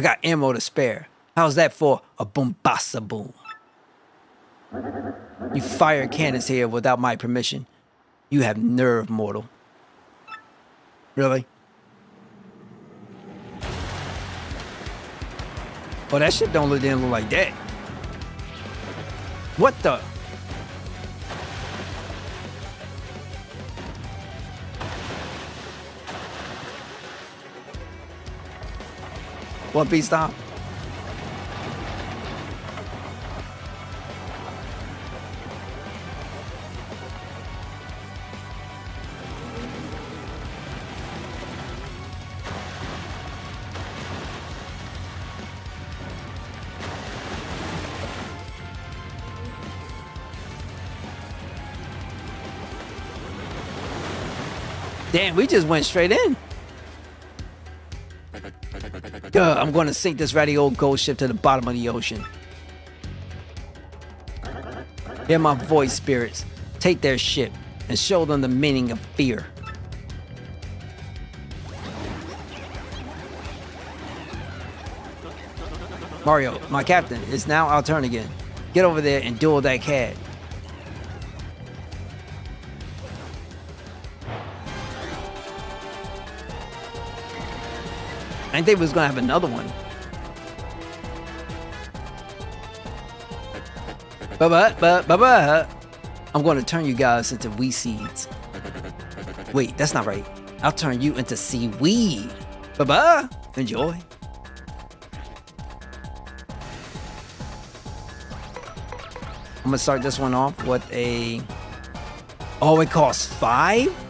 got ammo to spare. How's that for a bombassa boom? You fire cannons here without my permission. You have nerve, mortal. Really? Oh, that shit didn't look like that. What the? One Piece stop. Damn, we just went straight in. I'm going to sink this ratty old ghost ship to the bottom of the ocean. Hear my voice, spirits. Take their ship and show them the meaning of fear. Mario, my captain, it's now our turn again. Get over there and duel that cad. I didn't think we was gonna have another one. I'm gonna turn you guys into wee seeds. Wait, that's not right. I'll turn you into seaweed. Bye-bye. Enjoy. I'm gonna start this one off with a... Oh, it costs 5?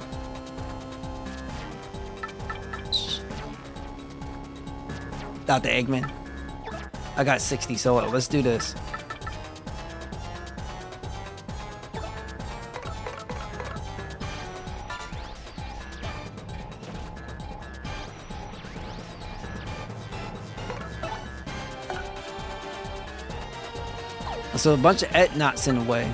Dr. Eggman. I got 60, so let's do this. So a bunch of knots in the way.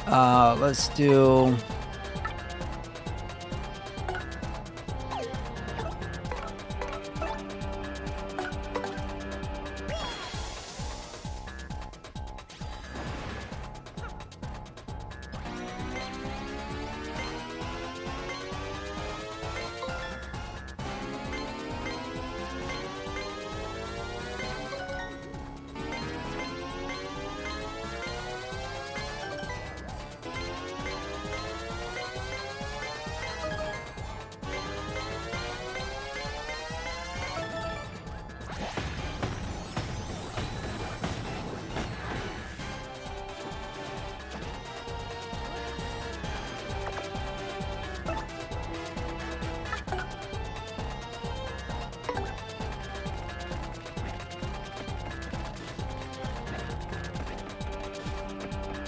Let's do...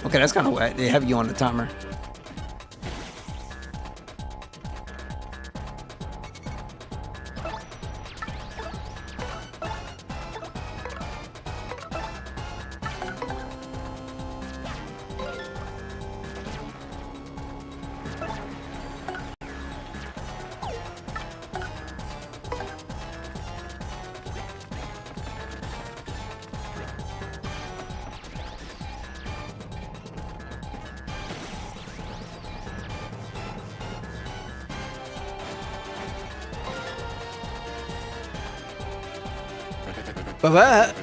Okay, that's kind of wet. They have you on the timer. But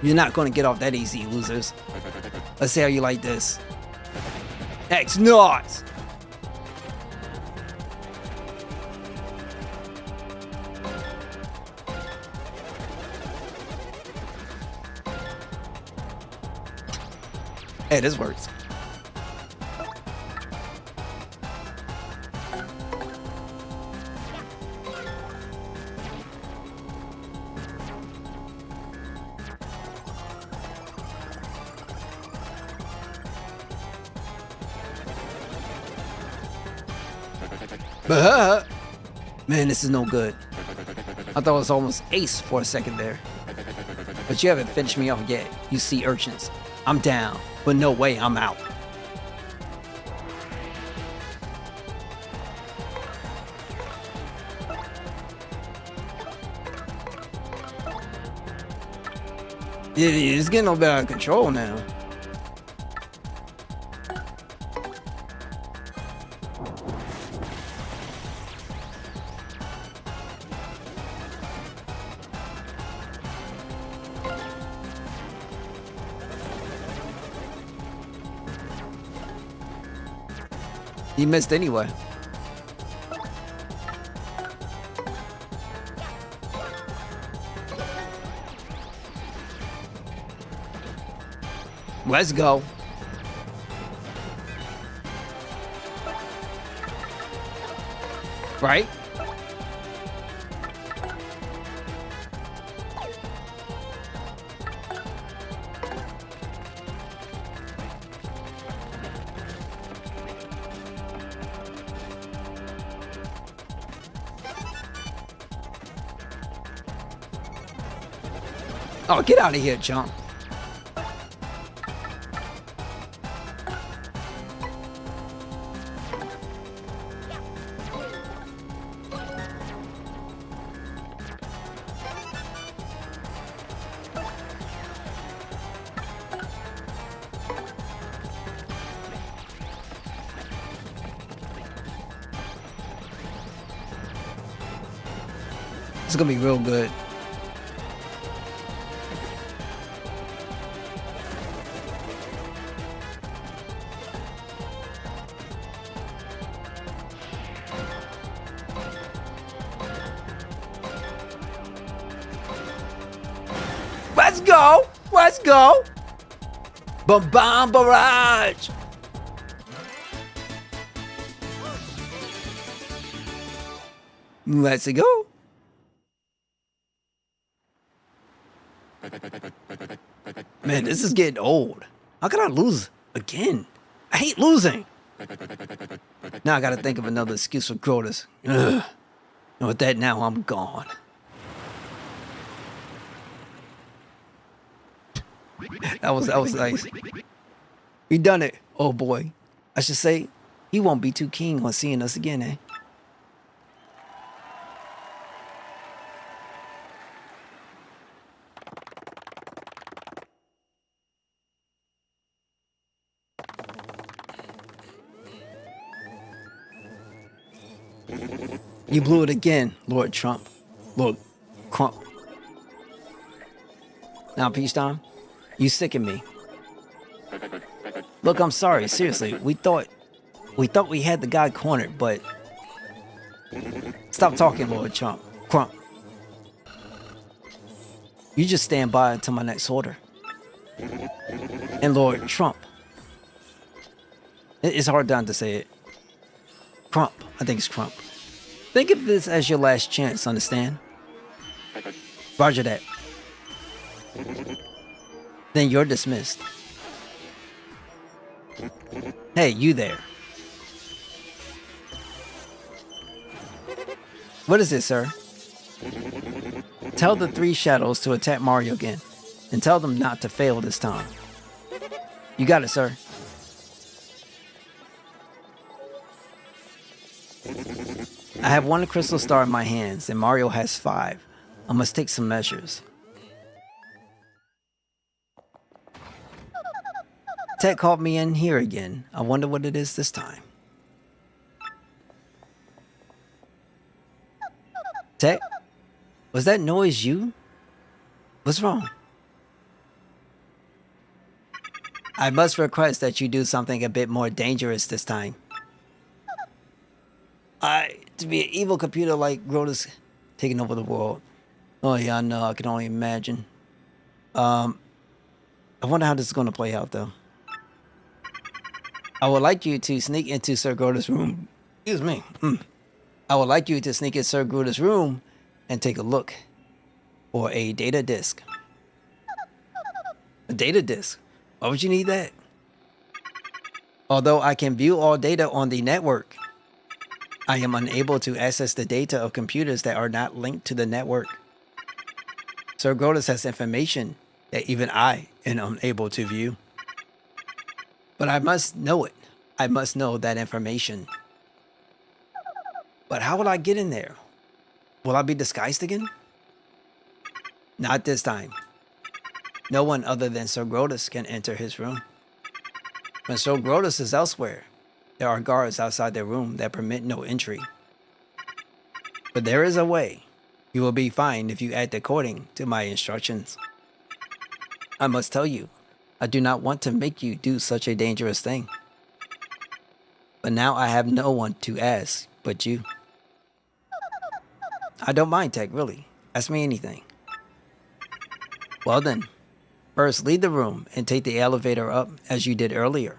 you're not going to get off that easy, losers. Let's see how you like this. X Nauts! Hey, this works. Man, this is no good. I thought it was almost ace for a second there. But you haven't finished me off yet, you sea urchins. I'm down, but no way I'm out. It's getting a bit out of control now. He missed anyway. Let's go. Right? Oh, get out of here, chump. It's gonna be real good. Let's go! Let's go! Bomb barrage! Let's go! Man, this is getting old. How can I lose again? I hate losing. Now I gotta think of another excuse for Crotus. Ugh. And with that, now I'm gone. That was nice. We done it. Oh boy. I should say, he won't be too keen on seeing us again, eh? You blew it again, Lord Trump. Lord Crump. Now, peace time. You sicken me. Look, I'm sorry. Seriously, we thought we had the guy cornered, but stop talking, Lord Trump. Crump. You just stand by until my next order. And Lord Trump. It's hard down to say it. Crump. I think it's Crump. Think of this as your last chance, understand? Roger that. Then you're dismissed. Hey, you there. What is it, sir? Tell the three shadows to attack Mario again, and tell them not to fail this time. You got it, sir. I have one crystal star in my hands, and Mario has 5. I must take some measures. Tech called me in here again. I wonder what it is this time. Tech? Was that noise you? What's wrong? I must request that you do something a bit more dangerous this time. To be an evil computer like Groters taking over the world. Oh yeah, I know, I can only imagine. I wonder how this is gonna play out though. I would like you to sneak into Sir Groters' room. Excuse me. I would like you to sneak in Sir Groters' room and take a look for a data disk. A data disk? Why would you need that? Although I can view all data on the network, I am unable to access the data of computers that are not linked to the network. Sir Groters has information that even I am unable to view. But I must know it. I must know that information. But how will I get in there? Will I be disguised again? Not this time. No one other than Sir Groters can enter his room. When Sir Groters is elsewhere, there are guards outside their room that permit no entry. But there is a way. You will be fine if you act according to my instructions. I must tell you, I do not want to make you do such a dangerous thing. But now I have no one to ask but you. I don't mind, Tech, really. Ask me anything. Well then, first leave the room and take the elevator up as you did earlier.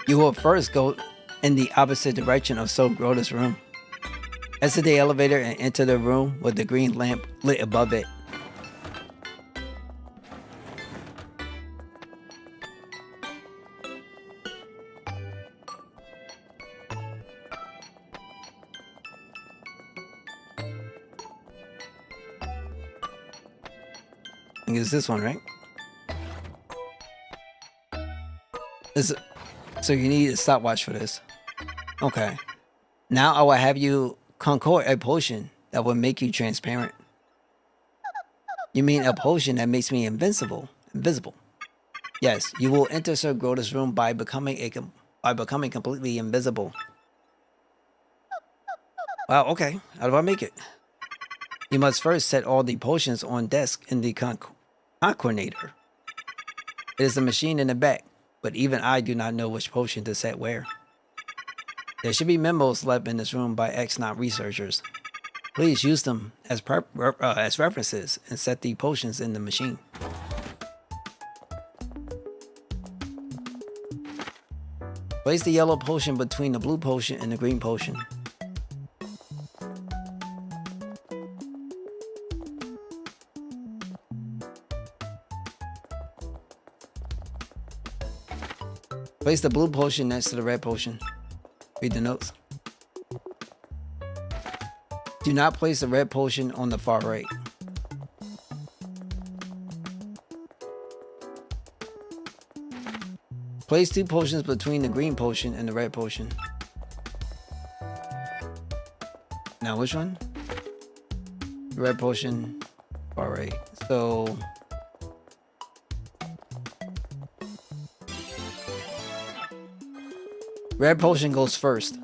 You will first go in the opposite direction of Sir Groters' room. Exit the elevator and enter the room with the green lamp lit above it. I think it's this one, right? So you need a stopwatch for this. Okay. Now I will have you concoct a potion that will make you transparent. You mean a potion that makes me invisible? Yes, you will enter Sir Groters' room by becoming completely invisible. Wow, okay. How do I make it? You must first set all the potions on desk in the concordator. It is a machine in the back, but even I do not know which potion to set where. There should be memos left in this room by X-Naut researchers. Please use them as references and set the potions in the machine. Place the yellow potion between the blue potion and the green potion. Place the blue potion next to the red potion. Read the notes. Do not place the red potion on the far right. Place 2 potions between the green potion and the red potion. Now which one? The red potion, far right. So red potion goes first.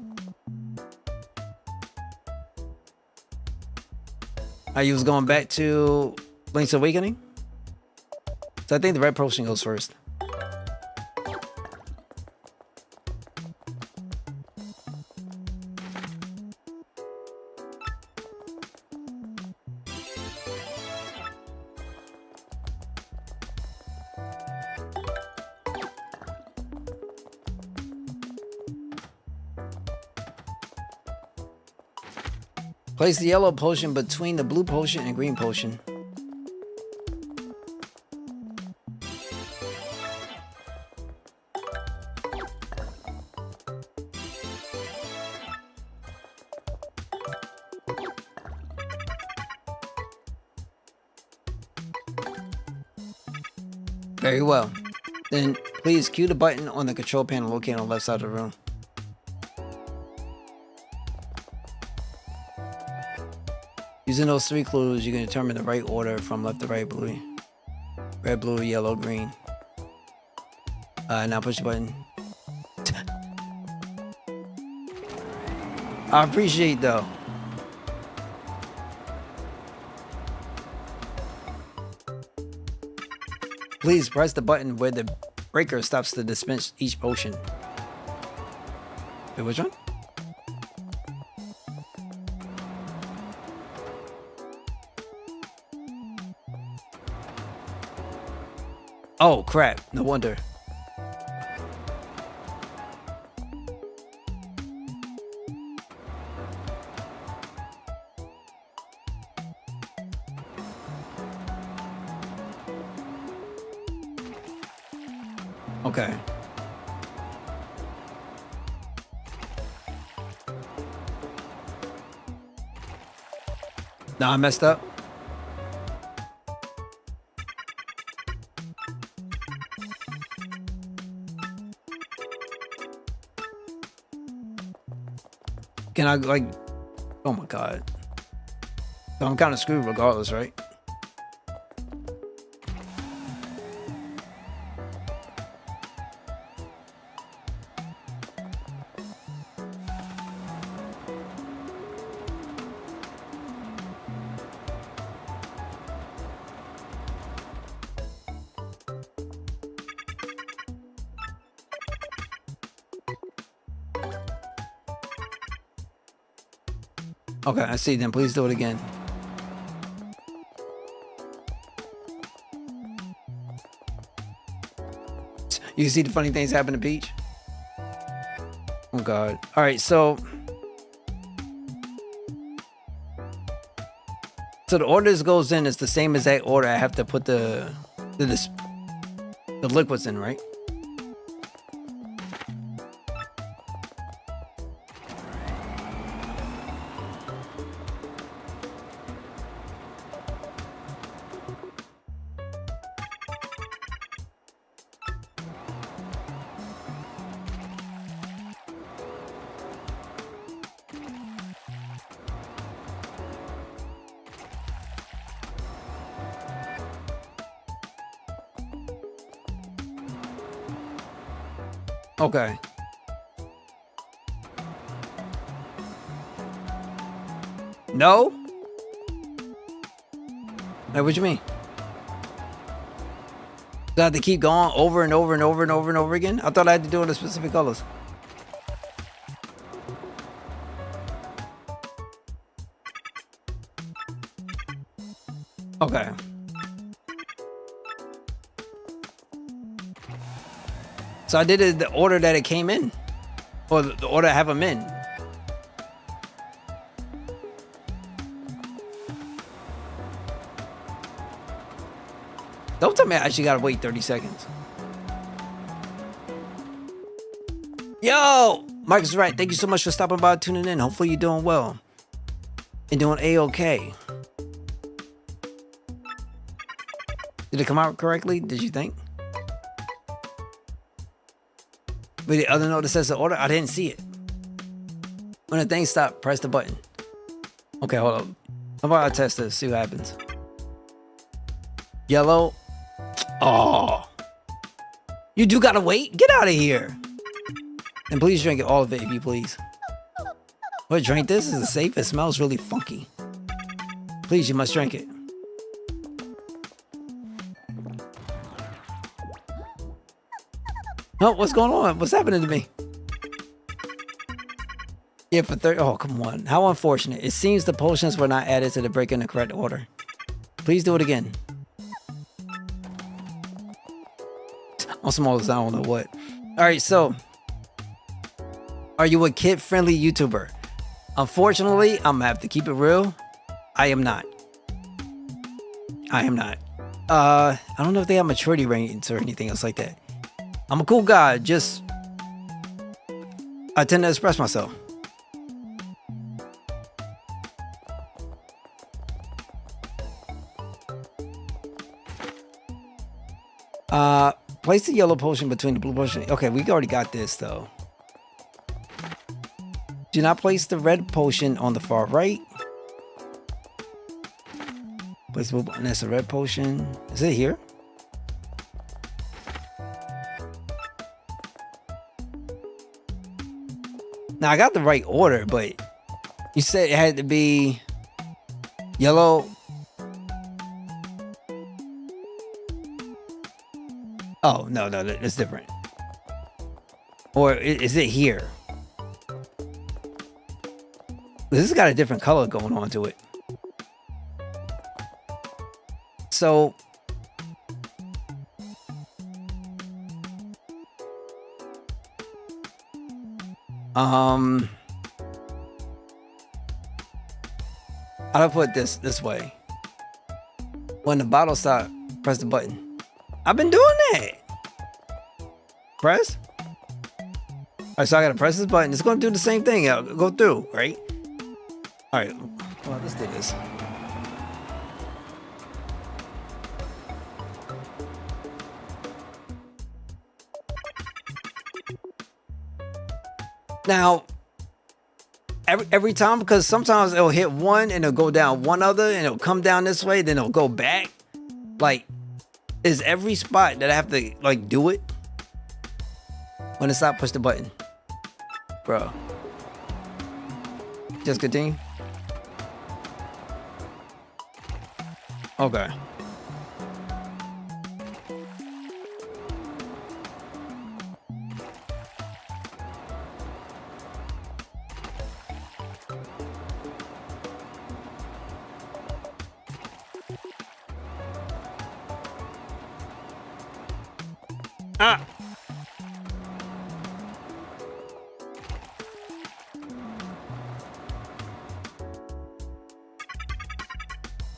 I was going back to Link's Awakening. So I think the red potion goes first. Place the yellow potion between the blue potion and green potion. Very well. Then please cue the button on the control panel located on the left side of the room. Using those 3 clues, you can determine the right order from left to right: blue, red, blue, yellow, green. Now push the button. I appreciate though. Please press the button where the breaker stops to dispense each potion. Wait, which one? Oh crap, no wonder. Okay. Now I messed up. Can I like, oh my god. So I'm kind of screwed regardless, right? Okay, I see. Then please do it again. You see the funny things happen to Peach? Oh god. All right, so the order this goes in is the same exact order I have to put the liquids in, right? Okay. No? Hey, what you mean? Do I have to keep going over and over and over and over and over again? I thought I had to do it in specific colors. Okay. So I did it the order that it came in, or the order I have them in. Don't tell me I actually gotta wait 30 seconds. Yo, Marcus is right. Thank you so much for stopping by, tuning in. Hopefully you're doing well and doing A-okay. Did it come out correctly? Did you think? But the other note that says the order, I didn't see it. When the thing stopped, press the button. Okay, hold up. How about I test this, see what happens. Yellow. Oh. You do gotta wait? Get out of here. And please drink it, all of it, if you please. What, drink this? Is it safe? It smells really funky. Please, you must drink it. Oh, what's going on? What's happening to me? Yeah, for 30. Oh, come on. How unfortunate. It seems the potions were not added to the break in the correct order. Please do it again. On some others, I don't know what. All right, so are you a kid-friendly YouTuber? Unfortunately, I'm gonna have to keep it real. I am not. I am not. I don't know if they have maturity ratings or anything else like that. I'm a cool guy, just I tend to express myself. Place the yellow potion between the blue potion. Okay, we already got this though. Do not place the red potion on the far right. Place the blue, and that's a red potion. Is it here? Now I got the right order, but you said it had to be yellow. Oh, no, that's different. Or is it here? This has got a different color going on to it. So I'll put it this way. When the bottle stops, press the button. I've been doing that. Press. All right, so I gotta press this button. It's gonna do the same thing. I'll go through, right? All right. Well, let's do this. Now, every time, because sometimes it'll hit one and it'll go down one other and it'll come down this way, then it'll go back. Like, is every spot that I have to like do it? When it stops, push the button. Bro. Just continue. Okay. Ah.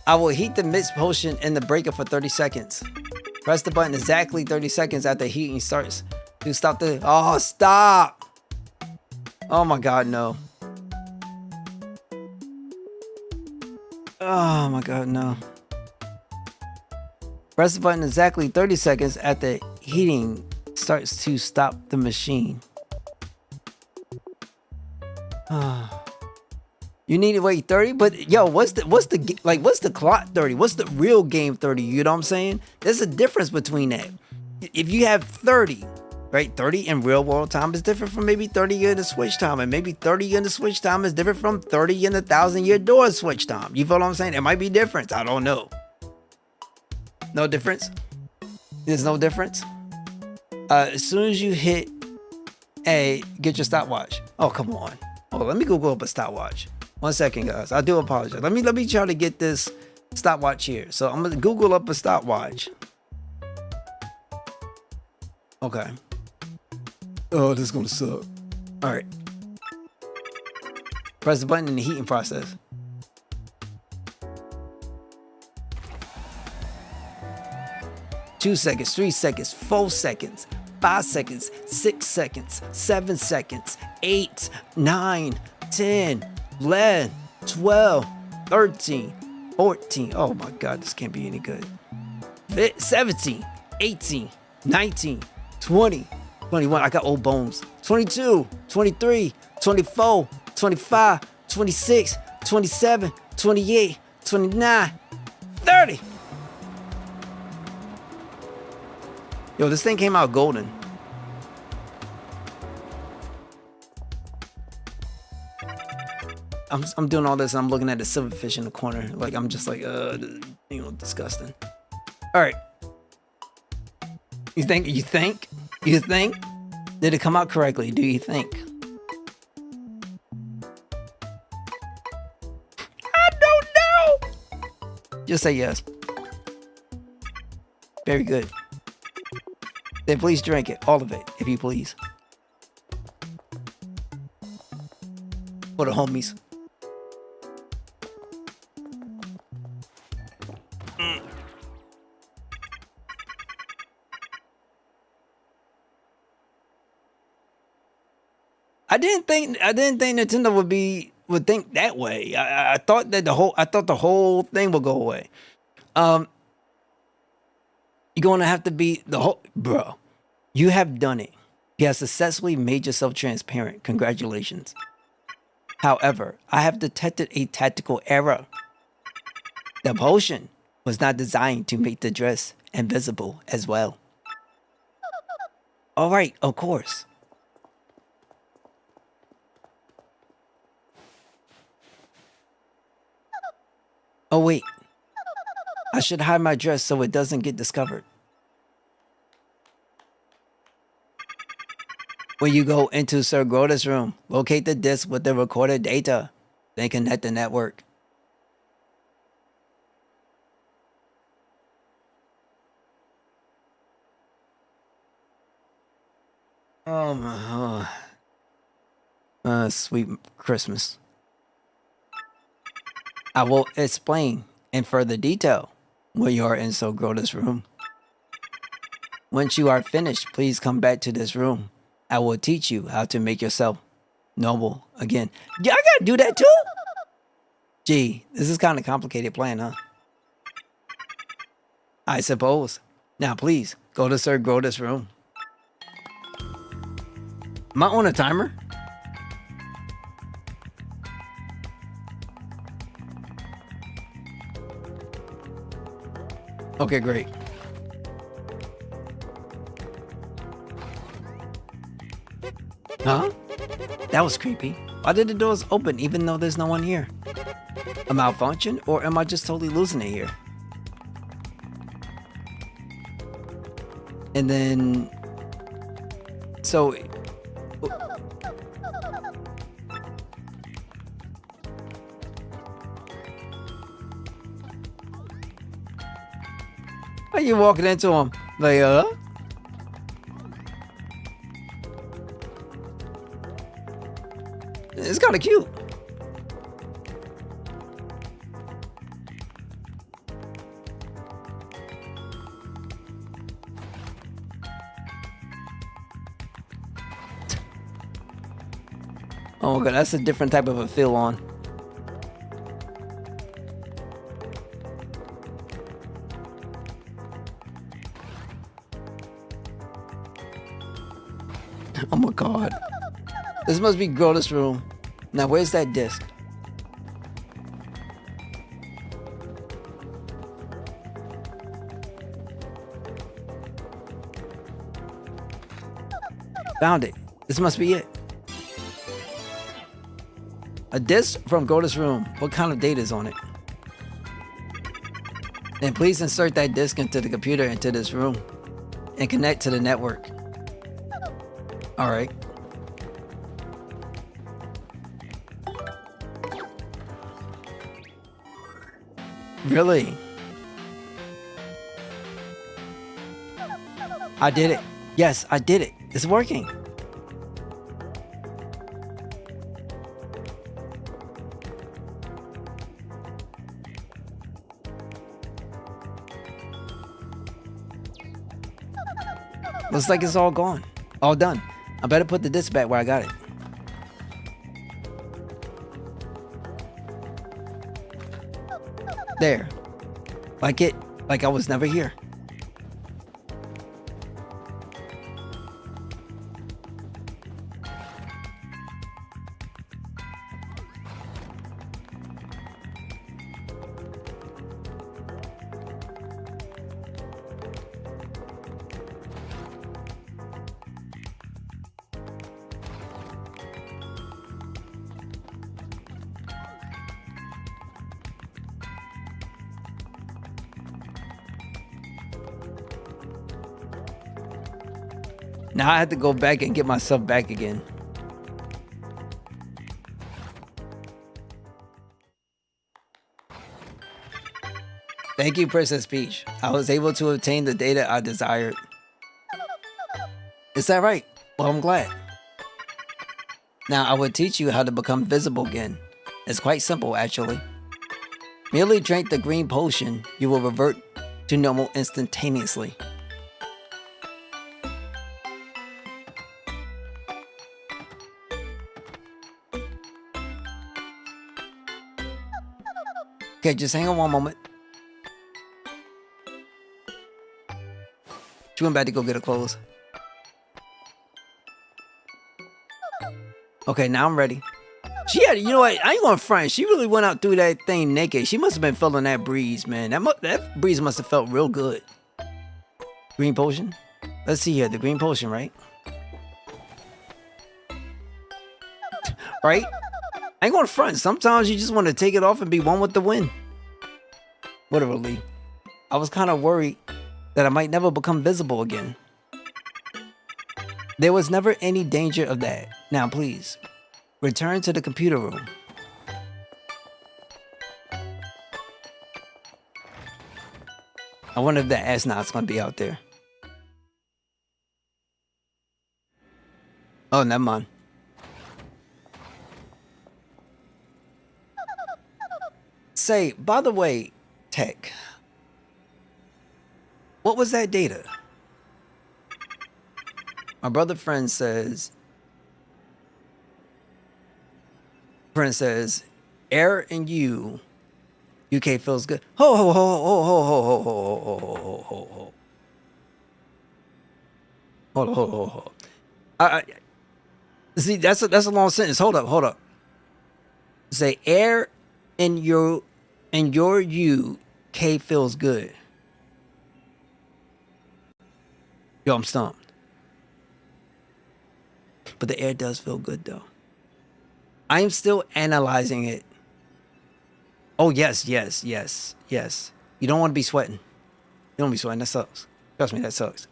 I will heat the mist potion in the breaker for 30 seconds. Press the button exactly 30 seconds after heating starts to stop the... Oh, stop! Oh my god, no. Oh my god, no. Press the button exactly 30 seconds after heating starts to stop the machine. You need to wait 30, but yo, what's the clock 30? What's the real game 30? You know what I'm saying? There's a difference between that. If you have 30, right? 30 in real world time is different from maybe 30 in the Switch time, and maybe 30 in the Switch time is different from 30 in the 1,000-year door Switch time. You feel what I'm saying? It might be different. I don't know. No difference? There's no difference? As soon as you hit A, get your stopwatch. Oh, come on. Oh, let me Google up a stopwatch. 1 second, guys. I do apologize. Let me try to get this stopwatch here. So I'm gonna Google up a stopwatch. Okay. Oh, this is gonna suck. All right. Press the button in the heating process. Two seconds, 3 seconds, 4 seconds, 5 seconds, 6 seconds, 7 seconds, 8, 9, 10, 11, 12, 13, 14. Oh my god, this can't be any good. 17, 18, 19, 20, 21. I got old bones. 22, 23, 24, 25, 26, 27, 28, 29, 30. Yo, this thing came out golden. I'm doing all this and I'm looking at the silverfish in the corner. Like, I'm just like, disgusting. All right. You think? Did it come out correctly? Do you think? I don't know. Just say yes. Very good. Then please drink it. All of it, if you please. For the homies. I didn't think Nintendo would think that way. I thought that the whole thing would go away. You're gonna have to be the whole bro. You have done it. You have successfully made yourself transparent. Congratulations. However, I have detected a tactical error. The potion was not designed to make the dress invisible as well. All right, of course. Oh wait, I should hide my dress so it doesn't get discovered. When you go into Sir Groda's room, locate the disk with the recorded data, then connect the network. Oh my, sweet Christmas. I will explain in further detail when you are in Sir Groda's room. Once you are finished, please come back to this room. I will teach you how to make yourself normal again. Yeah, I gotta do that too? Gee, this is kind of complicated plan, huh? I suppose. Now please, go to Sir Groda's room. Am I on a timer? Okay, great. Huh? That was creepy. Why did the doors open even though there's no one here? A malfunction, or am I just totally losing it here? And then... So... Why are you walking into him? Like, It's kind of cute. Oh my god, that's a different type of a feel on. Oh my god. This must be Groda's room. Now where's that disc? Found it. This must be it. A disc from Groda's room. What kind of data is on it? Then please insert that disc into the computer into this room and connect to the network. Alright. Really? I did it. Yes, I did it. It's working. Looks like it's all gone. All done. I better put the disc back where I got it. There. Like I was never here. Now I have to go back and get myself back again. Thank you, Princess Peach. I was able to obtain the data I desired. Is that right? Well, I'm glad. Now I will teach you how to become visible again. It's quite simple, actually. Merely drink the green potion, you will revert to normal instantaneously. Okay, just hang on one moment. She went back to go get her clothes. Okay, now I'm ready. She had, you know what? I ain't gonna front. She really went out through that thing naked. She must have been feeling that breeze, man. That breeze must have felt real good. Green potion? Let's see here. The green potion, right? Right? I ain't gonna front. Sometimes you just want to take it off and be one with the wind. Whatever, Lee. I was kind of worried that I might never become visible again. There was never any danger of that. Now, please, return to the computer room. I wonder if that astronaut's gonna be out there. Oh, never mind. Say, by the way, Tech, what was that data? My brother friend says, air and you, UK feels good. Ho ho ho ho ho ho ho ho ho ho ho ho. Hold on, hold on, hold on. See, that's a long sentence. Hold up. Say air and your UK feels good. Yo, I'm stumped. But the air does feel good though. I am still analyzing it. Oh yes. You don't want to be sweating. You don't want to be sweating. That sucks. Trust me, that sucks.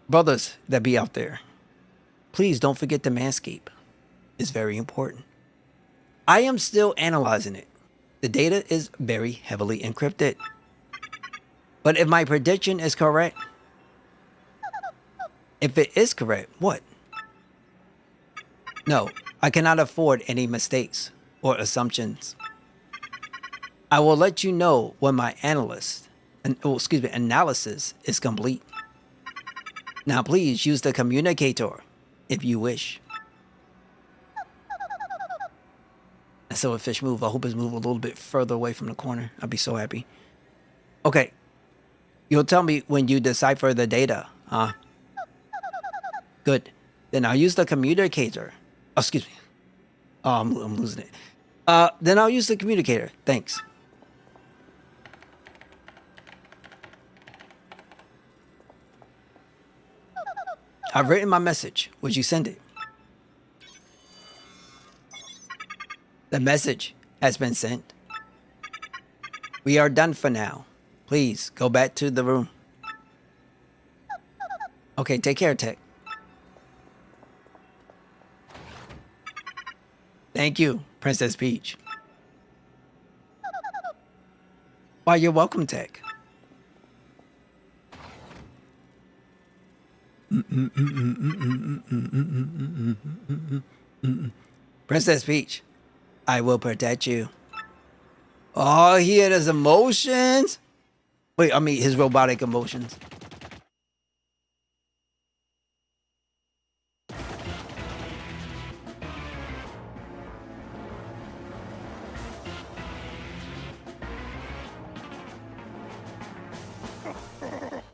Brothers that be out there, please don't forget to manscape. It's very important. I am still analyzing it. The data is very heavily encrypted. But if my prediction is correct, if it is correct, what? No, I cannot afford any mistakes or assumptions. I will let you know when my analysis is complete. Now please use the communicator if you wish. I saw a fish move. I hope it's move a little bit further away from the corner. I'd be so happy. Okay. You'll tell me when you decipher the data, huh? Good. Then I'll use the communicator. Oh, excuse me. Oh, I'm losing it. Then I'll use the communicator. Thanks. I've written my message. Would you send it? The message has been sent. We are done for now. Please go back to the room. Okay, take care, Tech. Thank you, Princess Peach. Why, you're welcome, Tech. Princess Peach, I will protect you. Oh, he had his emotions. Wait, I mean his robotic emotions.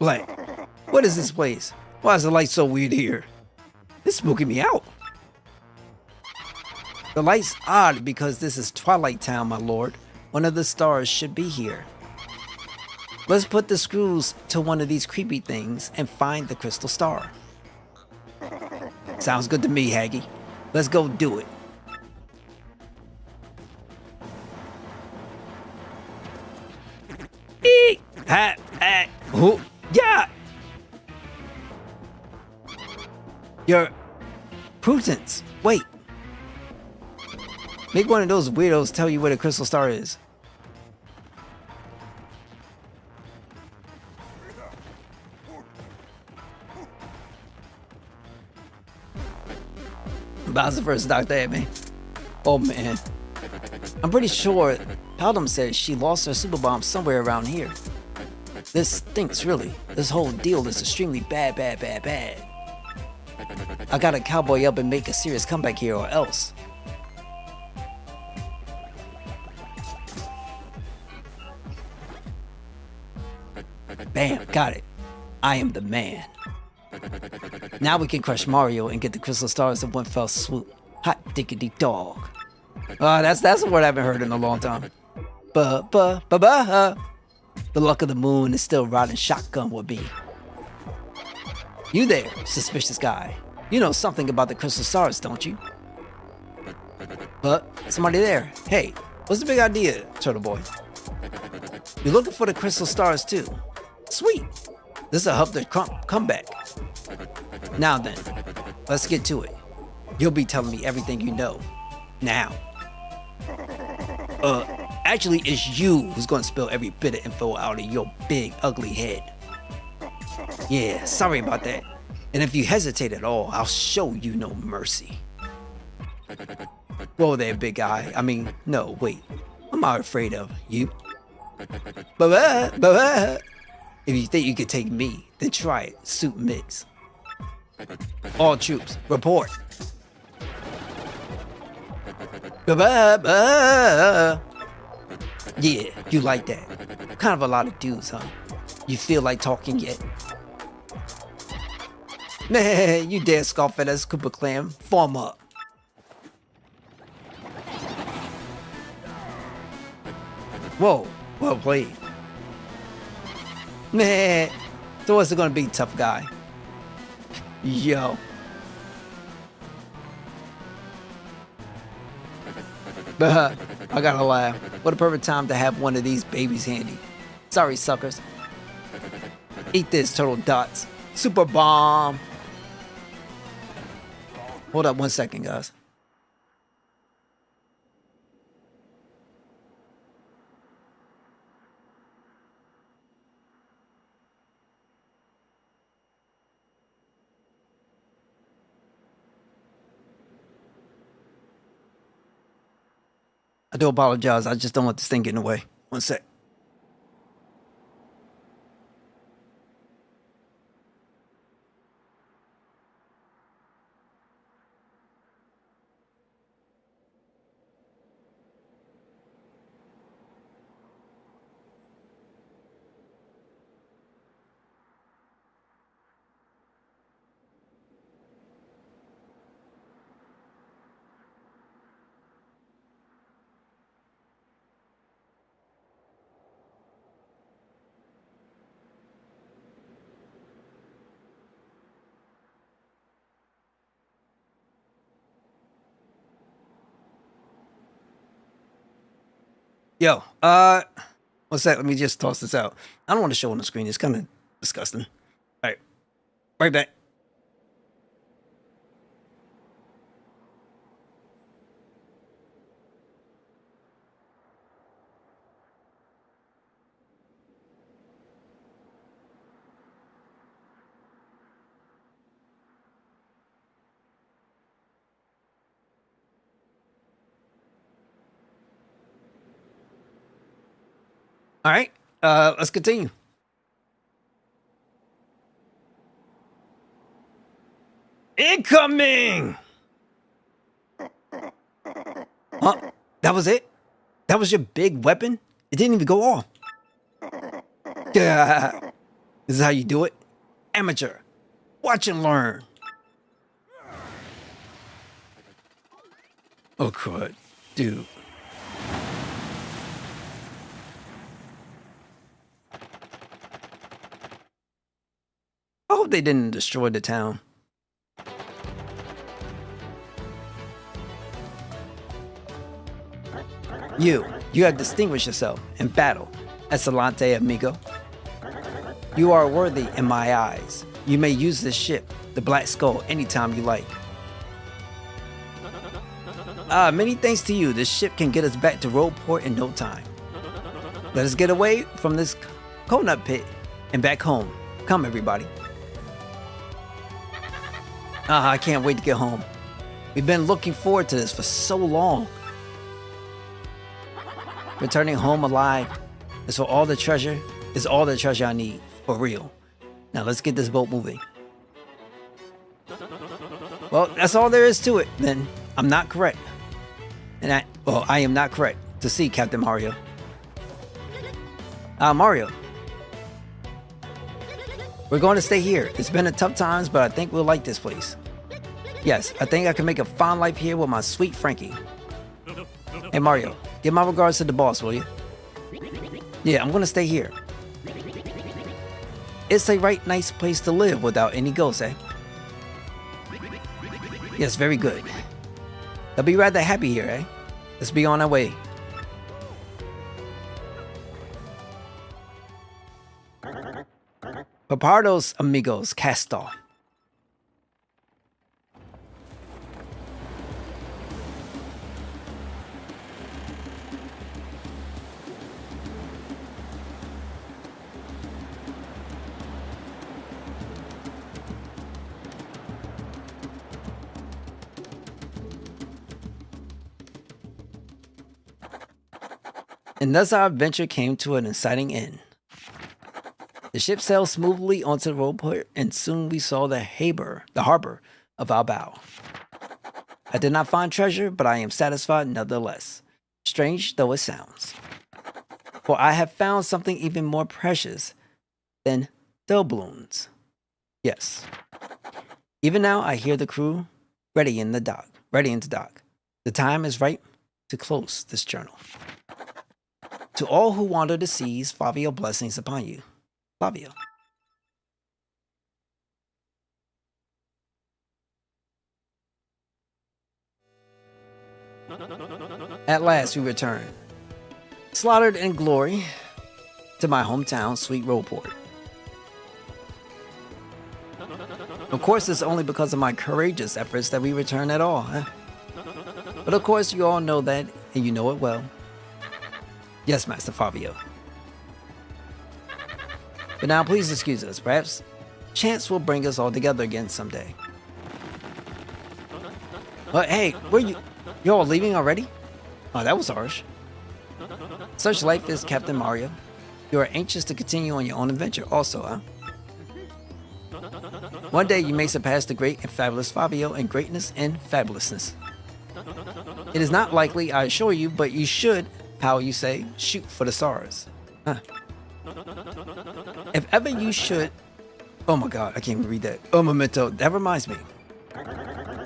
Like, what is this place? Why is the light so weird here? It's spooking me out. The light's odd because this is Twilight Town, my lord. One of the stars should be here. Let's put the screws to one of these creepy things and find the crystal star. Sounds good to me, Haggy. Let's go do it. Eek! Ha! Ha! Oh! Yeah! Your prudence. Wait. Make one of those weirdos tell you where the crystal star is. Bowser vs. Dr. Eggman. Oh man. I'm pretty sure Paldum says she lost her super bomb somewhere around here. This stinks, really. This whole deal is extremely bad. I gotta cowboy up and make a serious comeback here or else. Bam, got it. I am the man. Now we can crush Mario and get the crystal stars in one fell swoop. Hot diggity dog. That's a word I haven't heard in a long time. The luck of the moon is still riding shotgun with me. You there, suspicious guy. You know something about the crystal stars, don't you? Somebody there. Hey, what's the big idea, Turtle Boy? You're looking for the crystal stars too. Sweet. This will help their comeback. Now then, let's get to it. You'll be telling me everything you know. Now. Actually, it's you who's gonna spill every bit of info out of your big, ugly head. Yeah, sorry about that. And if you hesitate at all, I'll show you no mercy. Whoa there, big guy. I mean, no, wait. I'm not afraid of you. If you think you could take me, then try it. Suit mix. All troops, report. Yeah, you like that. Kind of a lot of dudes, huh? You feel like talking yet? Man, you dare scoff at us, Koopa Clan. Form up. Whoa, well played. Man, so what's it gonna be, tough guy? Yo. I gotta laugh. What a perfect time to have one of these babies handy. Sorry, suckers. Eat this, Turtle Dots. Super bomb. Hold up 1 second, guys. I do apologize. I just don't want this thing getting away. 1 sec. Yo, 1 sec. Let me just toss this out. I don't want to show on the screen. It's kind of disgusting. All right, right back. All right, let's continue. Incoming! Huh? That was it? That was your big weapon? It didn't even go off. Yeah. This is how you do it? Amateur. Watch and learn. Oh, crud. Dude. I hope they didn't destroy the town. You have distinguished yourself in battle, Excelente amigo. You are worthy in my eyes. You may use this ship, the Black Skull, anytime you like. Many thanks to you, this ship can get us back to Roadport in no time. Let us get away from this coconut pit and back home. Come, everybody. I can't wait to get home. We've been looking forward to this for so long. Returning home alive is all the treasure I need, for real. Now let's get this boat moving. Well, that's all there is to it, then. I'm not correct. I am not correct to see Captain Mario. Mario. We're going to stay here. It's been a tough times, but I think we'll like this place. Yes, I think I can make a fine life here with my sweet Frankie. Hey Mario, give my regards to the boss, will you? Yeah, I'm gonna stay here. It's a right nice place to live without any ghosts, eh? Yes, very good. They'll be rather happy here, eh? Let's be on our way. Papardos amigos, cast off. And thus our adventure came to an exciting end. The ship sailed smoothly onto the roadport, and soon we saw the harbor of Albao. I did not find treasure, but I am satisfied nonetheless, strange though it sounds. For I have found something even more precious than doubloons. Yes. Even now I hear the crew ready in the dock. The time is right to close this journal. To all who wander the seas, Fabio, blessings upon you. Fabio. At last we return, slaughtered in glory, to my hometown, Sweet Roadport. Of course, it's only because of my courageous efforts that we return at all, huh? But of course, you all know that, and you know it well. Yes, Master Fabio. But now please excuse us. Perhaps chance will bring us all together again someday. Hey, where you? You're all leaving already? Oh, that was harsh. Such life is, Captain Mario. You are anxious to continue on your own adventure also, huh? One day you may surpass the great and fabulous Fabio in greatness and fabulousness. It is not likely, I assure you, but you should, how you say, shoot for the stars. Huh. If ever you should... Oh my god, I can't even read that. Oh, memento, that reminds me.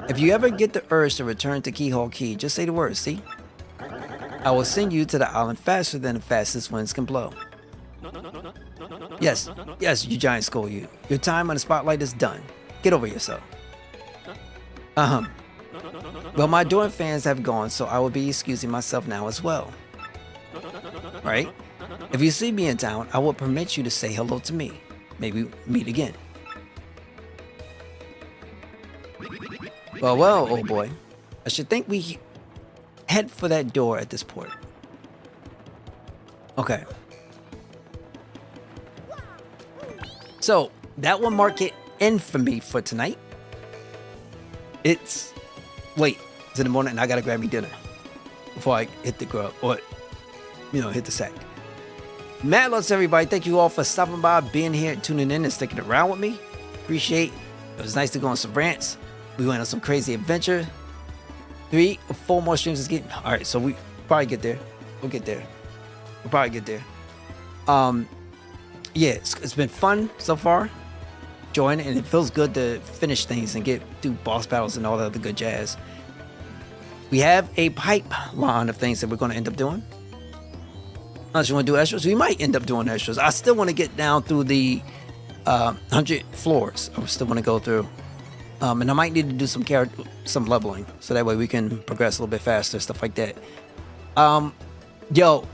If you ever get the urge to return to Keyhole Key, just say the word, see? I will send you to the island faster than the fastest winds can blow. Yes, you giant skull, you. Your time on the spotlight is done. Get over yourself. Well, my adoring fans have gone, so I will be excusing myself now as well. Right? If you see me in town, I will permit you to say hello to me. Maybe meet again. Well, old boy. I should think we head for that door at this port. Okay. So, that will mark it end for me for tonight. It's late. It's in the morning and I gotta grab me dinner before I hit the grub or, hit the sack. Mad loves everybody. Thank you all for stopping by, being here, tuning in, and sticking around with me. Appreciate. It was nice to go on some rants. We went on some crazy adventure. 3 or 4 more streams is getting. All right, so we probably get there. We'll get there. We'll probably get there. Yeah, it's been fun so far. Enjoying it, and it feels good to finish things and do boss battles and all the other good jazz. We have a pipeline of things that we're going to end up doing. Unless you want to do extras, we might end up doing extras. I still want to get down through the 100 floors. I still want to go through. And I might need to do some leveling, so that way we can progress a little bit faster, stuff like that. Yo,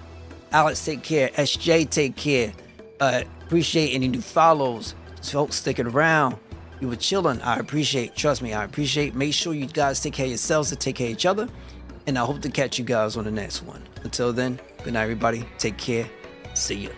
Alex, take care. SJ, take care. Appreciate any new follows. Folks sticking around. You were chilling. I appreciate. Trust me, I appreciate. Make sure you guys take care of yourselves and take care of each other. And I hope to catch you guys on the next one. Until then, good night, everybody. Take care. See ya.